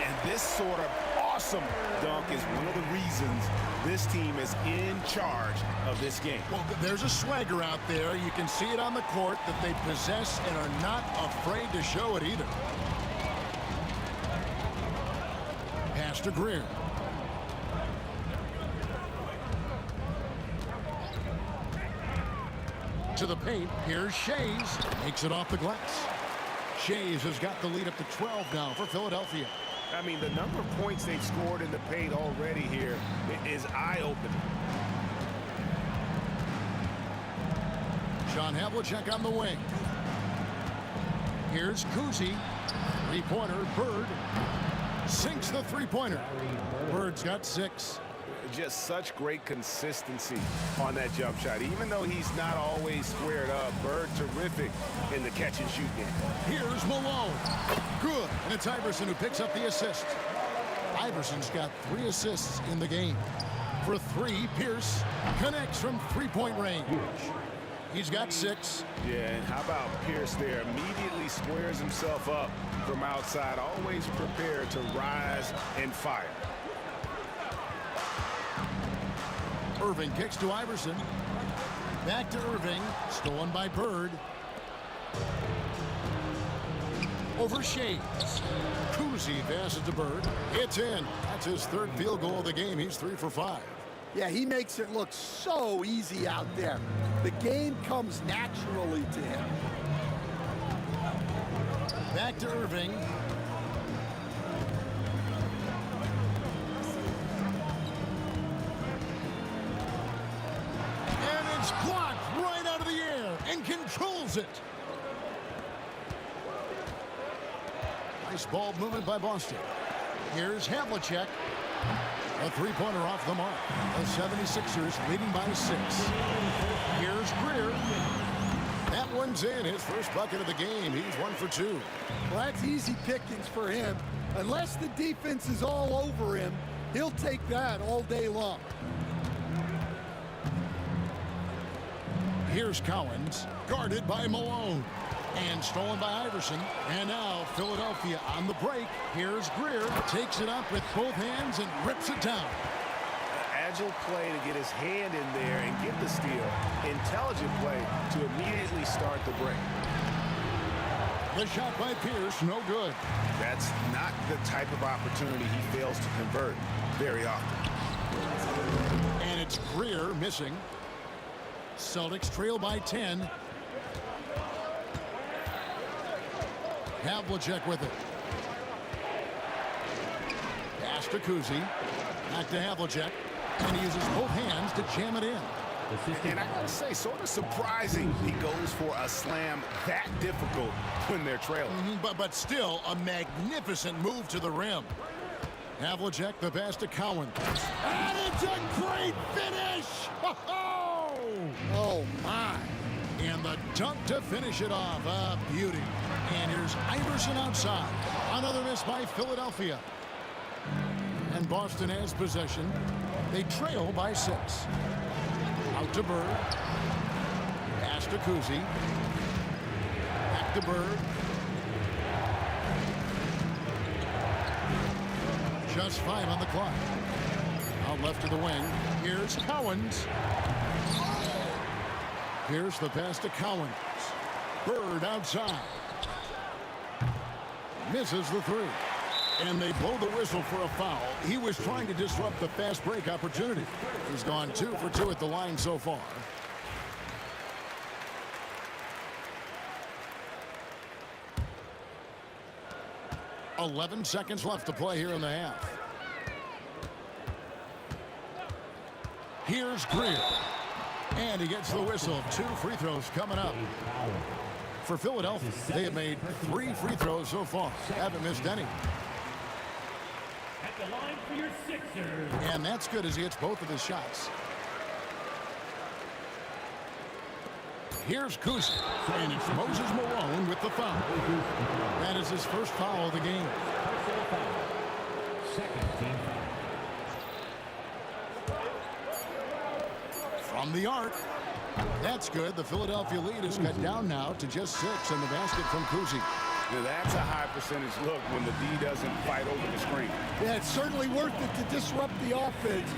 And this sort of awesome dunk is one of the reasons this team is in charge of this game. Well, there's a swagger out there. You can see it on the court that they possess and are not afraid to show it either. Pass to Greer. To the paint. Here's Shays. Makes it off the glass. Shays has got the lead up to 12 now for Philadelphia. I mean, the number of points they've scored in the paint already here is eye-opening. John Havlicek on the wing. Here's Kuzi. Three-pointer. Bird sinks the three-pointer. Bird's got 6. Just such great consistency on that jump shot. Even though he's not always squared up, Bird terrific in the catch-and-shoot game. Here's Malone. Good. And it's Iverson who picks up the assist. Iverson's got 3 assists in the game. For 3, Pierce connects from three-point range. He's got 6. Yeah, and how about Pierce there? Immediately squares himself up from outside, always prepared to rise and fire. Irving kicks to Iverson. Back to Irving. Stolen by Bird. Over Shays. Kuzi passes to Bird. It's in. That's his 3rd field goal of the game. He's 3 for 5. Yeah, he makes it look so easy out there. The game comes naturally to him. Back to Irving. It's blocked right out of the air and controls it. Nice ball movement by Boston. Here's Havlicek. A three-pointer off the mark. The 76ers leading by 6. Here's Greer. That one's in. His first bucket of the game. He's 1 for 2. Well, that's easy pickings for him. Unless the defense is all over him, he'll take that all day long. Here's Cowens, guarded by Malone. And stolen by Iverson. And now Philadelphia on the break. Here's Greer. Takes it up with both hands and rips it down. Agile play to get his hand in there and get the steal. Intelligent play to immediately start the break. The shot by Pierce, no good. That's not the type of opportunity he fails to convert very often. And it's Greer missing. Celtics trail by 10. Havlicek with it. Pass to Kuzi. Back to Havlicek. And he uses both hands to jam it in. And I gotta say, sort of surprising he goes for a slam that difficult when they're trailing. But still, a magnificent move to the rim. Havlicek, the pass to Cowens. And it's a great finish! Oh, my. And the dunk to finish it off. A beauty. And here's Iverson outside. Another miss by Philadelphia. And Boston has possession. They trail by 6. Out to Bird. Pass to Kuzi. Back to Bird. Just 5 on the clock. Out left to the wing. Here's Cowens. Here's the pass to Cowens. Bird outside. Misses the 3. And they blow the whistle for a foul. He was trying to disrupt the fast break opportunity. He's gone 2 for 2 at the line so far. .11 seconds left to play here in the half. Here's Greer. And he gets the whistle. 2 free throws coming up. For Philadelphia, they have made 3 free throws so far. Haven't missed any. At the line for your Sixers. And that's good as he hits both of his shots. Here's Kuzi. And it's Moses Malone with the foul. That is his first foul of the game. Second team foul. From the arc. That's good. The Philadelphia lead is cut down now to just 6 in the basket from Kuzi. Now that's a high percentage look when the D doesn't fight over the screen. Yeah, it's certainly worth it to disrupt the offense.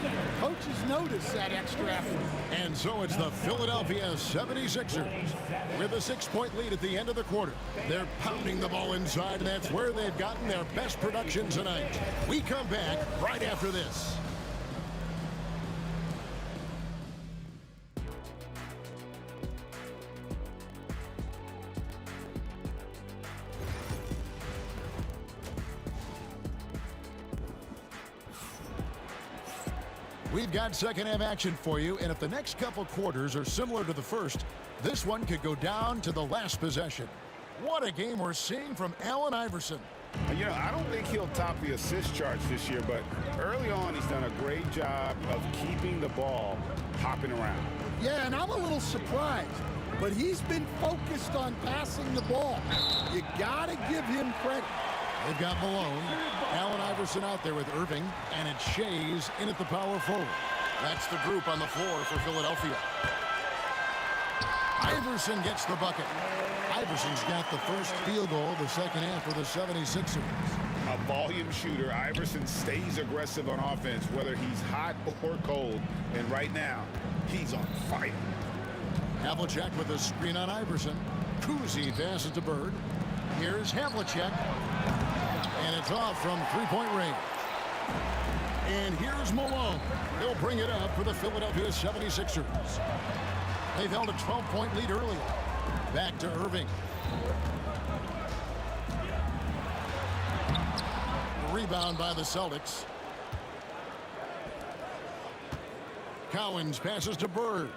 Coaches notice that extra effort. And so it's the Philadelphia 76ers with a 6-point lead at the end of the quarter. They're pounding the ball inside, and that's where they've gotten their best production tonight. We come back right after this. We've got second half action for you, and if the next couple quarters are similar to the first, this one could go down to the last possession. What a game we're seeing from Allen Iverson. You know, I don't think he'll top the assist charts this year, but early on he's done a great job of keeping the ball hopping around. Yeah, and I'm a little surprised, but he's been focused on passing the ball. You gotta give him credit. They've got Malone, Allen Iverson out there with Irving, and it's Shays in at the power forward. That's the group on the floor for Philadelphia. Iverson gets the bucket. Iverson's got the first field goal of the second half for the 76ers. A volume shooter, Iverson stays aggressive on offense, whether he's hot or cold. And right now, he's on fire. Havlicek with a screen on Iverson. Kuzi passes to Bird. Here's Havlicek. And it's off from three-point range. And here's Malone. He'll bring it up for the Philadelphia 76ers. They've held a 12-point lead earlier. Back to Irving. Rebound by the Celtics. Cowens passes to Bird.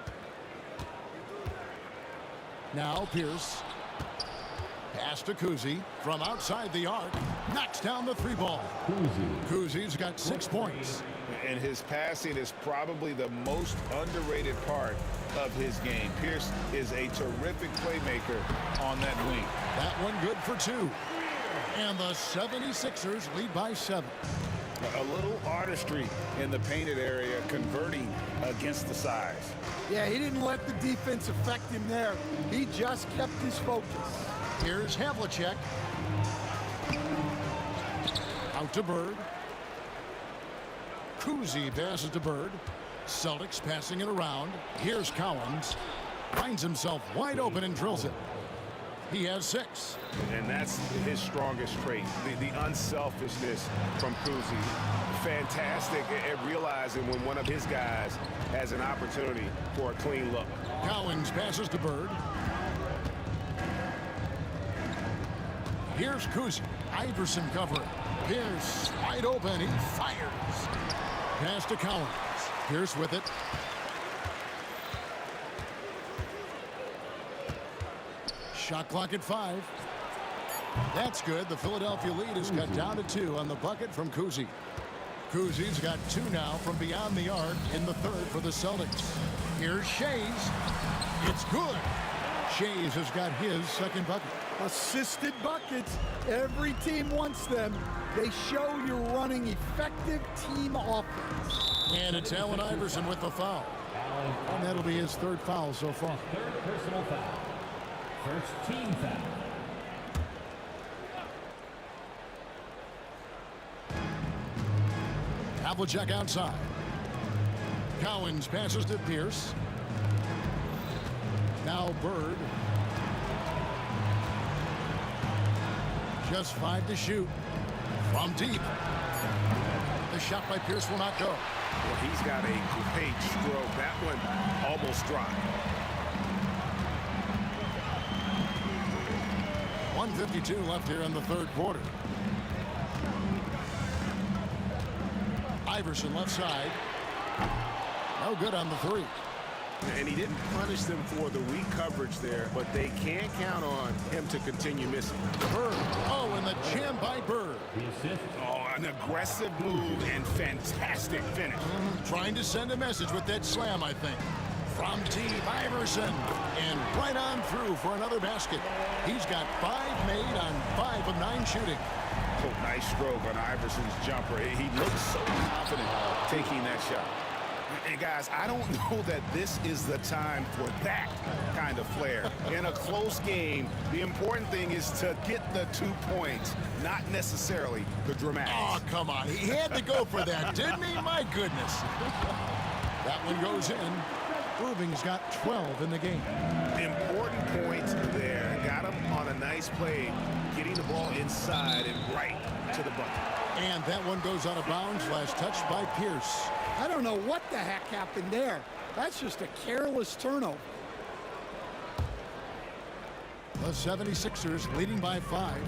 Now Pierce. Pass Pass to Kuzi from outside the arc. Knocks down the 3-ball. Kuzi's got 6 points. And his passing is probably the most underrated part of his game. Pierce is a terrific playmaker on that wing. That one good for 2. And the 76ers lead by 7. A little artistry in the painted area, converting against the size. Yeah, he didn't let the defense affect him there. He just kept his focus. Here's Havlicek. Out to Bird. Kuzi passes to Bird. Celtics passing it around. Here's Collins. Finds himself wide open and drills it. He has 6. And that's his strongest trait, the unselfishness from Kuzi. Fantastic at realizing when one of his guys has an opportunity for a clean look. Collins passes to Bird. Here's Kuzi. Iverson covering. Pierce wide open. He fires. Pass to Collins. Pierce with it. Shot clock at 5. That's good. The Philadelphia lead is cut down to 2 on the bucket from Kuzi. Kuzi's got 2 now from beyond the arc in the 3rd for the Celtics. Here's Shays. It's good. Shays has got his 2nd bucket. Assisted buckets. Every team wants them. They show you're running effective team offense. And it's Allen Iverson with the foul. And that'll be his 3rd foul so far. 3rd personal foul. First team foul. Havlicek outside. Collins passes to Pierce. Now Bird. Just 5 to shoot. From deep. The shot by Pierce will not go. Well, he's got a great stroke. That one almost dropped. 1:52 left here in the 3rd quarter. Iverson left side. No good on the 3. And he didn't punish them for the weak coverage there, but they can't count on him to continue missing. Bird. Oh, and the jam by Bird. Oh, an aggressive move and fantastic finish. Trying to send a message with that slam, I think. From deep, Iverson. And right on through for another basket. He's got 5 made on 5 of 9 shooting. Oh, nice stroke on Iverson's jumper. He looks so confident taking that shot. And guys, I don't know that this is the time for that kind of flair. In a close game, the important thing is to get the 2 points, not necessarily the dramatics. Oh, come on. He had to go for that, didn't he? My goodness. That one goes in. Irving's got 12 in the game. Important points there. Got him on a nice play, getting the ball inside and right to the bucket. And that one goes out of bounds. Last touch by Pierce. I don't know what the heck happened there. That's just a careless turnover. The 76ers leading by 5.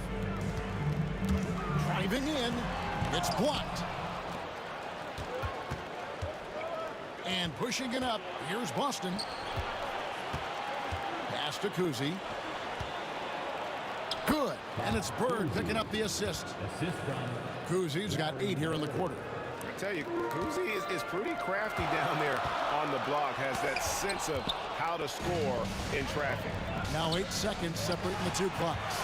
Driving in. It's blocked. And pushing it up. Here's Boston. Pass to Kuzi. Good. And it's Bird picking up the assist. Kuzi's got 8 here in the quarter. I tell you, Kuzi is pretty crafty down there on the block. Has that sense of how to score in traffic. Now 8 seconds separating the 2 clocks.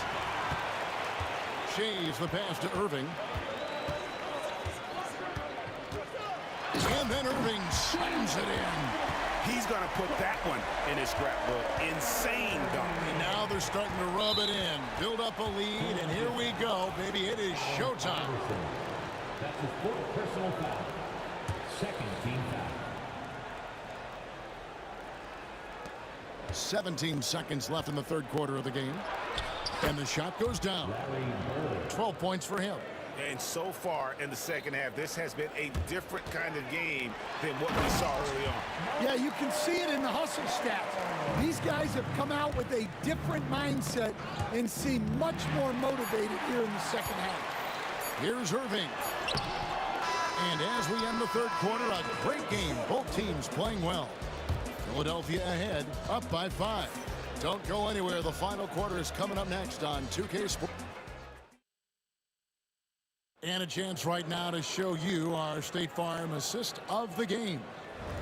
Shays the pass to Irving. And then Irving slams it in. He's going to put that one in his scrapbook. Insane dunk. And now they're starting to rub it in. Build up a lead, and here we go, baby. It is showtime. That's his 4th personal foul. 2nd team foul. 17 seconds left in the 3rd quarter of the game. And the shot goes down. 12 points for him. And so far in the 2nd half, this has been a different kind of game than what we saw early on. Yeah, you can see it in the hustle stats. These guys have come out with a different mindset and seem much more motivated here in the 2nd half. Here's Irving. And as we end the 3rd quarter, a great game. Both teams playing well. Philadelphia ahead, up by 5. Don't go anywhere. The final quarter is coming up next on 2K Sports. And a chance right now to show you our State Farm assist of the game.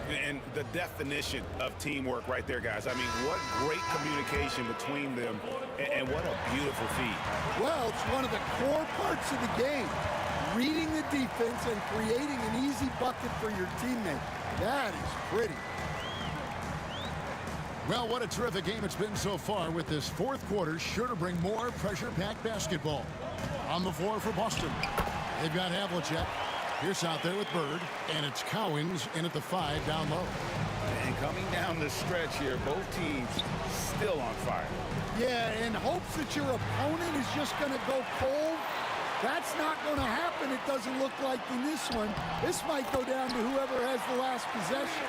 And the definition of teamwork right there, guys. I mean, what great communication between them, and what a beautiful feed. Well, it's one of the core parts of the game. Reading the defense and creating an easy bucket for your teammate. That is pretty. Well, what a terrific game it's been so far, with this fourth quarter sure to bring more pressure-packed basketball. On the floor for Boston, they've got Havlicek. Pierce out there with Bird, and it's Cowens in at the 5 down low. And coming down the stretch here, both teams still on fire. Yeah, in hopes that your opponent is just going to go cold. That's not going to happen, it doesn't look like in this one. This might go down to whoever has the last possession.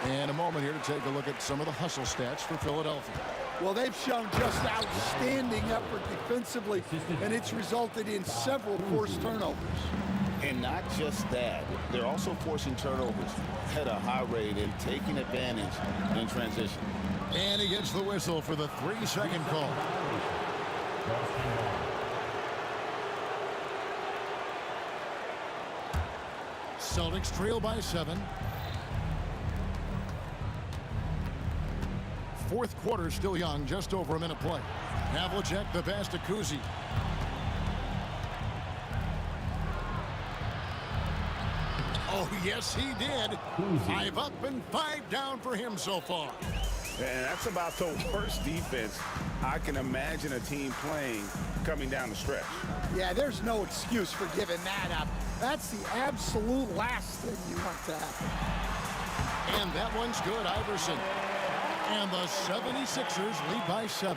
And a moment here to take a look at some of the hustle stats for Philadelphia. Well, they've shown just outstanding effort defensively, and it's resulted in several forced turnovers. And not just that, they're also forcing turnovers at a high rate and taking advantage in transition. And he gets the whistle for the 3-second call. Celtics trail by 7. Fourth quarter still young, just over a minute play. Havlicek, the pass to Kuzi. Oh, yes, he did. 5 up and 5 down for him so far. And that's about the worst defense I can imagine a team playing coming down the stretch. Yeah, there's no excuse for giving that up. That's the absolute last thing you want to happen. And that one's good, Iverson. And the 76ers lead by 7.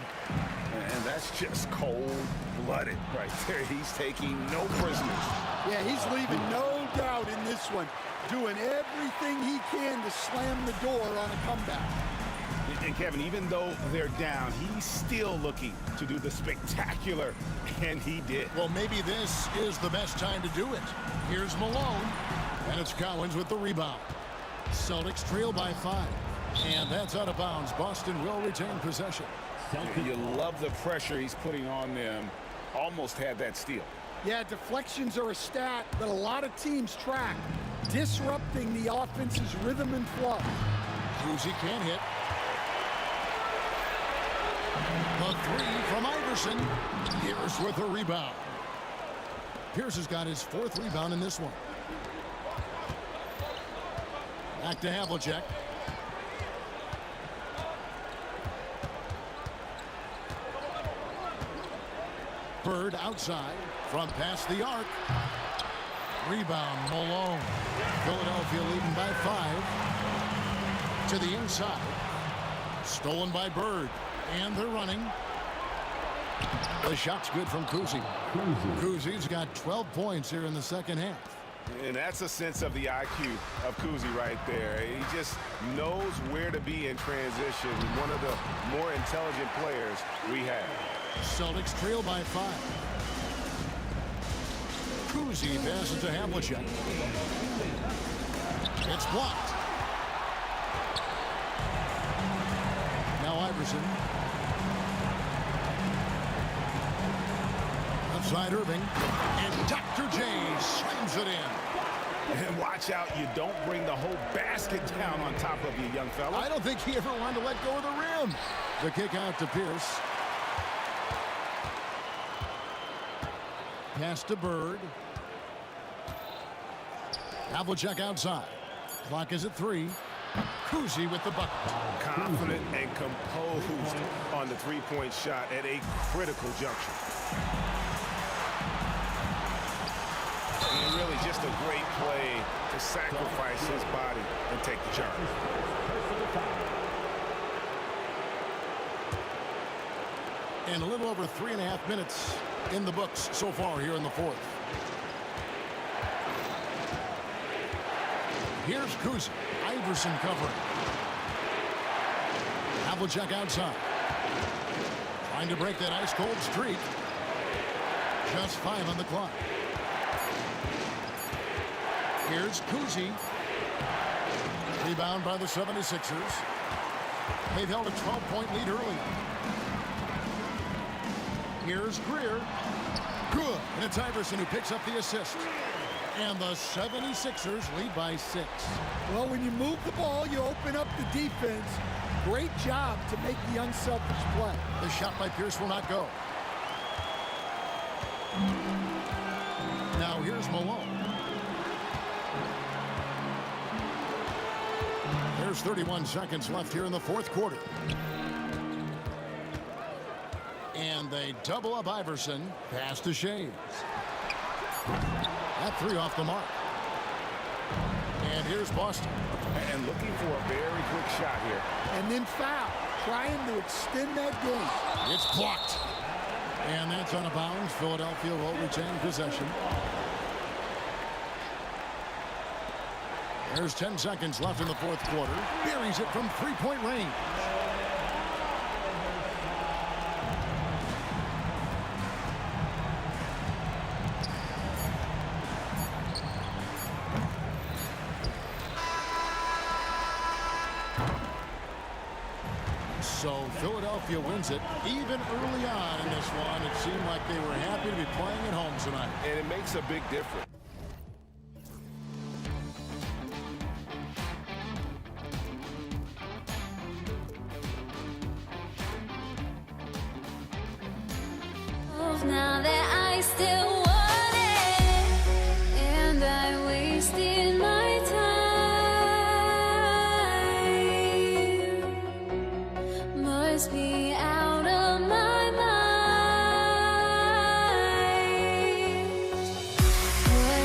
And that's just cold-blooded right there. He's taking no prisoners. Yeah, he's leaving no doubt in this one. Doing everything he can to slam the door on a comeback. And Kevin, even though they're down, he's still looking to do the spectacular, and he did. Well, maybe this is the best time to do it. Here's Malone, and it's Cowens with the rebound. Celtics trail by 5. And that's out of bounds. Boston will retain possession. You love the pressure he's putting on them. Almost had that steal. Yeah, deflections are a stat that a lot of teams track, disrupting the offense's rhythm and flow. Kuzi can't hit. The 3 from Iverson. Pierce with a rebound. Pierce has got his 4th rebound in this one. Back to Havlicek. Bird outside from past the arc. Rebound, Malone. Philadelphia leading by 5. To the inside. Stolen by Bird. And they're running. The shot's good from Kuzi. Kuzi's got 12 points here in the second half. And that's a sense of the IQ of Kuzi right there. He just knows where to be in transition. One of the more intelligent players we have. Celtics trail by 5. Kuzi passes to Havlicek. It's blocked. Now Iverson. Outside Irving. And Dr. J slams it in. And watch out, you don't bring the whole basket down on top of you, young fella. I don't think he ever wanted to let go of the rim. The kick out to Pierce. Pass to Bird. Havlicek outside. Clock is at 3. Kuzi with the bucket. Confident and composed on the three-point shot at a critical juncture. And really just a great play to sacrifice his body and take the charge. And a little over 3.5 minutes in the books so far here in the 4th. Here's Kuzi. Iverson covering. Havlicek outside. Trying to break that ice-cold streak. Just 5 on the clock. Here's Kuzi. Rebound by the 76ers. They've held a 12-point lead early. Here's Greer. Good. And it's Iverson who picks up the assist. And the 76ers lead by 6. Well, when you move the ball, you open up the defense. Great job to make the unselfish play. The shot by Pierce will not go. Now here's Malone. There's 31 seconds left here in the fourth quarter. And they double up Iverson. Pass to Shades. That 3 off the mark. And here's Boston. And looking for a very quick shot here. And then foul. Trying to extend that game. It's blocked. And that's out of bounds. Philadelphia will retain possession. There's 10 seconds left in the fourth quarter. Buries it from three-point range. So Philadelphia wins it. Even early on in this one, it seemed like they were happy to be playing at home tonight. And it makes a big difference. Now that I still want it, and I wasted my time, must be out of my mind. What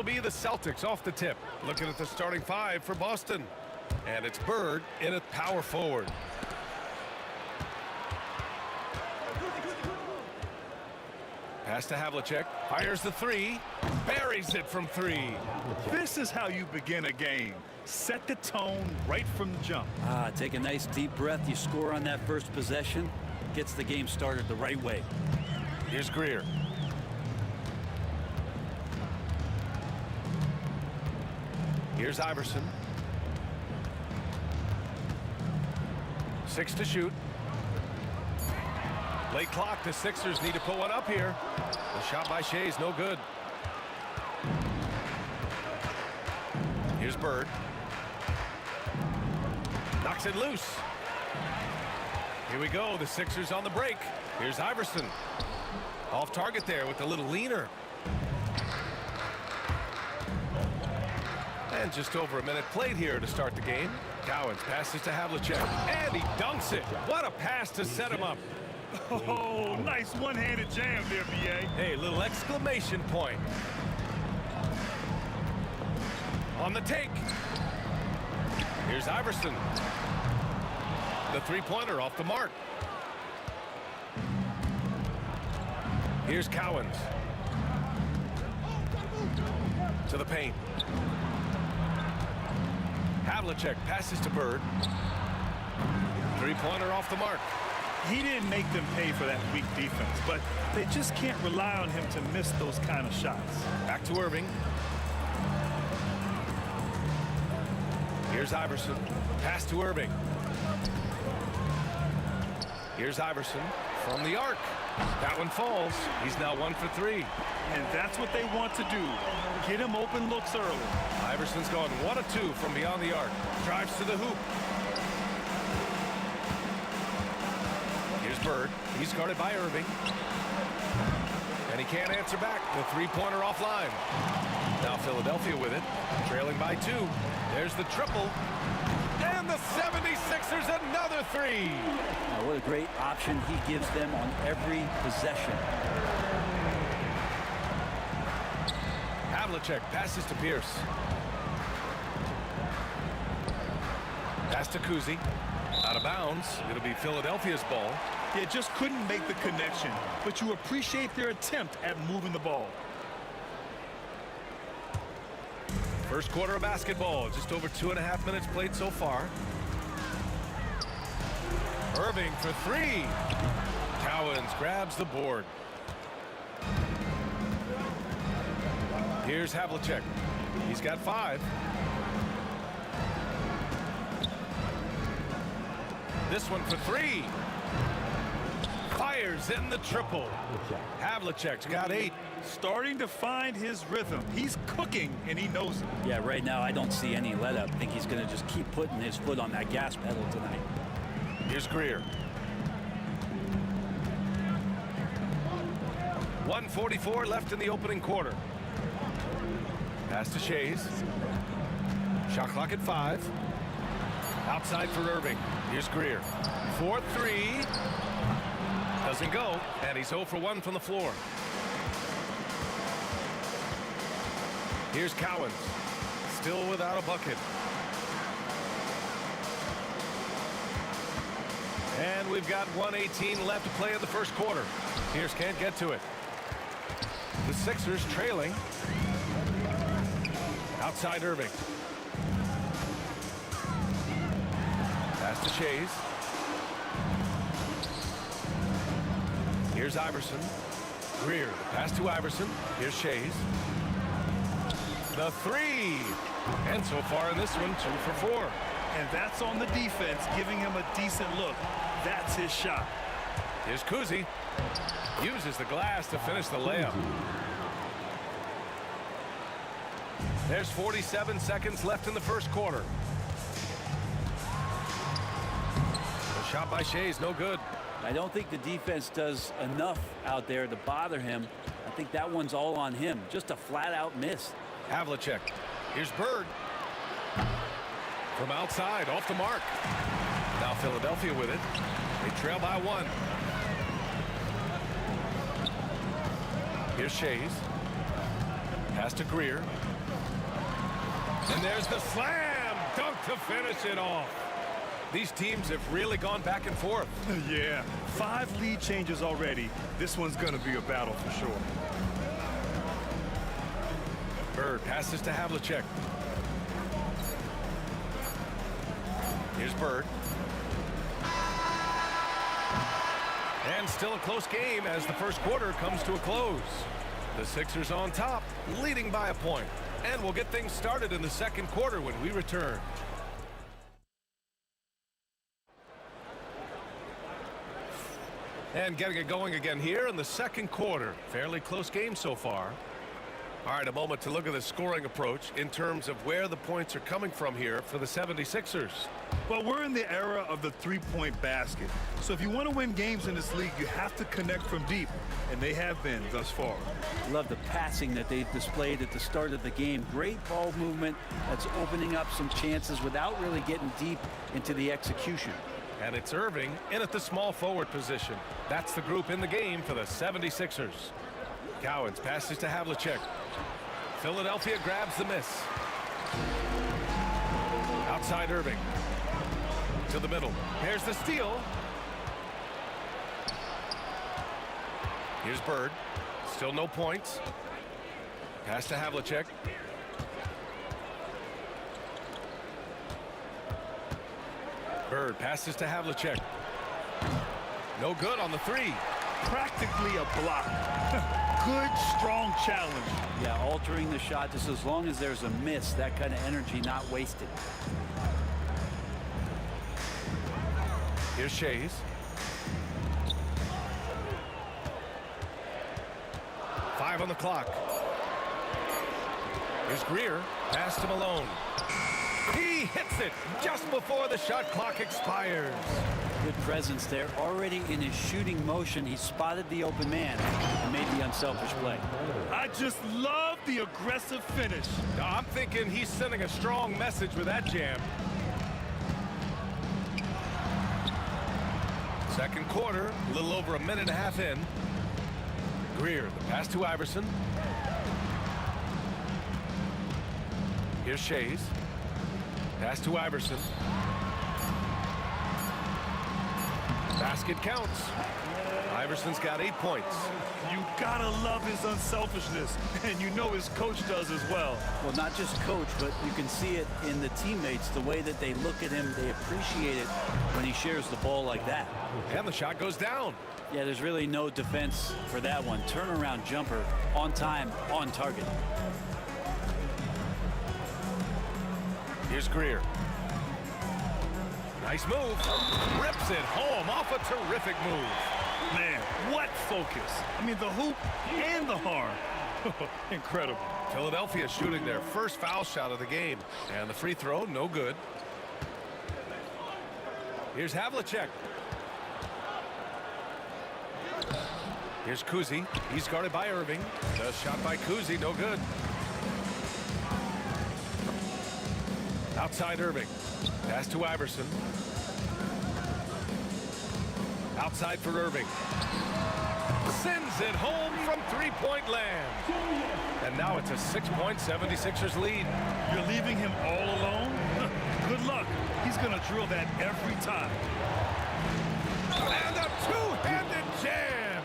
It'll be the Celtics off the tip. Looking at the starting five for Boston. And it's Bird in at power forward. Pass to Havlicek. Fires the three. Buries it from three. This is how you begin a game. Set the tone right from the jump. Take a nice deep breath. You score on that first possession. Gets the game started the right way. Here's Greer. Here's Iverson. 6 to shoot. Late clock. The Sixers need to put one up here. The shot by Shea is no good. Here's Bird. Knocks it loose. Here we go. The Sixers on the break. Here's Iverson. Off target there with the little leaner. And just over a minute played here to start the game. Cowens passes to Havlicek. And he dunks it. What a pass to set him up. Oh, nice one-handed jam there, B.A. Hey, little exclamation point. On the take. Here's Iverson. The three-pointer off the mark. Here's Cowens. To the paint. Havlicek passes to Bird. Three-pointer off the mark. He didn't make them pay for that weak defense, but they just can't rely on him to miss those kind of shots. Back to Irving. Here's Iverson. Pass to Irving. Here's Iverson from the arc. That one falls. He's now 1 for 3. And that's what they want to do. Get him open looks early. Iverson's gone 1 of 2 from beyond the arc. Drives to the hoop. Here's Bird. He's guarded by Irving. And he can't answer back. The three-pointer offline. Now Philadelphia with it. Trailing by 2. There's the triple. And the 76ers another three. What a great option he gives them on every possession. Havlicek passes to Pierce. Pass to Kuzi. Out of bounds. It'll be Philadelphia's ball. They just couldn't make the connection, but you appreciate their attempt at moving the ball. First quarter of basketball. Just over 2.5 minutes played so far. Irving for three. Cowens grabs the board. Here's Havlicek. He's got 5. This one for 3. Fires in the triple. Havlicek's got 8. Starting to find his rhythm. He's cooking, and he knows it. Yeah, right now I don't see any let up. I think he's going to just keep putting his foot on that gas pedal tonight. Here's Greer. 1:44 left in the opening quarter. Pass to Shays. Shot clock at 5. Outside for Irving. Here's Greer. 4-3. Doesn't go, and he's 0 for 1 from the floor. Here's Cowens. Still without a bucket. And we've got 1:18 left to play in the first quarter. Pierce can't get to it. The Sixers trailing. Outside Irving. Pass to Shays. Here's Iverson. Greer. The pass to Iverson. Here's Shays. The three. And so far in this one, 2 for 4. And that's on the defense, giving him a decent look. That's his shot. Here's Kuzi. Uses the glass to finish the layup. There's 47 seconds left in the first quarter. The shot by Shea is no good. I don't think the defense does enough out there to bother him. I think that one's all on him. Just a flat-out miss. Havlicek. Here's Bird. From outside, off the mark. Now Philadelphia with it. They trail by 1. Here's Shays. Pass to Greer. And there's the slam dunk to finish it off. These teams have really gone back and forth. Yeah, 5 lead changes already. This one's going to be a battle for sure. Bird passes to Havlicek. Here's Bird. And still a close game as the first quarter comes to a close. The Sixers on top, leading by a point. And we'll get things started in the second quarter when we return. And getting it going again here in the second quarter. Fairly close game so far. All right, a moment to look at the scoring approach in terms of where the points are coming from here for the 76ers. Well, we're in the era of the three-point basket. So if you want to win games in this league, you have to connect from deep, and they have been thus far. Love the passing that they've displayed at the start of the game. Great ball movement that's opening up some chances without really getting deep into the execution. And it's Irving in at the small forward position. That's the group in the game for the 76ers. Cowens passes to Havlicek. Philadelphia grabs the miss. Outside Irving. To the middle. Here's the steal. Here's Bird. Still no points. Pass to Havlicek. Bird passes to Havlicek. No good on the three. Practically a block. Good, strong challenge. Yeah, altering the shot just as long as there's a miss, that kind of energy not wasted. Here's Shays. Five on the clock. Here's Greer. Pass to Malone. He hits it just before the shot clock expires. Good presence there. Already in his shooting motion, he spotted the open man and made the unselfish play. I just love the aggressive finish. I'm thinking he's sending a strong message with that jam. Second quarter, a little over a minute and a half in. Greer, the pass to Iverson. Here's Shays. Pass to Iverson. Basket counts. Iverson's got 8 points. You gotta love his unselfishness, and you know his coach does as well. Well, not just coach, but you can see it in the teammates, the way that they look at him. They appreciate it when he shares the ball like that. And the shot goes down. Yeah, there's really no defense for that one. Turnaround jumper, on time, on target. Here's Greer. Nice move. Rips it home off a terrific move. Man, what focus. I mean, the hoop and the harm. Incredible. Philadelphia shooting their first foul shot of the game. And the free throw, no good. Here's Havlicek. Here's Kuzi. He's guarded by Irving. The shot by Kuzi, no good. Outside Irving. Pass to Iverson. Outside for Irving. Sends it home from three-point land. And now it's a 6-point 76ers lead. You're leaving him all alone? Good luck. He's going to drill that every time. And a two-handed jam.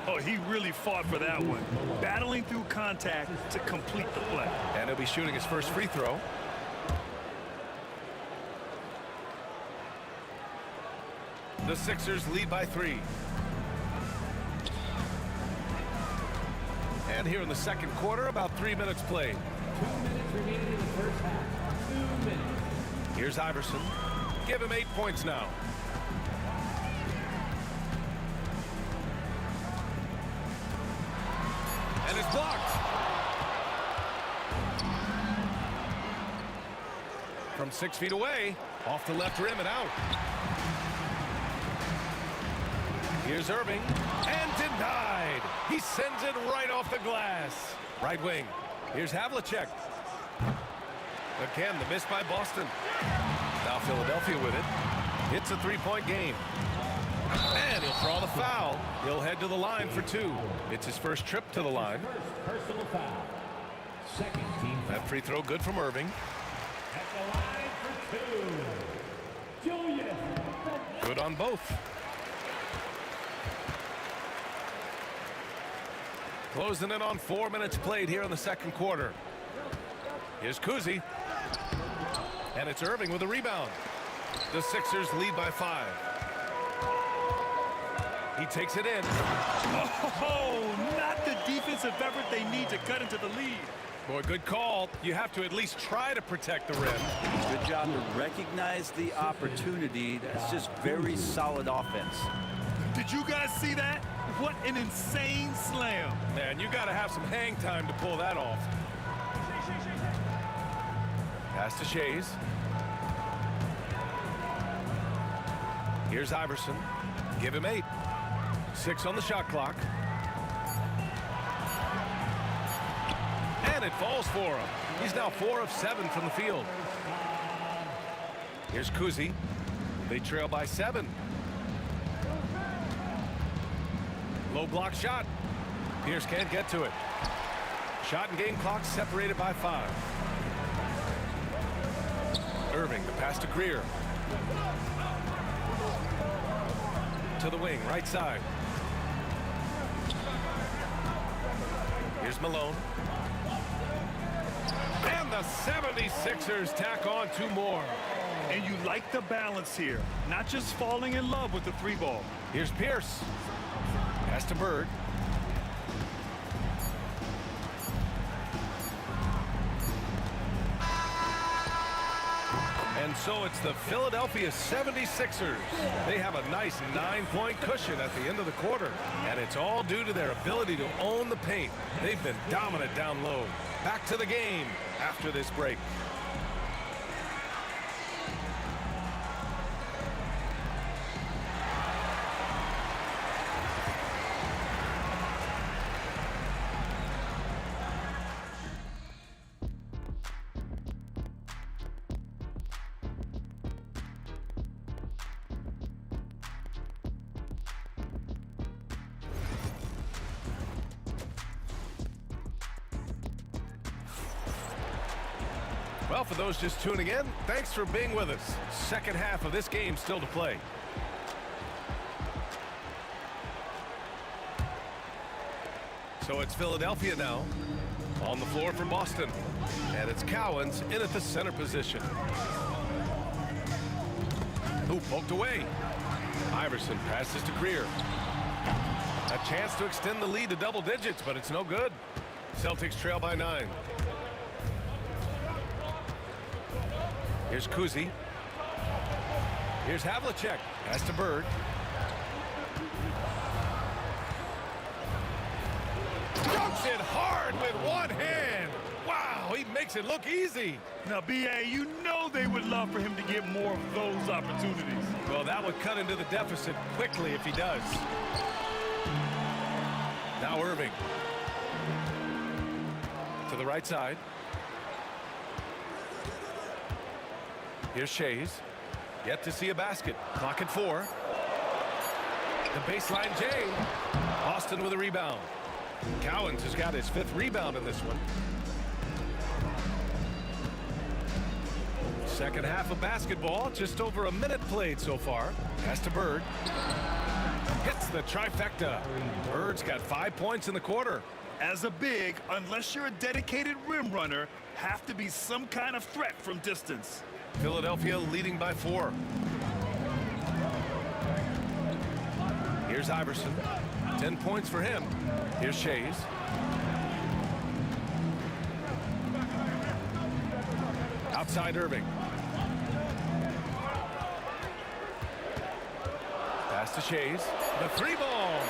Oh, he really fought for that one. Battling through contact to complete the play. And he'll be shooting his first free throw. The Sixers lead by 3. And here in the second quarter, about 3 minutes played. 2 minutes remaining in the first half. 2 minutes. Here's Iverson. Give him 8 points now. And it's blocked. From 6 feet away, off the left rim and out. Here's Irving, and denied. He sends it right off the glass. Right wing. Here's Havlicek. Again, the miss by Boston. Now Philadelphia with it. It's a 3-point game. And he'll draw the foul. He'll head to the line for 2. It's his first trip to the line. Personal foul. That free throw good from Irving. At the line for two, Julius. Good on both. Closing in on 4 minutes played here in the second quarter. Here's Kuzi. And it's Irving with a rebound. The Sixers lead by 5. He takes it in. Oh, not the defensive effort they need to cut into the lead. Boy, good call. You have to at least try to protect the rim. Good job to recognize the opportunity. That's just very solid offense. Did you guys see that? What an insane slam. Man, you got to have some hang time to pull that off. Pass to Shays. Here's Iverson. Give him 8. 6 on the shot clock. And it falls for him. He's now 4 of 7 from the field. Here's Kuzi. They trail by 7. Low block shot. Pierce can't get to it. Shot and game clock separated by 5. Irving, the pass to Greer. To the wing, right side. Here's Malone. And the 76ers tack on 2 more. And you like the balance here. Not just falling in love with the 3 ball. Here's Pierce. Pass to Bird. And so it's the Philadelphia 76ers. They have a nice 9-point cushion at the end of the quarter. And it's all due to their ability to own the paint. They've been dominant down low. Back to the game after this break. Well, for those just tuning in, thanks for being with us. Second half of this game still to play. So it's Philadelphia now on the floor for Boston. And it's Cowens in at the center position. Who poked away. Iverson passes to Greer. A chance to extend the lead to double digits, but it's no good. Celtics trail by 9. Here's Kuzi. Here's Havlicek. Pass to Bird. Dunks it hard with one hand. Wow, he makes it look easy. Now, B.A., you know they would love for him to get more of those opportunities. Well, that would cut into the deficit quickly if he does. Now Irving. To the right side. Here's Shays. Yet to see a basket. Clock at 4. The baseline J. Boston with a rebound. Cowens has got his 5th rebound in this one. Second half of basketball. Just over a minute played so far. Pass to Bird. Hits the trifecta. Bird's got 5 points in the quarter. As a big, unless you're a dedicated rim runner, have to be some kind of threat from distance. Philadelphia leading by 4. Here's Iverson. 10 points for him. Here's Shays. Outside Irving. Pass to Shays. The 3 ball.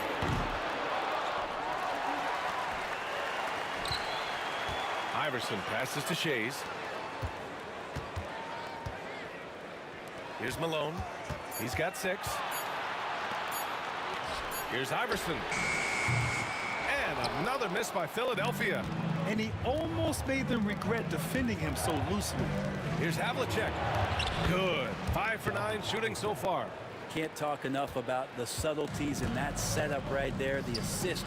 Iverson passes to Shays. Here's Malone. He's got 6. Here's Iverson. And another miss by Philadelphia. And he almost made them regret defending him so loosely. Here's Havlicek. Good. 5 for 9 shooting so far. Can't talk enough about the subtleties in that setup right there. The assist,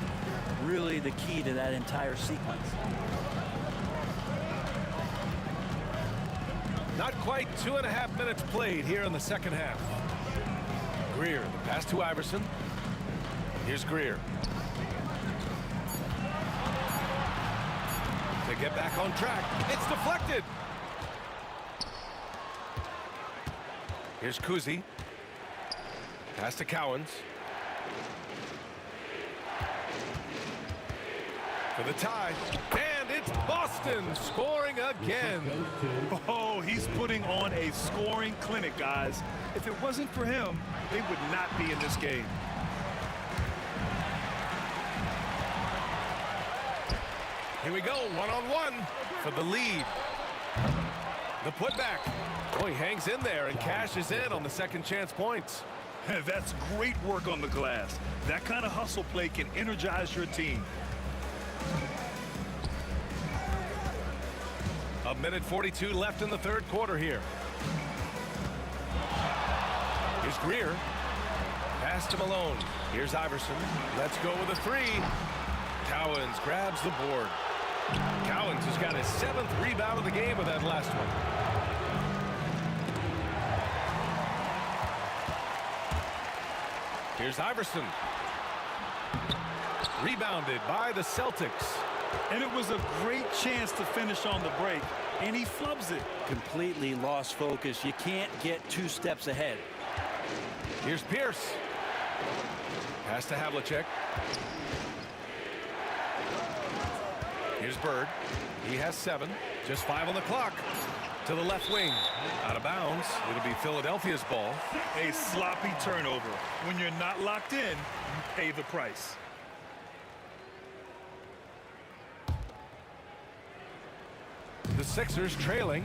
really the key to that entire sequence. Not quite 2.5 minutes played here in the second half. Greer, the pass to Iverson. Here's Greer. To get back on track. It's deflected. Here's Kuzi. Pass to Cowens. For the tie. And it's Boston scoring again. Oh, he's putting on a scoring clinic, guys. If it wasn't for him, they would not be in this game. Here we go, one-on-one for the lead. The putback. Oh, he hangs in there and cashes in on the second chance points. That's great work on the glass. That kind of hustle play can energize your team. A minute 42 left in the third quarter here. Here's Greer. Pass to Malone. Here's Iverson. Let's go with a three. Cowens grabs the board. Cowens has got his 7th rebound of the game with that last one. Here's Iverson. Rebounded by the Celtics. And it was a great chance to finish on the break, and he flubs it. Completely lost focus. You can't get 2 steps ahead. Here's Pierce. Pass to Havlicek. Here's Bird. He has 7. Just 5 on the clock. To the left wing. Out of bounds. It'll be Philadelphia's ball. A sloppy turnover. When you're not locked in, you pay the price. The Sixers trailing.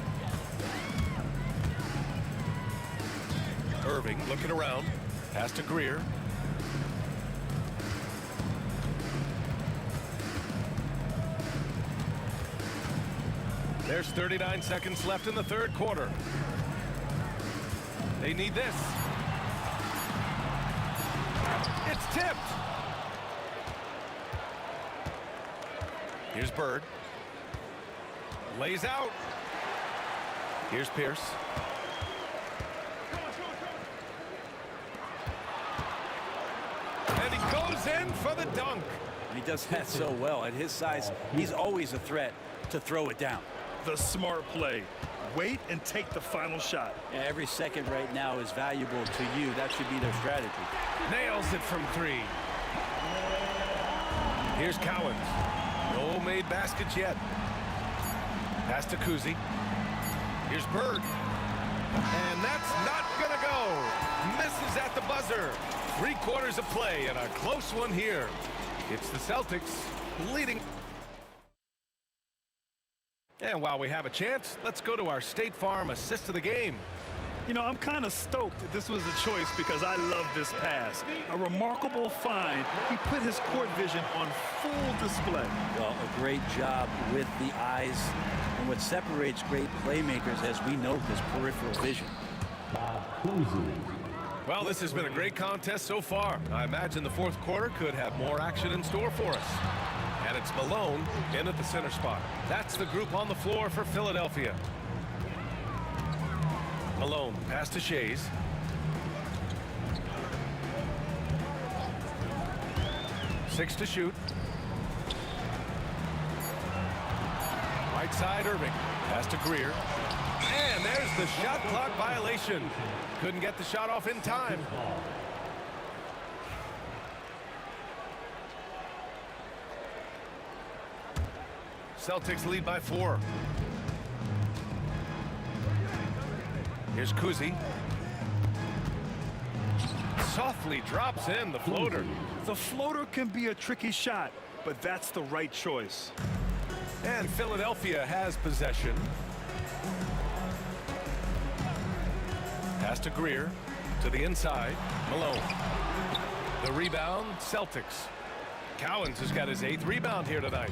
Irving looking around. Pass to Greer. There's 39 seconds left in the third quarter. They need this. It's tipped. Here's Bird. Lays out. Here's Pierce. And he goes in for the dunk. He does that so well. At his size, he's always a threat to throw it down. The smart play. Wait and take the final shot. Yeah, every second right now is valuable to you. That should be their strategy. Nails it from 3. Here's Cowens. No made baskets yet. Pass to Kuzi. Here's Bird. And that's not gonna go. Misses at the buzzer. 3 quarters of play and a close one here. It's the Celtics leading. And while we have a chance, let's go to our State Farm assist of the game. You know, I'm kind of stoked that this was a choice because I love this pass. A remarkable find. He put his court vision on full display. Well, a great job with the eyes. And what separates great playmakers, as we note, is peripheral vision. Well, this has been a great contest so far. I imagine the fourth quarter could have more action in store for us. And it's Malone in at the center spot. That's the group on the floor for Philadelphia. Malone, pass to Shays. Six to shoot. Right side, Irving. Pass to Greer. And there's the shot clock violation. Couldn't get the shot off in time. Celtics lead by 4. Here's Kuzi. Softly drops in the floater. The floater can be a tricky shot, but that's the right choice. And Philadelphia has possession. Pass to Greer. To the inside. Malone. The rebound, Celtics. Cowens has got his 8th rebound here tonight.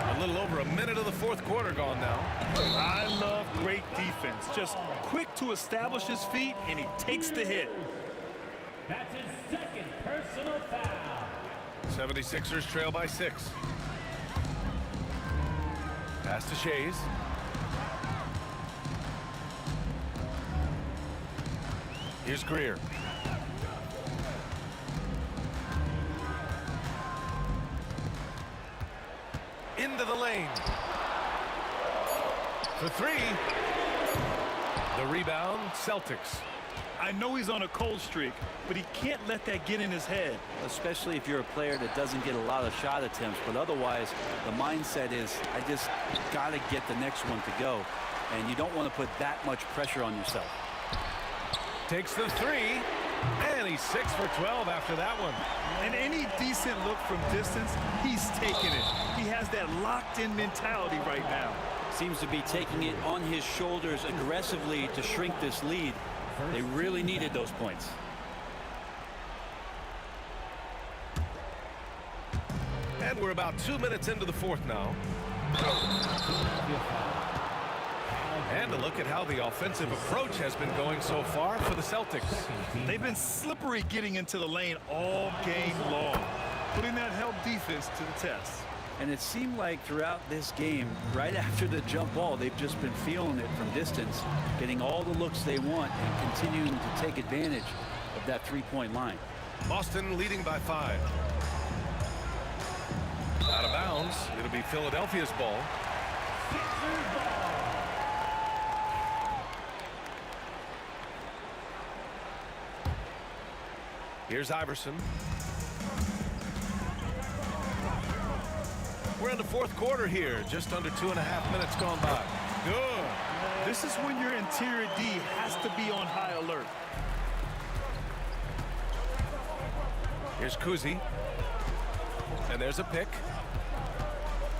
A little over a minute of the fourth quarter gone now. I love great defense. Just quick to establish his feet, and he takes the hit. That's his 2nd personal foul. 76ers trail by 6. Pass to Shays. Here's Greer. Into the lane. For three. The rebound, Celtics. I know he's on a cold streak, but he can't let that get in his head. Especially if you're a player that doesn't get a lot of shot attempts, but otherwise the mindset is I just got to get the next one to go, and you don't want to put that much pressure on yourself. Takes the three, and he's 6 for 12 after that one. And any decent look from distance, he's taking it. He has that locked-in mentality right now. Seems to be taking it on his shoulders aggressively to shrink this lead. They really needed those points. And we're about 2 minutes into the fourth now. And a look at how the offensive approach has been going so far for the Celtics. They've been slippery getting into the lane all game long, putting that help defense to the test. And it seemed like throughout this game, right after the jump ball, they've just been feeling it from distance, getting all the looks they want and continuing to take advantage of that three-point line. Boston leading by 5. Out of bounds. It'll be Philadelphia's ball. Here's Iverson. We're in the fourth quarter here. Just under 2.5 minutes gone by. Good. This is when your interior D has to be on high alert. Here's Kuzi. And there's a pick.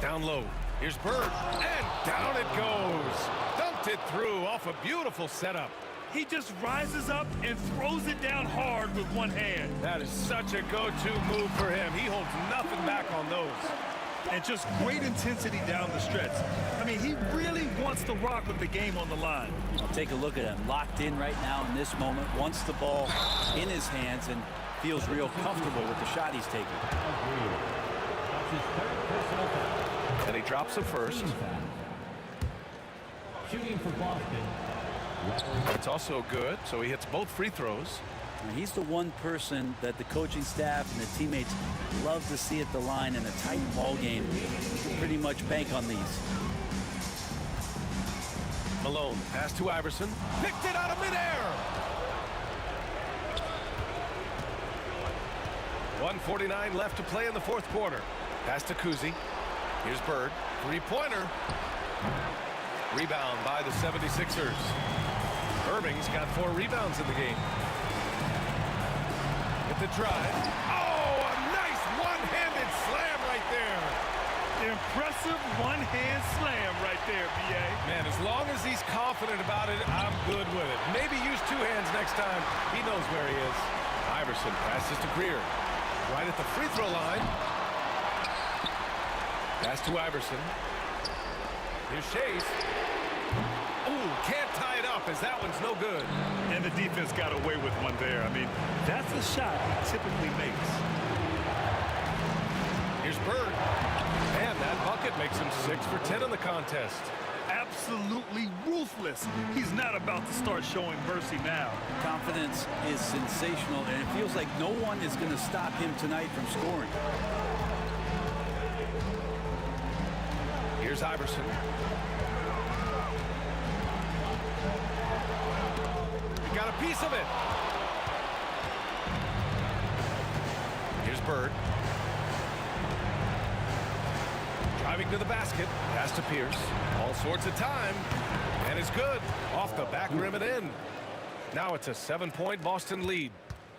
Down low. Here's Bird. And down it goes. Dumped it through off a beautiful setup. He just rises up and throws it down hard with one hand. That is such a go-to move for him. He holds nothing back on those. And just great intensity down the stretch. I mean, he really wants to rock with the game on the line. I'll take a look at him. Locked in right now in this moment. Wants the ball in his hands and feels real comfortable with the shot he's taking. And he drops it first. Shooting for Boston. That's also good. So he hits both free throws. And he's the one person that the coaching staff and the teammates love to see at the line in a tight ball game. Pretty much bank on these. Malone, pass to Iverson. Picked it out of midair. 1:49 left to play in the fourth quarter. Pass to Kuzi. Here's Bird. Three-pointer. Rebound by the 76ers. Irving's got 4 rebounds in the game. With the drive. Oh, a nice one-handed slam right there. Impressive one-hand slam right there, B.A. Man, as long as he's confident about it, I'm good with it. Maybe use 2 hands next time. He knows where he is. Iverson passes to Greer. Right at the free throw line. Pass to Iverson. Here's Shays. Ooh, can't tie it up as that one's no good. And the defense got away with one there. I mean, that's a shot he typically makes. Here's Bird. And that bucket makes him 6 for 10 in the contest. Absolutely ruthless. He's not about to start showing mercy now. Confidence is sensational, and it feels like no one is going to stop him tonight from scoring. Here's Iverson. He got a piece of it. Here's Bird. Driving to the basket. Pass to Pierce. All sorts of time. And it's good. Off the back rim and in. Now it's a 7-point Boston lead.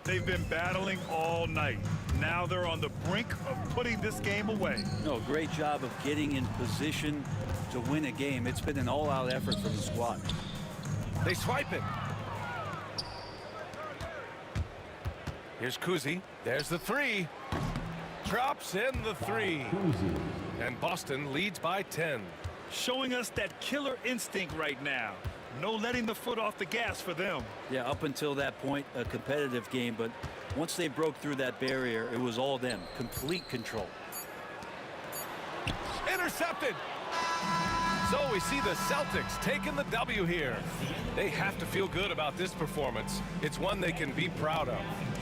They've been battling all night. Now they're on the brink of putting this game away. No, great job of getting in position to win a game. It's been an all-out effort from the squad. They swipe it. Here's Kuzi. There's the 3. Drops in the 3. And Boston leads by 10. Showing us that killer instinct right now. No letting the foot off the gas for them. Yeah, up until that point, a competitive game, but once they broke through that barrier, it was all them. Complete control. Intercepted. So we see the Celtics taking the W here. They have to feel good about this performance. It's one they can be proud of.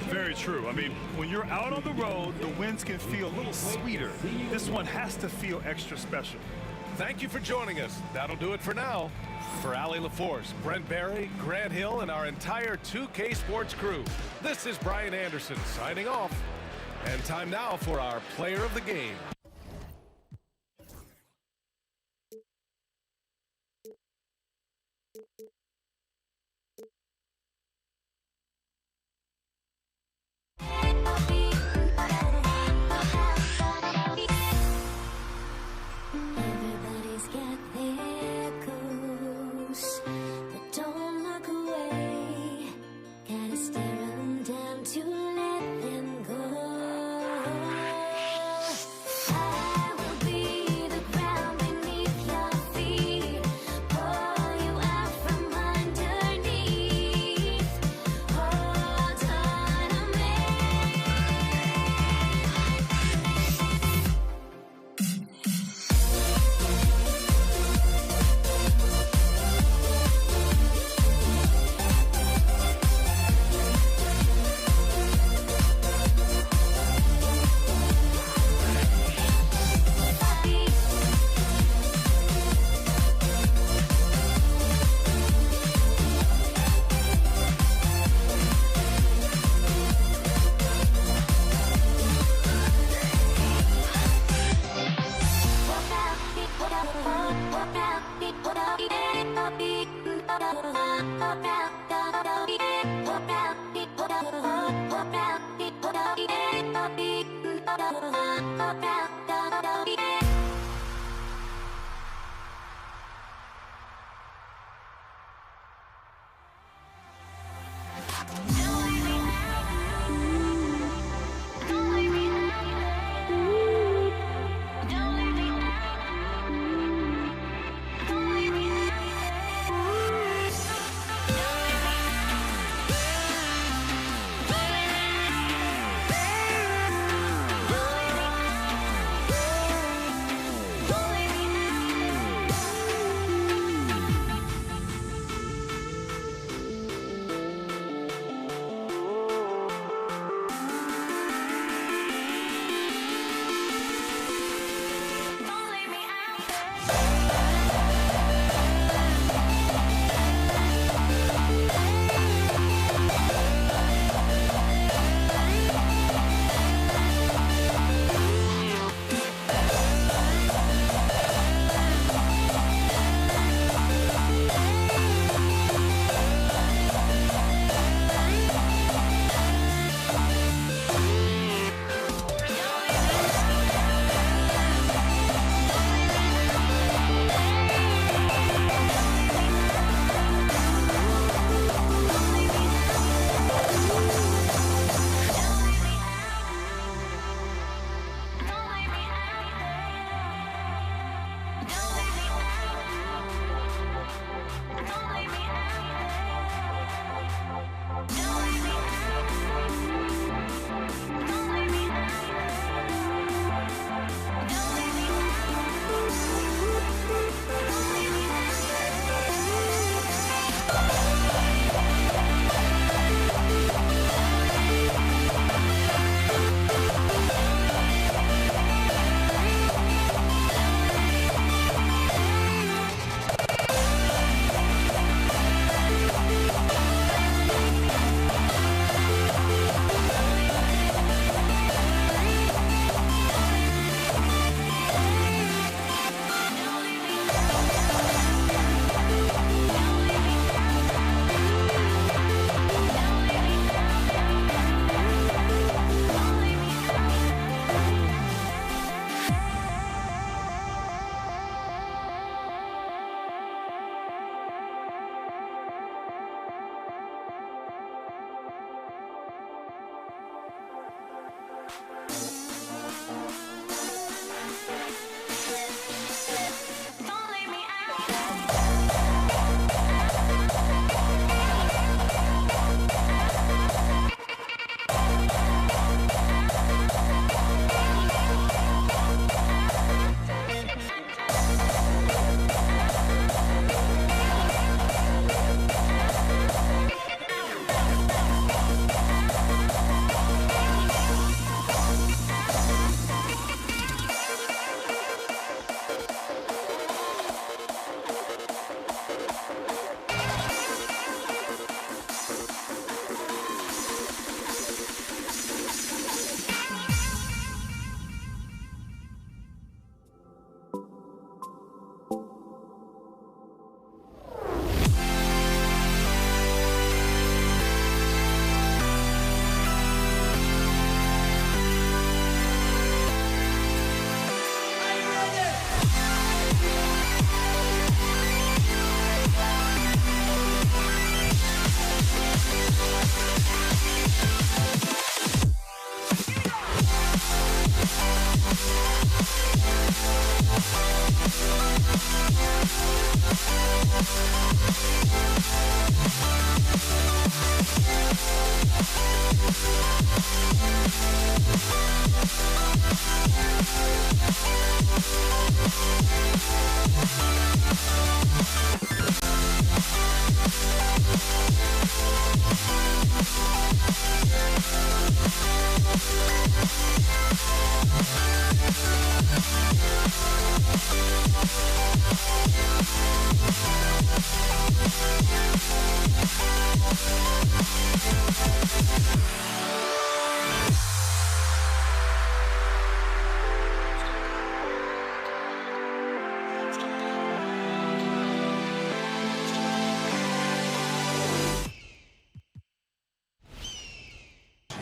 Very true. I mean, when you're out on the road, the wins can feel a little sweeter. This one has to feel extra special. Thank you for joining us. That'll do it for now. For Allie LaForce, Brent Barry, Grant Hill, and our entire 2K Sports crew, this is Brian Anderson signing off. And time now for our player of the game. Everybody's got their ghosts, but don't look away. Gotta stare 'em down to let them go. I will be the ground beneath your feet, pull you out from underneath. Hold on to me.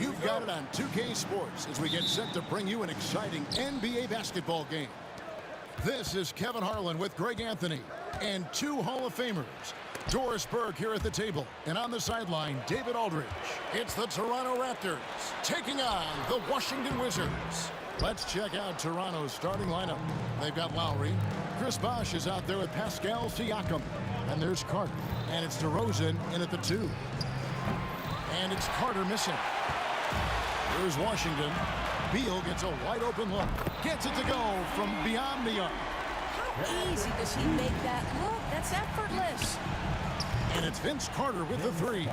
You've got it on 2K Sports as we get set to bring you an exciting NBA basketball game. This is Kevin Harlan with Greg Anthony and two Hall of Famers. Doris Burke here at the table, and on the sideline, David Aldridge. It's the Toronto Raptors taking on the Washington Wizards. Let's check out Toronto's starting lineup. They've got Lowry. Chris Bosh is out there with Pascal Siakam. And there's Carter. And it's DeRozan in at the 2. And it's Carter missing. Here's Washington. Beal gets a wide open look. Gets it to go from beyond the arc. How easy does he make that look? That's effortless. And it's Vince Carter with the 3.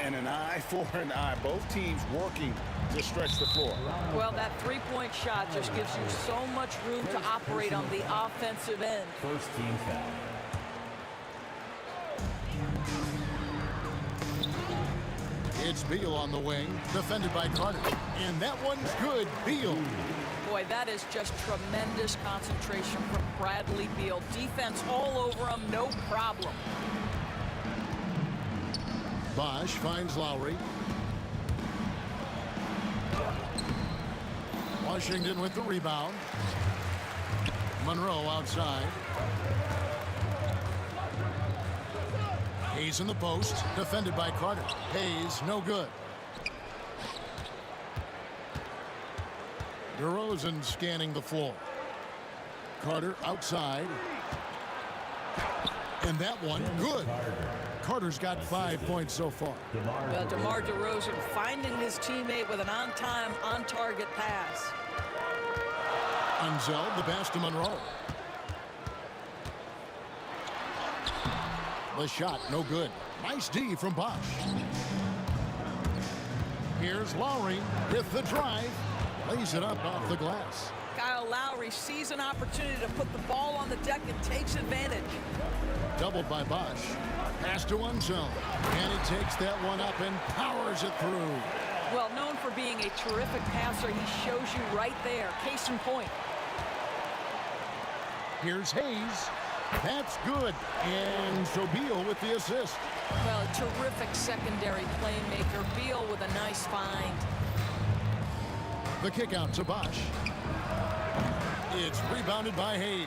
And an eye for an eye. Both teams working to stretch the floor. Well, that three-point shot just gives you so much room to operate on the offensive end. First team foul. It's Beal on the wing, defended by Carter. And that one's good. Beal. Boy, that is just tremendous concentration from Bradley Beal. Defense all over him, no problem. Bosh finds Lowry. Washington with the rebound. Monroe outside. Hayes in the post, defended by Carter. Hayes, no good. DeRozan scanning the floor. Carter outside. And that one, good. Carter's got 5 points so far. Well, DeMar DeRozan finding his teammate with an on-time, on-target pass. Unzeld, the pass to Monroe. The shot, no good. Nice D from Bosh. Here's Lowry with the drive. Lays it up off the glass. Kyle Lowry sees an opportunity to put the ball on the deck and takes advantage. Doubled by Bosh. Pass to Unzeld. And he takes that one up and powers it through. Well, known for being a terrific passer, he shows you right there. Case in point. Here's Hayes. That's good. And so Beal with the assist. Well, a terrific secondary playmaker. Beal with a nice find. The kick out to Bosh. It's rebounded by Hayes.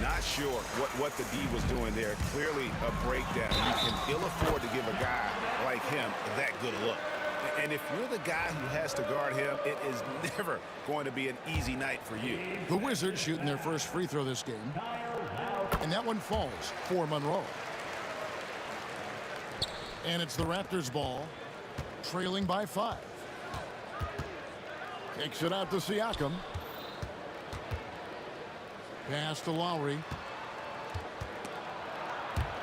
Not sure what the D was doing there. Clearly a breakdown. You can ill afford to give a guy like him that good a look. And if you're the guy who has to guard him, it is never going to be an easy night for you. The Wizards shooting their first free throw this game. And that one falls for Monroe. And it's the Raptors ball, trailing by 5. Takes it out to Siakam. Pass to Lowry.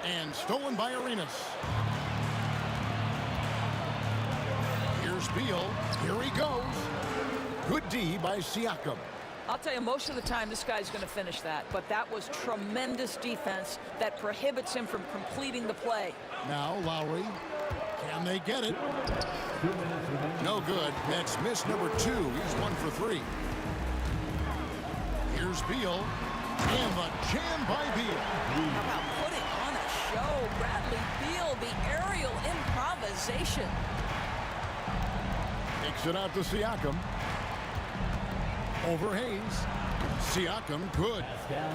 And stolen by Arenas. Here's Beal. Here he goes. Good D by Siakam. I'll tell you, most of the time this guy's going to finish that, but that was tremendous defense that prohibits him from completing the play. Now Lowry. Can they get it? No good. That's miss number 2. He's 1 for 3. Here's Beal. And the jam by Beal. How about putting on a show? Bradley Beal, the aerial improvisation. Takes it out to Siakam. Over Hayes. Siakam, good.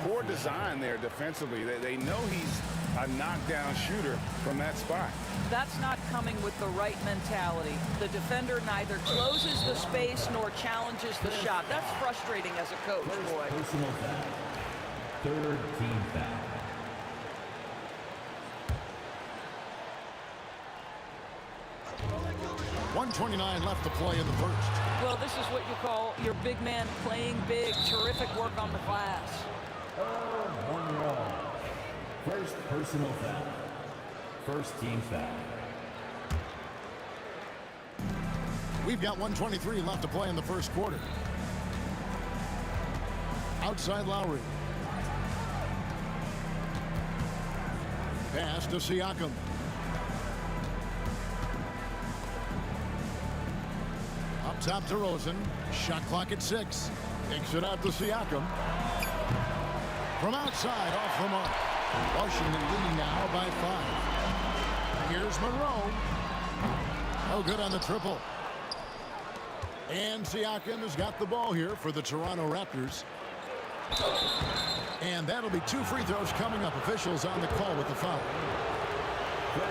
Poor design there defensively. They know he's a knockdown shooter from that spot. That's not coming with the right mentality. The defender neither closes the space nor challenges the shot. That's frustrating as a coach, boy. Personal foul. Third team foul. 1:29 left to play in the first. Well, this is what you call your big man playing big. Terrific work on the glass. One wrong. First personal foul. First team foul. We've got 1:23 left to play in the first quarter. Outside Lowry. Pass to Siakam. Up top to Rosen. Shot clock at 6. Takes it out to Siakam. From outside, off the mark. Washington leading now by 5. Here's Monroe. Oh, good on the triple. And Siakam has got the ball here for the Toronto Raptors. And that'll be 2 free throws coming up. Officials on the call with the foul.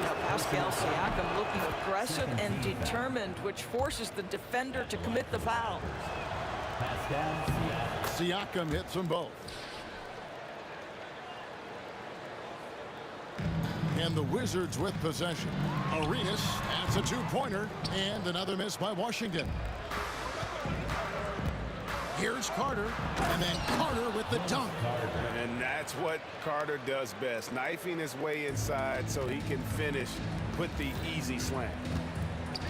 Now Pascal Siakam looking aggressive and determined, which forces the defender to commit the foul. Siakam hits them both. And the Wizards with possession. Arenas, that's a 2-pointer, and another miss by Washington. Here's Carter, and then Carter with the dunk. And that's what Carter does best, knifing his way inside so he can finish, put the easy slam.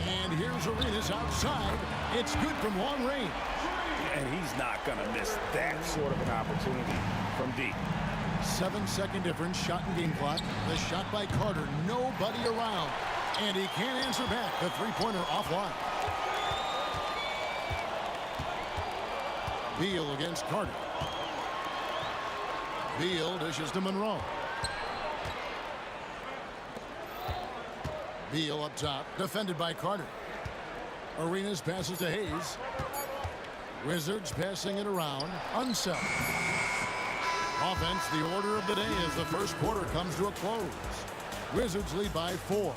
And here's Arenas outside. It's good from long range. And he's not going to miss that sort of an opportunity from deep. 7-second difference, shot and game clock. The shot by Carter, nobody around. And he can't answer back. The three-pointer offline. Beal against Carter. Beal dishes to Monroe. Beal up top, defended by Carter. Arenas passes to Hayes. Wizards passing it around. Unseld. Offense, the order of the day as the first quarter comes to a close. Wizards lead by 4.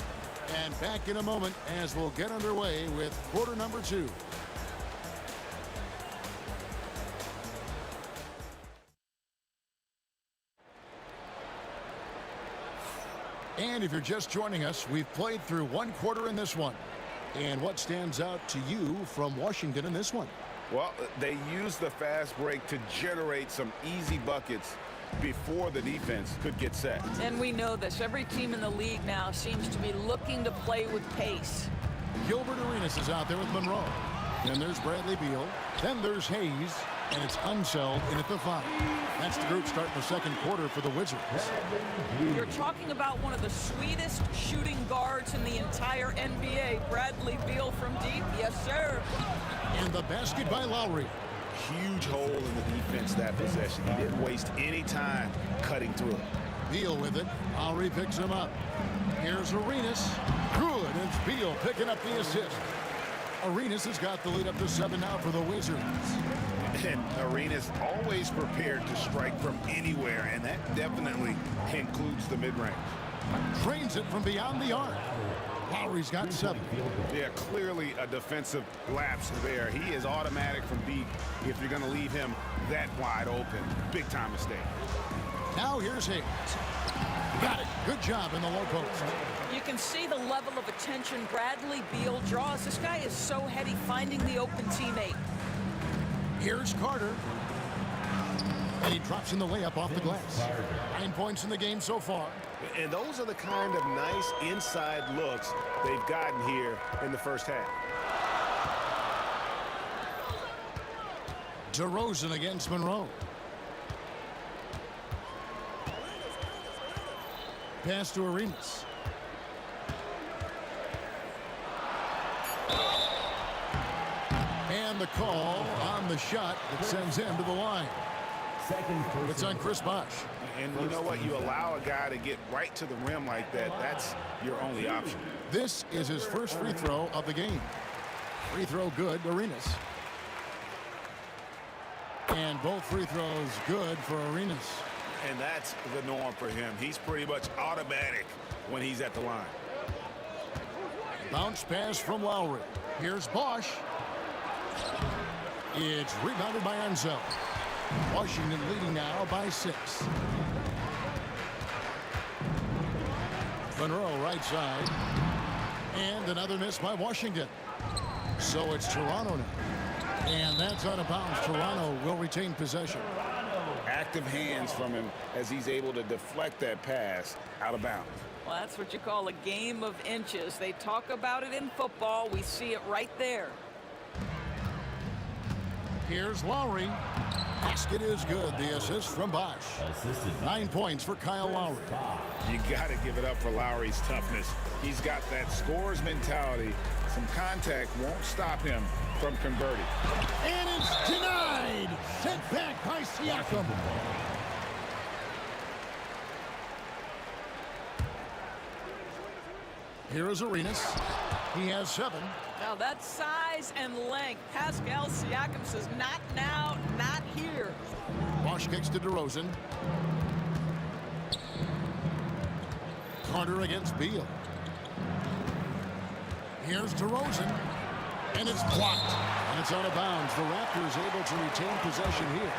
And back in a moment as we'll get underway with quarter number 2. And if you're just joining us, we've played through 1 quarter in this one. And what stands out to you from Washington in this one? Well, they used the fast break to generate some easy buckets before the defense could get set. And we know this. Every team in the league now seems to be looking to play with pace. Gilbert Arenas is out there with Monroe. Then there's Bradley Beal. Then there's Hayes. And it's Unseld in at the 5. That's the group starting the second quarter for the Wizards. You're talking about one of the sweetest shooting guards in the entire NBA. Bradley Beal from deep. Yes, sir. And the basket by Lowry. Huge hole in the defense that possession. He didn't waste any time cutting through it. Beal with it. Lowry picks him up. Here's Arenas. Good. It's Beal picking up the assist. Arenas has got the lead up to 7 now for the Wizards. And Arenas always prepared to strike from anywhere, and that definitely includes the mid-range. Drains it from beyond the arc. Lowry's got 7. Yeah, clearly a defensive lapse there. He is automatic from deep if you're going to leave him that wide open. Big time mistake. Now here's Hayes. Got it. Good job in the low post. You can see the level of attention Bradley Beal draws. This guy is so heady finding the open teammate. Here's Carter. And he drops in the layup off the glass. 9 points in the game so far. And those are the kind of nice inside looks they've gotten here in the first half. DeRozan against Monroe. Pass to Arenas. And the call on the shot that sends him to the line. It's on Chris Bosh. And you know what? You allow a guy to get right to the rim like that, that's your only option. This is his first free throw of the game. Free throw good, Arenas. And both free throws good for Arenas. And that's the norm for him. He's pretty much automatic when he's at the line. Bounce pass from Lowry. Here's Bosh. It's rebounded by Unseld. Washington leading now by 6. Monroe right side. And another miss by Washington. So it's Toronto now. And that's out of bounds. Toronto will retain possession. Active hands from him as he's able to deflect that pass out of bounds. Well, that's what you call a game of inches. They talk about it in football. We see it right there. Here's Lowry. Basket is good. The assist from Bosch. 9 points for Kyle Lowry. You got to give it up for Lowry's toughness. He's got that scorer's mentality. Some contact won't stop him from converting. And it's denied. Sent back by Siakam. Here is Arenas. He has 7. Now that's size and length. Pascal Siakam says, not now, not here. Bosch kicks to DeRozan. Carter against Beal. Here's DeRozan. And it's blocked. And it's out of bounds. The Raptors able to retain possession here.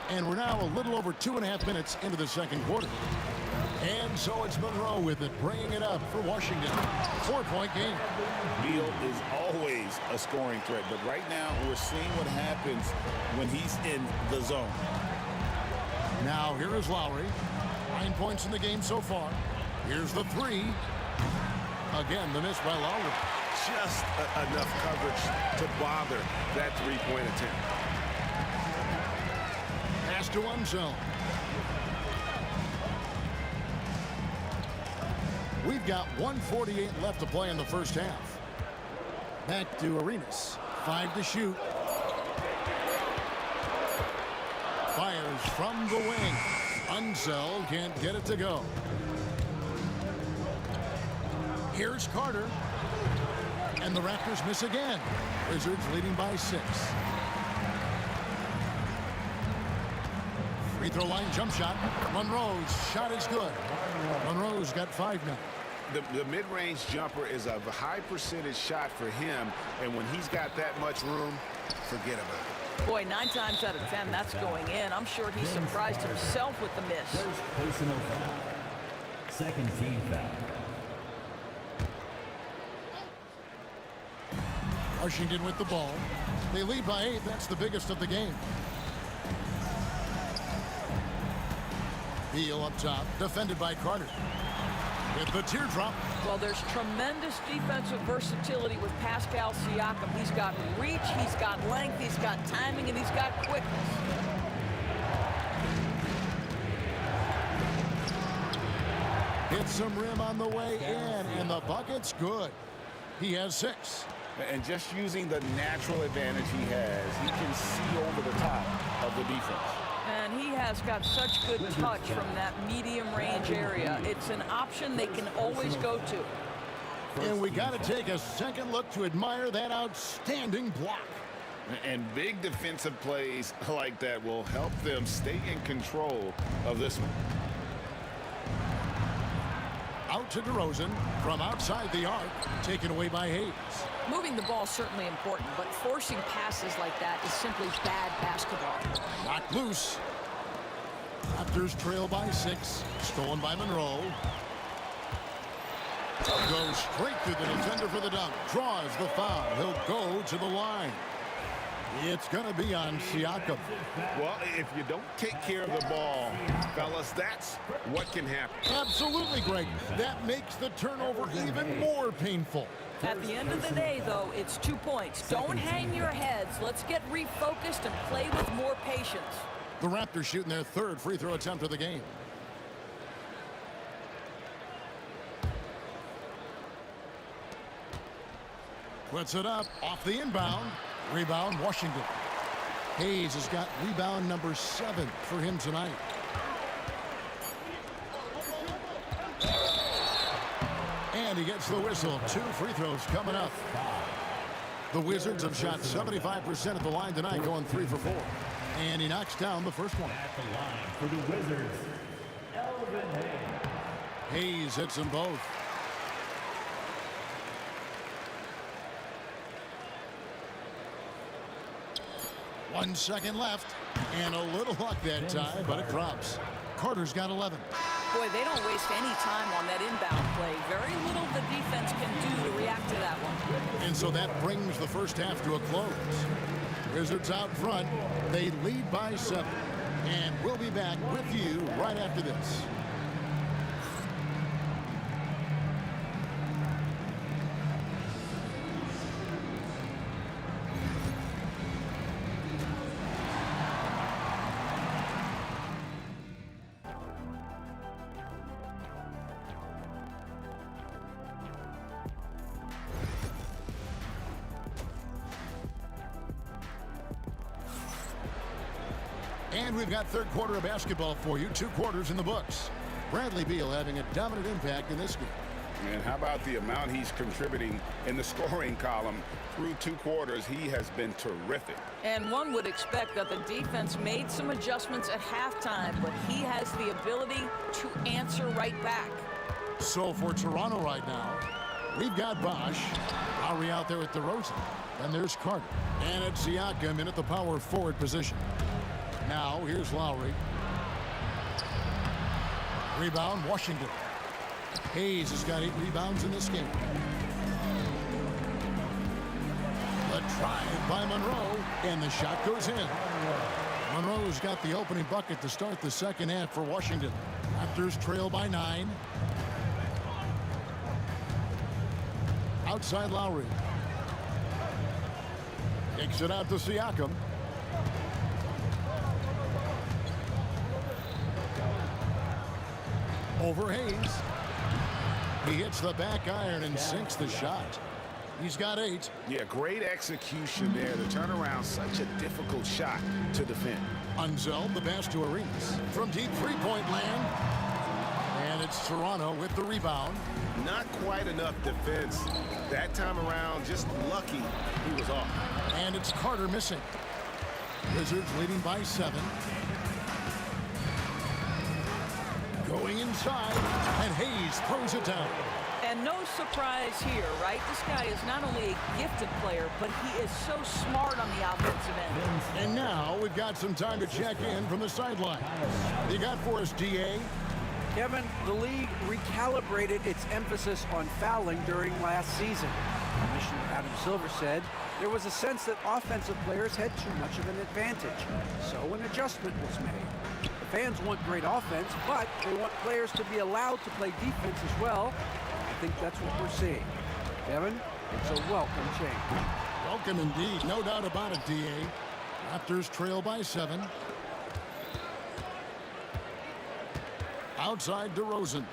And we're now a little over 2.5 minutes into the second quarter. And so it's Monroe with it, bringing it up for Washington. 4-point game. Beal is always a scoring threat, but right now we're seeing what happens when he's in the zone. Now here is Lowry. 9 points in the game so far. Here's the 3. Again, the miss by Lowry. Just enough coverage to bother that three-point attempt. Pass to one zone. We've got 1:48 left to play in the first half. Back to Arenas. 5 to shoot. Fires from the wing. Unseld can't get it to go. Here's Carter. And the Raptors miss again. Wizards leading by 6. Free throw line jump shot. Monroe's shot is good. Monroe's got 5 now. The mid-range jumper is a high percentage shot for him, and when he's got that much room, forget about it. Boy, 9 times out of 10, that's going in. I'm sure he surprised himself with the miss. First personal foul. Second team foul. Washington with the ball. They lead by 8. That's the biggest of the game. Beal up top, defended by Carter. With the teardrop. Well, there's tremendous defensive versatility with Pascal Siakam. He's got reach, he's got length, he's got timing, and he's got quickness. Hits some rim on the way in, and the bucket's good. He has 6. And just using the natural advantage he has, he can see over the top of the defense. And he has got such good touch from that medium range area. It's an option they can always go to. And we got to take a second look to admire that outstanding block. And big defensive plays like that will help them stay in control of this one. Out to DeRozan from outside the arc, taken away by Hayes. Moving the ball is certainly important, but forcing passes like that is simply bad basketball. Knocked loose. Raptors trail by 6. Stolen by Monroe. Goes straight through the defender for the dunk. Draws the foul. He'll go to the line. It's going to be on Siakam. Well, if you don't take care of the ball, fellas, that's what can happen. Absolutely, Greg. That makes the turnover even more painful. At the end of the day, though, it's 2 points. Don't hang your heads. Let's get refocused and play with more patience. The Raptors shooting their 3rd free throw attempt of the game. Puts it up off the inbound. Rebound, Washington. Hayes has got rebound number 7 for him tonight. And he gets the whistle. 2 free throws coming up. The Wizards have shot 75% at the line tonight, going 3 for 4. And he knocks down the first one. At the line for the Wizards, Elvin Hayes. Hayes hits them both. 1 second left. And a little luck that time, but it drops. Carter's got 11. Boy, they don't waste any time on that inbound play. Very little the defense can do to react to that one. And so that brings the first half to a close. Wizards out front. They lead by 7. And we'll be back with you right after this. And we've got third quarter of basketball for you. 2 quarters in the books. Bradley Beal having a dominant impact in this game. And how about the amount he's contributing in the scoring column? Through 2 quarters, he has been terrific. And one would expect that the defense made some adjustments at halftime, but he has the ability to answer right back. So for Toronto right now, we've got Bosch. Lowry out there with DeRozan. Then there's Carter. And it's Siakam in at the power forward position. Now, here's Lowry. Rebound, Washington. Hayes has got 8 rebounds in this game. The drive by Monroe, and the shot goes in. Monroe's got the opening bucket to start the second half for Washington. Raptors trail by 9. Outside Lowry. Kicks it out to Siakam. Over Hayes. He hits the back iron and sinks the shot. He's got 8. Yeah, great execution there. The turnaround, such a difficult shot to defend. Unzel, the pass to Arenas. From deep three-point land. And it's Toronto with the rebound. Not quite enough defense. That time around, just lucky he was off. And it's Carter missing. Wizards leading by 7. Going inside, and Hayes throws it down. And no surprise here, right? This guy is not only a gifted player, but he is so smart on the offensive end. And now we've got some time to check in from the sideline. You got for us, DA? Kevin, the league recalibrated its emphasis on fouling during last season. Commissioner Adam Silver said there was a sense that offensive players had too much of an advantage. So an adjustment was made. The fans want great offense, but they want players to be allowed to play defense as well. I think that's what we're seeing. Kevin, it's a welcome change. Welcome indeed, no doubt about it, DA. Raptors trail by 7. Outside DeRozan.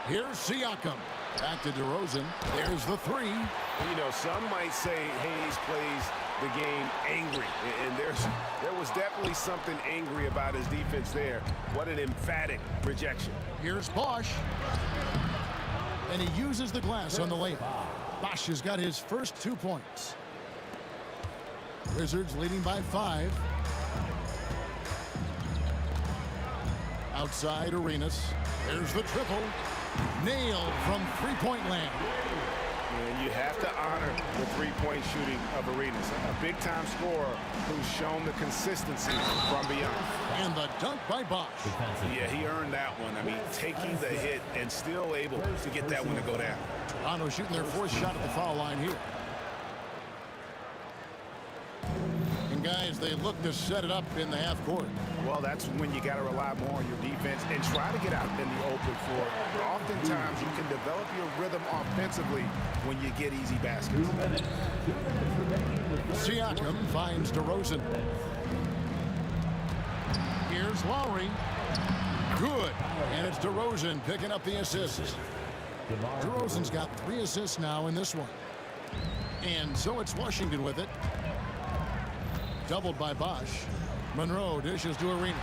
Here's Siakam. Back to DeRozan. There's the 3. You know, some might say Hayes plays the game angry, and there was definitely something angry about his defense there. What an emphatic rejection. Here's Bosch. And he uses the glass on the layup. Bosch has got his first 2 points. Wizards leading by 5. Outside Arenas. There's the triple. Nailed from three-point land. And you have to honor the three-point shooting of Arenas. A big-time scorer who's shown the consistency from beyond. And the dunk by Bosch. Yeah, he earned that one. I mean, taking the hit and still able to get that one to go down. Toronto shooting their 4th shot at the foul line here. And guys, they look to set it up in the half court. Well, that's when you got to rely more on your defense and try to get out in the open floor. Oftentimes, you can develop your rhythm offensively when you get easy baskets. Siakam finds DeRozan. Here's Lowry. Good. And it's DeRozan picking up the assist. DeRozan's got 3 assists now in this one. And so it's Washington with it. Doubled by Bosch. Monroe dishes to Arenas.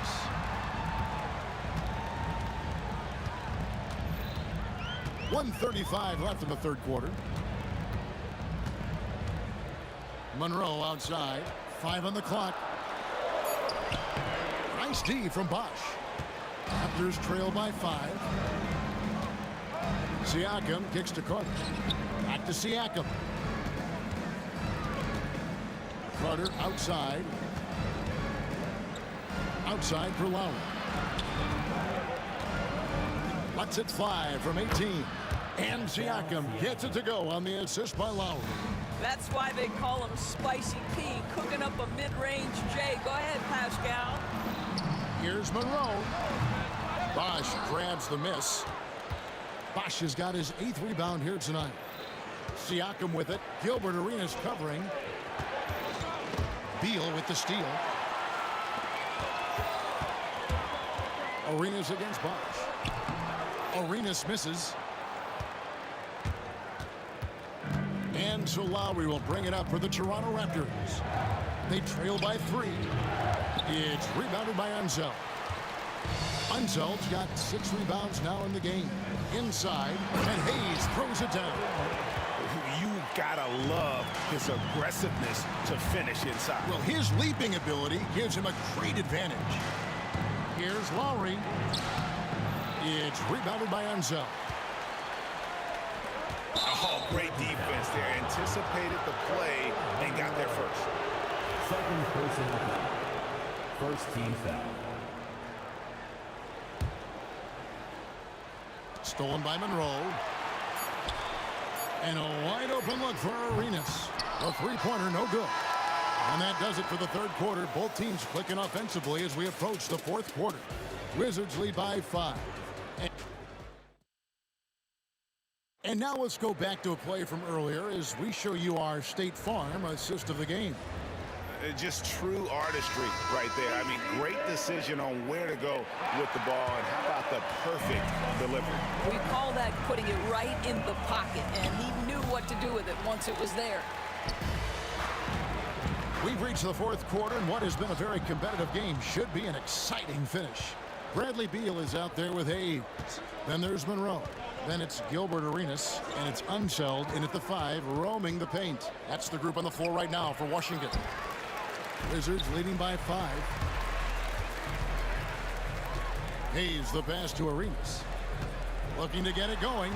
.135 left in the third quarter. Monroe outside. 5 on the clock. Nice D from Bosch. Raptors trail by 5. Siakam kicks to Carter. Back to Siakam. Carter outside. Outside for Lowry. Lets it fly from 18. And Siakam gets it to go on the assist by Lowry. That's why they call him Spicy P, cooking up a mid-range J. Go ahead, Pascal. Here's Monroe. Bosch grabs the miss. Bosch has got his 8th rebound here tonight. Siakam with it. Gilbert Arenas covering. Beal with the steal. Arenas against Bosch. Arenas misses. And so Lowry will bring it up for the Toronto Raptors. They trail by 3. It's rebounded by Unseld. Unseld's got 6 rebounds now in the game. Inside, and Hayes throws it down. You gotta love his aggressiveness to finish inside. Well, his leaping ability gives him a great advantage. Here's Lowry. It's rebounded by Unseld. Oh, great defense there. Anticipated the play and got there first. Second personal foul. First team foul. Stolen by Monroe. And a wide open look for Arenas. A three-pointer, no good. And that does it for the third quarter. Both teams clicking offensively as we approach the fourth quarter. Wizards lead by 5. And now let's go back to a play from earlier as we show you our State Farm assist of the game. Just true artistry right there. I mean, great decision on where to go with the ball, and how about the perfect delivery? We call that putting it right in the pocket, and he knew what to do with it once it was there. We've reached the fourth quarter, and what has been a very competitive game should be an exciting finish. Bradley Beal is out there with Hayes. Then there's Monroe. Then it's Gilbert Arenas, and it's Unseld in at the 5, roaming the paint. That's the group on the floor right now for Washington. Wizards leading by 5. Hayes the pass to Arenas. Looking to get it going.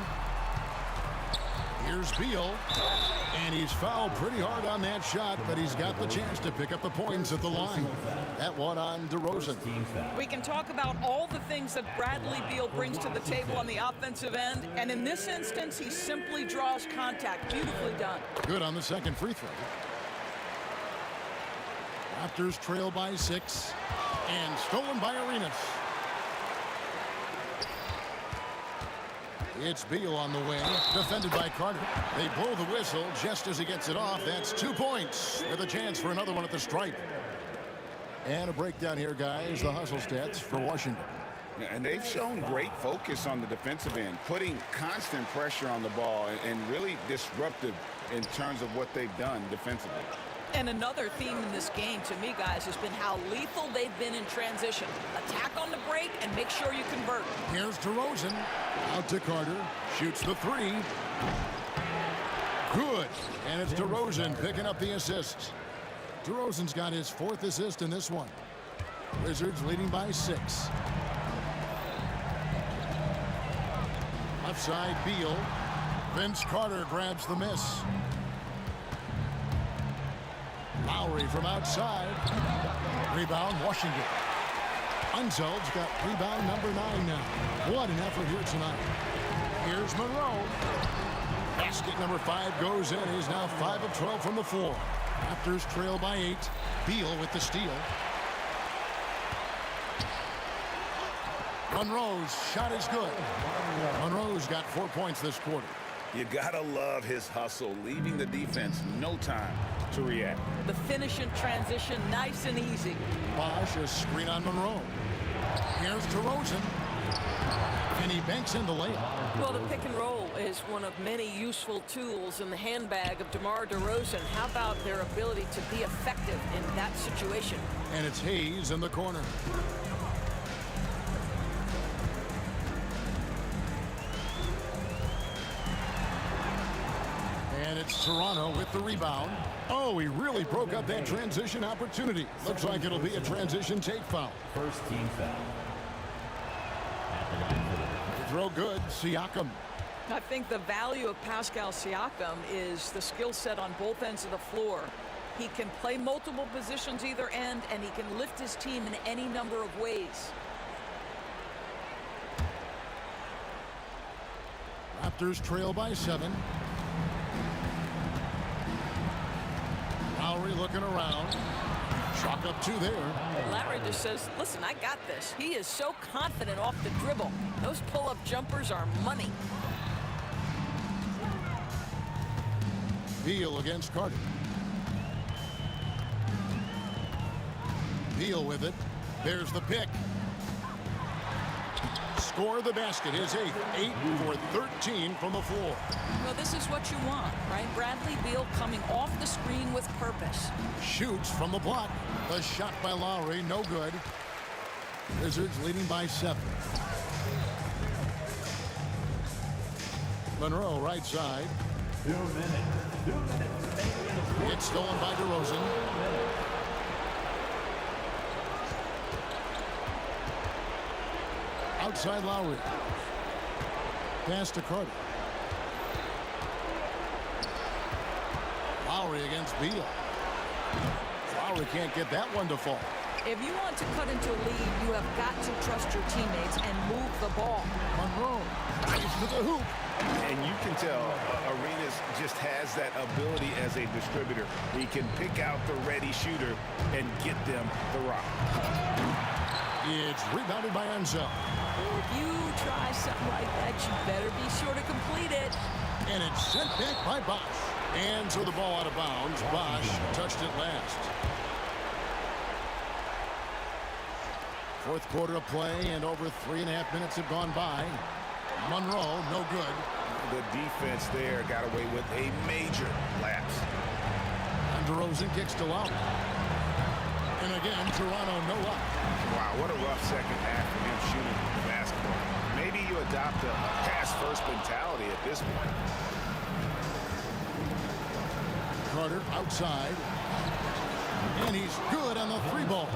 Here's Beal. And he's fouled pretty hard on that shot, but he's got the chance to pick up the points at the line. That one on DeRozan. We can talk about all the things that Bradley Beal brings to the table on the offensive end, and in this instance, he simply draws contact. Beautifully done. Good on the second free throw. Raptors trail by 6, and stolen by Arenas. It's Beal on the wing, defended by Carter. They blow the whistle just as he gets it off. That's 2 points with a chance for another one at the stripe. And a breakdown here, guys, the hustle stats for Washington. And they've shown great focus on the defensive end, putting constant pressure on the ball and really disruptive in terms of what they've done defensively. And another theme in this game, to me, guys, has been how lethal they've been in transition. Attack on the break and make sure you convert. Here's DeRozan. Out to Carter. Shoots the 3. Good. And it's DeRozan picking up the assist. DeRozan's got his 4th assist in this one. Wizards leading by 6. Left side, Beal. Vince Carter grabs the miss. Lowry from outside. Rebound, Washington. Unseld's got rebound number 9 now. What an effort here tonight. Here's Monroe. Basket number 5 goes in. He's now 5 of 12 from the floor. Raptors trail by 8. Beal with the steal. Monroe's shot is good. Monroe's got 4 points this quarter. You gotta love his hustle, leaving the defense no time to react. The finish in transition, nice and easy. Bosch, a screen on Monroe. Here's DeRozan. And he banks in the layup. Well, the pick and roll is one of many useful tools in the handbag of DeMar DeRozan. How about their ability to be effective in that situation? And it's Hayes in the corner. And it's Toronto with the rebound. Oh, he really broke up that transition opportunity. Looks like it'll be a transition take foul. First team foul. Throw good, Siakam. I think the value of Pascal Siakam is the skill set on both ends of the floor. He can play multiple positions either end, and he can lift his team in any number of ways. Raptors trail by 7. Lowry looking around. Chalk up 2 there. Lowry just says, listen, I got this. He is so confident off the dribble. Those pull-up jumpers are money. Beal against Carter. Beal with it. There's the pick. Score the basket. His 8th. 8 for 13 from the floor. Well, this is what you want, right? Bradley Beal coming off the screen with purpose. Shoots from the block. The shot by Lowry, no good. Wizards leading by 7. Monroe right side. 2 minutes. 2 minutes. It's stolen by DeRozan. Outside Lowry. Pass to Carter. Lowry against Beal. Lowry can't get that one to fall. If you want to cut into a lead, you have got to trust your teammates and move the ball. Monroe drives to the hoop. And you can tell Arenas just has that ability as a distributor. He can pick out the ready shooter and get them the rock. It's rebounded by Enzo. If you try something like that, you better be sure to complete it. And it's sent back by Bosch. And so the ball out of bounds. Bosch touched it last. Fourth quarter of play, and over 3.5 minutes have gone by. Monroe, no good. The defense there got away with a major lapse. And DeRozan kicks to Lowry. And again, Toronto no luck. Wow, what a rough second half for him shooting the basketball. Maybe you adopt a pass-first mentality at this point. Carter outside. And he's good on the 3-ball.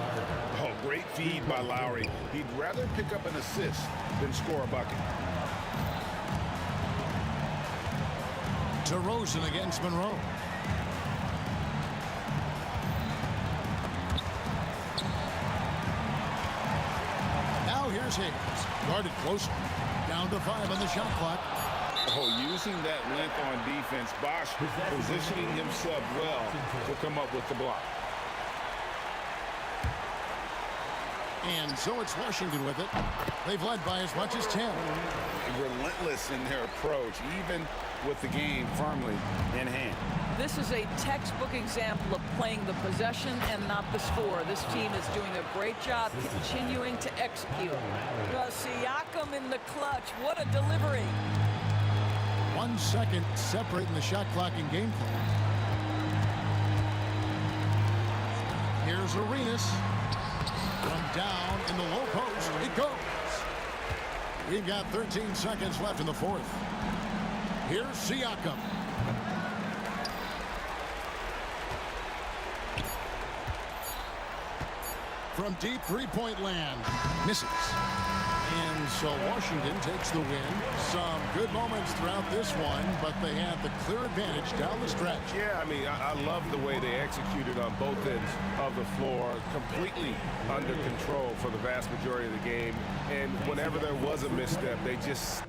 Oh, great feed by Lowry. He'd rather pick up an assist than score a bucket. DeRozan against Monroe. Now here's Hayes. Guarded closer. Down to 5 on the shot clock. Oh, using that length on defense, Bosch positioning himself well to come up with the block. And so it's Washington with it. They've led by as much as 10. Relentless in their approach, even with the game firmly in hand. This is a textbook example of playing the possession and not the score. This team is doing a great job continuing to execute. Siakam in the clutch. What a delivery. 1 second separating the shot clock and game clock. Here's Arenas. From down in the low post, it goes. We've got 13 seconds left in the fourth. Here's Siakam. From deep three-point land, misses. And so Washington takes the win. Some good moments throughout this one, but they had the clear advantage down the stretch. Yeah, I mean, I love the way they executed on both ends of the floor. Completely under control for the vast majority of the game. And whenever there was a misstep, they just...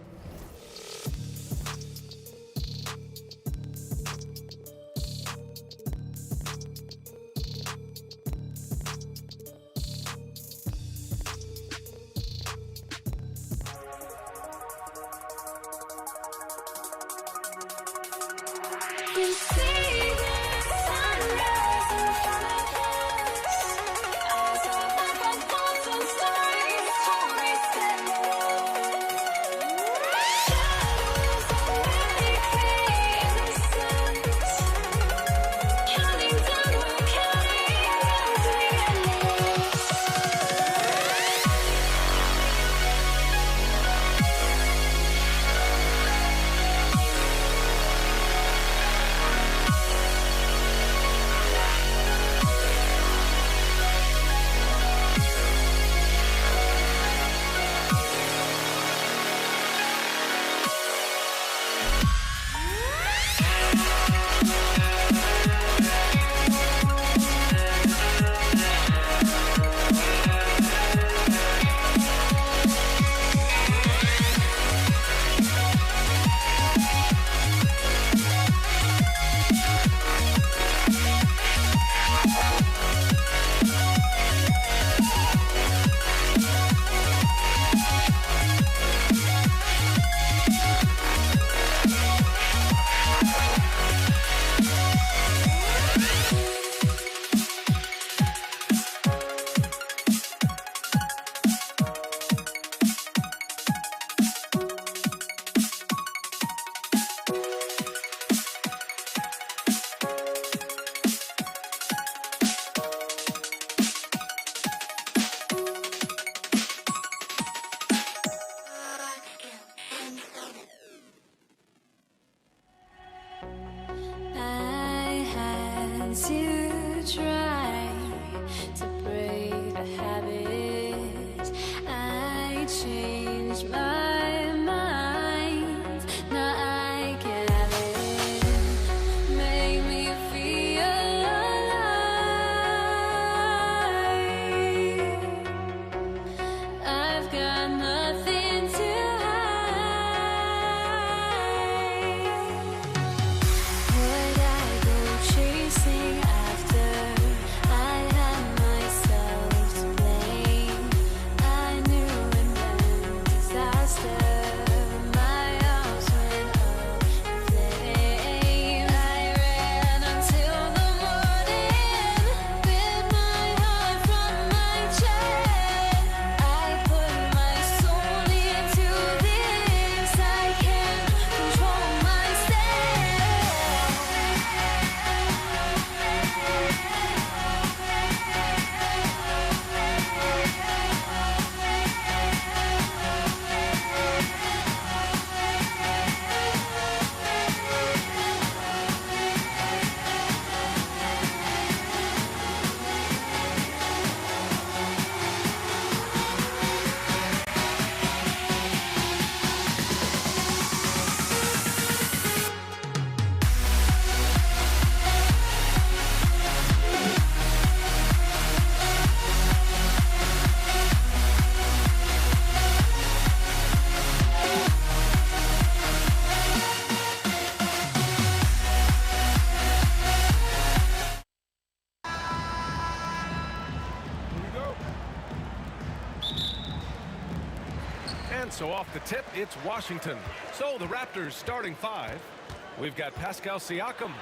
And so off the tip, it's Washington. So the Raptors starting 5. We've got Pascal Siakam.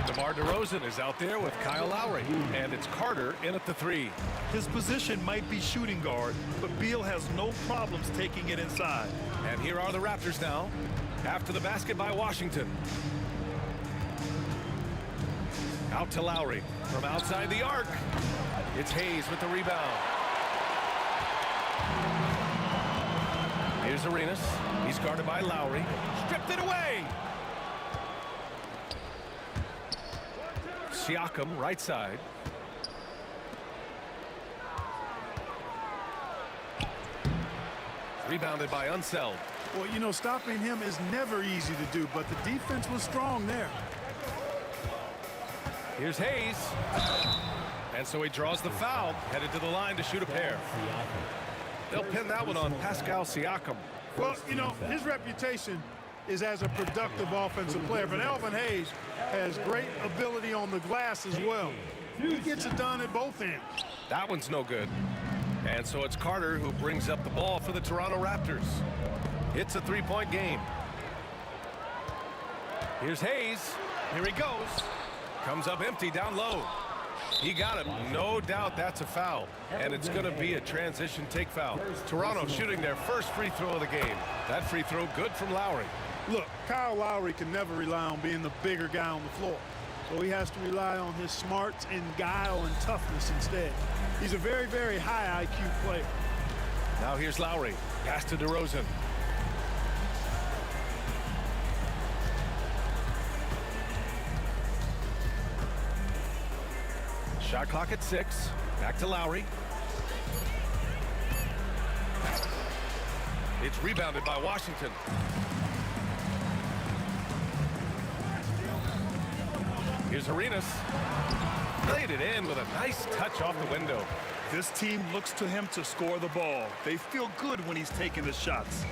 DeMar DeRozan is out there with Kyle Lowry. And it's Carter in at the 3. His position might be shooting guard, but Beal has no problems taking it inside. And here are the Raptors now, after the basket by Washington. Out to Lowry from outside the arc. It's Hayes with the rebound. Here's Arenas. He's guarded by Lowry. Stripped it away. Siakam, right side. Rebounded by Unseld. Well, you know, stopping him is never easy to do, but the defense was strong there. Here's Hayes. And so he draws the foul, headed to the line to shoot a pair. They'll pin that one on Pascal Siakam. Well, you know, his reputation is as a productive offensive player, but Elvin Hayes has great ability on the glass as well. He gets it done at both ends. That one's no good. And so it's Carter who brings up the ball for the Toronto Raptors. It's a 3-point game. Here's Hayes. Here he goes. Comes up empty down low. He got it. No doubt that's a foul. And it's going to be a transition take foul. Toronto shooting their first free throw of the game. That free throw good from Lowry. Look, Kyle Lowry can never rely on being the bigger guy on the floor. So he has to rely on his smarts and guile and toughness instead. He's a very, very high IQ player. Now here's Lowry. Pass to DeRozan. Shot clock at 6. Back to Lowry. It's rebounded by Washington. Here's Arenas. Laid it in with a nice touch off the window. This team looks to him to score the ball. They feel good when he's taking the shots.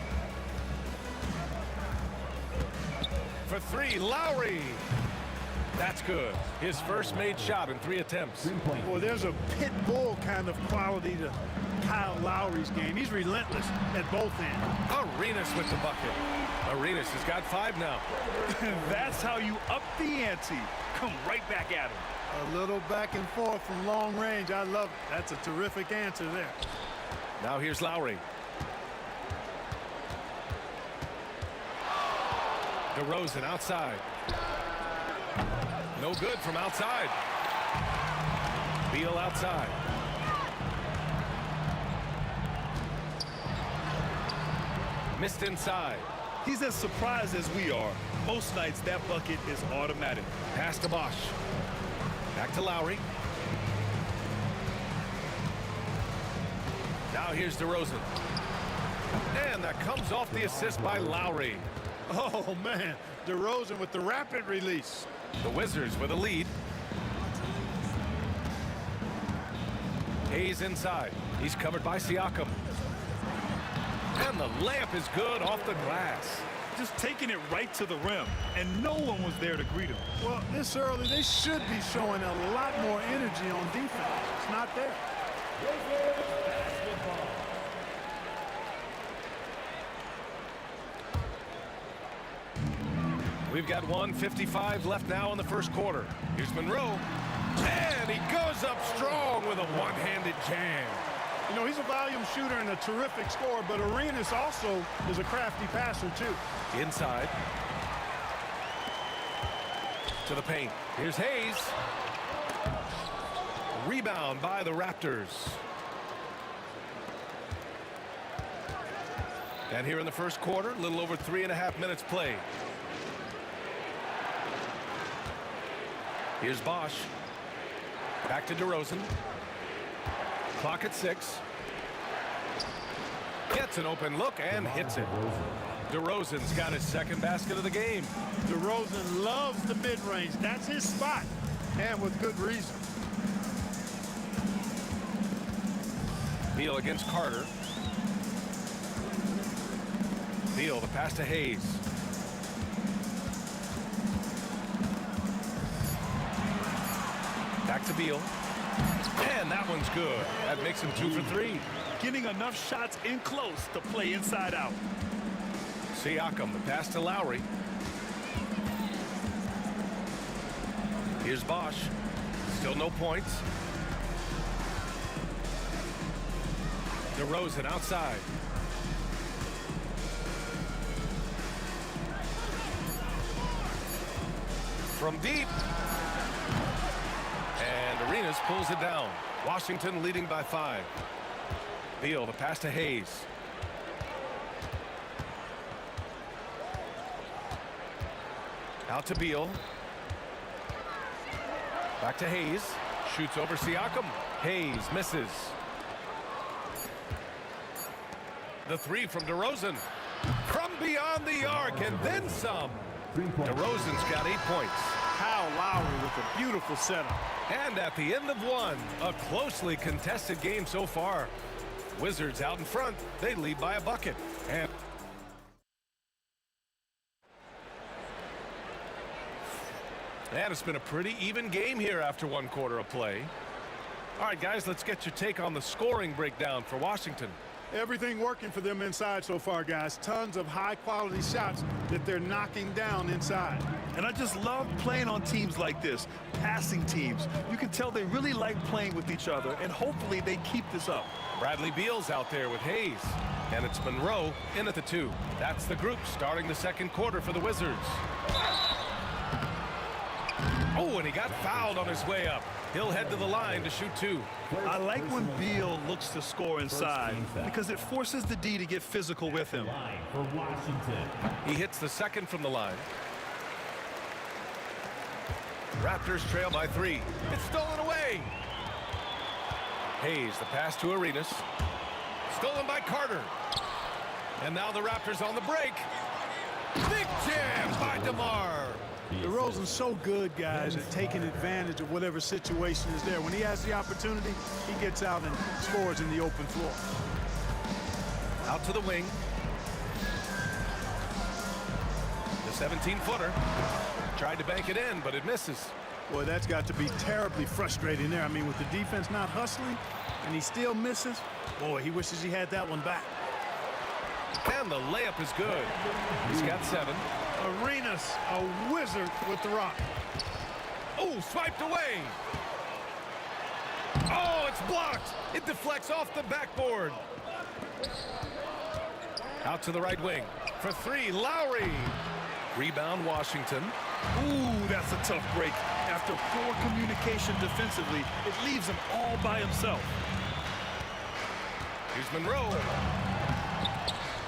For 3, Lowry. That's good. His first made shot in 3 attempts. Well, there's a pit bull kind of quality to Kyle Lowry's game. He's relentless at both ends. Arenas with the bucket. Arenas has got 5 now. That's how you up the ante. Come right back at him. A little back and forth from long range. I love it. That's a terrific answer there. Now here's Lowry. DeRozan outside. No good from outside. Beal outside. Missed inside. He's as surprised as we are. Most nights that bucket is automatic. Pass to Bosch. Back to Lowry. Now here's DeRozan. And that comes off the assist by Lowry. Oh, man. DeRozan with the rapid release. The Wizards with a lead. Hayes inside. He's covered by Siakam. And the layup is good off the glass. Just taking it right to the rim, and no one was there to greet him. Well, this early, they should be showing a lot more energy on defense. It's not there. We've got 1:55 left now in the first quarter. Here's Monroe. And he goes up strong with a one-handed jam. You know, he's a volume shooter and a terrific scorer, but Arenas also is a crafty passer, too. Inside. To the paint. Here's Hayes. Rebound by the Raptors. And here in the first quarter, a little over 3.5 minutes played. Here's Bosch. Back to DeRozan. Clock at 6. Gets an open look and hits it. DeRozan's got his second basket of the game. DeRozan loves the mid-range. That's his spot, and with good reason. Beal against Carter. Beal, the pass to Hayes. Back to Beal. And that one's good. That makes him 2 for 3. getting enough shots in close to play inside out. Siakam, the pass to Lowry. Here's Bosch. Still no points. DeRozan outside. From deep. And Arenas pulls it down. Washington leading by 5. Beal, the pass to Hayes. Out to Beal. Back to Hayes. Shoots over Siakam. Hayes misses. The 3 from DeRozan. From beyond the arc and then some. DeRozan's got 8 points. Kyle Lowry with a beautiful setup. And at the end of one, a closely contested game so far. Wizards out in front. They lead by a bucket. And it's been a pretty even game here after 1 quarter of play. All right, guys, let's get your take on the scoring breakdown for Washington. Everything working for them inside so far, guys. Tons of high-quality shots that they're knocking down inside. And I just love playing on teams like this, passing teams. You can tell they really like playing with each other, and hopefully they keep this up. Bradley Beal's out there with Hayes. And it's Monroe in at the 2. That's the group starting the 2nd quarter for the Wizards. Oh, and he got fouled on his way up. He'll head to the line to shoot 2. I like when Beal looks to score inside because it forces the D to get physical with him. He hits the 2nd from the line. Raptors trail by 3. It's stolen away. Hayes, the pass to Arenas. Stolen by Carter. And now the Raptors on the break. Big jam by DeMar. DeRozan's so good, guys, at taking advantage of whatever situation is there. When he has the opportunity, he gets out and scores in the open floor. Out to the wing. The 17-footer. Tried to bank it in, but it misses. Boy, that's got to be terribly frustrating there. I mean, with the defense not hustling, and he still misses, boy, he wishes he had that one back. And the layup is good. He's got 7. Arenas, a wizard with the rock. Oh, swiped away. Oh, it's blocked. It deflects off the backboard. Out to the right wing. For 3, Lowry. Rebound, Washington. Ooh, that's a tough break. After poor communication defensively, it leaves him all by himself. Here's Monroe.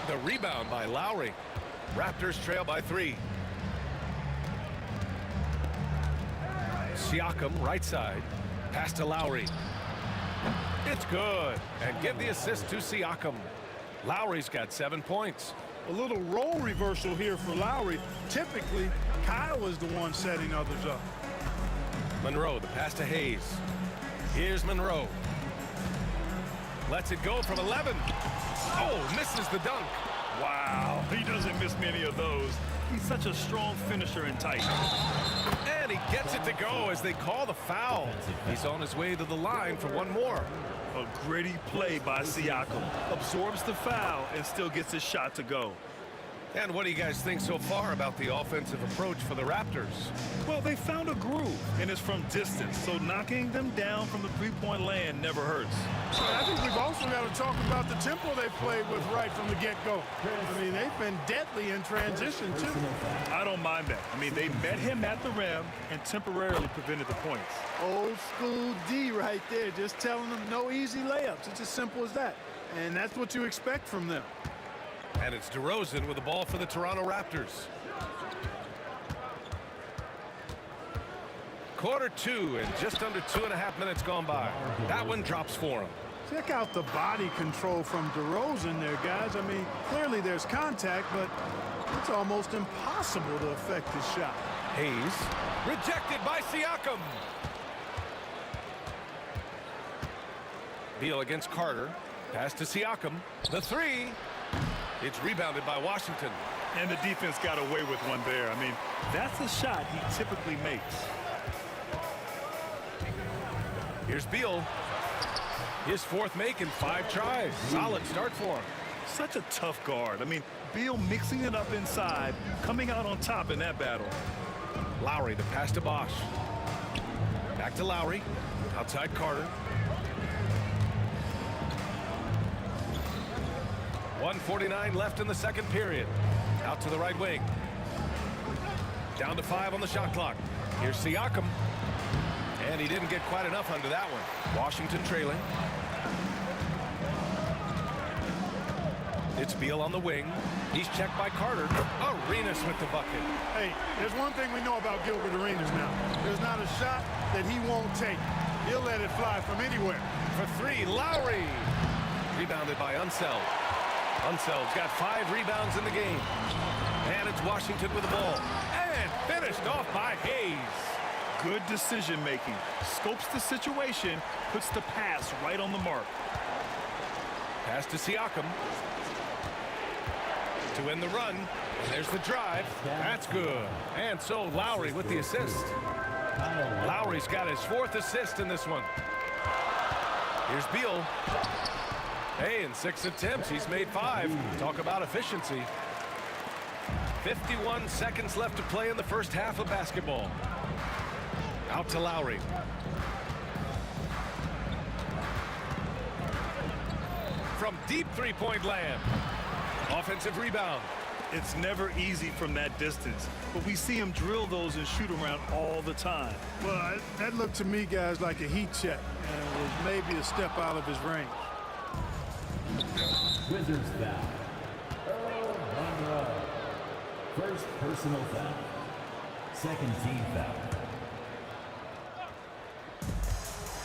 The rebound by Lowry. Raptors trail by 3. Siakam, right side. Pass to Lowry. It's good. And give the assist to Siakam. Lowry's got 7 points. A little role reversal here for Lowry. Typically, Kyle is the one setting others up. Monroe, the pass to Hayes. Here's Monroe. Lets it go from 11. Oh, misses the dunk. Wow, he doesn't miss many of those. He's such a strong finisher and tight. And he gets it to go as they call the foul. He's on his way to the line for 1 more. A gritty play by Siakam. Absorbs the foul and still gets his shot to go. And what do you guys think so far about the offensive approach for the Raptors? Well, they found a groove, and it's from distance, so knocking them down from the three-point land never hurts. I think we've also got to talk about the tempo they played with right from the get-go. I mean, they've been deadly in transition, too. I don't mind that. I mean, they met him at the rim and temporarily prevented the points. Old school D right there, just telling them no easy layups. It's as simple as that. And that's what you expect from them. And it's DeRozan with the ball for the Toronto Raptors. Quarter 2 and just under 2.5 minutes gone by. That one drops for him. Check out the body control from DeRozan there, guys. I mean, clearly there's contact, but it's almost impossible to affect his shot. Hayes, rejected by Siakam. Beal against Carter. Pass to Siakam. The 3. It's rebounded by Washington. And the defense got away with one there. I mean, that's a shot he typically makes. Here's Beal. His fourth make in 5 tries. Solid start for him. Such a tough guard. I mean, Beal mixing it up inside, coming out on top in that battle. Lowry, the pass to Bosch. Back to Lowry. Outside Carter. 1:49 left in the second period. Out to the right wing. Down to 5 on the shot clock. Here's Siakam. And he didn't get quite enough under that one. Washington trailing. It's Beal on the wing. He's checked by Carter. Arenas with the bucket. Hey, there's one thing we know about Gilbert Arenas now. There's not a shot that he won't take. He'll let it fly from anywhere. For 3, Lowry. Rebounded by Unseld. Unseld's got 5 rebounds in the game. And it's Washington with the ball. And finished off by Hayes. Good decision making. Scopes the situation, puts the pass right on the mark. Pass to Siakam. To win the run. And there's the drive. That's good. And so Lowry with the assist. Lowry's got his 4th assist in this one. Here's Beal. Hey, in 6 attempts, he's made 5. Talk about efficiency. 51 seconds left to play in the first half of basketball. Out to Lowry. From deep three-point land. Offensive rebound. It's never easy from that distance, but we see him drill those and shoot around all the time. Well, that looked to me, guys, like a heat check. And it was maybe a step out of his range. Wizards foul. Earl Monroe. First personal foul. Second team foul.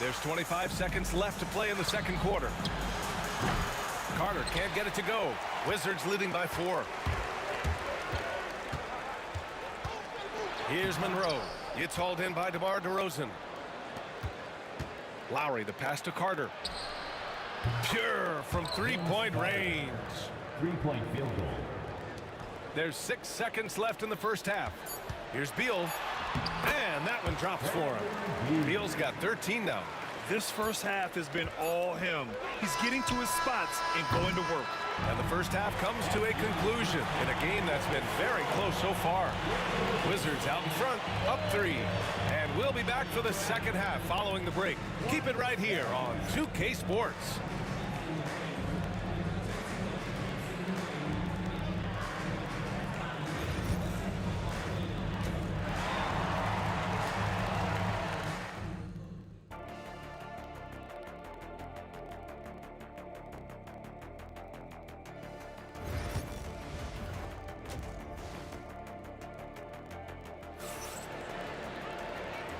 There's 25 seconds left to play in the second quarter. Carter can't get it to go. Wizards leading by 4. Here's Monroe. It's hauled in by DeMar DeRozan. Lowry, the pass to Carter. Pure from three-point range. 3-point field goal. There's 6 seconds left in the first half. Here's Beal. And that one drops for him. Beal's got 13 now. This first half has been all him. He's getting to his spots and going to work. And the first half comes to a conclusion in a game that's been very close so far. Wizards out in front, up 3. And we'll be back for the second half following the break. Keep it right here on 2K Sports.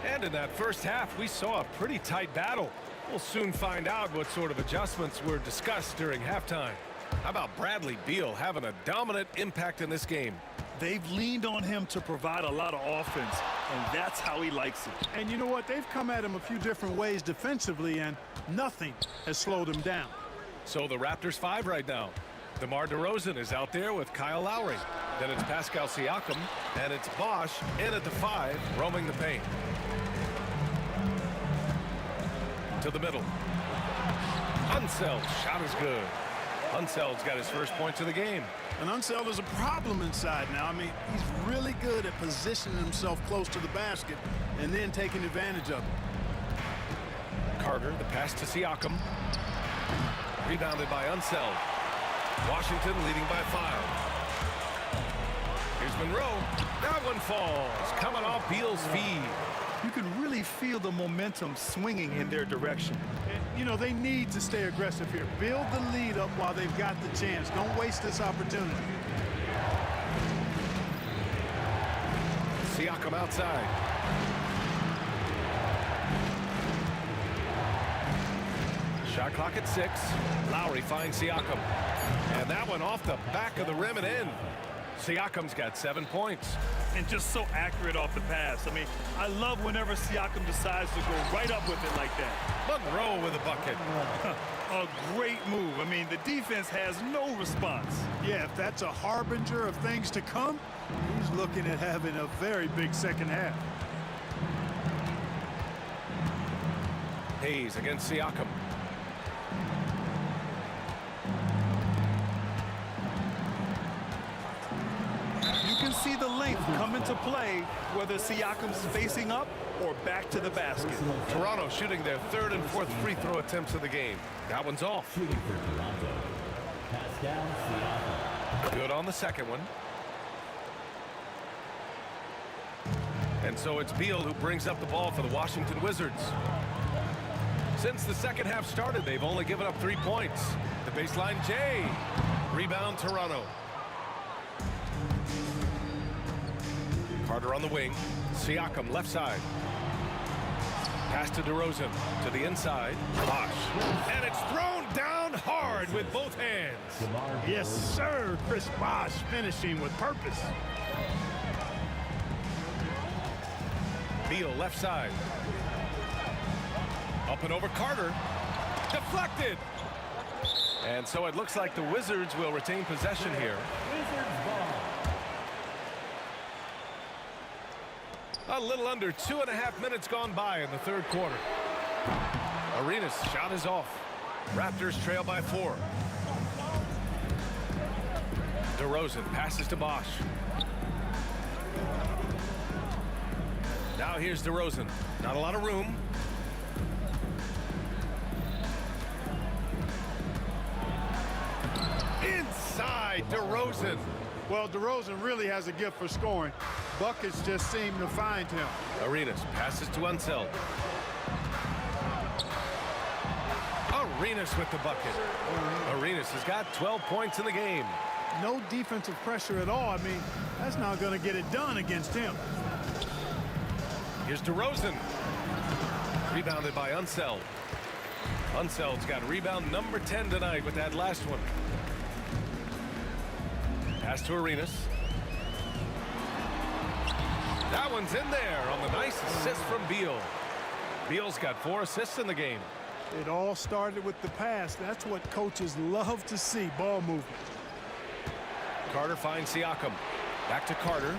And in that first half, we saw a pretty tight battle. We'll soon find out what sort of adjustments were discussed during halftime. How about Bradley Beal having a dominant impact in this game? They've leaned on him to provide a lot of offense, and that's how he likes it. And you know what? They've come at him a few different ways defensively, and nothing has slowed him down. So the Raptors 5 right now. DeMar DeRozan is out there with Kyle Lowry. Then it's Pascal Siakam, and it's Bosch in at the 5, roaming the paint. To the middle. Unseld, shot is good. Unseld's got his first points of the game. And Unseld is a problem inside now. I mean, he's really good at positioning himself close to the basket and then taking advantage of it. Carter, the pass to Siakam. Rebounded by Unseld. Washington leading by 5. Here's Monroe. That one falls. Coming off Beal's feed. You can really feel the momentum swinging in their direction. And, you know, they need to stay aggressive here. Build the lead up while they've got the chance. Don't waste this opportunity. Siakam outside. Shot clock at 6. Lowry finds Siakam. And that one off the back of the rim and in. Siakam's got 7 points. And just so accurate off the pass. I mean, I love whenever Siakam decides to go right up with it like that. Monroe with a bucket. A great move. I mean, the defense has no response. Yeah, if that's a harbinger of things to come, he's looking at having a very big second half. Hayes against Siakam. You can see the length come into play whether Siakam's facing up or back to the basket. Toronto shooting their third and fourth free throw attempts of the game. That one's off. Good on the second one. And so it's Beal who brings up the ball for the Washington Wizards. Since the second half started, they've only given up 3 points. The baseline Jay. Rebound Toronto. Carter on the wing. Siakam left side. Pass to DeRozan to the inside. Bosh. And it's thrown down hard with both hands. Yes, sir. Chris Bosh finishing with purpose. Beal left side. Up and over Carter. Deflected. And so it looks like the Wizards will retain possession here. A little under 2.5 minutes gone by in the third quarter. Arenas' shot is off. Raptors trail by 4. DeRozan passes to Bosh. Now here's DeRozan. Not a lot of room. Inside DeRozan. Well, DeRozan really has a gift for scoring. Buckets just seem to find him. Arenas passes to Unseld. Arenas with the bucket. Arenas has got 12 points in the game. No defensive pressure at all. I mean, that's not going to get it done against him. Here's DeRozan. Rebounded by Unseld. Unseld's got rebound number 10 tonight with that last one. Pass to Arenas. That one's in there on the nice assist from Beal. Beal's got 4 assists in the game. It all started with the pass. That's what coaches love to see, ball movement. Carter finds Siakam. Back to Carter.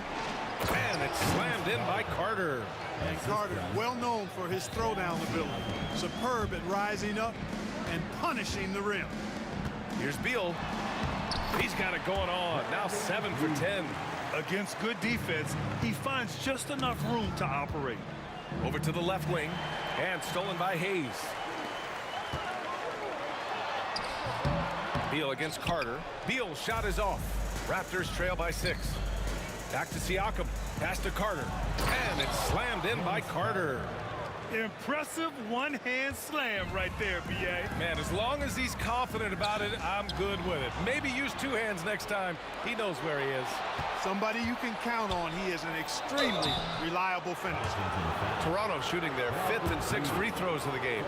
And it's slammed in by Carter. And Carter, well known for his throwdown ability. Superb at rising up and punishing the rim. Here's Beal. He's got it going on. Now 7 for 10. Against good defense, he finds just enough room to operate. Over to the left wing. And stolen by Hayes. Beal against Carter. Beal's shot is off. Raptors trail by 6. Back to Siakam. Pass to Carter. And it's slammed in by Carter. Impressive one-hand slam right there, B.A. Man, as long as he's confident about it, I'm good with it. Maybe use 2 hands next time. He knows where he is. Somebody you can count on. He is an extremely reliable finisher. Toronto shooting their 5th and 6th free throws of the game.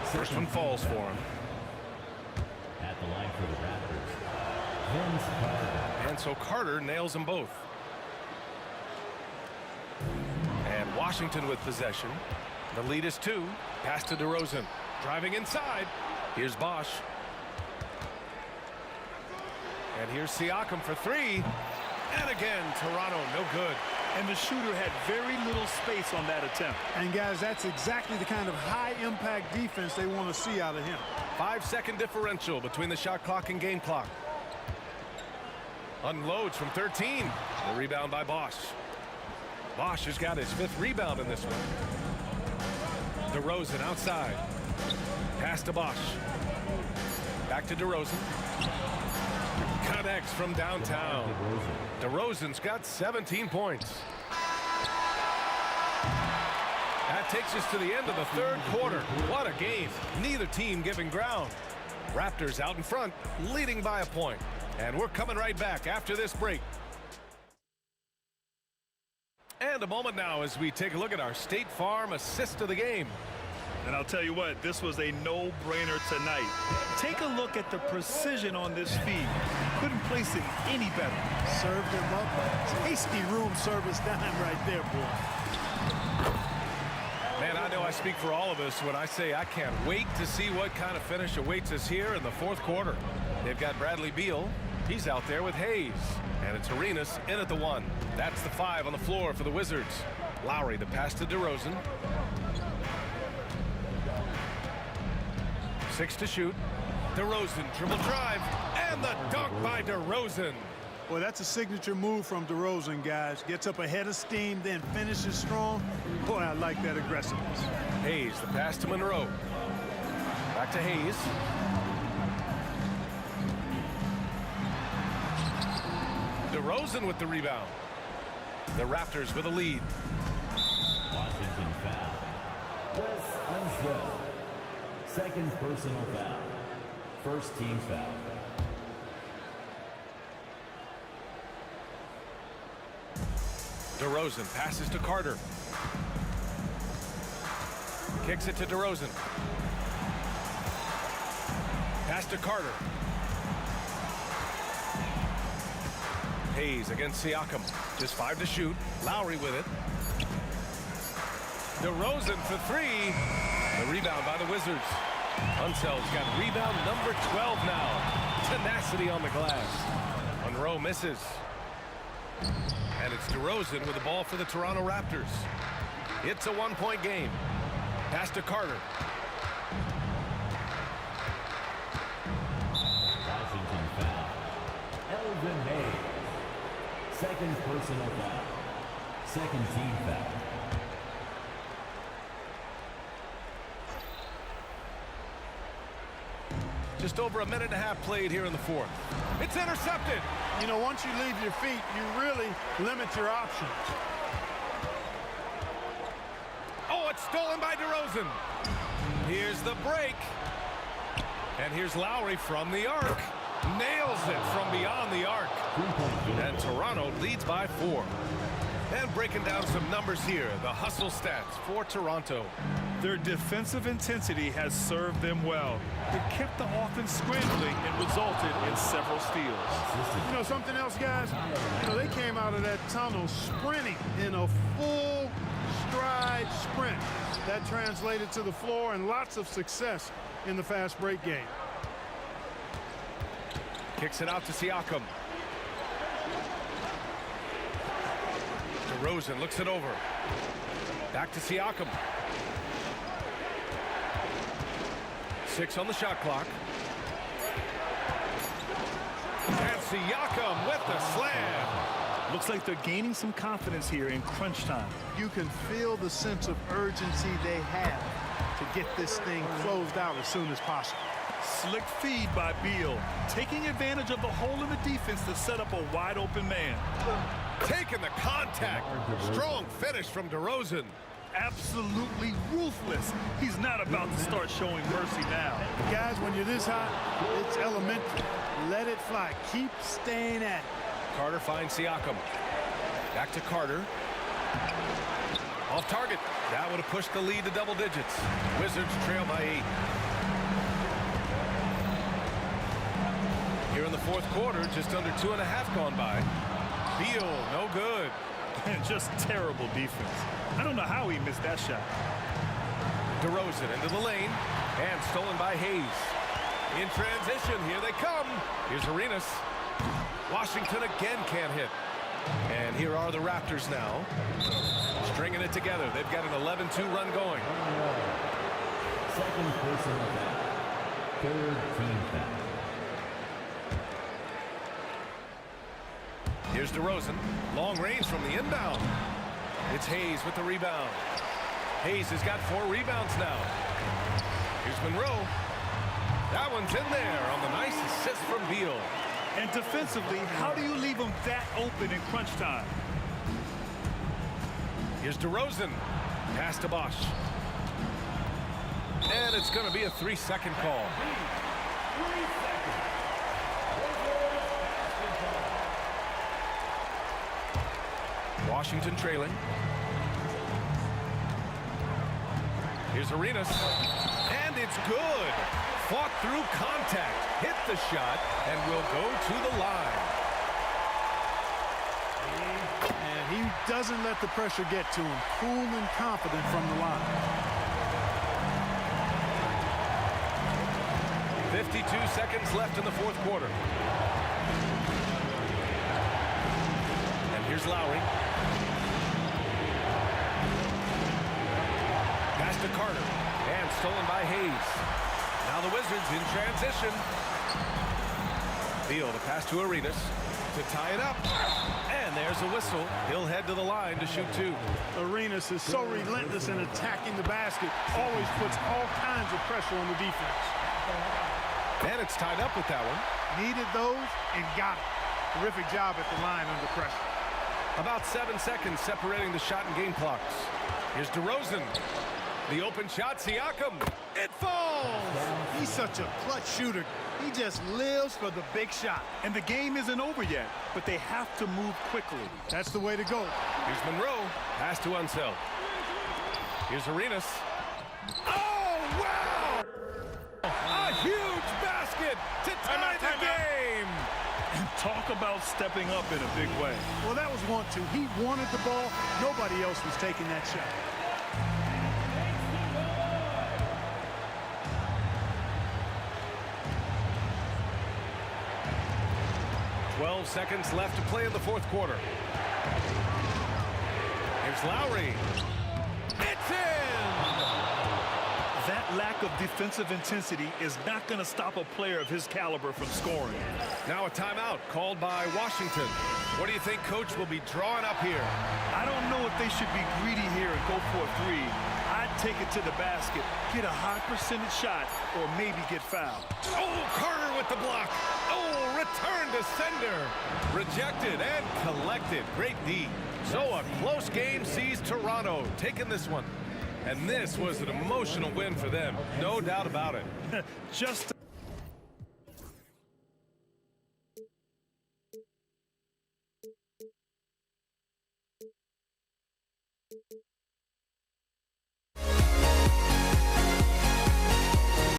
First one falls for him. At the line for the Raptors, Vince Carter. And so Carter nails them both. And Washington with possession. The lead is 2. Pass to DeRozan. Driving inside. Here's Bosh. And here's Siakam for 3. And again, Toronto, no good. And the shooter had very little space on that attempt. And guys, that's exactly the kind of high-impact defense they want to see out of him. 5-second differential between the shot clock and game clock. Unloads from 13. The rebound by Bosh. Bosh has got his 5th rebound in this one. DeRozan outside. Pass to Bosh. Back to DeRozan. Connects from downtown. DeRozan's got 17 points. That takes us to the end of the third quarter. What a game. Neither team giving ground. Raptors out in front, leading by a point. And we're coming right back after this break. And a moment now as we take a look at our State Farm assist of the game. And I'll tell you what, this was a no-brainer tonight. Take a look at the precision on this feed. Couldn't place it any better. Served him up. Tasty room service dime right there, boy. Man, I know I speak for all of us when I say I can't wait to see what kind of finish awaits us here in the fourth quarter. They've got Bradley Beal. He's out there with Hayes. And it's Arenas in at the 1. That's the 5 on the floor for the Wizards. Lowry, the pass to DeRozan. 6 to shoot. DeRozan, dribble drive, and the dunk by DeRozan. Well, that's a signature move from DeRozan, guys. Gets up ahead of steam, then finishes strong. Boy, I like that aggressiveness. Hayes, the pass to Monroe. Back to Hayes. DeRozan with the rebound. The Raptors with a lead. Washington foul. Wes Unseld. Second personal foul. First team foul. DeRozan passes to Carter. Kicks it to DeRozan. Pass to Carter. Hayes against Siakam. Just 5 to shoot. Lowry with it. DeRozan for 3. The rebound by the Wizards. Unseld's got rebound number 12 now. Tenacity on the glass. Monroe misses. And it's DeRozan with the ball for the Toronto Raptors. It's a 1-point game. Pass to Carter. Washington foul. Elvin Hayes. Second personal foul. Second team foul. Just over a minute and a half played here in the fourth. It's intercepted. You know, once you leave your feet, you really limit your options. Oh, it's stolen by DeRozan. Here's the break. And here's Lowry from the arc. Nails it from beyond the arc. And Toronto leads by 4. And breaking down some numbers here, the hustle stats for Toronto. Their defensive intensity has served them well. It kept the offense scrambling and resulted in several steals. You know something else, guys? You know, they came out of that tunnel sprinting in a full stride sprint. That translated to the floor and lots of success in the fast break game. Kicks it out to Siakam. DeRozan looks it over. Back to Siakam. 6 on the shot clock. And Siakam with the slam. Looks like they're gaining some confidence here in crunch time. You can feel the sense of urgency they have to get this thing closed out as soon as possible. Slick feed by Beal, taking advantage of the hole in the defense to set up a wide open man. Taking the contact. Strong finish from DeRozan. Absolutely ruthless. He's not about to start showing mercy now. Guys, when you're this hot, it's elementary. Let it fly. Keep staying at it. Carter finds Siakam. Back to Carter. Off target. That would have pushed the lead to double digits. Wizards trail by 8. Here in the fourth quarter, just under 2.5 gone by. Beal, no good. And just terrible defense. I don't know how he missed that shot. DeRozan into the lane, and stolen by Hayes. In transition, here they come. Here's Arenas. Washington again can't hit. And here are the Raptors now, stringing it together. They've got an 11-2 run going. Second personal foul. Third team foul. Here's DeRozan. Long range from the inbound. It's Hayes with the rebound. Hayes has got 4 rebounds now. Here's Monroe. That one's in there on the nice assist from Beal. And defensively, how do you leave them that open in crunch time? Here's DeRozan. Pass to Bosch. And it's going to be a 3-second call. Washington trailing. Here's Arenas. And it's good. Fought through contact. Hit the shot and will go to the line. And he doesn't let the pressure get to him. Cool and confident from the line. 52 seconds left in the fourth quarter. And here's Lowry. Pass to Carter. And stolen by Hayes. Now the Wizards in transition. Beal, the pass to Arenas. To to tie it up. And there's a whistle. He'll head to the line to shoot 2. Arenas is so relentless in attacking the basket, always puts all kinds of pressure on the defense. And it's tied up with that one. Needed those and got it. Terrific job at the line under pressure. About 7 seconds separating the shot and game clocks. Here's DeRozan. The open shot, Siakam. It falls! He's such a clutch shooter. He just lives for the big shot. And the game isn't over yet, but they have to move quickly. That's the way to go. Here's Monroe. Pass to Unseld. Here's Arenas. Oh, wow! A huge basket to tie the game! And talk about stepping up in a big way. Well, that was 1-2. He wanted the ball. Nobody else was taking that shot. 12 seconds left to play in the fourth quarter. Here's Lowry. It's in! That lack of defensive intensity is not going to stop a player of his caliber from scoring. Now a timeout called by Washington. What do you think Coach will be drawing up here? I don't know if they should be greedy here and go for a 3. I'd take it to the basket, get a high percentage shot, or maybe get fouled. Oh, Carter with the block. Oh, return to sender. Rejected and collected. Great D. So a close game sees Toronto taking this one. And this was an emotional win for them. No doubt about it. Just